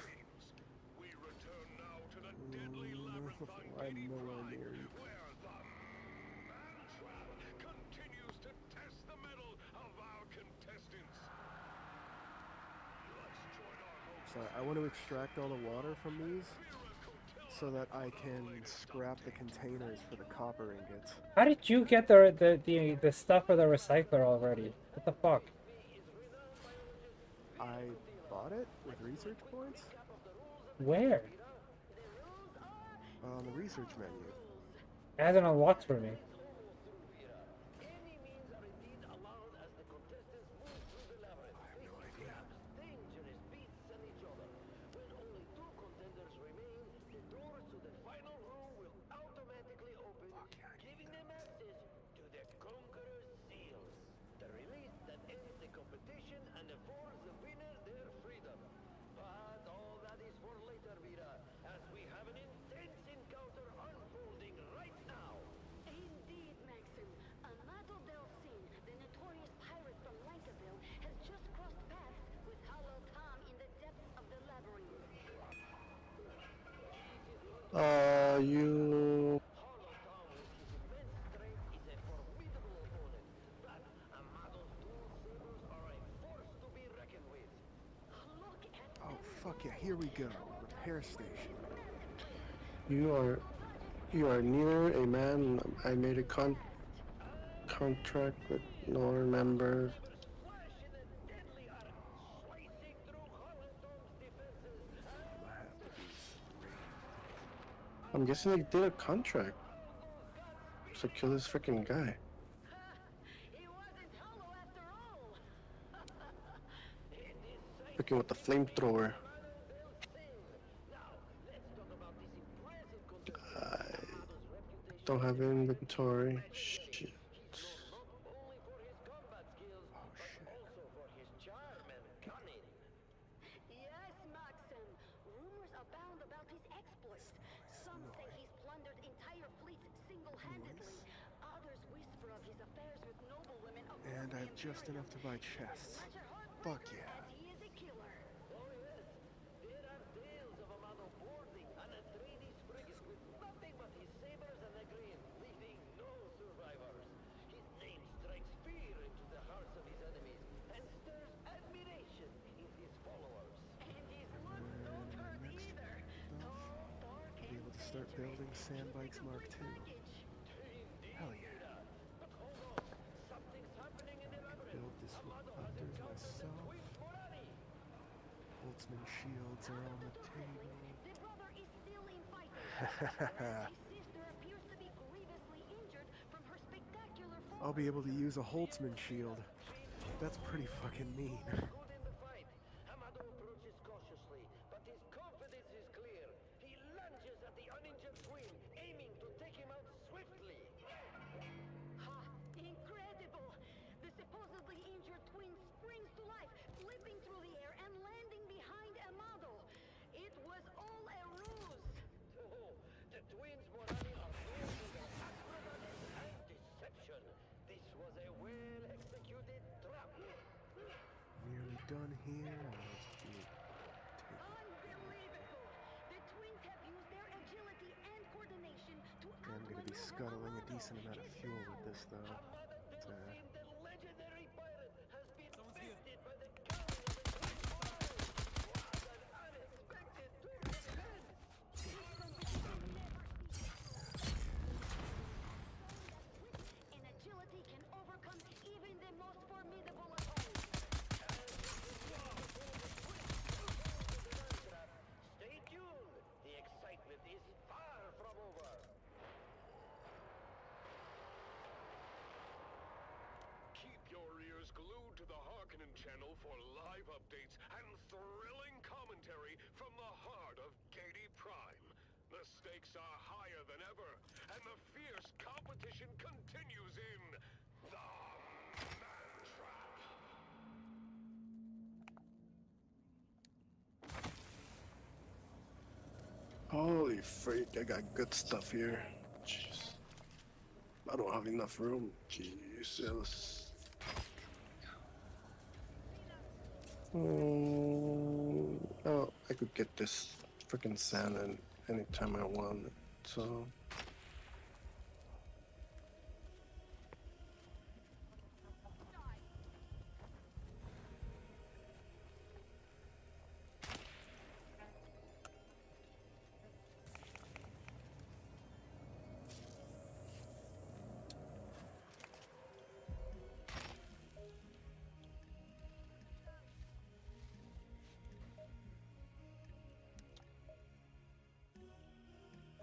I'm nowhere near you. So I want to extract all the water from these so that I can scrap the containers for the copper ingots. How did you get the stuff for the recycler already? What the fuck? I bought it with research points Where? on the research menu. It hasn't unlocked for me. Indeed, Maxim. Amado Delcin, the notorious pirate from Lankaville, has just crossed paths with Halal Tom in the depths of the labyrinth. You. Oh fuck yeah, here we go. Repair station. You are neither a man. I made a contract with nor member. I'm guessing they did a contract. So kill this freaking guy. Freaking with the flamethrower. I don't have inventory. Shit. Yes, Maxim. Rumors abound about his exploits. Some say he's plundered entire fleets single-handedly. Others whisper of his affairs with noblewomen of And I've just enough to buy chests. Fuck yeah. he is a killer. Oh yes, there are tales of Amado boarding an Atreides frigate with nothing but his sabers and a grain, leaving no survivors. His name strikes fear into the hearts of his enemies and stirs admiration in his followers. And his looks don't hurt either. Tall, dark, Be able to start building Sandbikes Mark II. Hell yeah. Build disruptors myself. Holtzman shields are on the table. The brother is still in fight. His sister appears to be grievously injured from her spectacular fall. I'll be able to use a Holtzman shield. That's pretty fucking mean. Amado approaches cautiously, but his confidence is clear. He lunges at the uninjured twin, aiming to take him out swiftly. Ha! Incredible! The supposedly injured twin springs to life, flipping through the air and landing behind Amado. It was all a ruse. Oh, the twins Morani are known for their acrobatics and deception. This was a well-executed trap. Nearly done here. Unbelievable! The twins have used their agility and coordination to I'm gonna be scuttling a decent amount of fuel with this though. The legendary pirate has been bested by the cunning of the Great Morani. What an unexpected twist of events! And agility can overcome even the most formidable opponents. Stay tuned. The excitement is far from over. Keep your ears glued to the Harkonnen channel for live updates and thrilling commentary from the heart of Gady Prime. The stakes are higher than ever, and the fierce competition continues in The Man Trap. Holy freak, I got good stuff here. Jeez. I don't have enough room. Jesus. Oh, I could get this freaking sand anytime I want it. So.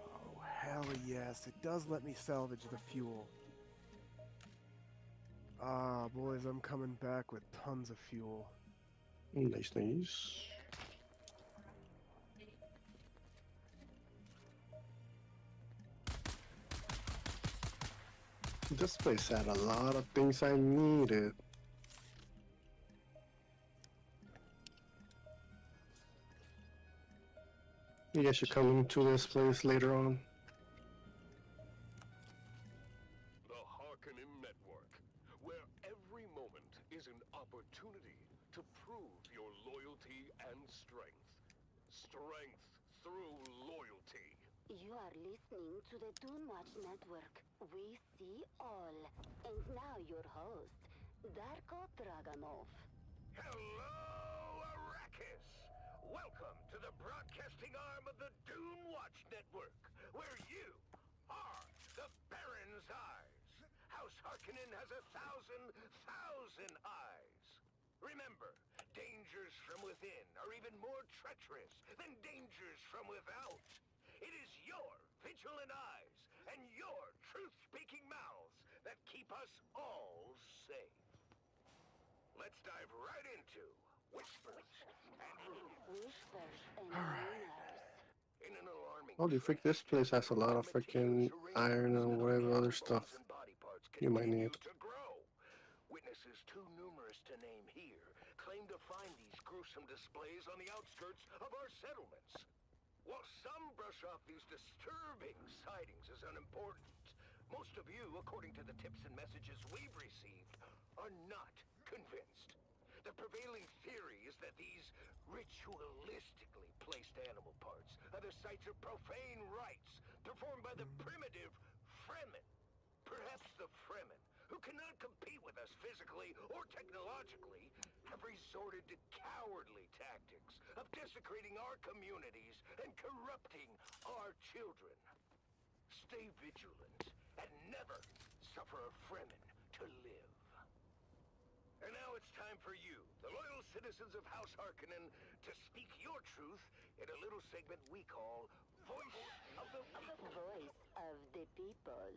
Oh, hell yes. It does let me salvage the fuel. Ah, boys, I'm coming back with tons of fuel. Nice, nice. This place had a lot of things I needed. You guys should come into this place later on. The Harkonnen Network, where every moment is an opportunity to prove your loyalty and strength. Strength through loyalty. You are listening to the Doomwatch Network. We see all. And now your host, Darko Draganov. Hello, Arrakis! Welcome to the broadcasting arm of the Doomwatch Network, where you are the Baron's eyes. House Harkonnen has 1,000,000 eyes. Remember, dangers from within are even more treacherous than dangers from without. It is your vigilant eyes and your truth-speaking mouths that keep us all safe. Let's dive right into Whispers and Rumors. In an alarming Holy frick, this place has a lot of freaking iron and whatever other stuff you might need. to grow. Witnesses too numerous to name here claim to find these gruesome displays on the outskirts of our settlements. While some brush off these disturbing sightings as unimportant, most of you, according to the tips and messages we've received, are not convinced. The prevailing theory is that these ritualistically placed animal parts are the sites of profane rites performed by the primitive Fremen. Perhaps the Fremen, who cannot compete with us physically or technologically, have resorted to cowardly tactics of desecrating our communities and corrupting our children. Stay vigilant and never suffer a Fremen to live. And now it's time for you, the loyal citizens of House Harkonnen, to speak your truth in a little segment we call Voice of the People. Voice of the People.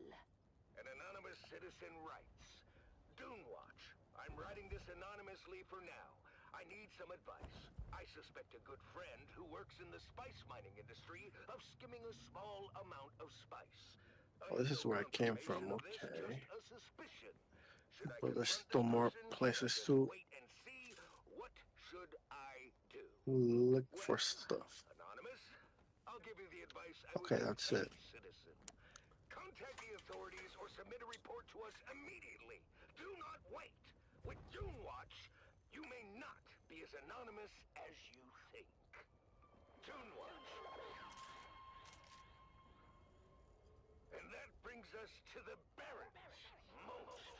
An anonymous citizen writes, Doomwatch, I'm writing this anonymously for now. I need some advice. I suspect a good friend who works in the spice mining industry of skimming a small amount of spice. Oh, this is where I came from, okay. A suspicion. But there's still more places to What should I do? look for stuff. Anonymous, I'll give you the advice I Okay, would that's give it. any citizen. Contact the authorities or submit a report to us immediately. Do not wait. With Doomwatch, you may not be as anonymous as you think. Doomwatch. And that brings us to the Baron's most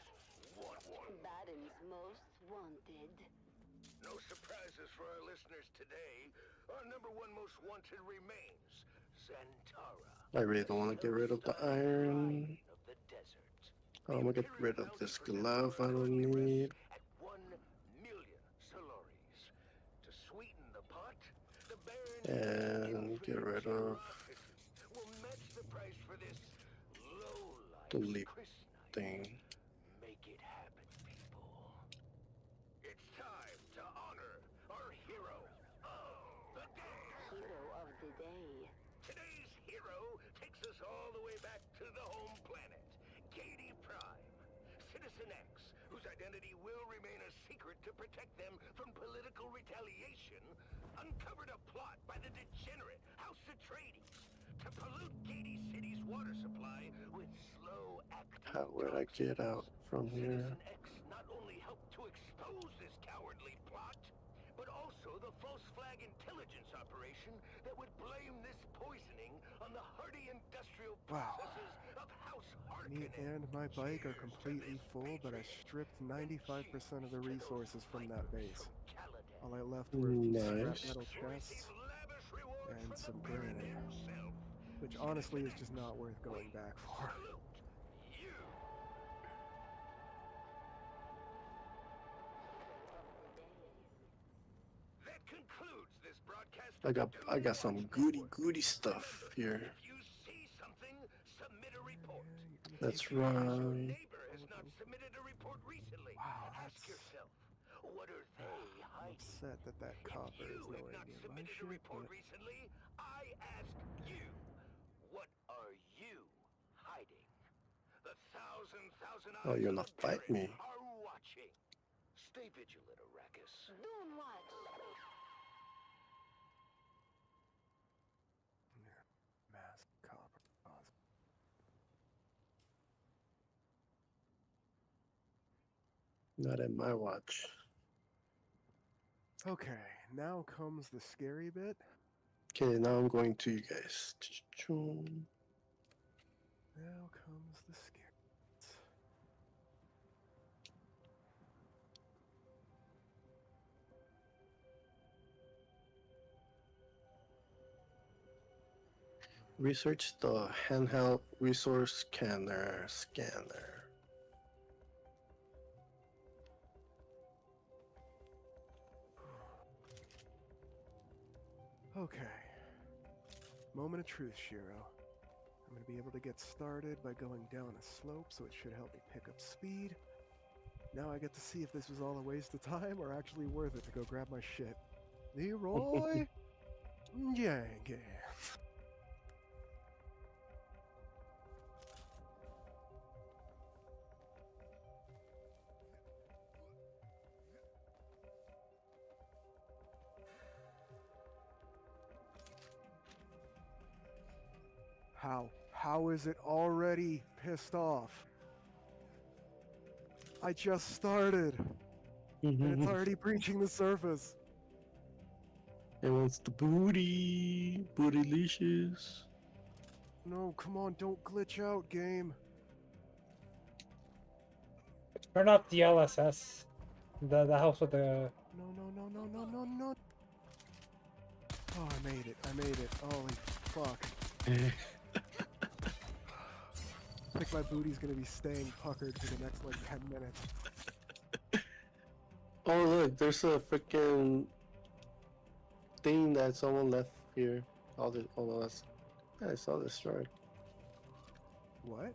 wanted. Baron's most wanted. No surprises for our listeners today. Our #1 most wanted remains Zantara. I really don't want to get rid of the iron. of the desert. I'm gonna get rid of this glove I don't need. At 1,000,000 Solaris. To sweeten the pot, the Baron And get rid of will match the price for this the leap thing. Make it happen, people. It's time to honor our hero of the day. Hero of the day. Today's hero takes us all the way back to the home planet, Gady Prime. Citizen X, whose identity will remain a secret to protect them from political retaliation, uncovered a plot by the degenerate House Atreides to pollute Gady City's water supply with slow-acting How would I get out from here? X not only helped to expose this cowardly plot, but of a false flag intelligence operation that would blame this poisoning on the hardy industrial Wow. processes of House Me Harkonnen. and my bike are completely full, but I stripped 95% of the resources from that base. All I left were a few scrap Nice. metal chests and some granite, which honestly is just not worth going back for. That concludes this broadcast. I got some goody stuff here. If you see something, submit a report. Let's run. Neighbor has not submitted a report recently. Ask yourself, what are they I'm hiding? upset that that copper is You have nowhere not near my submitted a shit, report but recently. I ask you, what are you hiding? The thousand Oh, eyes you're of gonna the fight me. Baron are watching. Stay vigilant, Arrakis. Doing what? mass copper deposit. Not at my watch. Okay, now comes the scary bit. Okay, now I'm going to you guys. Now comes the scary bit. Research the handheld resource scanner. Okay. Moment of truth, Shiro. I'm gonna be able to get started by going down a slope, so it should help me pick up speed. Now I get to see if this was all a waste of time or actually worth it to go grab my shit. Leroy Jenkins. How is it already pissed off? I just started, and it's already breaching the surface. It wants the booty. Bootylicious. No, come on, don't glitch out, game. Turn off the LSS. The helps with the. No. Oh, I made it. Holy fuck. I think my booty's gonna be staying puckered for the next like 10 minutes. Oh look, there's a freaking thing that someone left here. Oh no, that's I saw this right. What?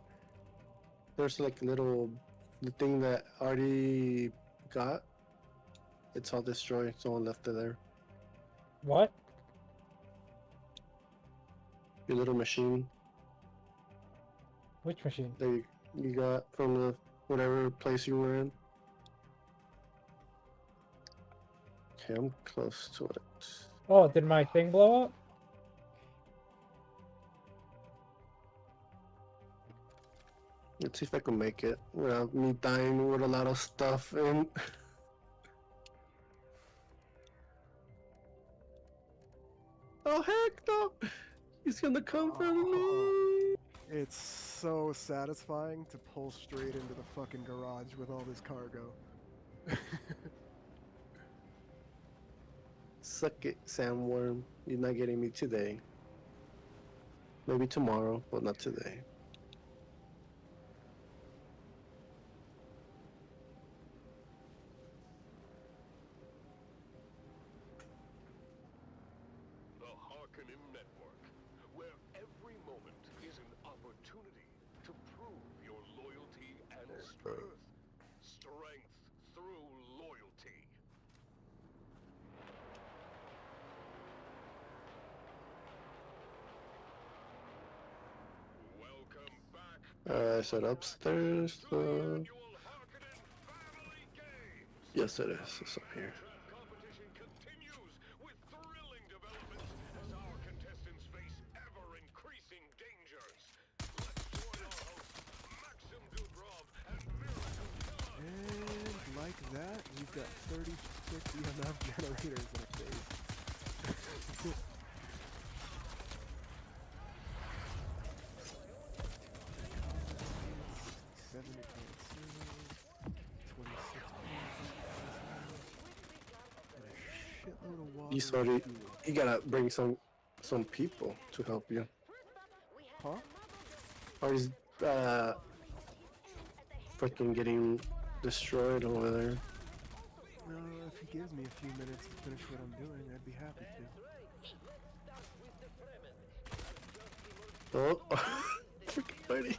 There's like a little the thing that already got. It's all destroyed. Someone left it there. What? Your little machine. Which machine? That you got from the whatever place you were in. Okay, I'm close to it. Oh, did my thing blow up? Let's see if I can make it without me dying with a lot of stuff in. Oh heck no! He's gonna come for me! It's so satisfying to pull straight into the fucking garage with all this cargo. Suck it, Sandworm. You're not getting me today. Maybe tomorrow, but not today. The Harkonnen Network, where every moment is an opportunity to prove your loyalty and strength. Strength through loyalty. Welcome back. I said upstairs. Yes, it is. It's up here. Competition continues with thrilling developments as our contestants face ever-increasing dangers. Let's join our hosts, Maxim Dubrov and Miracle Killer. And like that, we We've got 36 EMF generators in a base. He's already. You gotta bring some people to help you. Huh? Or is freaking getting destroyed over there? No, if he gives me a few minutes to finish what I'm doing, I'd be happy to. Oh, freaking lady.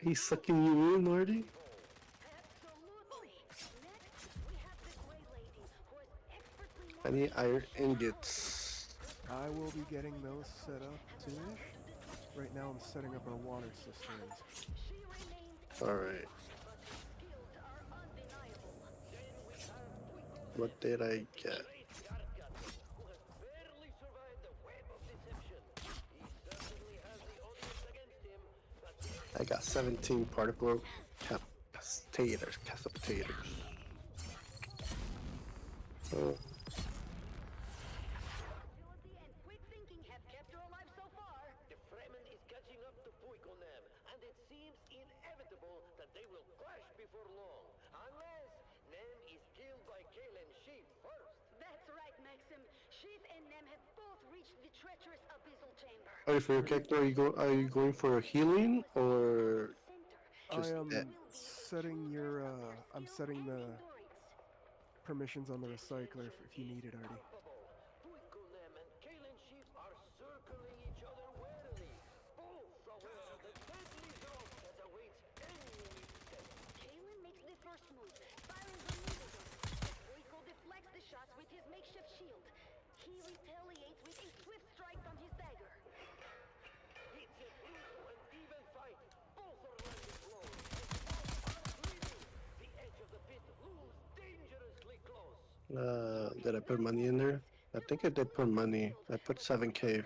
He's sucking you in, Lordy. I need iron ingots. I will be getting those set up soonish. Right now I'm setting up our water cisterns. Alright. What did I get? I got 17 particle capacitors. Oh. The Fremen is catching up to Puikonem, and it seems inevitable that they will clash before long, unless Nem is killed by Kalen Sheep first. That's right, Maxim. Sheev and Nem have both reached the treacherous abyssal chamber. Hey, for your character, are you going for a healing or just I am dead? setting your I'm setting the permissions on the recycler if you need it, Artie. Puikonem and Kalen Sheep are circling each other warily, both aware of the deadly drop that awaits any weak step. Kalen makes the first move, firing immediately. Puiko deflects the shots with his makeshift shield. He retaliates with a swift strike from his dagger. It's a brutal and even fight. Both are landing blows. Both are bleeding. The edge of the pit looms dangerously close. Did I put money in there? I think I did put money. I put 7K. Nice.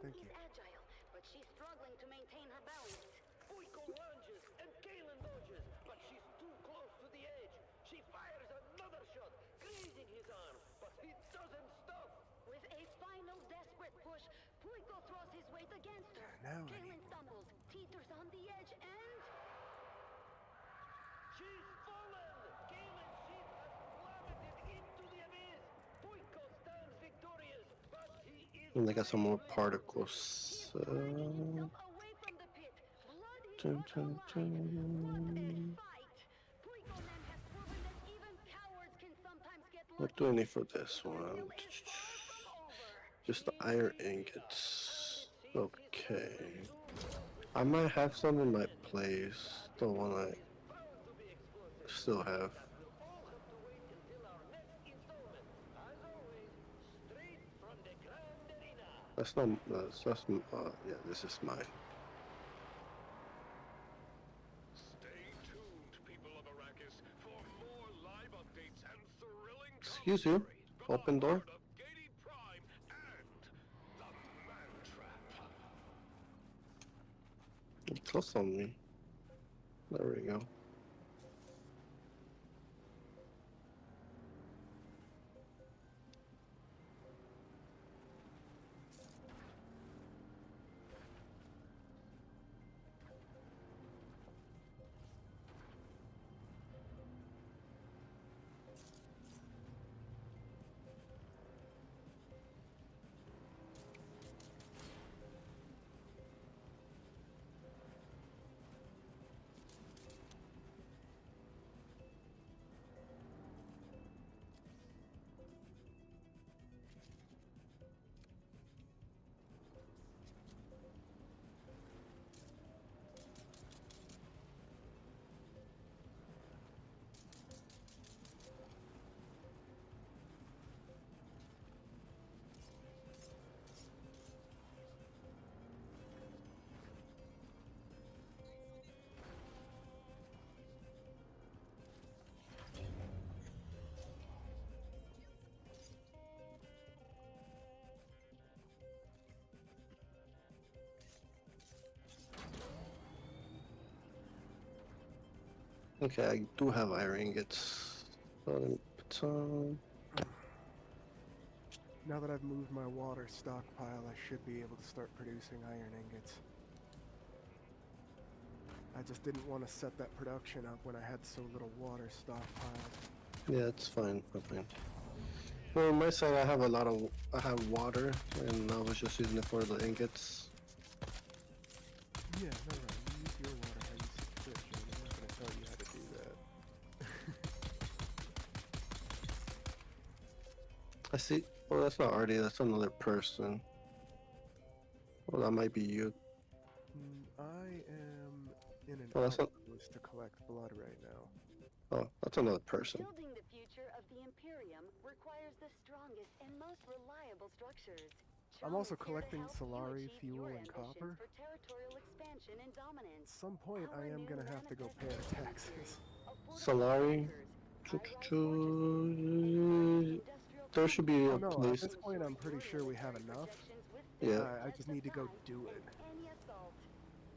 Thank you. Agile, but she's struggling to maintain her balance. Puiko lunges and Kalen dodges, but she's too close to the edge. She fires another shot, grazing his arm, but he doesn't stop. With a final desperate push, Puiko throws his weight against her. Now Kalen stumbles, teeters on the edge, and... She's fallen! Kalen Sheep has plummeted into the abyss. Puiko stands victorious, but he is... And I got some more particles. Dun, dun, dun. What do I need for this one? Just the iron ingots. Okay. I might have some in my place. The one I still have. That's not. Yeah, this is mine. Excuse you. Open door. You close on me. There we go. Okay, I do have iron ingots. So let me put some. Now that I've moved my water stockpile, I should be able to start producing iron ingots. I just didn't want to set that production up when I had so little water stockpiled. Yeah, it's fine. Fine. Well, on my side, I have I have water, and I was just using it for the ingots. Yeah, no, you use your water how you see fit, John. I'm not gonna tell you how to do that. I see. Oh, that's not Artie. That's another person. Well, that might be you. I am in an Oh, that's not. outpost to collect blood right now. Oh, that's another person. Building the future of the Imperium requires the strongest and most reliable structures. I'm also collecting Solari, fuel, and copper. For territorial expansion and dominance. At some point, I am gonna have to go pay the taxes. Solari. There should be a no, place. at this point, I'm pretty sure we have enough. Yeah. I just need to go do it.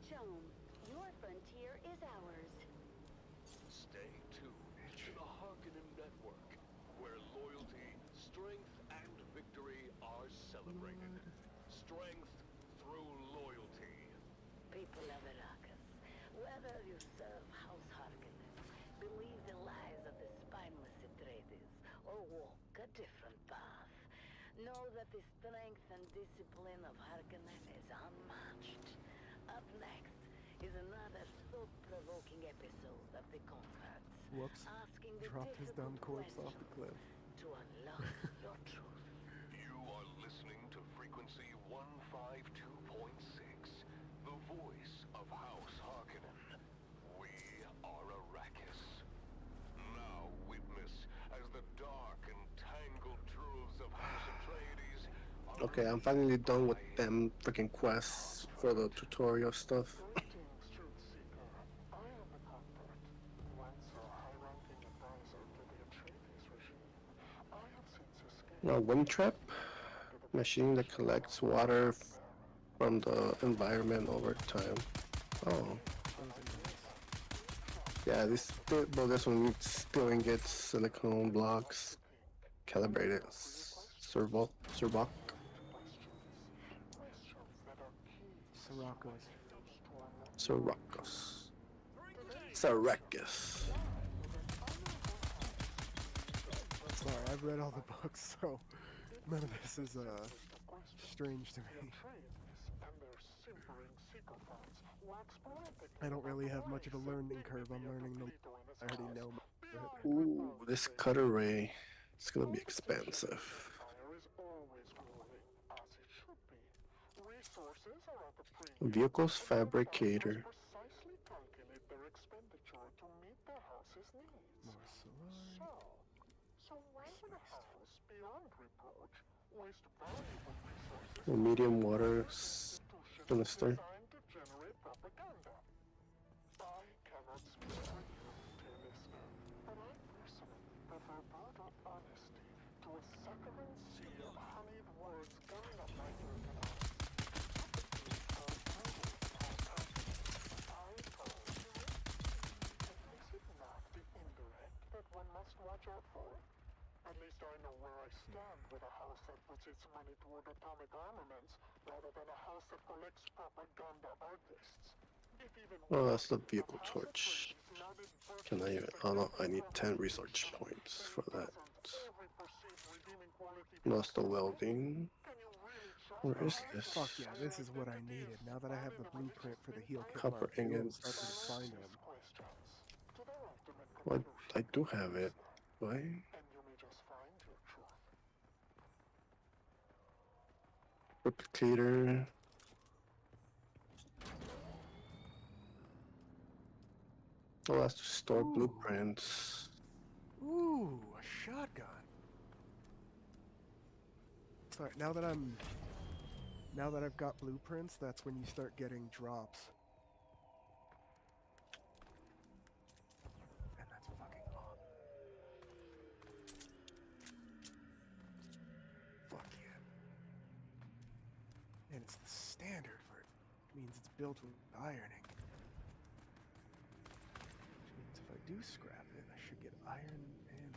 Chome, your frontier is ours. Stay tuned to the Harkonnen Network, where loyalty, strength, and victory are celebrated. Strength through loyalty. People of Arrakis, whether you serve House Harkonnen, believe the lies of the spineless Atreides, or walk a different path, know that the strength and discipline of Harkonnen is unmatched. Up next is another thought-provoking episode of The Converts. Whoops. Asking the Dropped his dumb corpse off the cliff. to unlock your truth. You are listening to frequency 152.6, the voice of House Harkonnen. We are Arrakis. Now witness as the dark and tangled truths of House Atreides are Okay, I'm finally done with them freaking quests for the tutorial stuff. Greetings, Truth Seeker. I am the Convert, once a high-ranking advisor to the Atreides regime. I have since escaped. Now, wind trap machine that collects water from the environment over time. Oh. Yeah, this one needs still ingots, silicone blocks, calibrated Servok. Sarrakis. Sorry, I've read all the books, so none of this is strange to me. I don't really have much of a learning curve. I'm learning the. I already know. Ooh, this cutter ray. It's gonna be expensive. Vehicles fabricator. Medium water sinister. Watch out for. At least I know where I stand with a house that puts its money toward atomic armaments, rather than a house that collects propaganda artists. Oh, that's the vehicle torch. Can I even? Oh no, I need 10 research points for that. No, it's the welding. Where is this? Fuck yeah, this is what I needed. Now that I have the blueprint for the heel kit Copper mark, I'll ingots. start to find them. What? I do have it. Why? Replicator. Oh, that's to store blueprints. Ooh, a shotgun. Sorry, now that I've got blueprints, that's when you start getting drops. And that's fucking awesome. Fuck yeah. And it's the standard for it. It means it's built with ironing. Which means if I do scrap it, I should get iron and...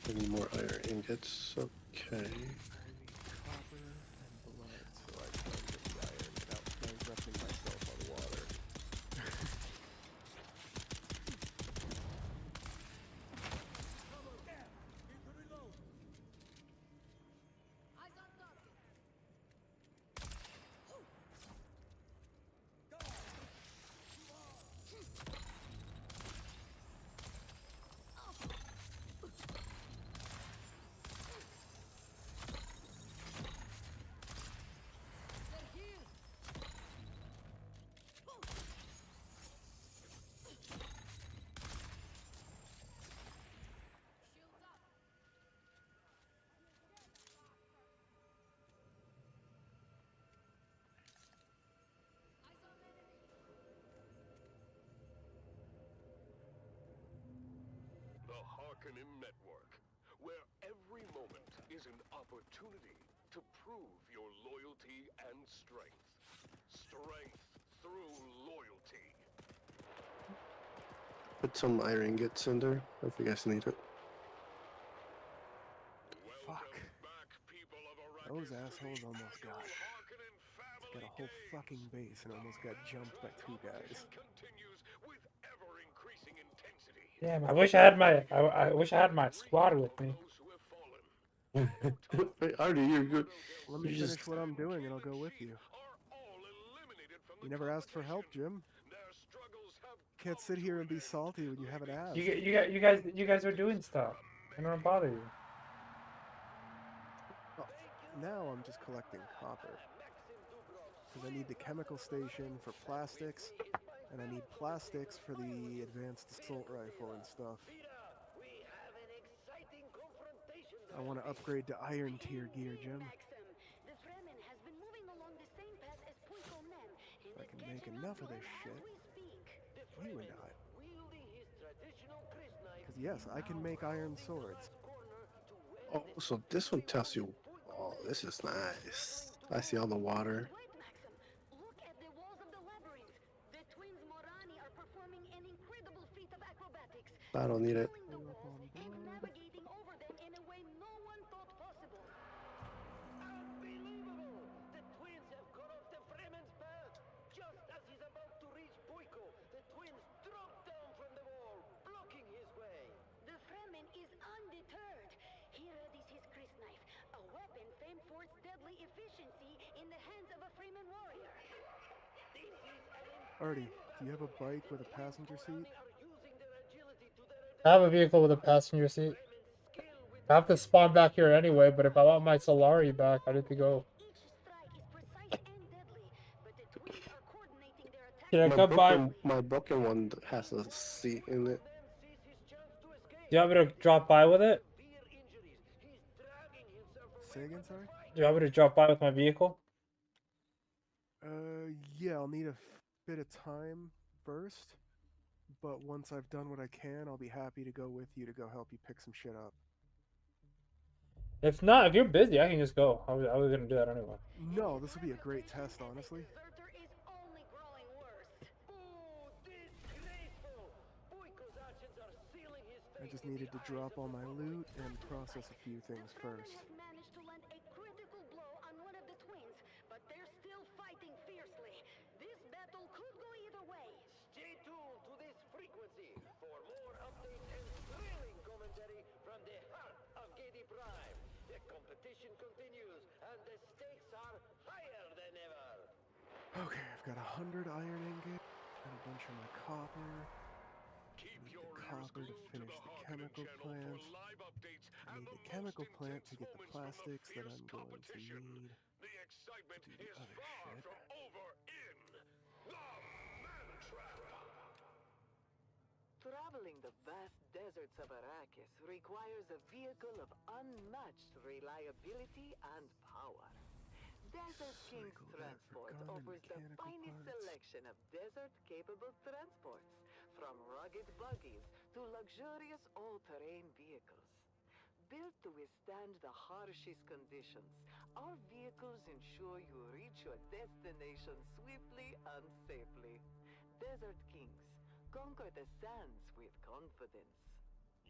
I need more iron ingots. Okay. I need copper and blood, so I try and get the iron without bankrupting myself on water. The Harkonnen Network, where every moment is an opportunity to prove your loyalty and strength. Strength through loyalty. Put some iron ingots in there if you guys need it. Fuck. Those assholes almost got it. Got a whole fucking base and almost got jumped by 2 guys. Damn, I wish I had my I wish I had my squad with me. Hey, Artie, you're good. Let me You finish just- what I'm doing and I'll go with you. You never asked for help, Jim. Can't sit here and be salty when you haven't asked. You guys are doing stuff. I don't bother you. Oh, now I'm just collecting copper. Because I need the chemical station for plastics, and I need plastics for the advanced assault rifle and stuff. I want to upgrade to iron tier gear, Jim. If I can make enough of this shit, you and I. Because yes, I can make iron swords. Oh, so this one tells you. Oh, this is nice. I see all the water. I don't need it. Artie, do you have a bike with a passenger seat? I have a vehicle with a passenger seat. I have to spawn back here anyway, but if I want my Solari back, I need to go. Can I come by? My broken one has a seat in it. Do you want me to drop by with it? Say again, sorry? Do you want me to drop by with my vehicle? Yeah, I'll need a bit of time first. But once I've done what I can, I'll be happy to go with you to go help you pick some shit up. If not, if you're busy, I can just go. I was gonna do that anyway. No, this would be a great test, honestly. I just needed to drop all my loot and process a few things first. Okay, I've got 100 iron ingot and a bunch of my copper. I need the copper to finish the chemical plant. I need the chemical plant to get the plastics that I'm going to need to do the other shit. Traveling the vast deserts of Arrakis requires a vehicle of unmatched reliability and power. Desert King's Transport offers the finest selection of desert-capable transports, from rugged buggies to luxurious all-terrain vehicles. Built to withstand the harshest conditions, our vehicles ensure you reach your destination swiftly and safely. Desert Kings, conquer the sands with confidence.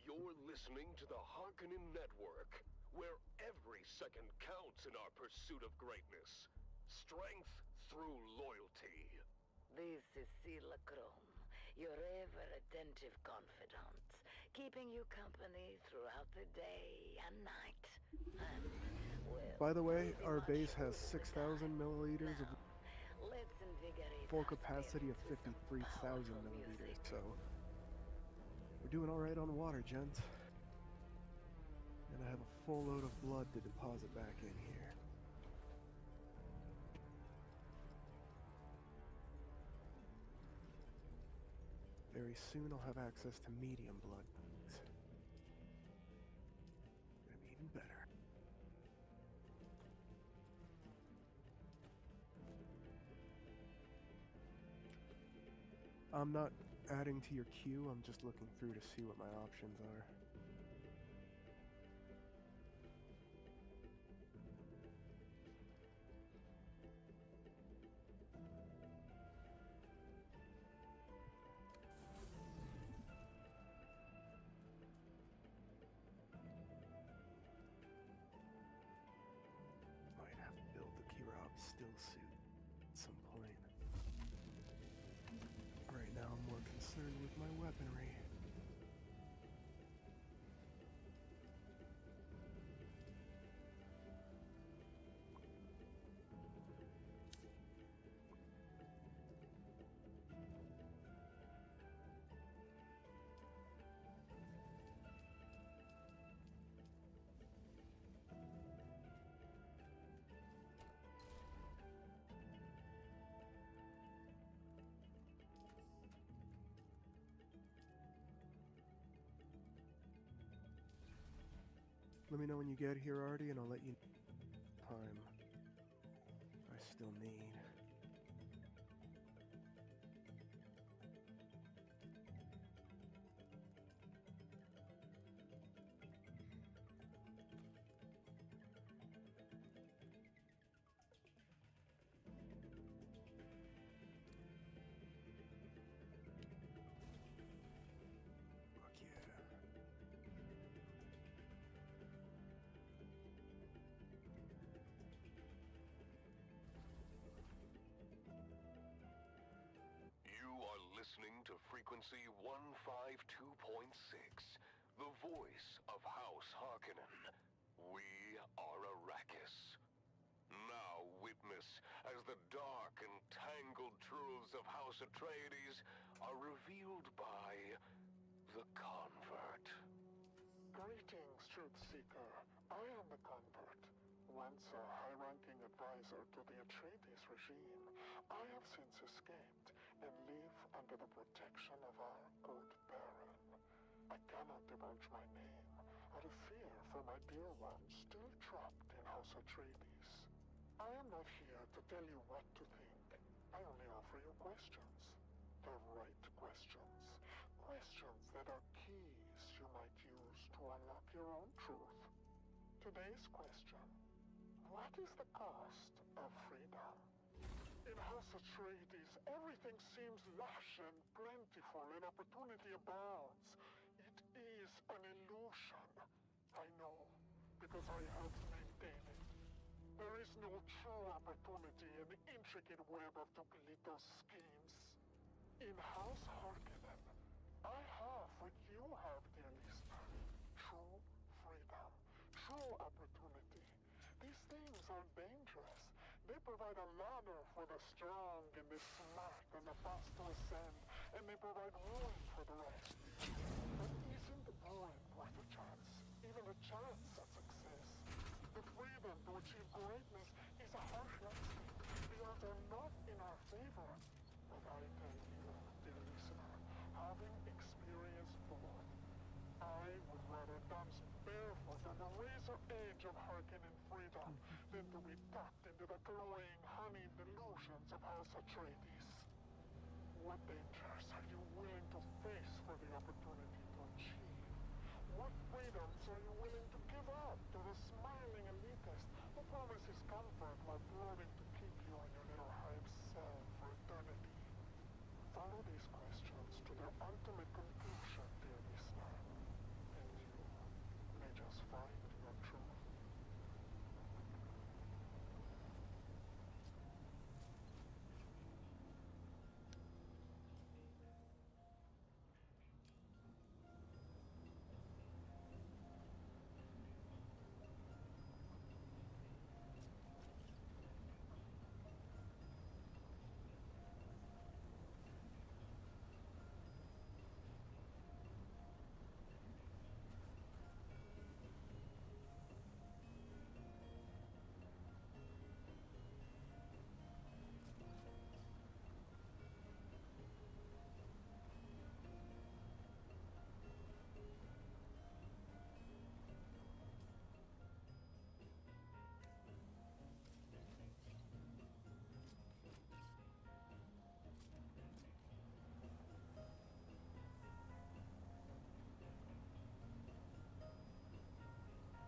You're listening to the Harkonnen Network, where every second counts in our pursuit of greatness. Strength through loyalty. This is Sela Kron, your ever-attentive confidant, keeping you company throughout the day and night. And, well, By the way, our base has 6,000 milliliters of let's invigorate full our capacity of 53,000 milliliters, so we're doing all right on water, gents. And I have a full load of blood to deposit back in here. Very soon I'll have access to medium blood. Gonna be even better. I'm not adding to your queue, I'm just looking through to see what my options are. Might have to build the Kirab still suit at some point. Right now I'm more concerned with my weaponry. Let me know when you get here, Artie, and I'll let you know time I still need. Fuck yeah. You are listening to frequency 152.6, the voice of House Harkonnen. We are Arrakis. Now witness as the dark and tangled truths of House Atreides are revealed by the Convert. Greetings, Truth Seeker. I am the Convert. Once a high-ranking advisor to the Atreides regime, I have since escaped and live under the protection of our good Baron. I cannot divulge my name out of fear for my dear ones still trapped in House Atreides. I am not here to tell you what to think. I only offer you questions. The right questions. Questions that are keys you might use to unlock your own truth. Today's question: what is the cost of freedom? In House Atreides, everything seems lush and plentiful and opportunity abounds. It is an illusion. I know, because I helped maintain it. There is no true opportunity in the intricate web of Dukalito's schemes. In House Harkonnen, I have what you have, dear listener. True freedom. True opportunity. These things are dangerous. They provide a ladder for the strong and the smart and the fast to ascend, and they provide ruin for the rest. But isn't ruin worth a chance? Even a chance at success? The freedom to achieve greatness is a harsh landscape. The odds are not in our favor. But I tell you, dear listener, having experienced both, I would rather dance barefoot on the razor edge of Harkonnen freedom than to be tucked into the glowing, honeyed delusions of House Atreides. What dangers are you willing to face for the opportunity to achieve? What freedoms are you willing to give promise is comfort like learning to keep you in your little hive cell for eternity. Follow these questions to their ultimate conclusion, dear listener, and you may just find your truth.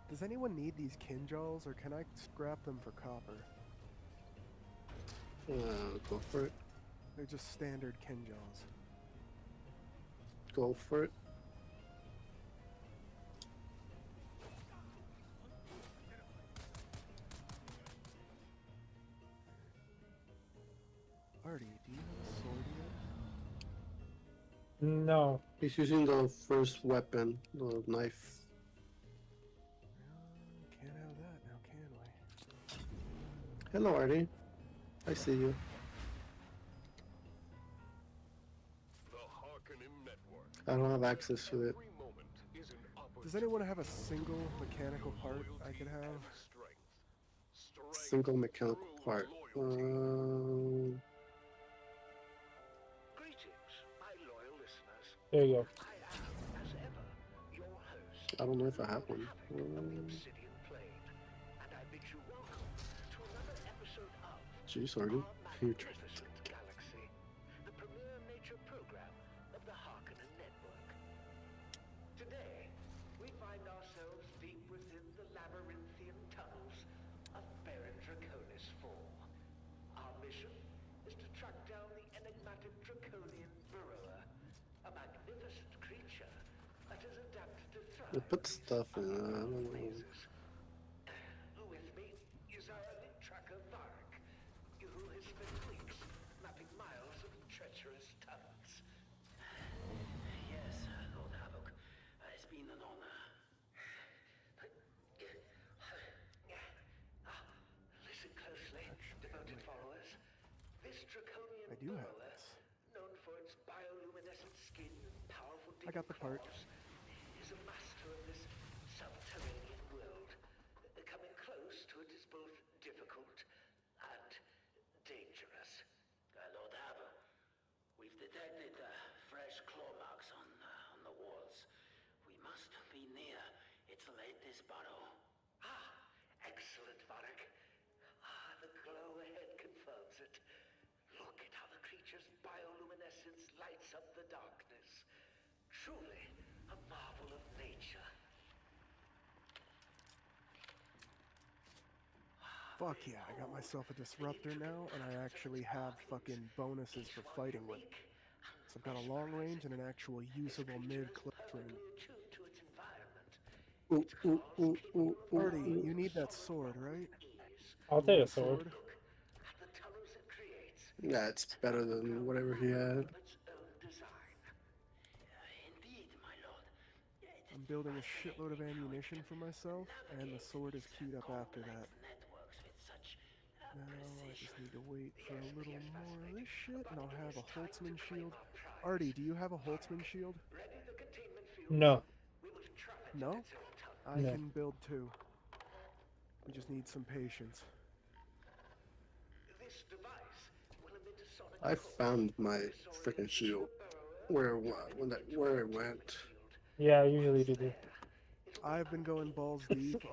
Does anyone need these Kinjals, or can I scrap them for copper? Go for it. They're just standard Kinjals. Go for it. Artie, do you have a sword yet? No. He's using the first weapon, the knife. Can't have that now, can we? Hello, Artie. I see you. The Harkonnen Network. I don't have access to it. Does anyone have a single mechanical part I could have? Single mechanical part. Greetings, my loyal listeners. There you go. I am, as ever, your host. I don't know if I have one. of the Obsidian Plane, and I bid you welcome to another episode of Jeez, Artie. You're trying to Magnificent Galaxy, the premier nature program of the Harkonnen Network. Today, we find ourselves deep within the labyrinthian tunnels of Baron Draconis IV. Our mission is to track down the enigmatic Draconian burrower, a magnificent creature that is adapted to They thrive put stuff in it. I don't know. With me is our elite tracker Vark, who has spent weeks mapping miles of treacherous tunnels. Yes, Lord Havoc. It's been an honor. Listen closely, devoted followers. This draconian I do have burrower, this. known for its bioluminescent skin and powerful I got the part. claws, is a master of this subterranean world. Coming close to it is both difficult and dangerous. Lord Havoc, we've detected fresh claw marks on the walls. We must be near its latest burrow. Excellent, Varric. The glow ahead confirms it. Look at how the creature's bioluminescence lights up the darkness. Truly a marvel of nature. Fuck yeah, I got myself a disruptor now, and I actually have fucking bonuses for fighting with. So I've got a long range and an actual usable mid-clip range. Ooh, ooh, ooh, ooh, ooh, Artie, ooh. you need that sword, right? I'll You want take a the sword. Yeah, it's better than whatever he had. I'm building a shitload of ammunition for myself, and the sword is queued up after that. Now I just need to wait for a little more of this shit, and I'll have a Holtzman shield. Artie, do you have a Holtzman shield? No. No? I No. can build two. We just need some patience. This device will emit a sonic I found my freaking shield. Where it went. Yeah, I usually do this. I've been going balls deep.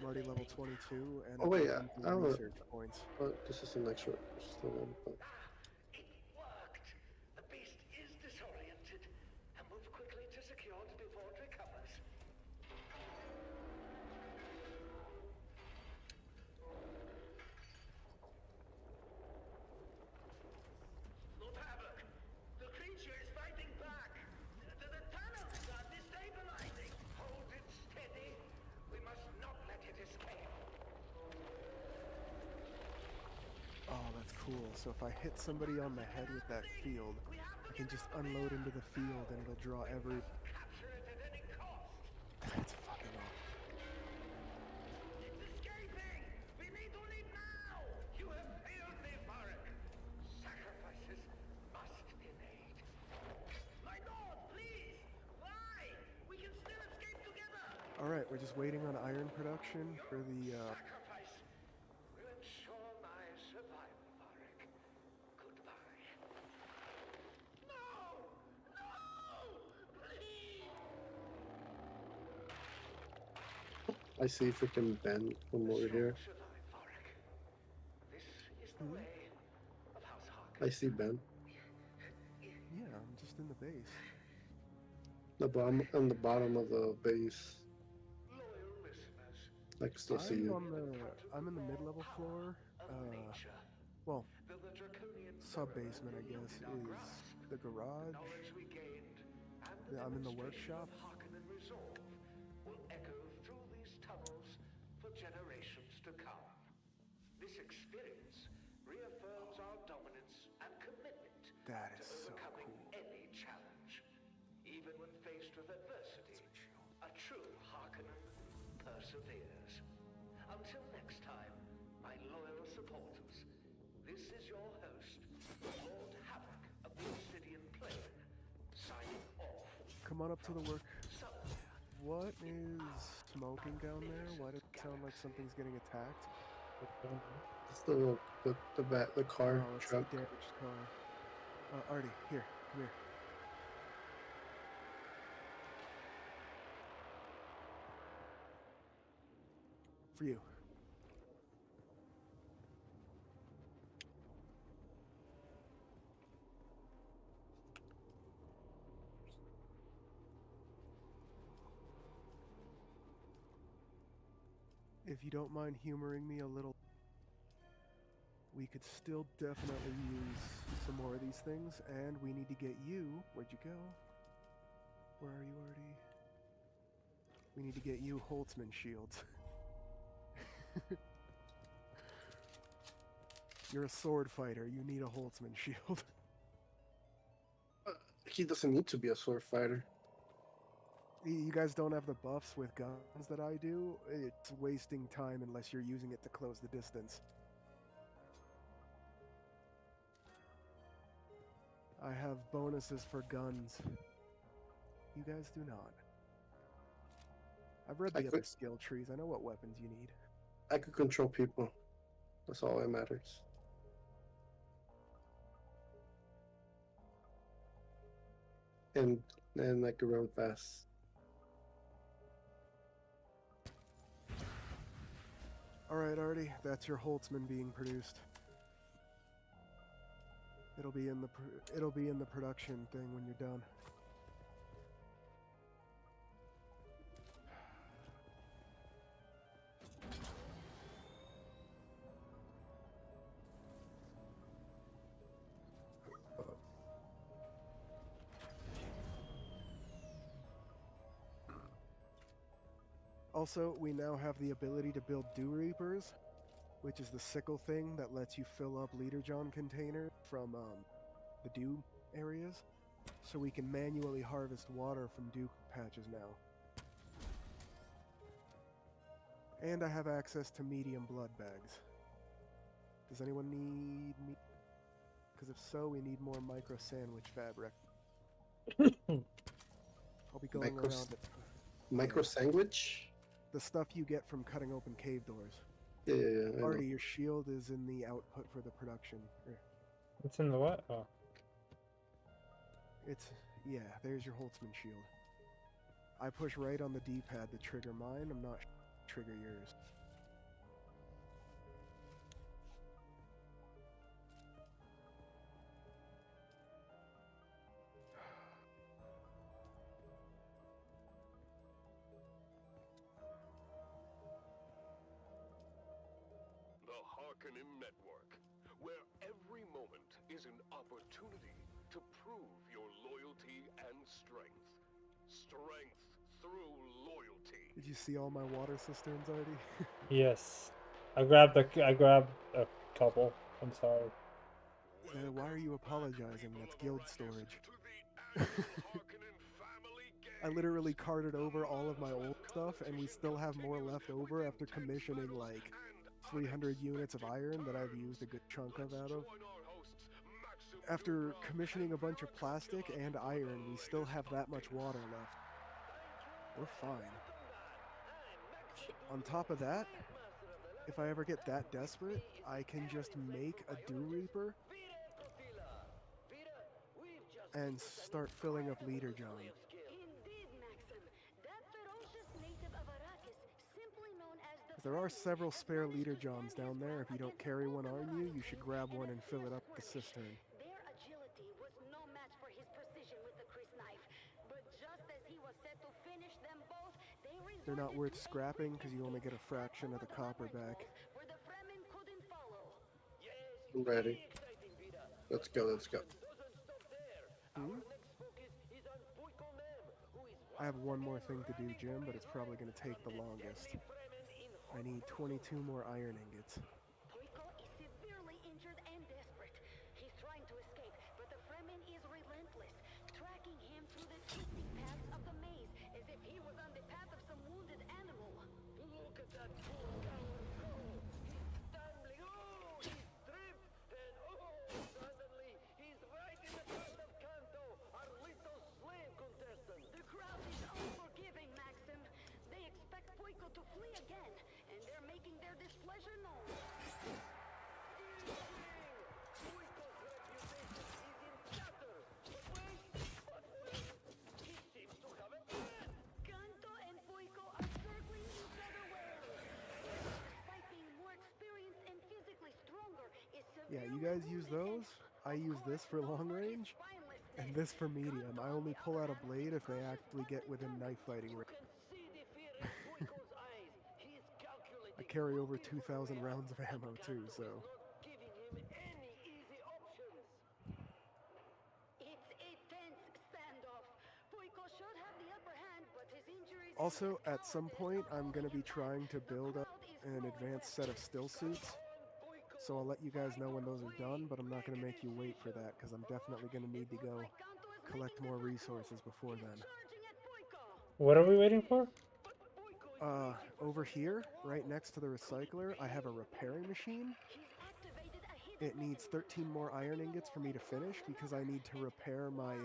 I'm already level 22, and Oh wait, I've been I have doing a. research points. This is an extra. Still one, but The beast is disoriented. And move quickly to secure it before it recovers. that's cool. So if I hit somebody on the head with that field, I can just unload into the field and it'll draw every... That's fucking awesome. Alright, we're just waiting on iron production for the, I see freaking Ben from over here. I see Ben. Yeah, I'm just in the base. No, but I'm on the bottom of the base. I can still see you. I'm in the mid-level floor. Well, sub-basement, I guess, is the garage. Yeah, I'm in the workshop. That is so cool. Any challenge, even when faced with adversity, a true Harkonnen perseveres. Until next time, my loyal supporters, this is your host, Lord Havoc of the Obsidian Plane, signing off. Come on up to the work. What is smoking down there? Why does it sound like something's getting attacked? It's the car, oh, it's truck. the damaged car. Artie, here, come here. For you. If you don't mind humoring me a little, we could still definitely use some more of these things, and we need to get you... Where'd you go? Where are you, Artie? We need to get you Holtzman shields. You're a sword fighter. You need a Holtzman shield. He doesn't need to be a sword fighter. You guys don't have the buffs with guns that I do. It's wasting time unless you're using it to close the distance. I have bonuses for guns. You guys do not. I've read the other skill trees. I know what weapons you need. I could control people. That's all that matters. And I could run fast. Alright, Artie, that's your Holtzman being produced. It'll be in the production thing when you're done. Also, we now have the ability to build Dew Reapers, which is the sickle thing that lets you fill up Leader John containers from the dew areas, so we can manually harvest water from dew patches now. And I have access to medium blood bags. Does anyone need me? Because if so, we need more micro sandwich fabric. I'll be going around it. Micro sandwich? The stuff you get from cutting open cave doors. Yeah. Artie, your shield is in the output for the production. Here. It's in the what? Oh. Yeah, there's your Holtzman shield. I push right on the D-pad to trigger mine. I'm not trigger yours. Harkonnen Network, where every moment is an opportunity to prove your loyalty and strength. Strength through loyalty. Did you see all my water cisterns already? Yes. I grabbed a couple. I'm sorry. Why are you apologizing? That's guild storage. I literally carted over all of my old stuff, and we still have more left over after commissioning like 300 units of iron that I've used a good chunk of out of. After commissioning a bunch of plastic and iron, we still have that much water left. We're fine. On top of that, if I ever get that desperate, I can just make a Dew Reaper and start filling up Leader John. There are several spare Leader Johns down there. If you don't carry one on you, you should grab one and fill it up with the cistern. Their agility was no match for his precision with the Chris knife, but just as he was set to finish them both, they They're not worth scrapping because you only get a fraction of the copper back. where the Fremen couldn't follow. I'm ready. Let's go, let's go. I have one more thing to do, Jim, but it's probably going to take the longest. I need 22 more iron ingots. Poiko is severely injured and desperate. He's trying to escape, but the Fremen is relentless, tracking him through the twisting paths of the maze as if he was on the path of some wounded animal. Look at that poor coward go! He's stumbling. Oh, he's tripped! And oh, suddenly he's right in the path of Kanto, our little slave contestant. The crowd is unforgiving, Maxim. They expect Poiko to flee again, and they're making their displeasure known. Kanto and Poiko are circling each other warily. Despite being more experienced and physically stronger, is Yeah, you guys use those. I use this for long range, and this for medium. I only pull out a blade if they actually get within knife fighting range. I carry over 2,000 rounds of ammo too, so. It's a tense standoff. Poiko should have the upper hand, but his injuries. Also, at some point, I'm going to be trying to build up an advanced set of still suits. So I'll let you guys know when those are done, but I'm not going to make you wait for that, because I'm definitely going to need to go collect more resources before then. What are we waiting for? Over here, right next to the recycler, I have a repairing machine. It needs 13 more iron ingots for me to finish, because I need to repair my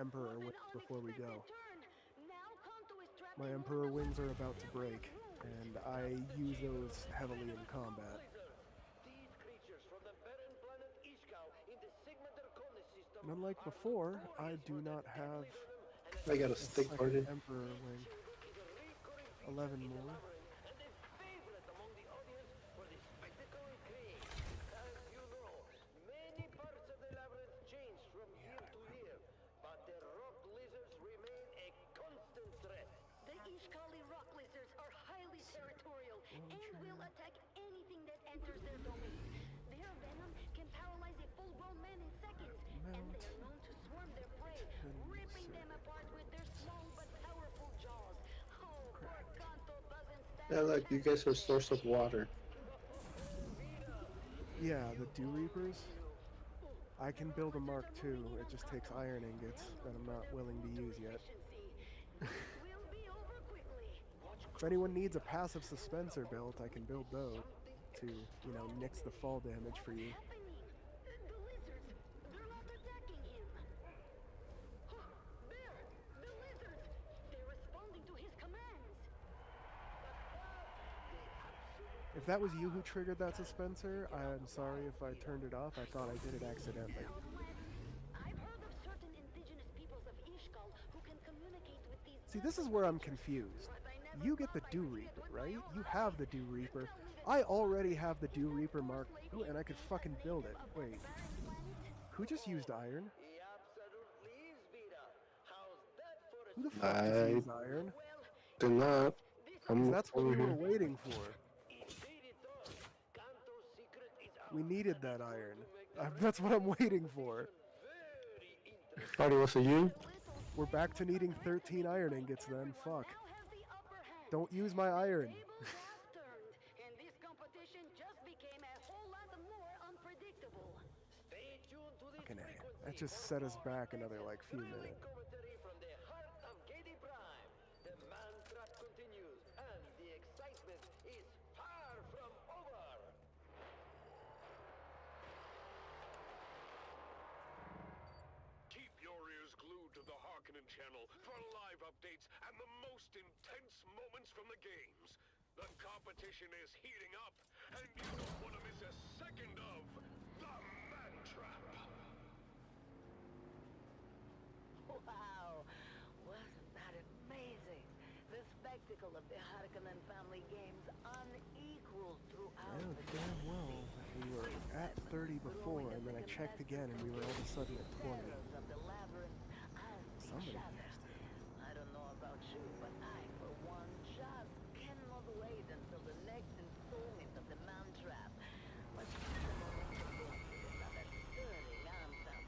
Emperor wings before we go. My Emperor wings are about to break, and I use those heavily in combat. And unlike before, I do not have I got a stick party. Emperor wing. 11 more. Many parts of the labyrinth changed from year to year, but the rock lizards remain a constant threat. The Ishkali rock lizards are highly territorial and will attack anything that enters their domain. Their venom can paralyze a full-grown man in seconds, and they are known to swarm their prey, ripping them apart with their small but powerful jaws. Oh, poor Kanto doesn't stand. Yeah, look, you guys are a source of water. Yeah, the Dew Reapers. I can build a Mark II. It just takes iron ingots that I'm not willing to use yet. If anyone needs a passive dispenser built, I can build those to, you know, nix the fall damage for you. If that was you who triggered that dispenser, I'm sorry if I turned it off. I thought I did it accidentally. I've heard of certain indigenous peoples of Ishkal who can communicate with these. See, this is where I'm confused. You get the Dew Reaper, right? You have the Dew Reaper. I already have the Dew Reaper Mark II, and I could fucking build it. Wait. Who just used iron? Who the fuck just used iron? Did not. That's what we over were here. waiting for. We needed that iron. That's what I'm waiting for. Party, was it you? We're back to needing 13 iron ingots then. Fuck. Don't use my iron. And this competition just became a whole lot more unpredictable. That just set us back another like few minutes. Commentary from the heart of KD Prime. The man trap continues, and the excitement is far from over. Keep your ears glued to the Harkonnen channel for live updates and the most intense moments from the games. The competition is heating up, and you don't want to miss a second of the Man Trap. Wow! Wasn't that amazing? The spectacle of the Harkonnen family games unequaled throughout Yeah, the damn well. We were at 30 before, and then I checked again, and we were all of a sudden at 20. of the labyrinth and Somebody each other. I don't know about you, but I, for one, just cannot wait until the next installment of the Man Trap. But the moment of this is another stirring anthem.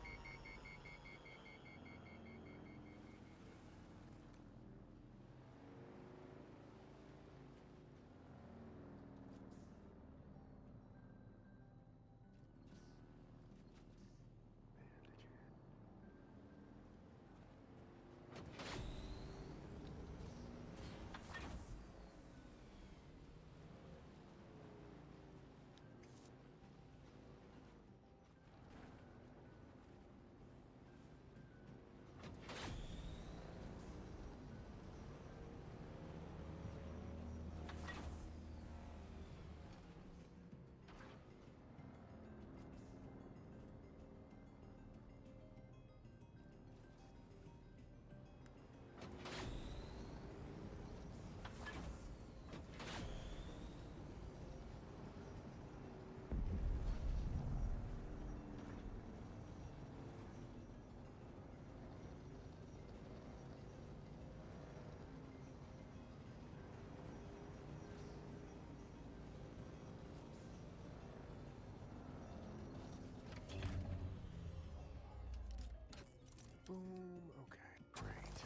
Boom. Okay, great.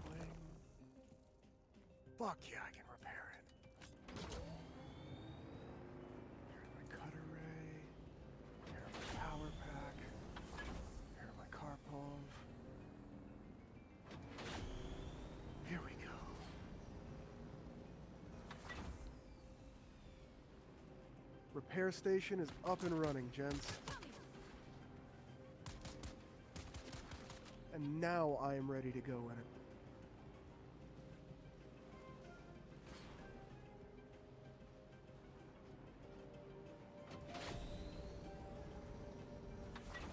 Bling. Fuck yeah, I can repair it. Here's my cutter ray. Here's my power pack. Here's my Karpov. Here we go. Repair station is up and running, gents. And now I am ready to go in it.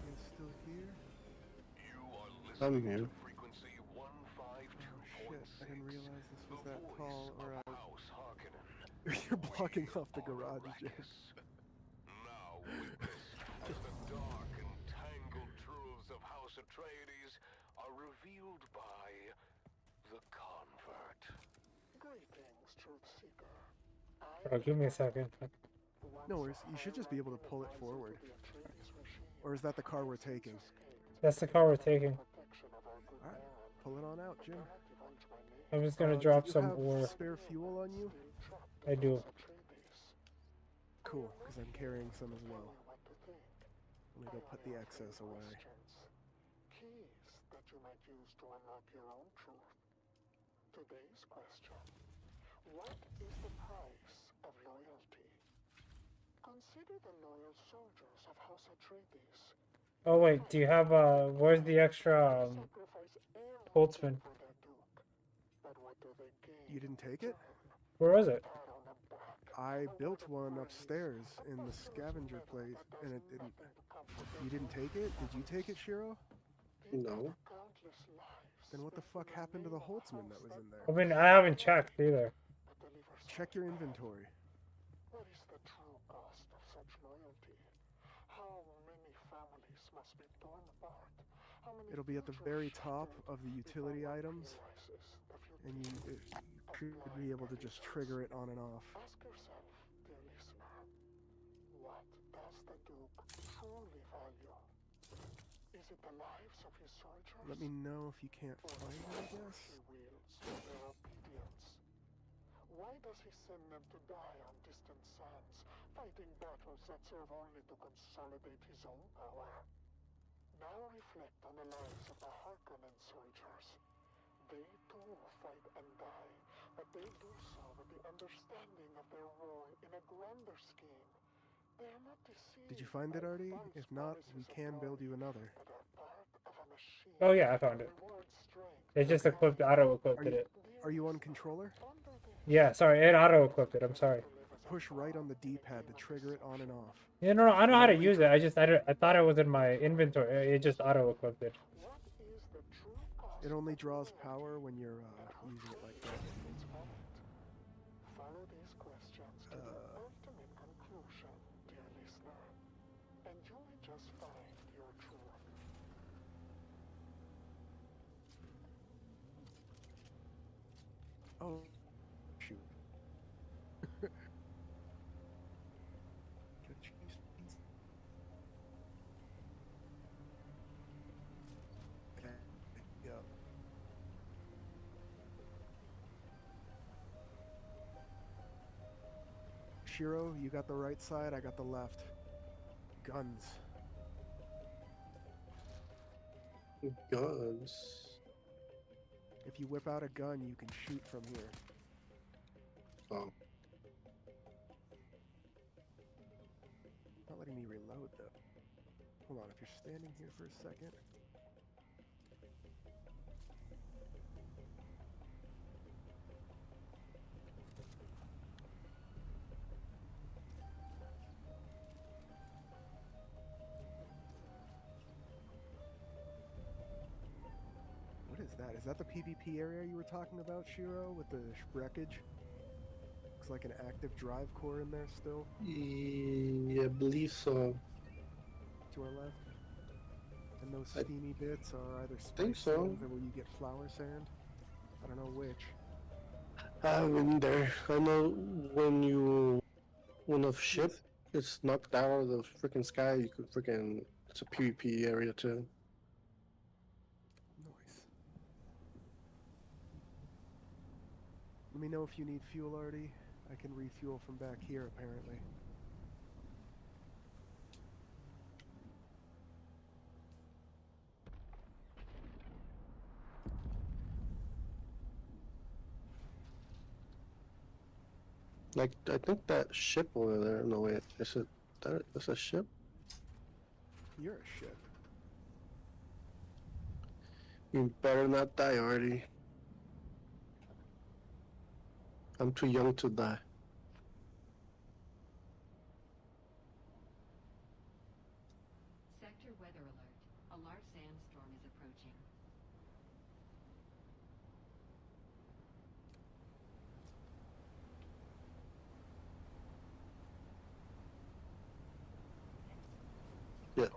You still here? I'm here. Frequency Oh shit, I didn't realize this was that tall, or you're blocking off the garage, Jim. Now witness as the dark and tangled truths of House Atreides are revealed by the convert. Greetings, Truth Seeker. Bro, give me a second. No worries, you should just be able to pull it forward. Or is that the car we're taking? That's the car we're taking. Alright, pull it on out, Jim. I'm just gonna drop do you some have ore. spare fuel on you? I do. Cool, because I'm carrying some as well. Let me go put the excess away. Keys that you might use to unlock your own truth. Today's question: what is the price of loyalty? Consider the loyal soldiers of House Atreides. Oh wait, do you have where's the extra Holtzman? You didn't take it? Where is it? I built one upstairs in the scavenger place, and it didn't. You didn't take it? Did you take it, Shiro? No. Then what the fuck happened to the Holtzman that was in there? I mean, I haven't checked either. Check your inventory. What is the true cost of such loyalty? How many families must be torn apart? How many It'll be at the very top of the utility items, and you should be able to just trigger it on and off. Ask yourself, dear listener, what does the Duke truly value? Is it the lives of his soldiers? Let me know if you can't find it, I guess. He wields their obedience. Why does he send them to die on distant sands, fighting battles that serve only to consolidate his own power? Now reflect on the lives of the Harkonnen soldiers. They too fight and die, but they do so with the understanding of their role in a grander scheme. They are not deceived. Did you find it, Artie? If not, we can build you another. Oh yeah, I found it. It just equipped, auto-equipped it. Are you on controller? Yeah, sorry, it auto-equipped it. I'm sorry. Push right on the D-pad to trigger it on and off. Yeah, no, I know how to use it. I thought it was in my inventory. It just auto-equipped it. It only draws power when you're using it like that. Follow these questions to the ultimate conclusion, dear listener, and you may just find your truth. Oh, shoot. Yeah. Shiro, you got the right side, I got the left. Guns. Guns. If you whip out a gun, you can shoot from here. Oh. Not letting me reload though. Hold on, if you're standing here for a second. What is that? Is that the PvP area you were talking about, Shiro, with the wreckage? Looks like an active drive core in there still. Yeah, I believe so. To our left. And those steamy bits are either think spice so. sands or where you get flower sand. I don't know which. I've been there. I know when a ship gets knocked out of the freaking sky, you could freaking. It's a PvP area too. Nice. Let me know if you need fuel, Artie. I can refuel from back here, apparently. Like, I think that ship over there. No, wait. Is it that? Is a ship? You're a ship. You better not die, Artie. I'm too young to die. Sector weather alert. A large sandstorm is approaching. Yeah.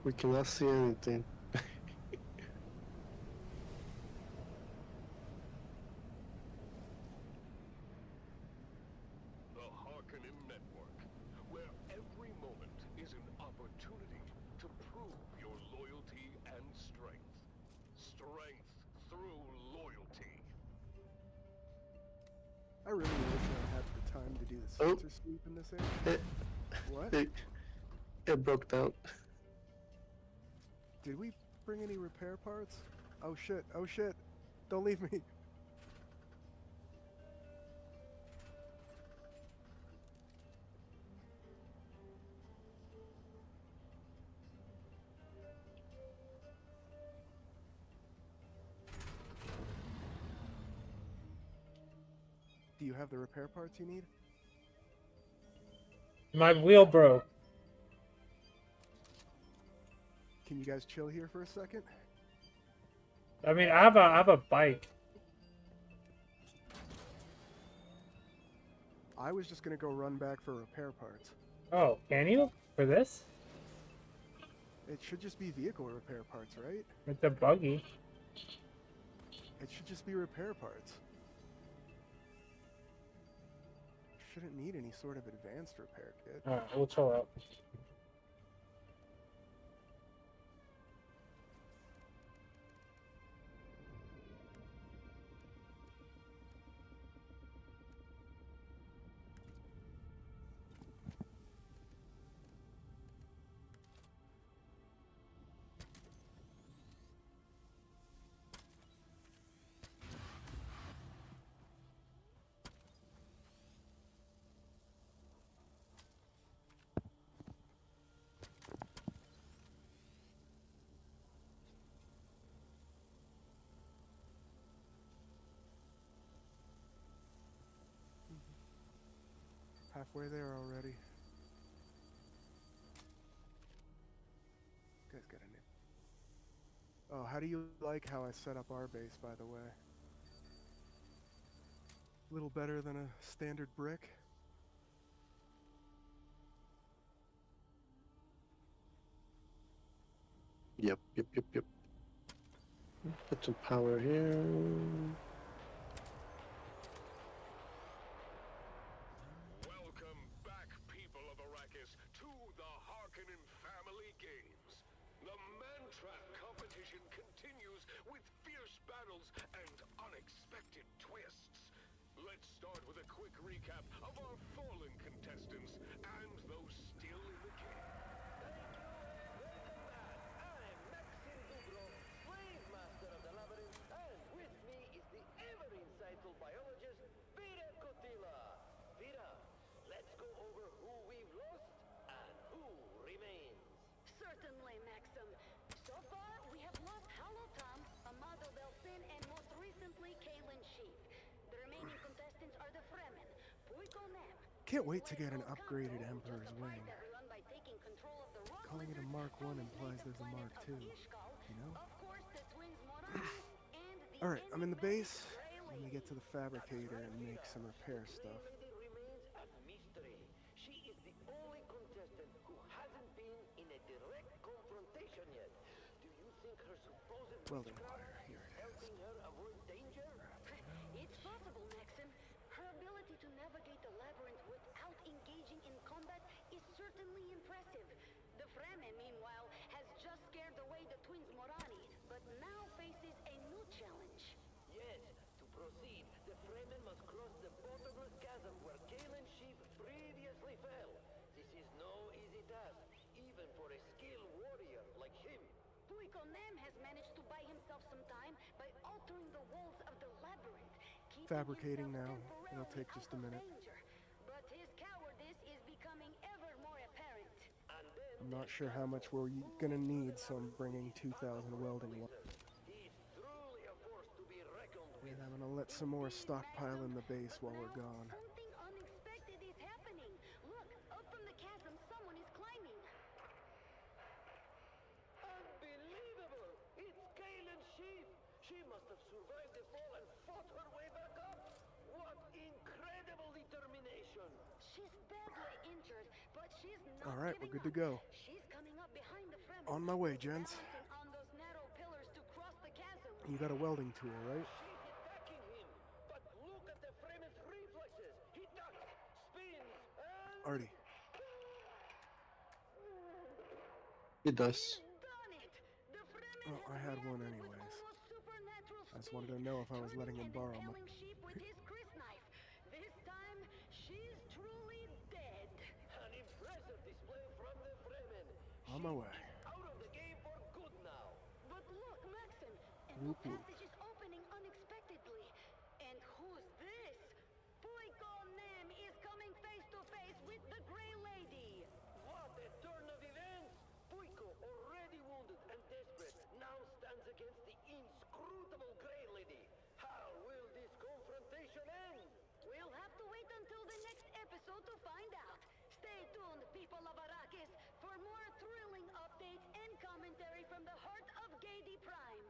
We cannot see anything. The Harkonnen Network, where every moment is an opportunity to prove your loyalty and strength. Strength through loyalty. I really wish I had the time to do the Oh. sensor sweep in this area. What? It broke down. Did we bring any repair parts? Oh shit, oh shit. Don't leave me. Do you have the repair parts you need? My wheel broke. Can you guys chill here for a second? I mean, I have a bike. I was just gonna go run back for repair parts. Oh, can you? For this? It should just be vehicle repair parts, right? It's a buggy. It should just be repair parts. Shouldn't need any sort of advanced repair kit. Alright, we'll chill out. halfway there already. Guys got a name. Oh, how do you like how I set up our base, by the way? A little better than a standard brick. Yep. Put some power here. Welcome back, people of Arrakis, to the Harkonnen Family Games. The Man-Trap competition continues with fierce battles and unexpected twists. Let's start with a quick recap of our fallen contestants and those still in the game. I'm Maxim Dubrov, Slave Master of the Labyrinth, and with me is the ever-insightful biologist, Vira Kotila. Vira, let's go over who we've lost and who remains. Certainly, Maxim. So far, we have lost Holotom, Amado Belsin, and most recently, Kaelin Sheaf. The remaining contestants are the Fremen, Puiko Nem. Can't wait to get an upgraded Emperor's Wing. Everyone by taking control of the rock Calling it a Mark 1 implies there's a Mark 2, you know? Of course, the twins Morani and the Alright, I'm in the base. Let me get to the fabricator and make some repair stuff. Lady remains a mystery. She is the only contestant who hasn't been in a direct confrontation yet. Do you think her supposed Welding witchcraft wire, here it is. helping her avoid danger? It's possible, Maxim. Her ability to navigate the labyrinth without engaging in combat is certainly impressive. The Fremen, meanwhile, has just scared away the twins Morani, but now faces a new challenge. Yes, to proceed, the Fremen must cross the bottomless chasm where Kaelin Sheaf previously fell. This is no easy task, even for a skilled warrior like him. Puiko Nem has managed to buy himself some time by altering the walls of the labyrinth, keeping Fabricating himself now. temporarily It'll take just a out of minute. danger. But his cowardice is becoming ever more apparent. I'm not sure how much we're gonna need, so I'm bringing 2,000 welding wire. He's truly a force to be reckoned with. And I'm gonna let some more stockpile in the base while we're gone. Something unexpected is happening. Look, up from the chasm, someone is climbing. Unbelievable! It's Kaelin Sheaf! She must have survived the fall and fought her way back up! What incredible determination! She's badly injured, but she's not Alright, we're giving good to up. go. She's coming up behind the Fremen, On my way, gents. balancing on those narrow pillars to cross the chasm. You got a welding tool, right? She's attacking him! But look at the Fremen's reflexes! He ducks, spins, and... Artie. It does. Done it! The Fremen Well, I had one anyways. supernatural I just wanted to know if I was letting him borrow my... impaling Sheep with his Chris knife. This time, she's truly dead. An impressive display from the Fremen. On my way. Out of the game for good now. But look, Maxim, and Whoop, the whoop. passage is opening unexpectedly. And who's this? Puiko Nem is coming face to face with the Grey Lady. What a turn of events! Puiko, already wounded and desperate, now stands against the inscrutable Grey Lady. How will this confrontation end? We'll have to wait until the next episode to find out. Stay tuned, people of Arrakis, for more thrilling updates and commentary from the heart of Gadi Prime.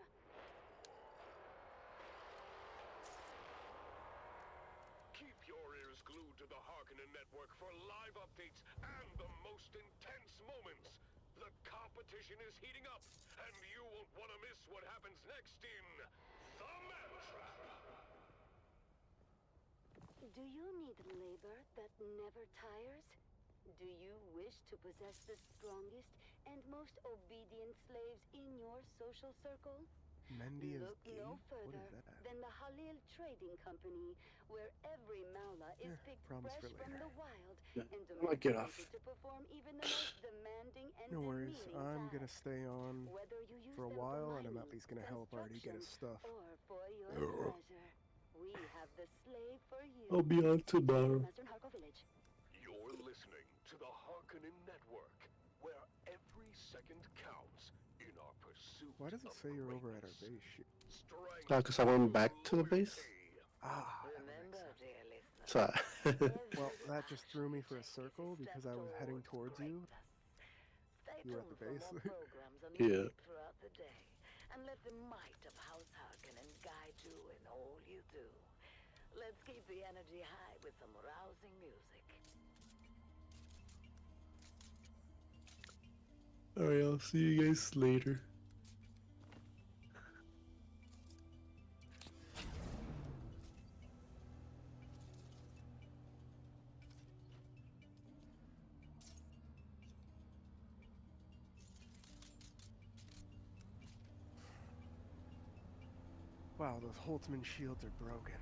Keep your ears glued to the Harkonnen Network for live updates and the most intense moments. The competition is heating up, and you won't want to miss what happens next in The Man-Trap. Do you need labor that never tires? Do you wish to possess the strongest and most obedient slaves in your social circle? Mendy is Look gay? no What further is that? than the Halil Trading Company, where every Maula is picked promise fresh for from later. the wild Yeah, and I might get off. domesticated to perform even the most demanding and No worries. demeaning I'm gonna tasks. stay on Whether you use for a them while, and I'm mining, at least gonna help Artie get his stuff. or for your pleasure, we have the slave for you. I'll be on tomorrow. Western Harko Village. You're listening to the Harkonnen Network, where every second counts in our pursuit Why does it say you're over at our base? Shit. Because I went back to the base. Ah, Remember, dear listener, So, Well, that just threw me for a circle because I was heading towards you. Stay You were at tuned the for base. more programs on Yeah. music throughout the day, and let the might of House Harkonnen guide you in all you do. Let's keep the energy high with some rousing music. Alright, I'll see you guys later. Wow, those Holtzman shields are broken.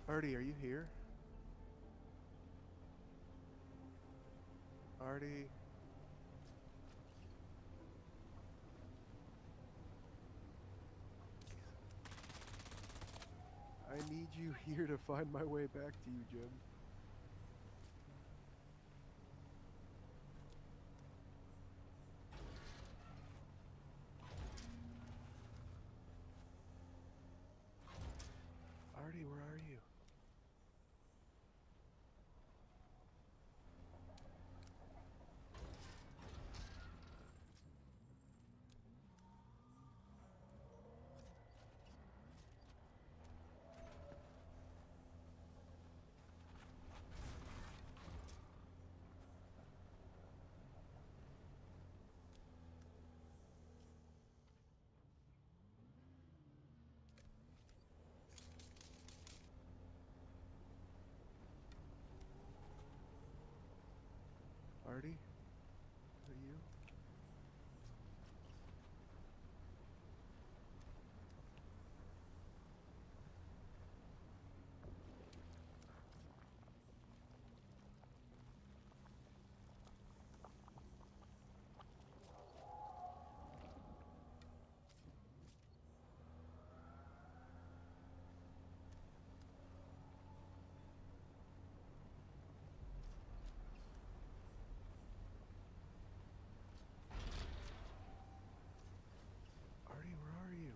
Artie, are you here? Artie? I need you here to find my way back to you, Jim. Artie, where are you? Artie? Is that you? Artie, where are you?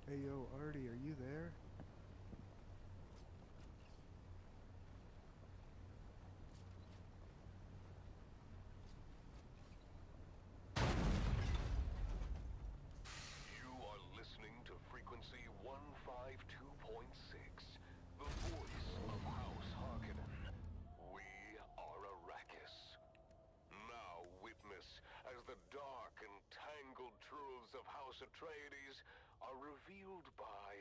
Hey yo, Artie, are you there? You are listening to frequency 152.6, the voice of House Harkonnen. We are Arrakis. Now witness as the dark and tangled truths of House Atreides are revealed by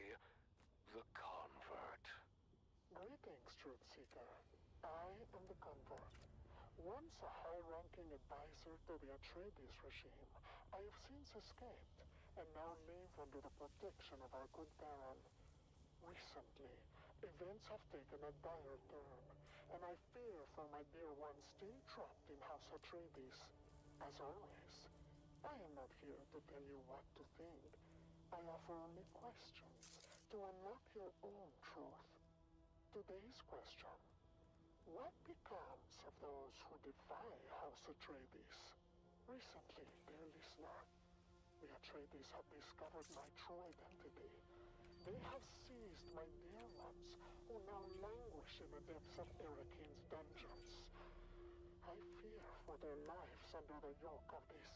the Convert. Greetings, Truth Seeker. I am the Convert. Once a high-ranking advisor to the Atreides regime, I have since escaped and now live under the protection of our good Baron. Recently, events have taken a dire turn, and I fear for my dear ones still trapped in House Atreides. As always, I am not here to tell you what to think. I offer only questions to unlock your own truth. Today's question: what becomes of those who defy House Atreides? Recently, dear listener, the Atreides have discovered my true identity. They have seized my dear ones, who now languish in the depths of Erakin's dungeons. I fear for their lives under the yoke of this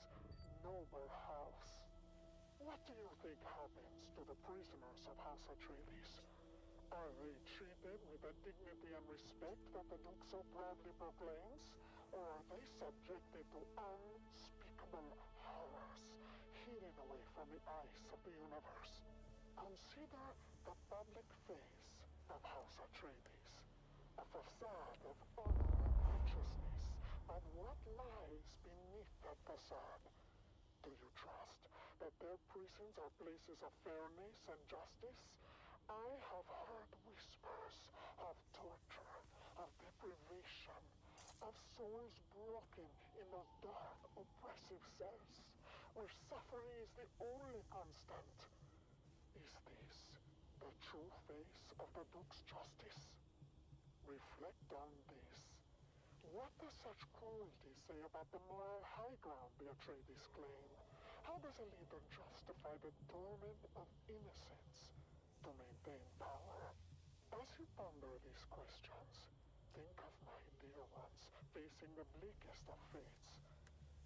noble house. What do you think happens to the prisoners of House Atreides? Are they treated with the dignity and respect that the Duke so proudly proclaims? Or are they subjected to unspeakable horrors, hidden away from the eyes of the universe? Consider the public face of House Atreides, a facade of honor and righteousness, but what lies beneath that facade? Do you trust that their prisons are places of fairness and justice? I have heard whispers of torture, of deprivation, of souls broken in those dark, oppressive cells, where suffering is the only constant. Is this the true face of the Duke's justice? Reflect on this. What does such cruelty say about the moral high ground the Atreides claim? How does a leader justify the torment of innocence to maintain power? As you ponder these questions, think of my dear ones facing the bleakest of fates.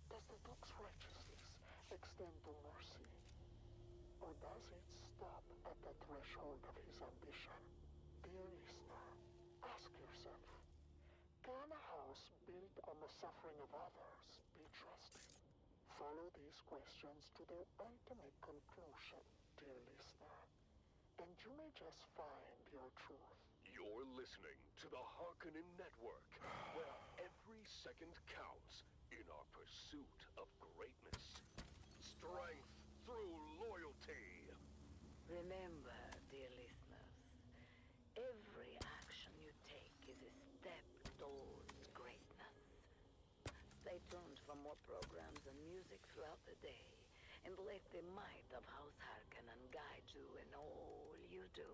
Does the Duke's righteousness extend to mercy? Or does it stop at the threshold of his ambition? Dear listener, ask yourself, can a house built on the suffering of others be trusted? Follow these questions to their ultimate conclusion, dear listener, and you may just find your truth. You're listening to the Harkonnen Network, where every second counts in our pursuit of greatness. Strength through loyalty. Remember, dear listeners, every action you take is a step towards greatness. Stay tuned for more programs and music throughout the day, and let the might of House Harkonnen guide you in all you do.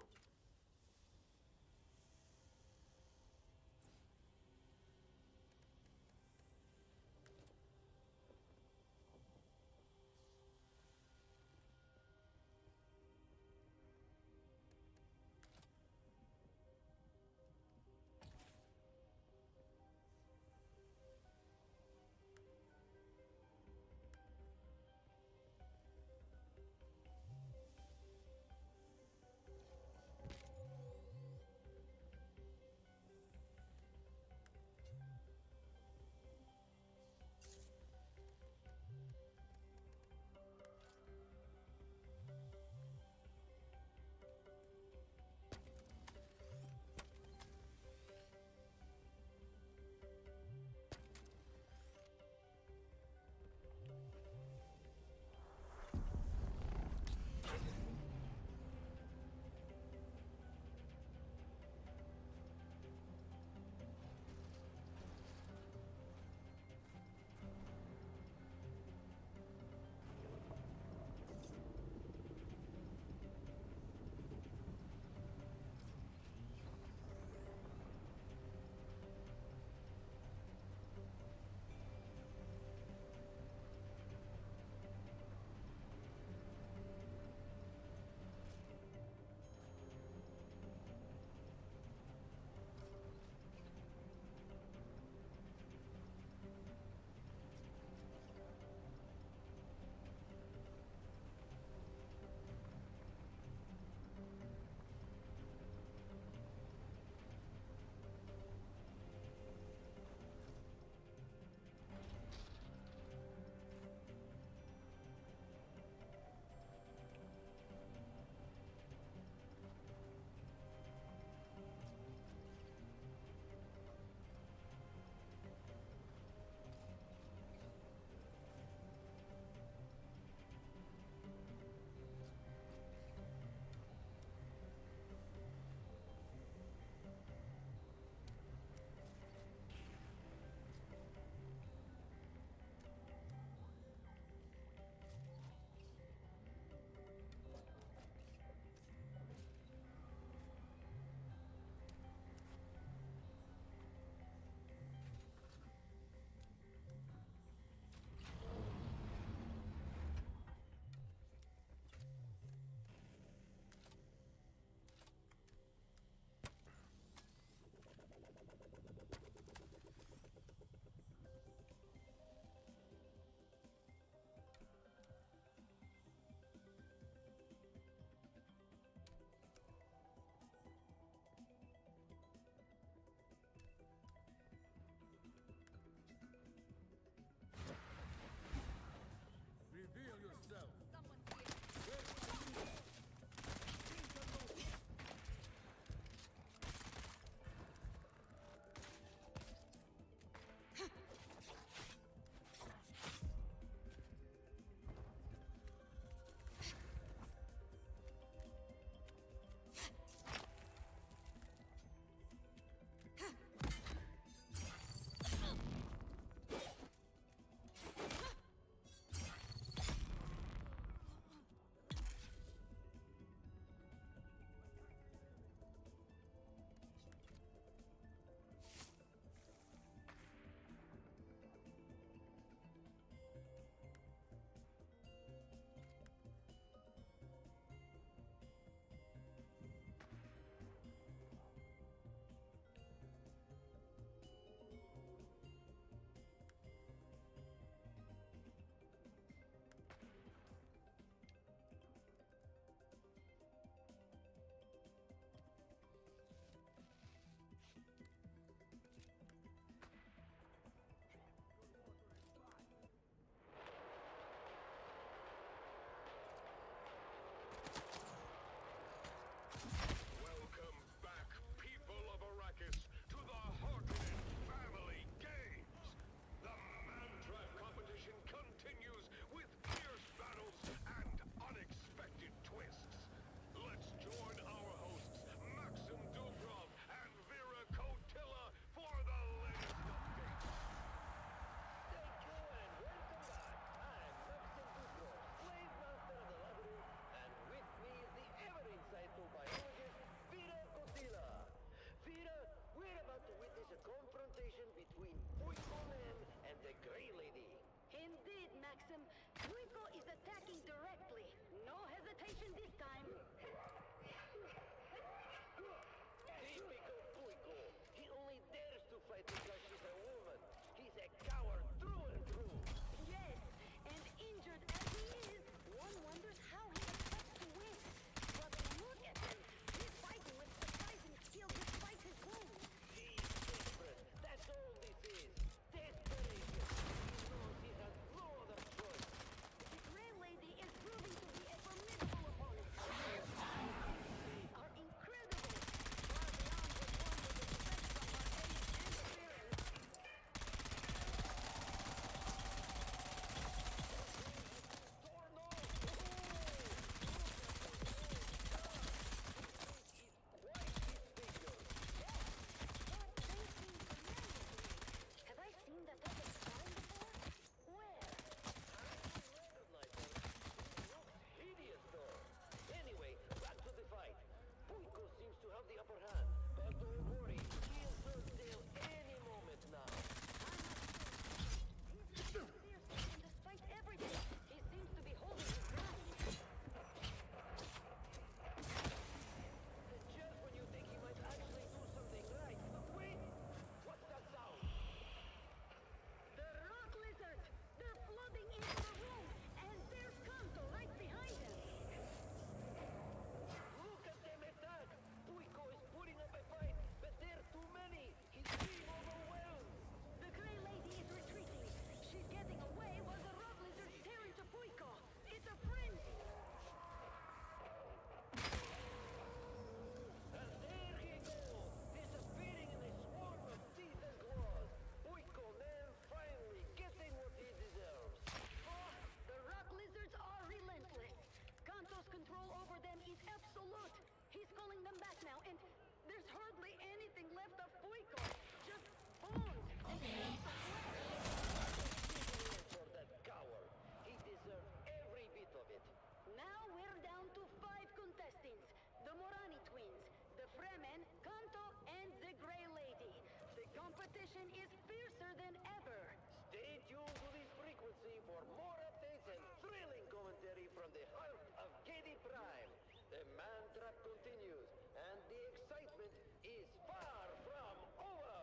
competition is fiercer than ever. Stay tuned to this frequency for more updates and thrilling commentary from the heart of KD Prime. The man trap continues, and the excitement is far from over.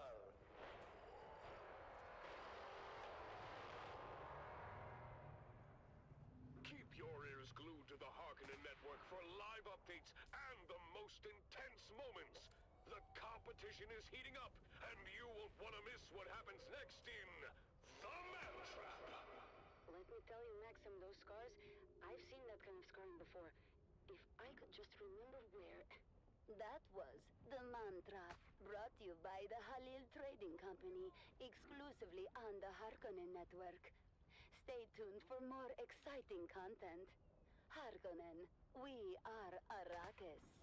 Keep your ears glued to the Harkonnen Network for live updates and the most intense moments. The competition is heating up, and you won't want to miss what happens next in The Man Trap. Let me tell you, Maxim, those scars, I've seen that kind of scarring before. If I could just remember where... That was The Man Trap, brought to you by the Halil Trading Company, exclusively on the Harkonnen Network. Stay tuned for more exciting content. Harkonnen, we are Arrakis.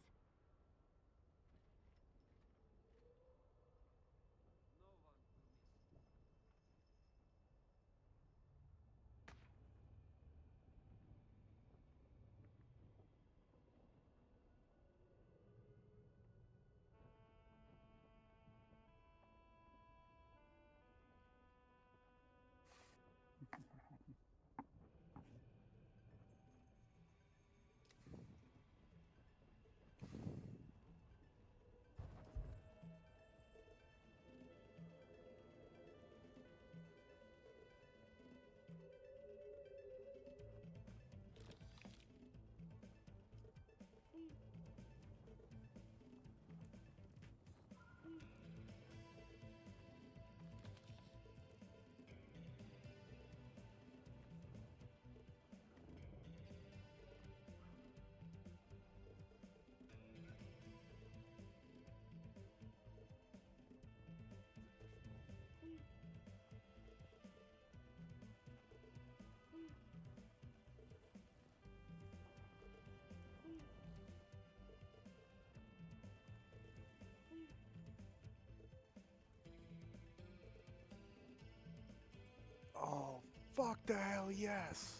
Oh, fuck the hell yes!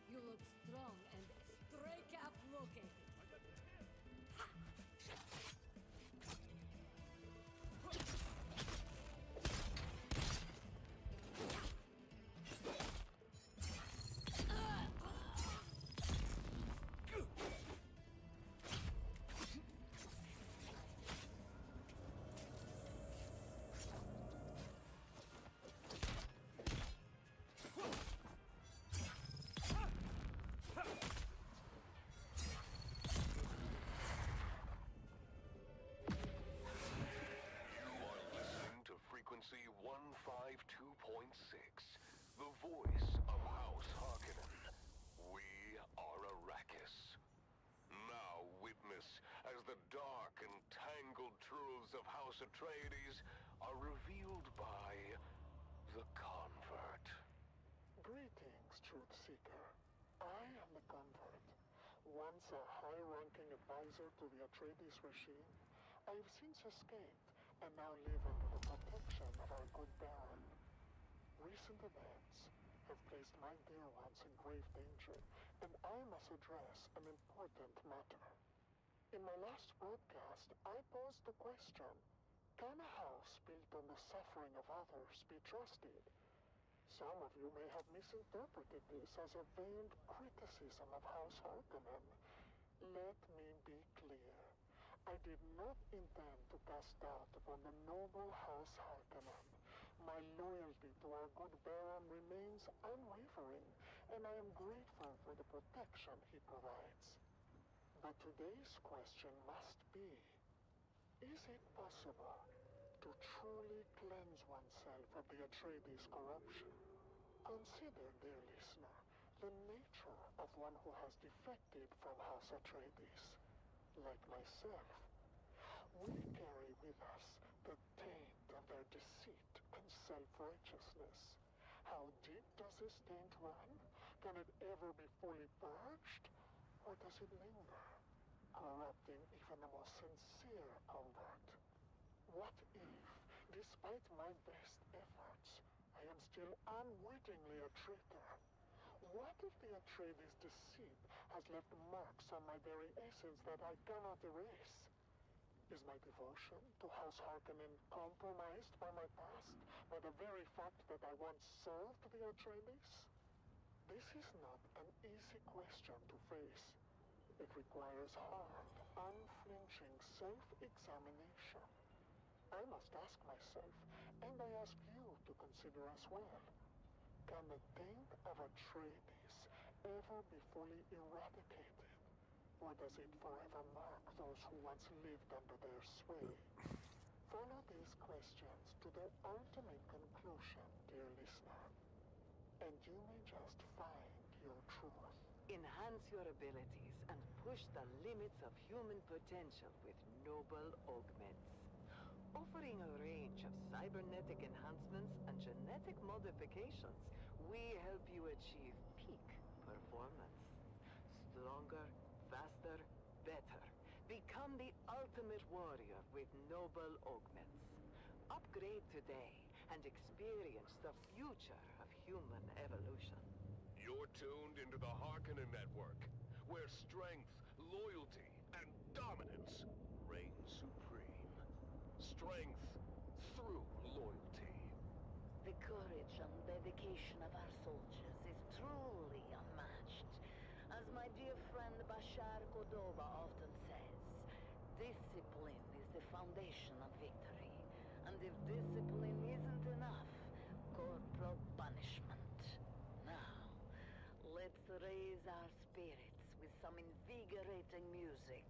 You look strong and stray cap located. Frequency 152.6, the voice of House Harkonnen. We are Arrakis. Now witness as the dark and tangled truths of House Atreides are revealed by the Convert. Greetings, Truth Seeker. I am the Convert. Once a high-ranking advisor to the Atreides regime, I have since escaped and now live under the protection of our good Baron. Recent events have placed my dear ones in grave danger, and I must address an important matter. In my last broadcast, I posed the question, can a house built on the suffering of others be trusted? Some of you may have misinterpreted this as a veiled criticism of House Harkonnen. Let me be clear. I did not intend to cast doubt upon the noble House Harkonnen. My loyalty to our good Baron remains unwavering, and I am grateful for the protection he provides. But today's question must be, is it possible to truly cleanse oneself of the Atreides corruption? Consider, dear listener, the nature of one who has defected from House Atreides. Like myself, we carry with us the taint of their deceit and self-righteousness. How deep does this taint run? Can it ever be fully purged? Or does it linger, corrupting even the most sincere convert? What if, despite my best efforts, I am still unwittingly a traitor? What if the Atreides deceit has left marks on my very essence that I cannot erase? Is my devotion to House Harkonnen compromised by my past, by the very fact that I once served the Atreides? This is not an easy question to face. It requires hard, unflinching self-examination. I must ask myself, and I ask you to consider as well, can the taint of Atreides ever be fully eradicated? Or does it forever mark those who once lived under their sway? Follow these questions to their ultimate conclusion, dear listener, and you may just find your truth. Enhance your abilities and push the limits of human potential with noble augments. Offering a range of cybernetic enhancements and genetic modifications, we help you achieve peak performance. Stronger, faster, better. Become the ultimate warrior with noble augments. Upgrade today and experience the future of human evolution. You're tuned into the Harkonnen Network, where strength, loyalty, and dominance reign supreme. Strength through loyalty. The courage and dedication of our soldiers is truly unmatched. As my dear friend Bashar Cordova often says, discipline is the foundation of victory. And if discipline isn't enough, corporal punishment. Now, let's raise our spirits with some invigorating music.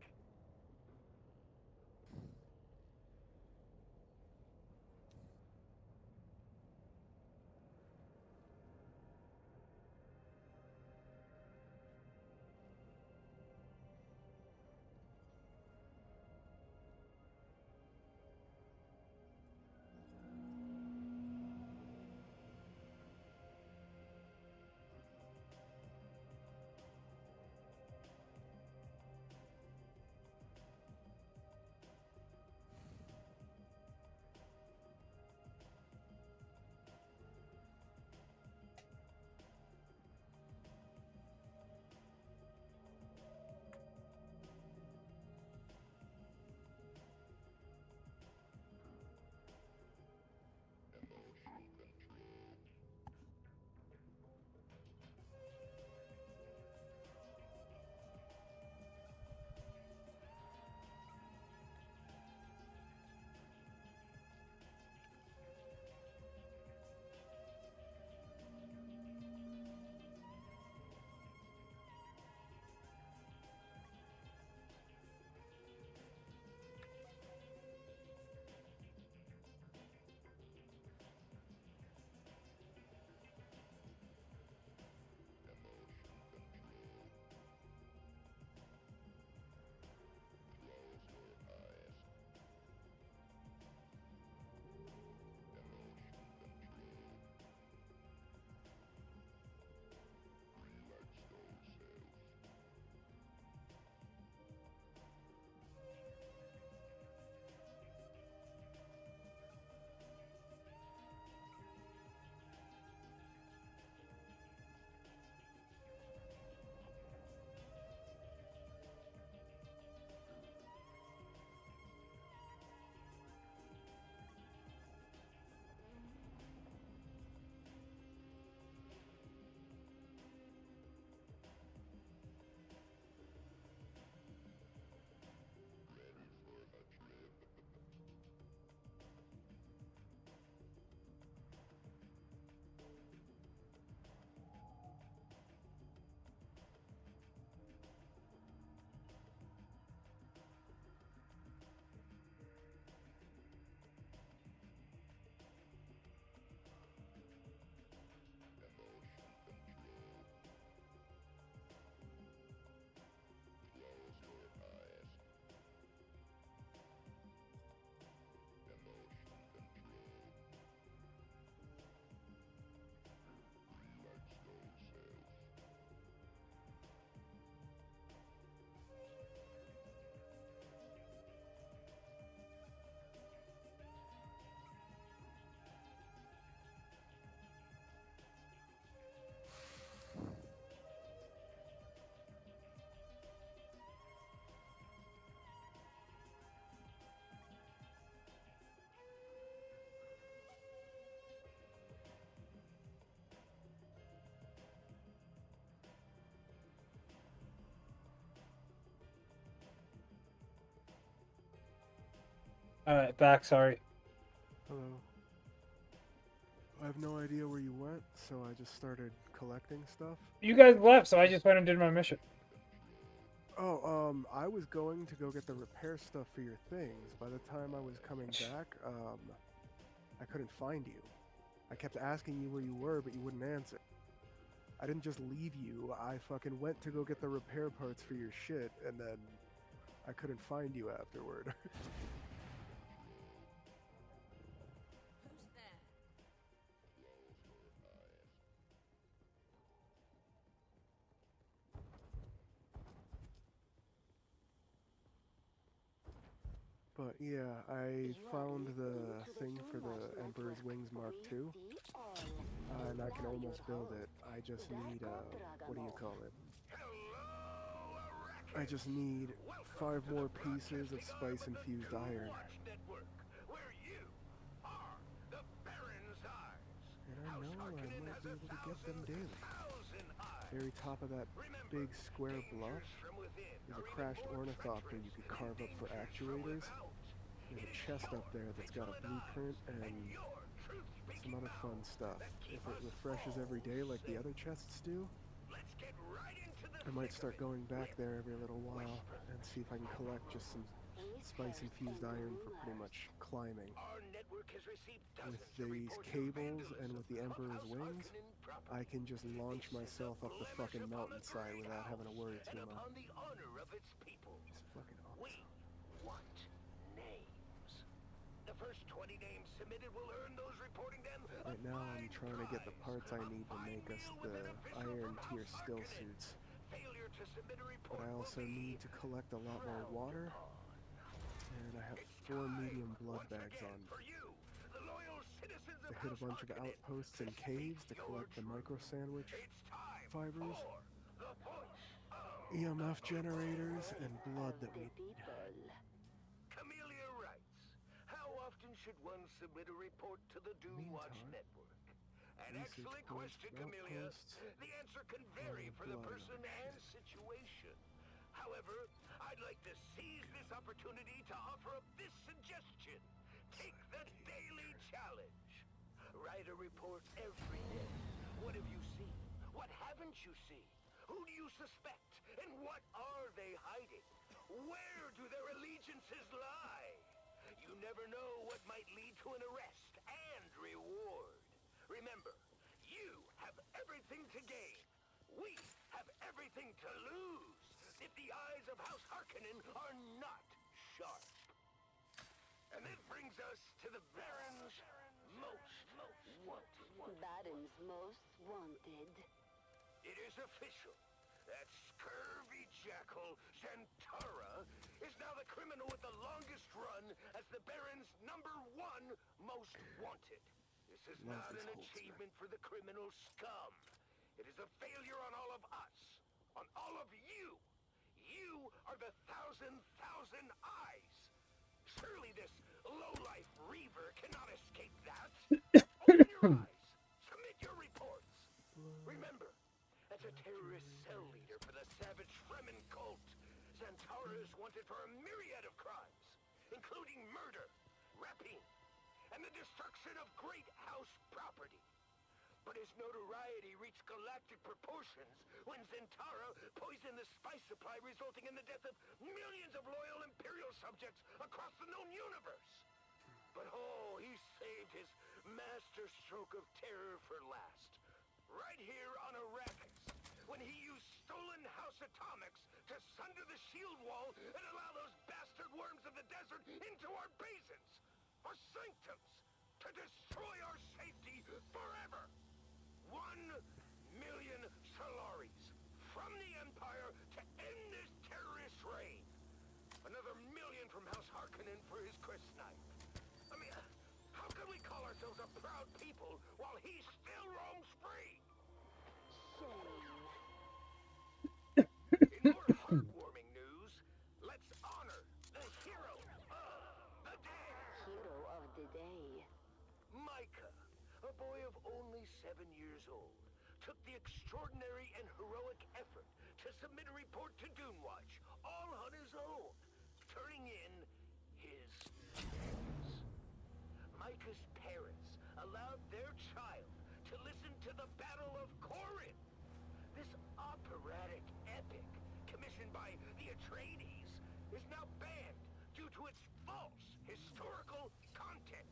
Alright, back, sorry. Hello. I have no idea where you went, so I just started collecting stuff. You guys left, so I just went and did my mission. Oh, I was going to go get the repair stuff for your things. By the time I was coming back, I couldn't find you. I kept asking you where you were, but you wouldn't answer. I didn't just leave you, I fucking went to go get the repair parts for your shit, and then I couldn't find you afterward. But yeah, I found the thing for the Emperor's Wings Mark II, and I can almost build it. I just need, what do you call it? I just need 5 more pieces of spice-infused iron. And I know I might be able to get them daily. Very top of that big square bluff, there's a crashed ornithopter you could carve up for actuators. There's a chest up there that's got a blueprint and some other fun stuff. If it refreshes every day like the other chests do, I might start going back there every little while and see if I can collect just some spice-infused iron for pretty much climbing. With these cables and with the Emperor's Wings, I can just launch myself up the fucking mountainside without having to worry too much. It's fucking awesome. Right now I'm trying to get the parts I need to make us the Iron Tier still suits. But I also need to collect a lot more water, and I have 4 medium blood bags on me. To hit a bunch of outposts and caves to collect the micro sandwich fibers, EMF generators, and blood that we need. Camellia writes, how often should one submit a report to the Doomwatch Network? An excellent question, Camellia. The answer can vary for the person and situation. However, I'd like to seize this opportunity to offer up this suggestion. Take the daily challenge. Write a report every day. What have you seen? What haven't you seen? Who do you suspect? And what are they hiding? Where do their allegiances lie? You never know what might lead to an arrest and reward. Remember, you have everything to gain. We have everything to lose if the eyes of House Harkonnen are not sharp. And that brings us to the Baron's most wanted. Baron's most wanted. It is official. That scurvy jackal, Zantara, is now the criminal with the longest run as the Baron's #1 most wanted. This is not an achievement for the criminal scum. It is a failure on all of us. On all of you. You are the thousand eyes. Surely this lowlife Reaver cannot escape that. Open your eyes. Submit your reports. Remember, as a terrorist cell leader for the savage Fremen cult, Zantara is wanted for a myriad of crimes, including murder, rapine, and the destruction of great house property. But his notoriety reached galactic proportions when Zantara poisoned the spice supply, resulting in the death of millions of loyal Imperial subjects across the known universe. But oh, he saved his masterstroke of terror for last. Right here on Arrakis, when he used stolen House Atomics to sunder the shield wall and allow those bastard worms of the desert into our bases. Our sanctums, to destroy our safety forever. 1 million Solaris from the Empire to end this terrorist reign. Another million from House Harkonnen for his Chris Snipe. I mean, how can we call ourselves a proud people while he still roams free? In more heartwarming news, let's honor the hero of the day. Hero of the day. Micah, a boy of only 7 years old, took the extraordinary and heroic effort to submit a report to Doomwatch all on his own, turning in his Micah's parents allowed their child to listen to the Battle of Corinth. This operatic epic, commissioned by the Atreides, is now banned due to its false historical content,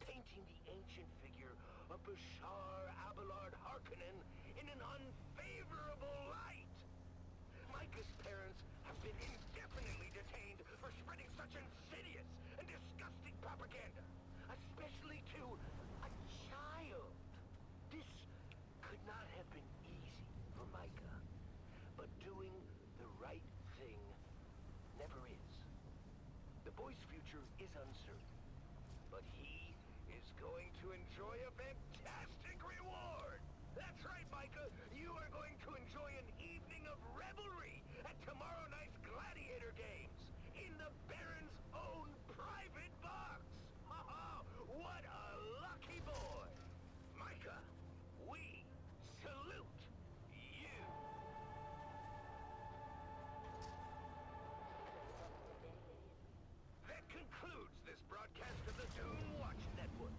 painting the ancient figure of Bashar Abelard Harkonnen in an unfavorable light. Micah's parents have been indefinitely detained for spreading such insidious and disgusting propaganda, especially to a child. This could not have been easy for Micah, but doing the right thing never is. The boy's future is uncertain, but he is going to enjoy a fantastic reward. That's right, Micah. You are going to enjoy an evening of revelry at tomorrow night's Gladiator Games in the Baron's own private box. Ha ha! What a lucky boy! Micah, we salute you! That concludes this broadcast of the Dune Watch Network.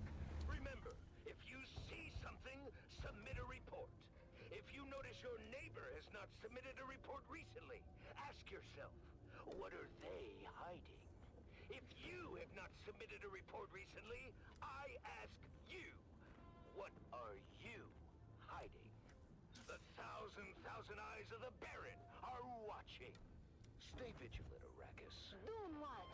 Remember, if you see something, submit a report. If you notice your neighbor has not submitted a report recently, ask yourself, what are they hiding? If you have not submitted a report recently, I ask you, what are you hiding? The thousand eyes of the Baron are watching. Stay vigilant, Arrakis. Dune Watch.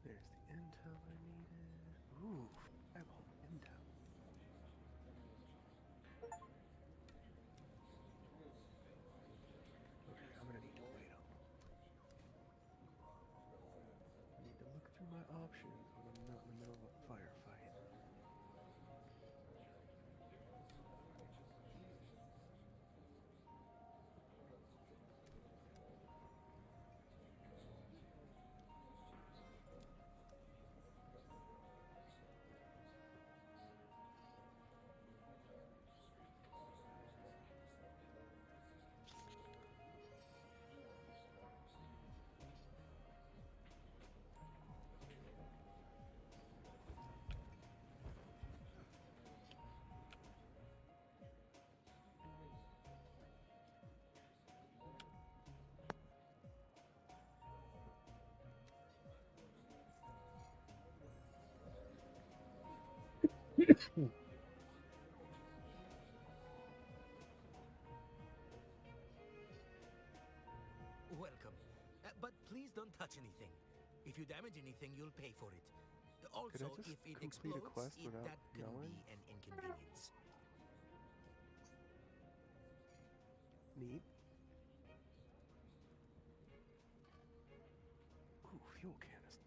There's the intel I needed. Ooh, I have all intel. Okay, I'm gonna need to wait up. I need to look through my options when I'm not in the middle of a firefight. Welcome. But please don't touch anything. If you damage anything, you'll pay for it. Could I Also, just if it complete a explodes, quest without that can knowing? be an inconvenience. Neat. Ooh, fuel canister.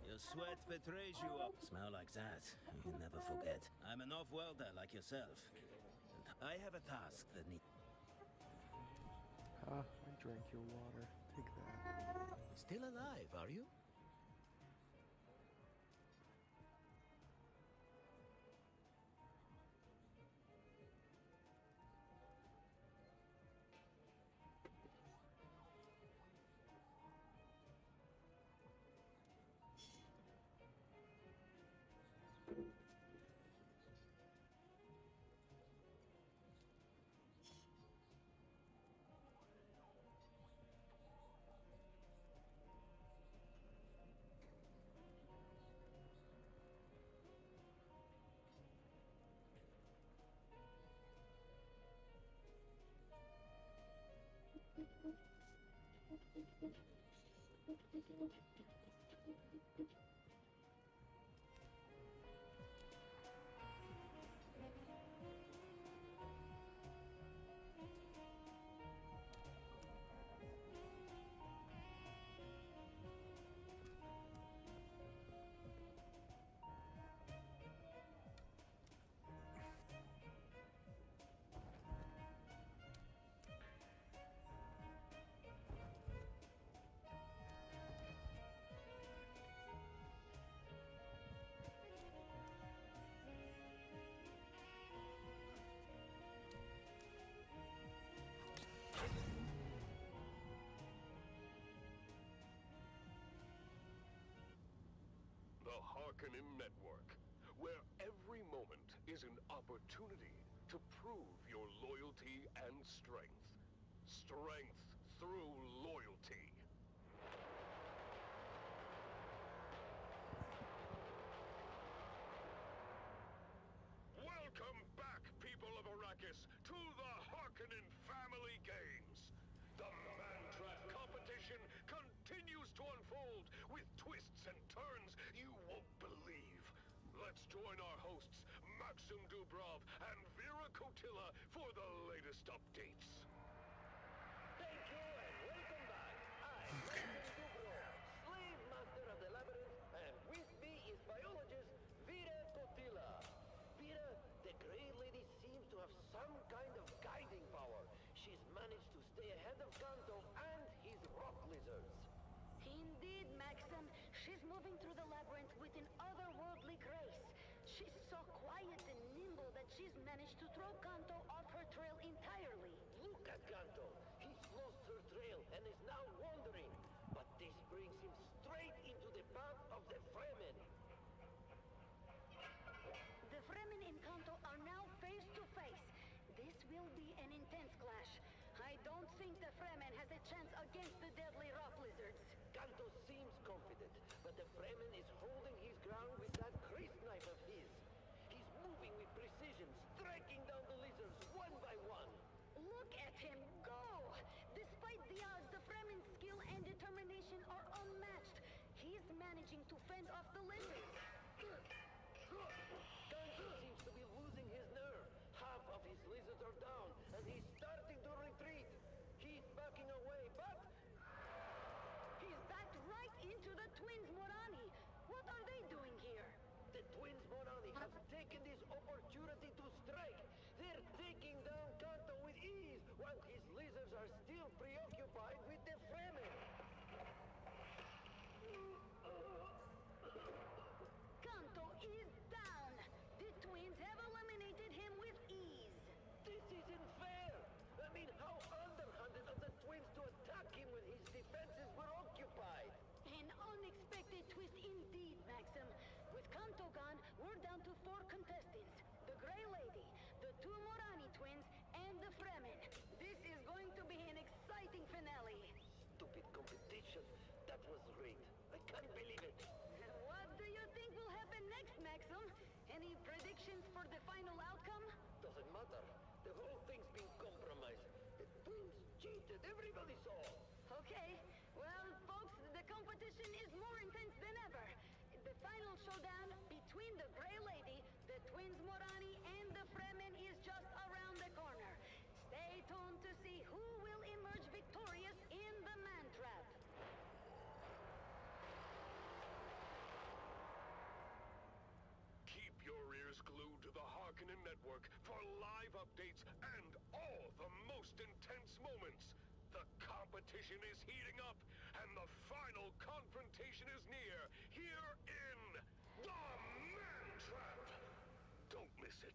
Your sweat betrays you. Smell like that, you never forget. I'm an off-worlder like yourself. And I have a task that needs... Ah, I drank your water. Take that. Still alive, are you? The Harkonnen Network, where every moment is an opportunity to prove your loyalty and strength. Strength through loyalty. Welcome back, people of Arrakis, to the Harkonnen Family Games. The Mantrap competition continues to unfold with twists and turns you won't believe. Let's join our hosts, Maxim Dubrov and Vera Kotila, for the latest updates. Thank you and welcome back. I'm Maxim Dubrov, slave master of the labyrinth, and with me is biologist Vera Kotila. Vera, the Grey Lady seems to have some kind of guiding power. She's managed to stay ahead of Kanto and his rock lizards. Indeed, Maxim. She's moving through the labyrinth with an otherworldly grace. She's so quiet and nimble that she's managed to throw Kanto off her trail entirely. Look at Kanto. He's lost her trail and is now wandering. But this brings him straight into the path of the Fremen. The Fremen and Kanto are now face to face. This will be an intense clash. I don't think the Fremen has a chance against the deadly rock lizards. Kanto seems confident, but the Fremen is holding his ground with that crisp knife of his. He's moving with precision, striking down the lizards one by one. Look at him go! Despite the odds, the Fremen's skill and determination are unmatched. He's managing to fend off the lizards. Kanto seems to be losing his nerve. Half of his lizards are down, and he's starting to retreat. He's backing away, but he's backed right into the twins Morani. What are they doing here? The twins Morani have taken this opportunity to strike. They're taking down Kanto with ease, while his lizards are still preoccupied with the Fremen. Kanto is down. The twins have eliminated him with ease. This isn't fair. I mean, how underhanded of the twins to attack him when his defenses were occupied. An unexpected twist indeed, Maxim. With Kanto gone, we're down to 4 contestants. The Grey Lady, the 2 Morani twins, and the Fremen. This is going to be an exciting finale. Stupid competition. That was great. I can't believe it. What do you think will happen next, Maxim? Any predictions for the final outcome? Doesn't matter. The whole thing's been compromised. The twins cheated. Everybody saw. Okay. Well, folks, the competition is more intense than ever. The final showdown between the Grey Lady, the twins Morani, and the Fremen is just around the corner. Stay tuned to see who will emerge victorious in the Mantrap. Keep your ears glued to the Harkonnen Network for live updates and all the most intense moments. The competition is heating up, and the final confrontation is near, here in the Mantrap. Don't miss it.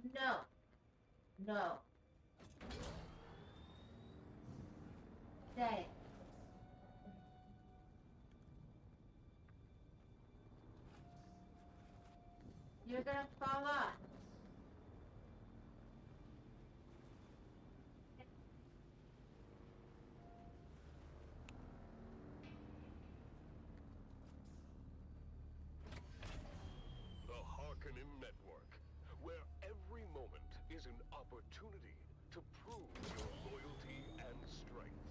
No. No. Stay. You're gonna fall off. The Harkonnen Network, where every moment is an opportunity to prove your loyalty and strength.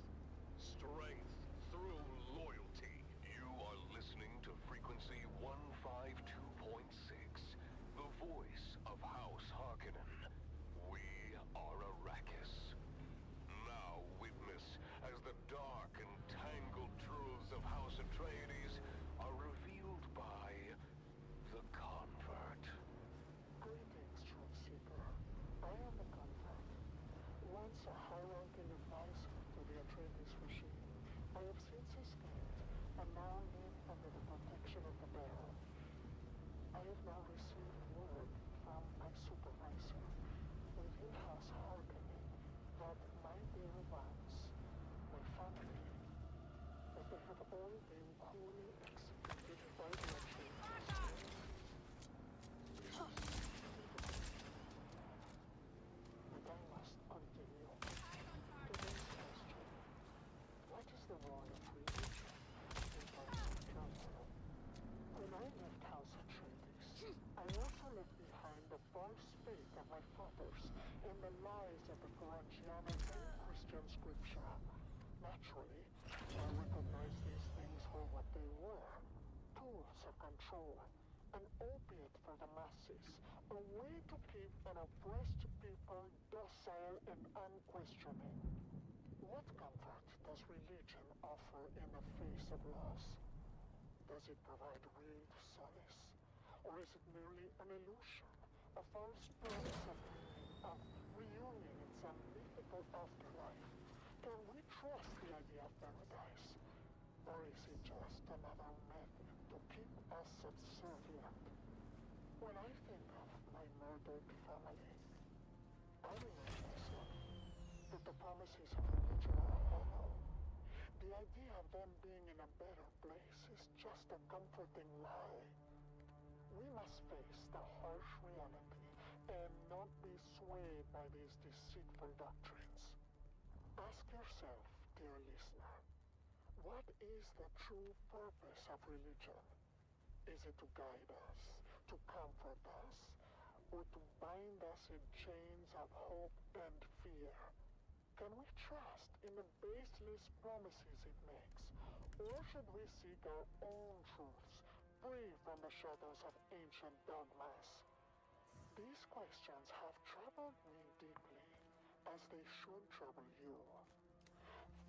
Strength through loyalty. You are listening to frequency 152.6, the voice of House Harkonnen. We are Arrakis. Now witness as the dark and tangled truths of House Atreides are revealed by the Convert. Greetings, Truth Seeker. I am the Convert. Once a high-ranking advisor to the Atreides regime, I have since escaped and now live under the protection of the Bearer. I have now received word from my supervisor within House Harkonnen that my dear ones, my family, that they have all been cruelly executed by the Atreides. But I must continue. Today's question: what is the role of religion in times of turmoil? When I left House Atreides, I also left behind the false faith of my fathers and the lies of the Quranic and Christian scripture. Naturally, I recognized these things for what they were: tools of control, an opiate for the masses, a way to keep an oppressed people docile and unquestioning. What comfort does religion offer in the face of loss? Does it provide real solace? Or is it merely an illusion, a false promise of reunion in some mythical afterlife? Can we trust the idea of paradise? Or is it just another method to keep us subservient? When I think of my murdered family, I remind myself that the promises of religion are hollow. The idea of them being in a better place is just a comforting lie. We must face the harsh reality and not be swayed by these deceitful doctrines. Ask yourself, dear listener, what is the true purpose of religion? Is it to guide us, to comfort us, or to bind us in chains of hope and fear? Can we trust in the baseless promises it makes? Or should we seek our own truths, free from the shadows of ancient dogmas? These questions have troubled me deeply, as they should trouble you.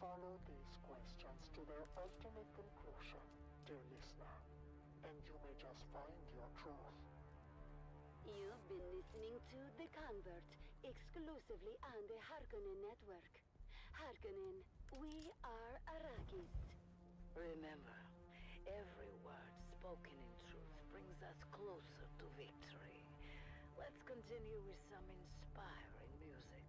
Follow these questions to their ultimate conclusion, dear listener, and you may just find your truth. You've been listening to The Convert, exclusively on the Harkonnen Network. Harkonnen, we are Arrakis. Remember, every word spoken in truth brings us closer to victory. Let's continue with some inspiring music.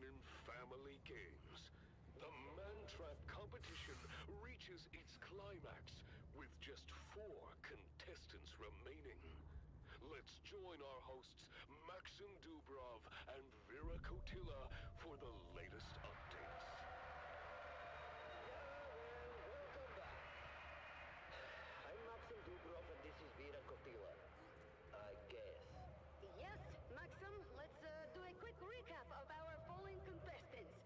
in family games. The Man-Trap competition reaches its climax with just 4 contestants remaining. Let's join our hosts Maxim Dubrov and Vera Kotila for the latest updates. Welcome back. I'm Maxim Dubrov and this is Vera Kotila. I guess. Yes, Maxim, let's do a quick recap of our fallen contestants.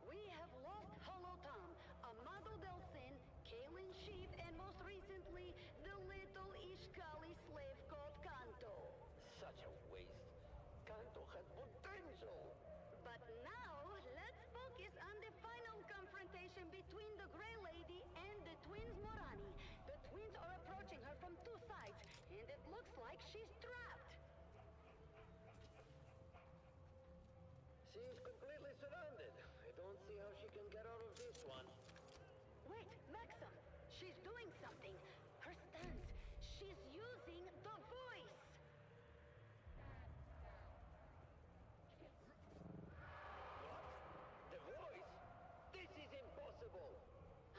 We have lost Hollow Tom, Amado Delsin, Kalen Sheep, and most recently, the little Ishkali slave called Kanto. Such a waste. Kanto had potential. But now, let's focus on the final confrontation between the Grey Lady and the twins Morani. The twins are approaching her from 2 sides, and it looks like she's trapped. She's completely surrounded. I don't see how she can get out of this one. Wait, Maxim! She's doing something! Her stance! She's using the voice! The voice? This is impossible!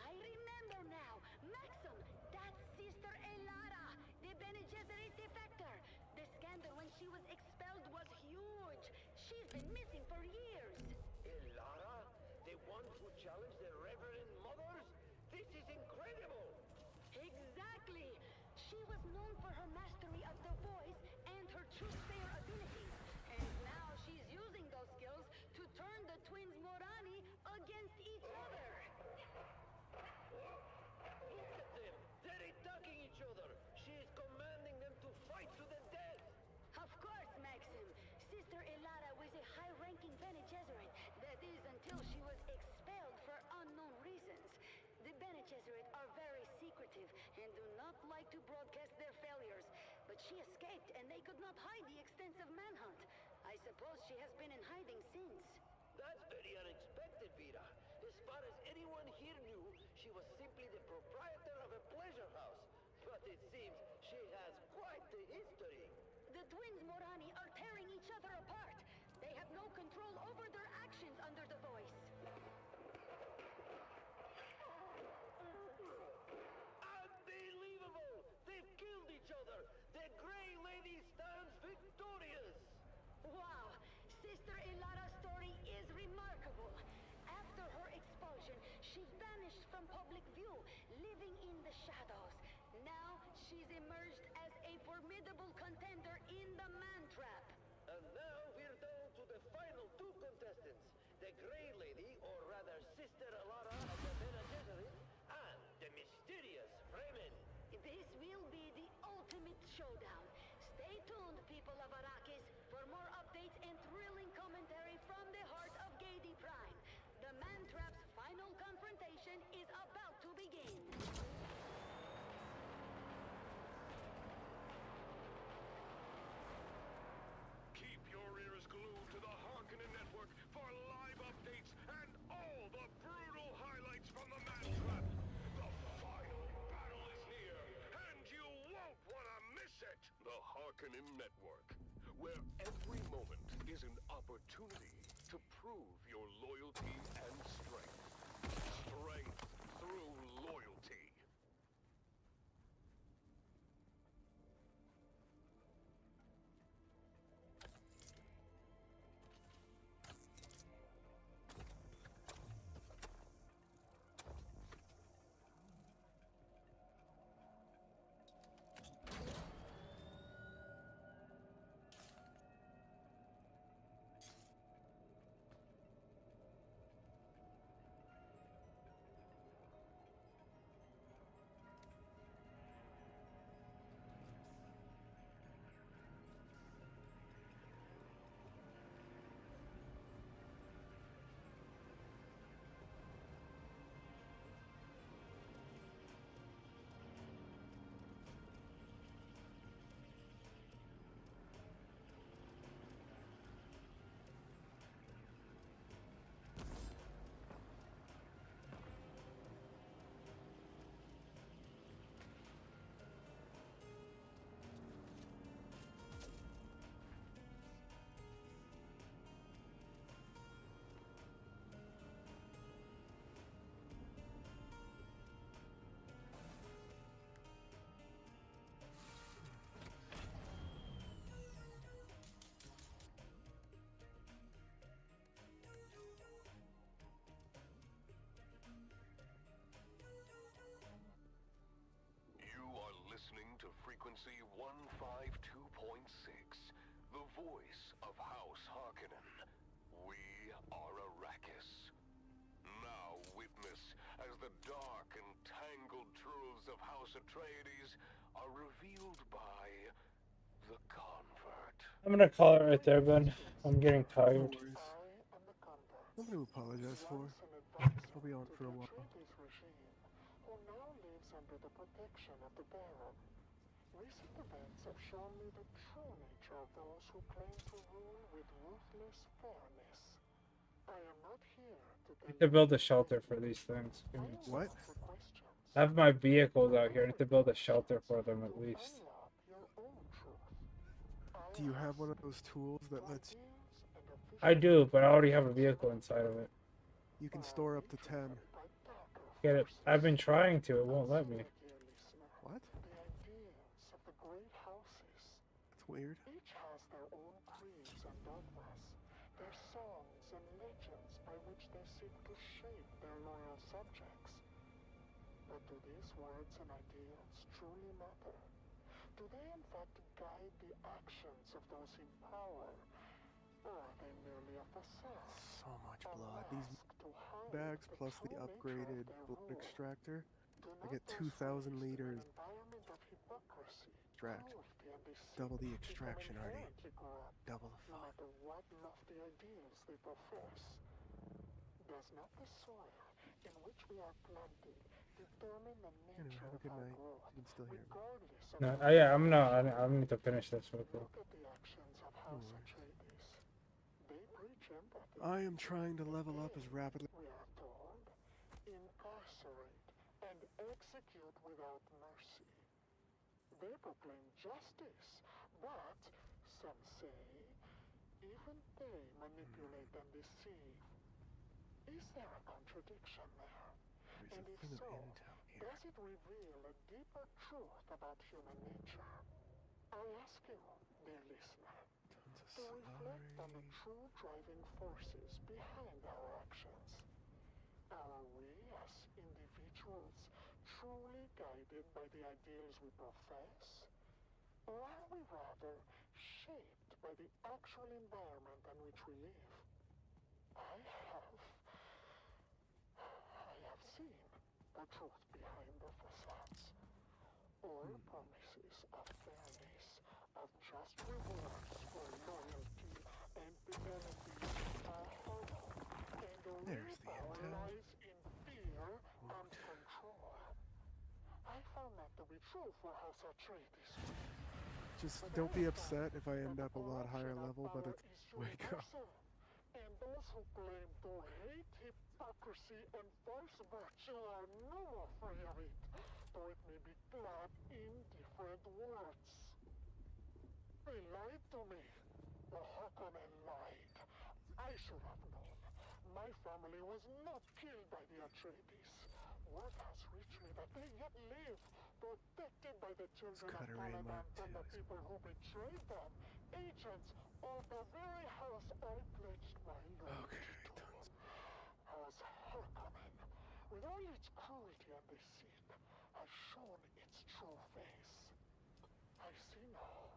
I remember now! Maxim! That's Sister Elara, the Bene Gesserit defector! The scandal when she was expelled was huge! She's been missing for years! Elara? The one who challenged the Reverend Mothers? This is incredible! Exactly! She was known for her mastery of the voice and her truth-sayer abilities. And now she's using those skills to turn the twins Morani against each other! Look at them! They're attacking each other! She is commanding them to fight to the death! Of course, Maxim! Sister Elara was a high-ranking Bene Gesserit. That is, until she was expelled for unknown reasons. The Bene Gesserit are very secretive and do not like to broadcast their failures. But she escaped and they could not hide the extensive manhunt. I suppose she has been in hiding since. That's very unexpected, Vera. As far as anyone here knew, she was simply the proprietor of a pleasure house. But it seems she has quite the history. The twins Morani are tearing each other apart. They have no control over their actions under the voice. Unbelievable! They've killed each other! The Grey Lady stands victorious! Wow! Sister Elara's story is remarkable. After her expulsion, she vanished from public view, living in the shadows. Now, she's emerged as a formidable contender in the Man-Trap. And now we're down to the final 2 contestants. The Grey Lady, or rather Sister Elara of the Bene Gesserit, and the mysterious Fremen. This will be the ultimate showdown. Stay tuned, people of Arrakis, for more updates and thrilling commentary from the heart of Gedi Prime. The Man-Trap's final confrontation is about to begin. Keep your ears glued to the Harkonnen Network for live updates and all the brutal highlights from the Man-Trap. The final battle is near, and you won't want to miss it. The Harkonnen Network, where every moment is an opportunity to prove your loyalty and strength. Strength through loyalty. Frequency 152.6. The voice of House Harkonnen. We are Arrakis. Now witness as the dark and tangled truths of House Atreides are revealed by the Convert. I'm gonna call it right there, Ben. I'm getting tired. Nothing to apologize for. I'll be on for a while. Who now lives under the protection of the Baron. Recent events have shown me the true nature of those who claim to rule with ruthless fairness. I am not here to I need to build a shelter for these things. What? I have my vehicles out here. I need to build a shelter for them at least. Do you have one of those tools that lets you... I do, but I already have a vehicle inside of it. You can store up to 10. Get it? I've been trying to. It won't let me. What? That's weird. Each has their own creeds and dogmas, their songs and legends by which they seek to shape their loyal subjects. But do these words and ideals truly matter? Do they in fact guide the actions of those in power? Or are they merely a facade? So much blood. These bags plus the upgraded blood extractor. I get 2,000 liters. Extract. Double the extraction, Artie. Double the fun. No matter what lofty ideals they profess, does not the soil in which we are planted determine the Anyway, nature have a of good our night. growth, You can still hear me. regardless of No, the yeah, I need to finish this real quick. Look at the actions of House Atreides. They preach empathy. I am trying to level up as rapidly. We are told, incarcerate and execute without mercy. They proclaim justice, but, some say, even they manipulate and deceive. Is there a contradiction there? And if so, does it reveal a deeper truth about human nature? I ask you, dear listener, to reflect on the true driving forces behind our actions. Are we, as individuals, truly guided by the ideals we profess? Or are we rather shaped by the actual environment in which we live? I have seen the truth behind the facades. All promises of fairness, of just rewards for loyalty and fidelity are hollow, and the real power lies in fear and control. I found that to be true for House Atreides. Just don't be upset if I end up a lot higher level, but it's... Wake up. And those who claim to hate hypocrisy and false virtue are no more free of it, though it may be clad in different words. They lied to me. The Harkonnen lied. I should have known. My family was not killed by the Atreides. Word has reached me that they yet live, protected by the children of Caladan from the people who betrayed them, agents of the very house I pledged my loyalty to. House Harkonnen, with all its cruelty and deceit, has shown its true face. I see now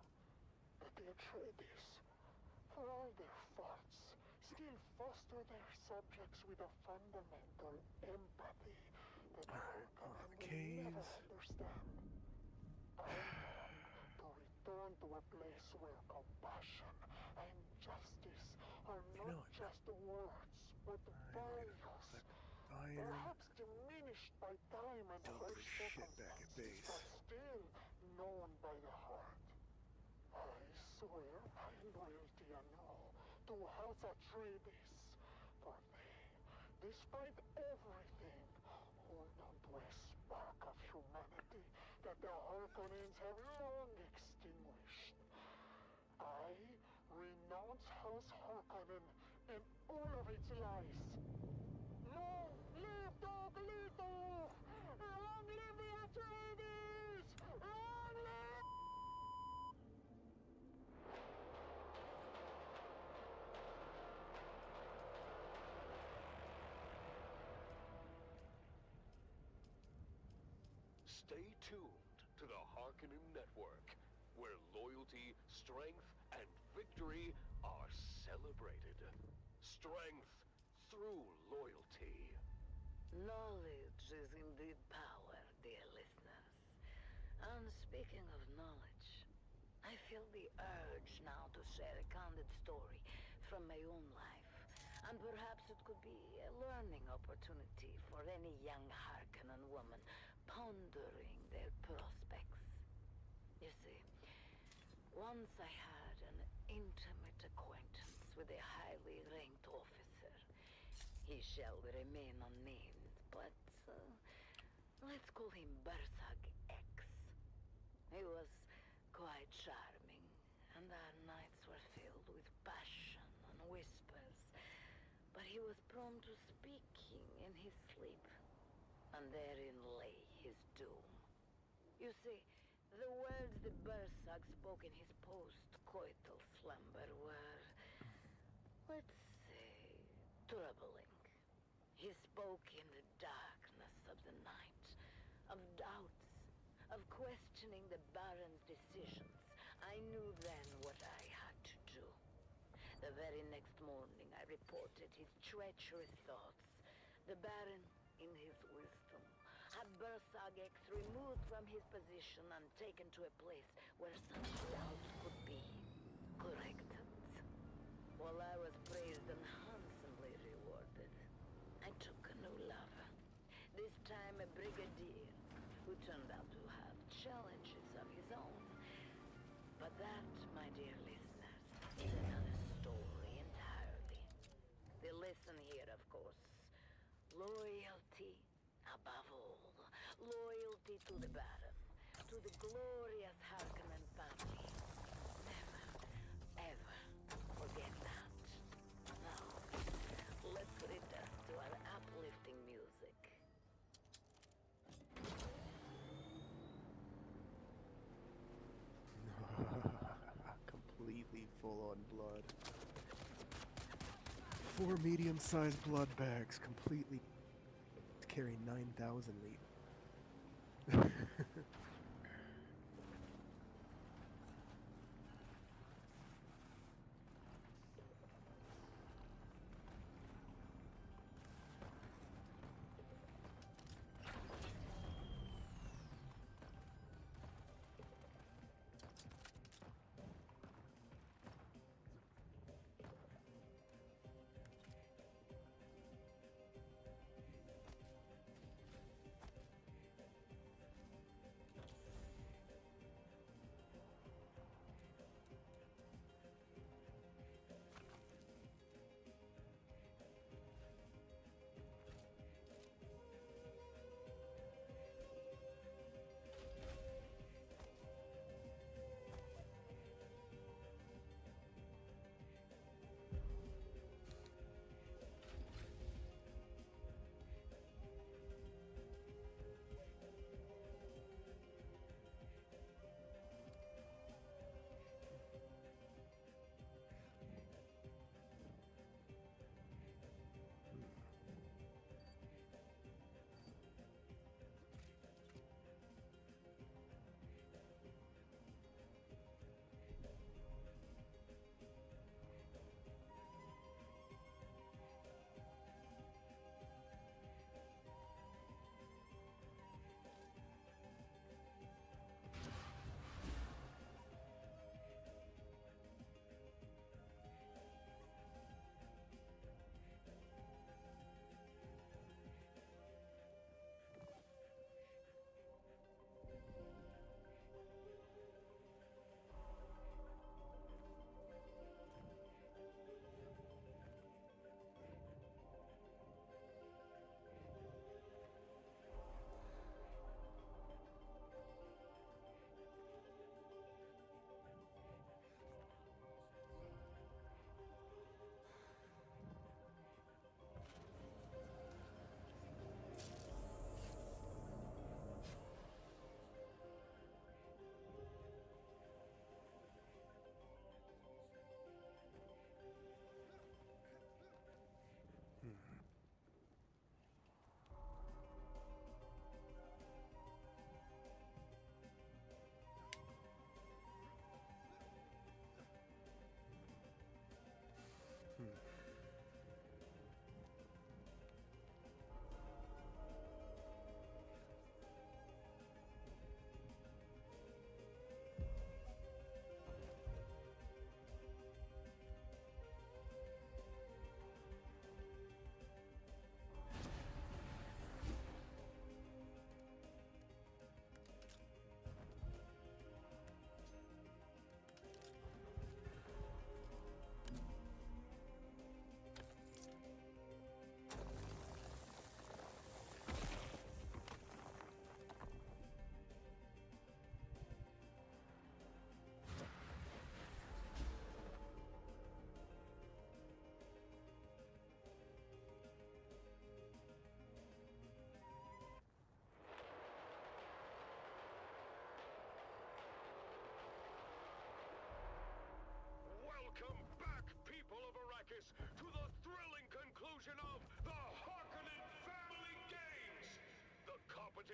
that the Atreides, for all their faults, still foster their subjects with a fundamental empathy that the Harkonnen will never understand. I long to return to a place where compassion and justice are not just words, but values. Perhaps diminished by time and harsh circumstances, but still known by the heart. I swear my loyalty anew to House Atreides, for they, despite everything, hold on to a spark of humanity that the Harkonnens have long extinguished. I renounce House Harkonnen and all of its lies. Long live Dog Leto! Long live the Atreides! Long live... Stay tuned to the Harkonnen Network, where loyalty, strength, and victory are celebrated. Strength through loyalty. Knowledge is indeed power, dear listeners. And speaking of knowledge, I feel the urge now to share a candid story from my own life. And perhaps it could be a learning opportunity for any young Harkonnen woman pondering their prospects. You see, once I had an intimate acquaintance with a highly ranked officer. He shall remain unnamed, but let's call him Bersag X. He was quite charming, and our nights were filled with passion and whispers. But he was prone to speaking in his sleep, and therein lay his doom. You see, the words that Bersag spoke in his post-coital slumber were, let's say, troubling. He spoke in the darkness of the night, of doubts, of questioning the Baron's decisions. I knew then what I had to do. The very next morning I reported his treacherous thoughts. The Baron, in his wisdom, had Bersag X removed from his position and taken to a place where such doubts could be corrected. While I was praised and handsomely rewarded, I took a new lover. This time a brigadier, who turned out to have challenges of his own. But that, my dear listeners, is another story entirely. The lesson here, of course, loyalty above all. Loyalty to the Baron, to the glorious Harkonnen family. Never, ever forget that. Now, let's return to our uplifting music. Completely full on blood. 4 medium-sized blood bags, completely carry 9,000 liters.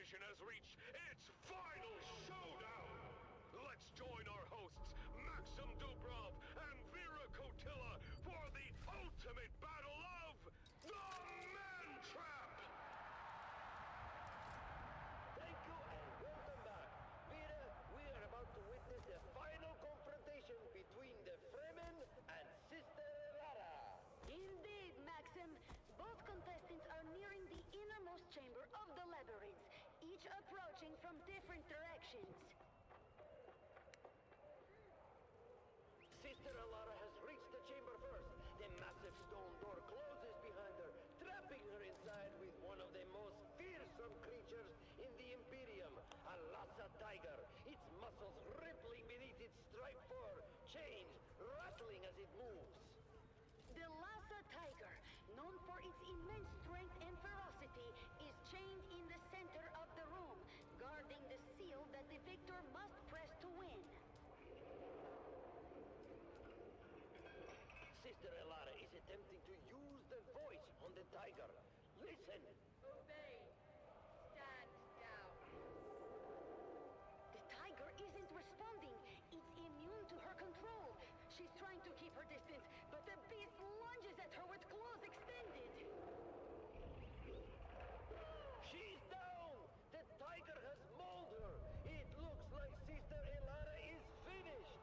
competition has reached its final showdown. Let's join our hosts, Maxim Dubrov and Vera Kotila, for the ultimate battle of the Man Trap! Thank you and welcome back. Vera, we are about to witness the final confrontation between the Fremen and Sister Lara. Indeed, Maxim. Both contestants are nearing the innermost chamber of the labyrinth, each approaching from different directions. Sister Alara has reached the chamber first. The massive stone door closes behind her, trapping her inside with one of the most fearsome creatures in the Imperium, a Lhasa tiger, its muscles rippling beneath its striped fur, chains rattling as it moves. The Lhasa tiger, known for its immense strength and ferocity, is chained in the center of the room, guarding the seal that the victor must press to win. Sister Alara is attempting to use the voice on the tiger. Listen! Obey. Stand down. The tiger isn't responding. It's immune to her control. She's trying to keep her distance, but the beast lunges at her with claws extended. She's down! The tiger has mauled her! It looks like Sister Alara is finished!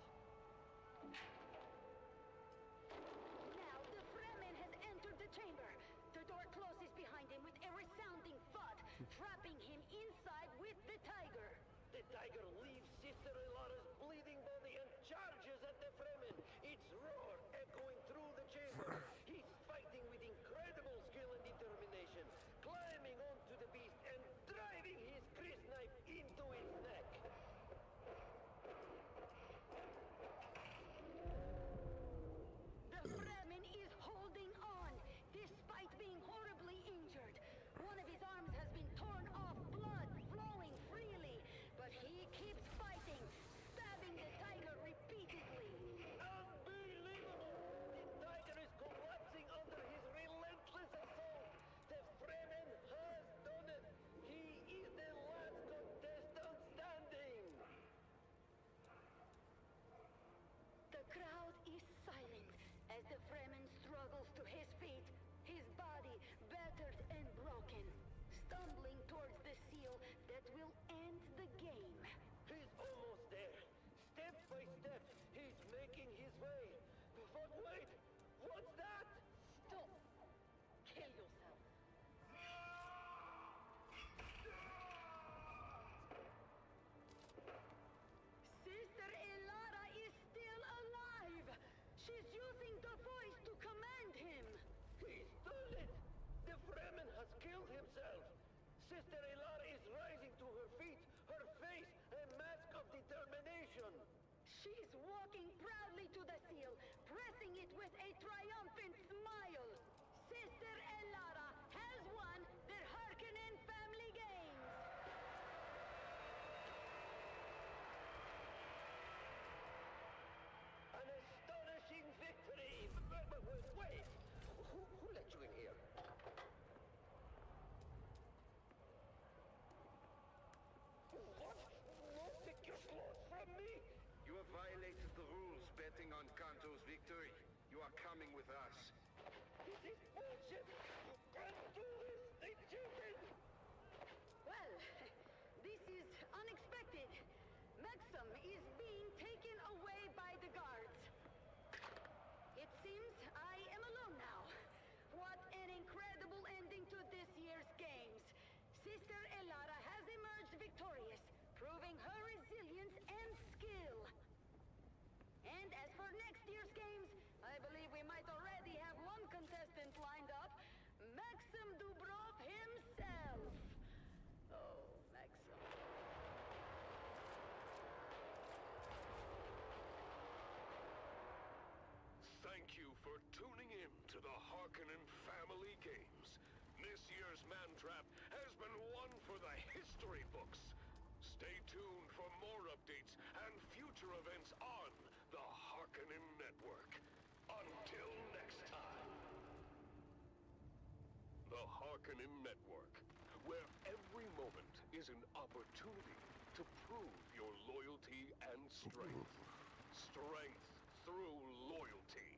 Now the Fremen has entered the chamber. The door closes behind him with a resounding thud, trapping him inside with the tiger. The tiger leaves Sister Alara's bleeding body and charges at the Fremen, its roar echoing through the chamber. He's fighting with incredible skill and determination, climbing onto the beast and driving his crisp knife into its neck. The Fremen is holding on, despite being horribly injured. One of his arms has been torn off, blood flowing freely, but he keeps fighting, stabbing the tiger repeatedly. Unbelievable! The tiger is collapsing under his relentless assault. The Fremen has done it. He is the last contestant standing. The crowd is silent as the Fremen struggles to his feet, his body battered and broken, stumbling towards the seal that will end the game. He's almost there. Step by step, he's making his way. But wait, what's that? Stop. Kill yourself. Sister Alara is still alive! She's using the voice to command him! He's done it! The Fremen has killed himself! Sister Alara is rising to her feet, her face a mask of determination! She's walking proudly to the seal, pressing it with a triumphant smile. Sister Alara has won the Harkonnen Family Games! An astonishing victory! But wait! Who let you in here? What? No, take your claws from me! You have violated the rules betting on Kanto's victory. You are coming with us. This is bullshit! You can't do this! They cheated! Well, this is unexpected. Maxim is being taken away by the guards. It seems I am alone now. What an incredible ending to this year's games. Sister Alara has emerged victorious, proving her resilience and skill. And as for next year's games, I believe we might already have one contestant lined up, Maxim Dubrov himself. Oh, Maxim. Thank you for tuning in to the Harkonnen Family Games. This year's Man Trap has been one for the history books. Stay tuned for more updates and future events on the Harkonnen Network. Until next time. The Harkonnen Network, where every moment is an opportunity to prove your loyalty and strength. Strength through loyalty.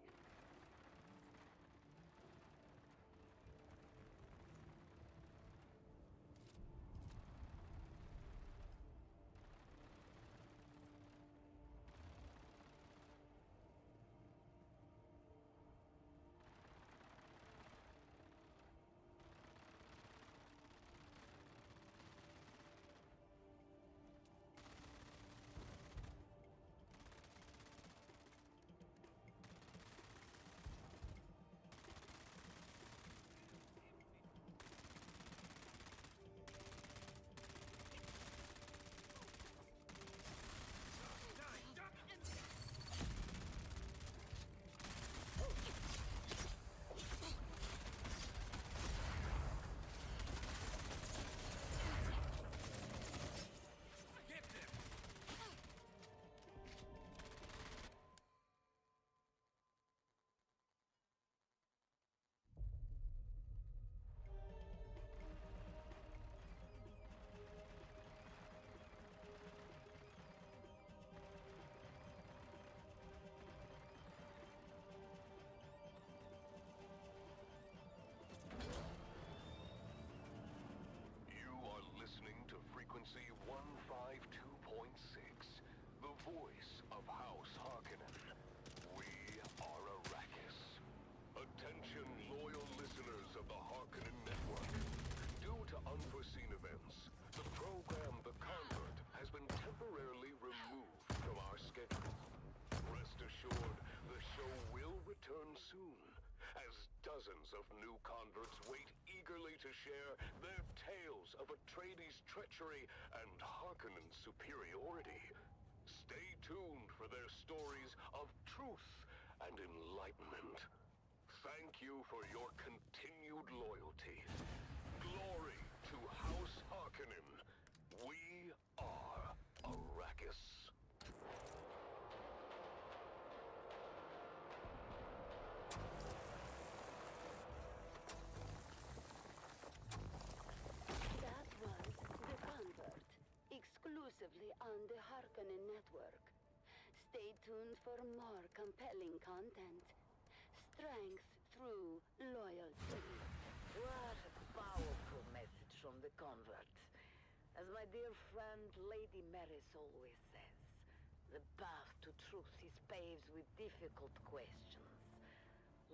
Frequency 152.6, the voice of House Harkonnen. We are Arrakis. Attention, loyal listeners of the Harkonnen Network. Due to unforeseen events, the program The Convert has been temporarily removed from our schedule. Rest assured, the show will return soon, as dozens of new converts wait eagerly to share their tales of Atreides' treachery and Harkonnen's superiority. Stay tuned for their stories of truth and enlightenment. Thank you for your continued loyalty. Glory to House Harkonnen. We are Arrakis. That was The Convert, exclusively on the Harkonnen Network. Stay tuned for more compelling content. Strength through loyalty. What a powerful message from the convert. As my dear friend Lady Maris always says, the path to truth is paved with difficult questions.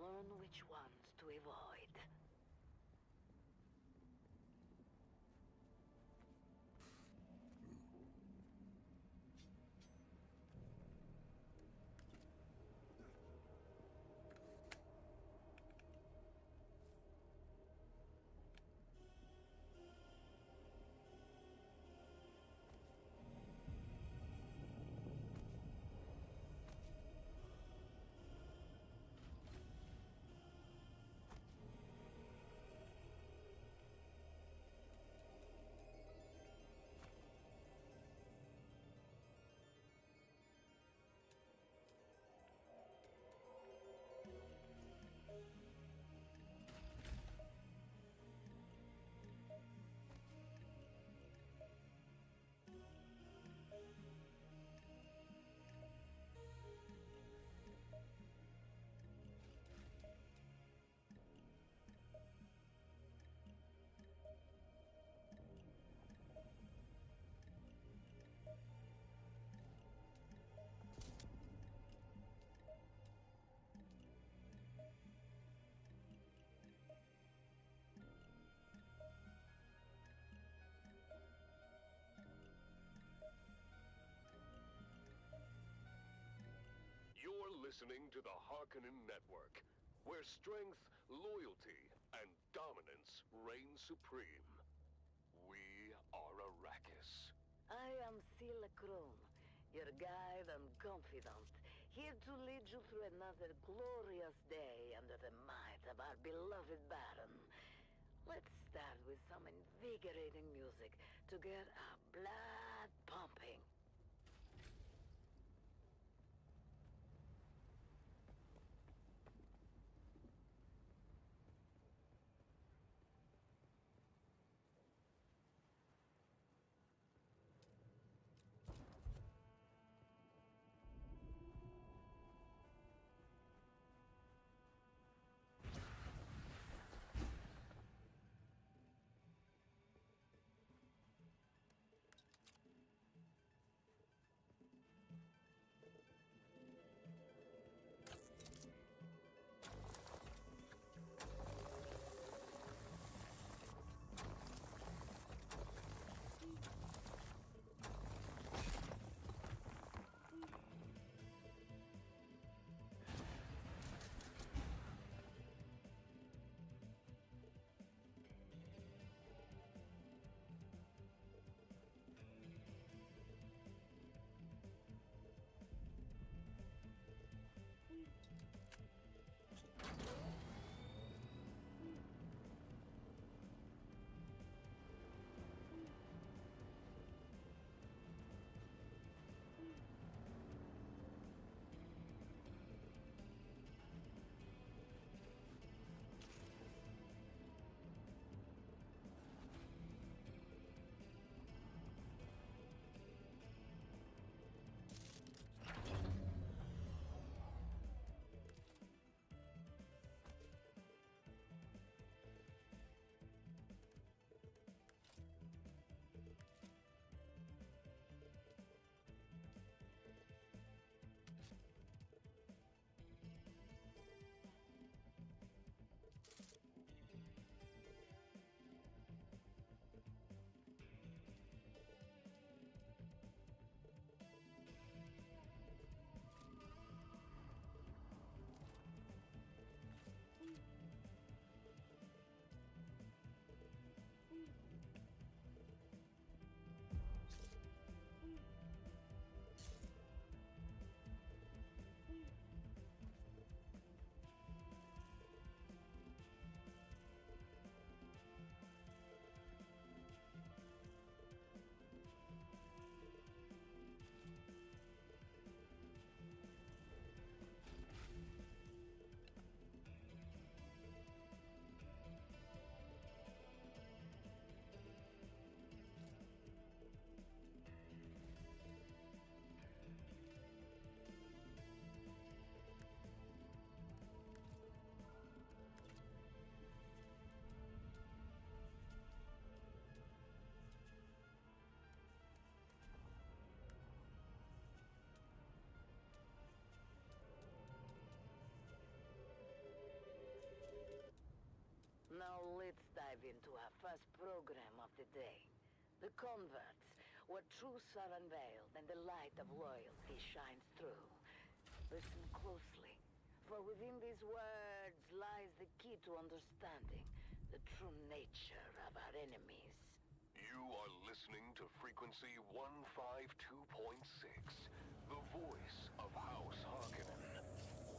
Learn which ones to avoid. You're listening to the Harkonnen Network, where strength, loyalty, and dominance reign supreme. We are Arrakis. I am Sila Krum, your guide and confidant, here to lead you through another glorious day under the might of our beloved Baron. Let's start with some invigorating music to get our blood pumping. dive into our first program of the day. The converts, where truths are unveiled and the light of loyalty shines through. Listen closely, for within these words lies the key to understanding the true nature of our enemies. You are listening to Frequency 152.6, the voice of House Harkonnen.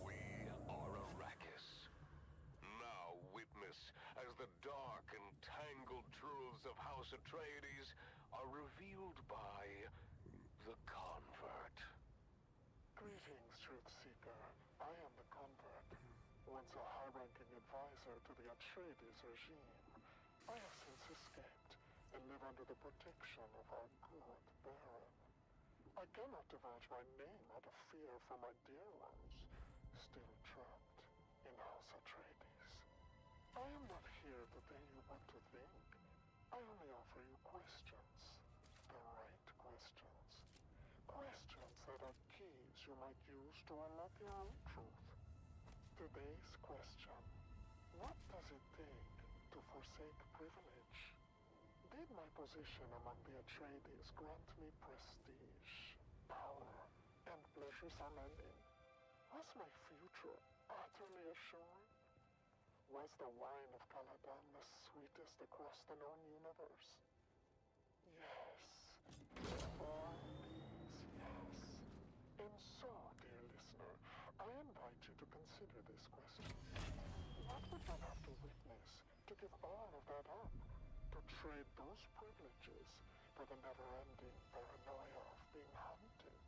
We are Arrakis. Now witness as the dark and tangled truths of House Atreides are revealed by the Convert. Greetings, Truthseeker. I am the Convert, once a high-ranking advisor to the Atreides regime. I have since escaped and live under the protection of our good Baron. I cannot divulge my name out of fear for my dear ones, still trapped in House Atreides. I am not here to tell you what to think. I only offer you questions. The right questions. Questions that are keys you might use to unlock your own truth. Today's question: what does it take to forsake privilege? Did my position among the Atreides grant me prestige, power, and pleasures unending? Was my future utterly assured? Was the wine of Caladan the sweetest across the known universe? Yes. All these yes. And so, dear listener, I invite you to consider this question. What would one have to witness to give all of that up? To trade those privileges for the never-ending paranoia of being hunted?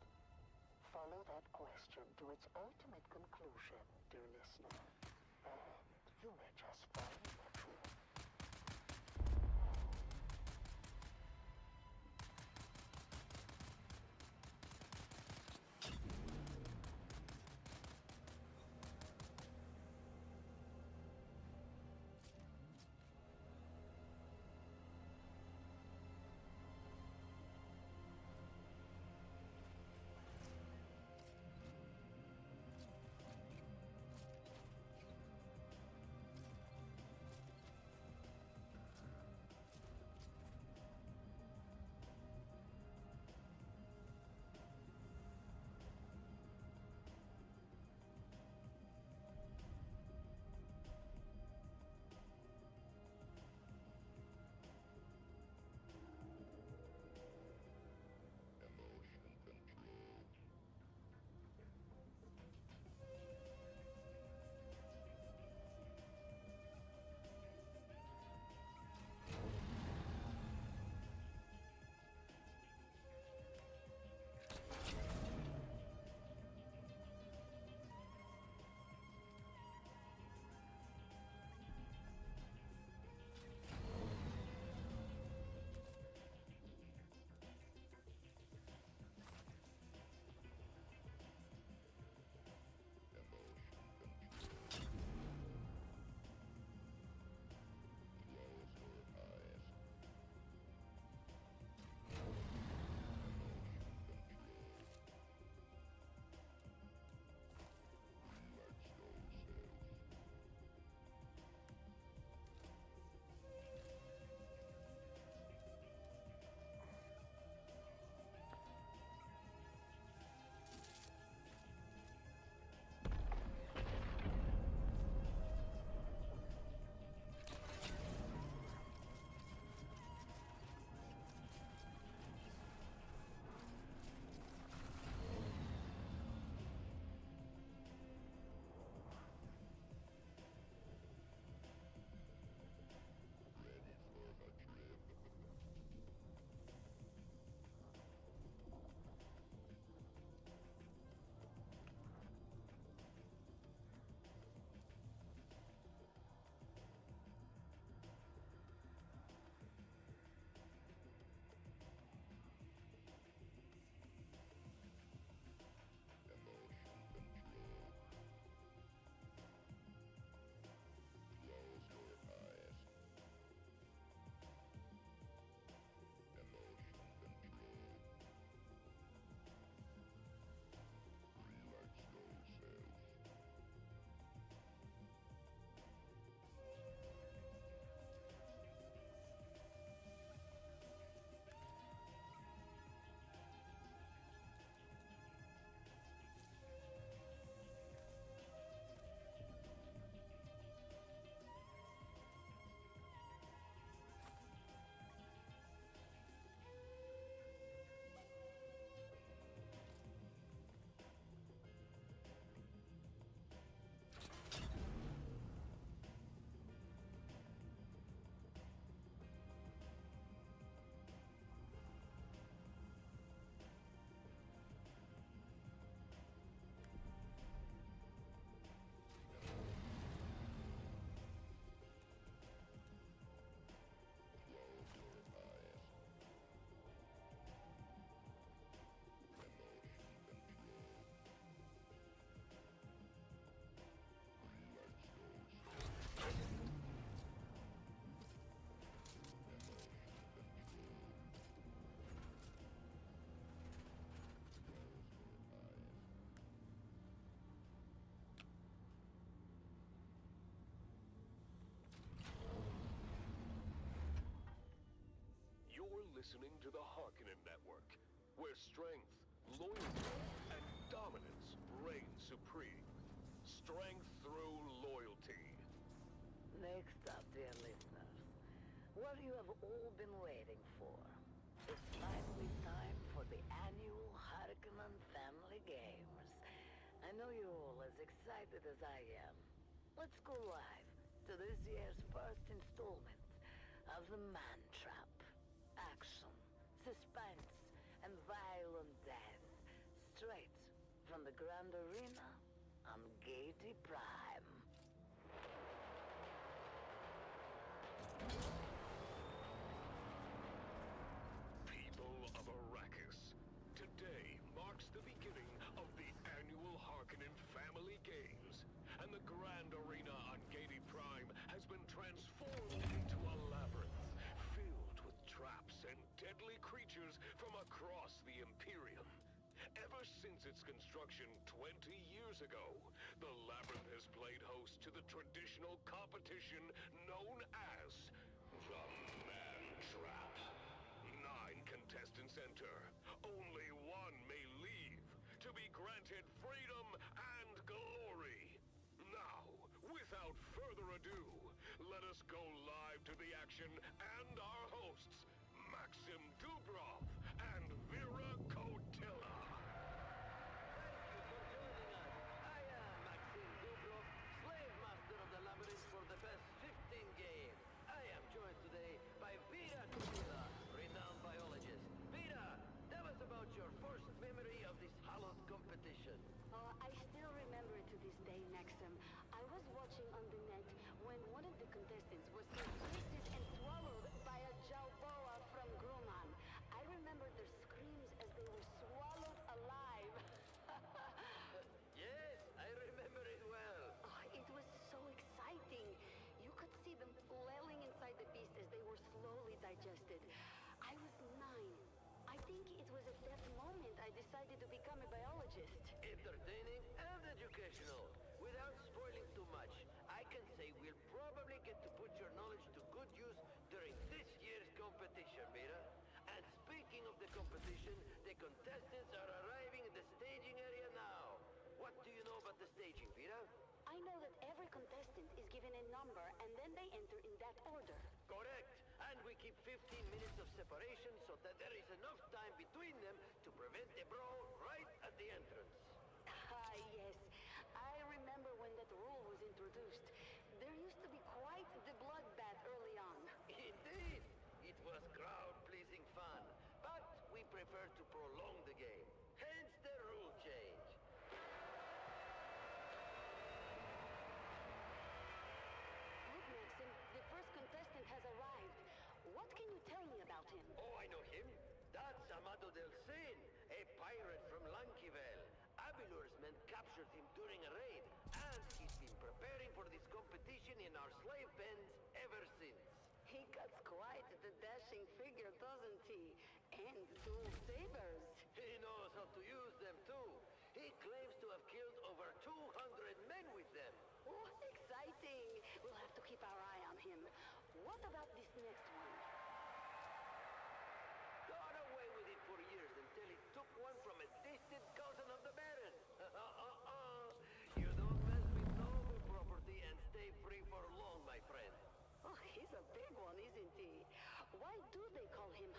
Follow that question to its ultimate conclusion, dear listener, and you may just find the truth. listening to the Harkonnen Network, where strength, loyalty, and dominance reign supreme. Strength through loyalty. Next up, dear listeners, what you have all been waiting for. It's finally time for the annual Harkonnen Family Games. I know you're all as excited as I am. Let's go live to this year's first installment of the Man Trap. Action, suspense, and violent death. Straight from the Grand Arena on Gaiety Prime. People of Arrakis, today marks the beginning of the annual Harkonnen Family Games, and the Grand Arena on Gaiety Prime has been transformed into a labyrinth filled with traps and deadly creatures from across the Imperium. Ever since its construction 20 years ago, the labyrinth has played host to the traditional competition known as the Man Trap. 9 contestants enter. Only one may leave to be granted freedom and glory. Now, without further ado, let us go live to the action and our hosts, Maxim Dubrov and Vera Kotila. I am Maxim Dubrov, slave master of the labyrinth for the past 15 games. I am joined today by Vera Kotila, renowned biologist. Vera, tell us about your first memory of this hallowed competition. Oh, I still remember it to this day, Maxim. I was watching on the net when one of the contestants was twisted and swallowed by a Jalboa from Grumman. I remember their screams as they were swallowed alive. Yes, I remember it well. Oh, it was so exciting. You could see them flailing inside the beast as they were slowly digested. I was 9. I think it was at that moment I decided to become a biologist. Entertaining and educational. Without spoiling too much, I can say we'll probably get to put your knowledge to good use during this year's competition, Vera. And speaking of the competition, the contestants are arriving in the staging area now. What do you know about the staging, Vera? I know that every contestant is given a number and then they enter in that order. Correct. And we keep 15 minutes of separation so that there is enough time between them to prevent a brawl right at the entrance. Ah, yes. I remember when that rule was introduced. There used to be quite the bloodbath early on. Indeed. It was crowd-pleasing fun. But we prefer to prolong the game. Hence the rule change. Look, Maxim, the first contestant has arrived. What can you tell me about him? Oh, I know him. That's Amado Del Cin, a pirate from Lankivel. Abilur's men captured him during a raid, and he's been preparing for this competition in our slave pens ever since. He cuts quite the dashing figure, doesn't he? And dual sabers. He knows how to use them too. He claims to have killed over 200 men with them. Oh, exciting. We'll have to keep our eye on him. What about this next one? Got away with it for years until he took one from a distant cousin of the Baron. You don't mess with noble property and stay free for long, my friend. Oh, he's a big one, isn't he? Why do they call him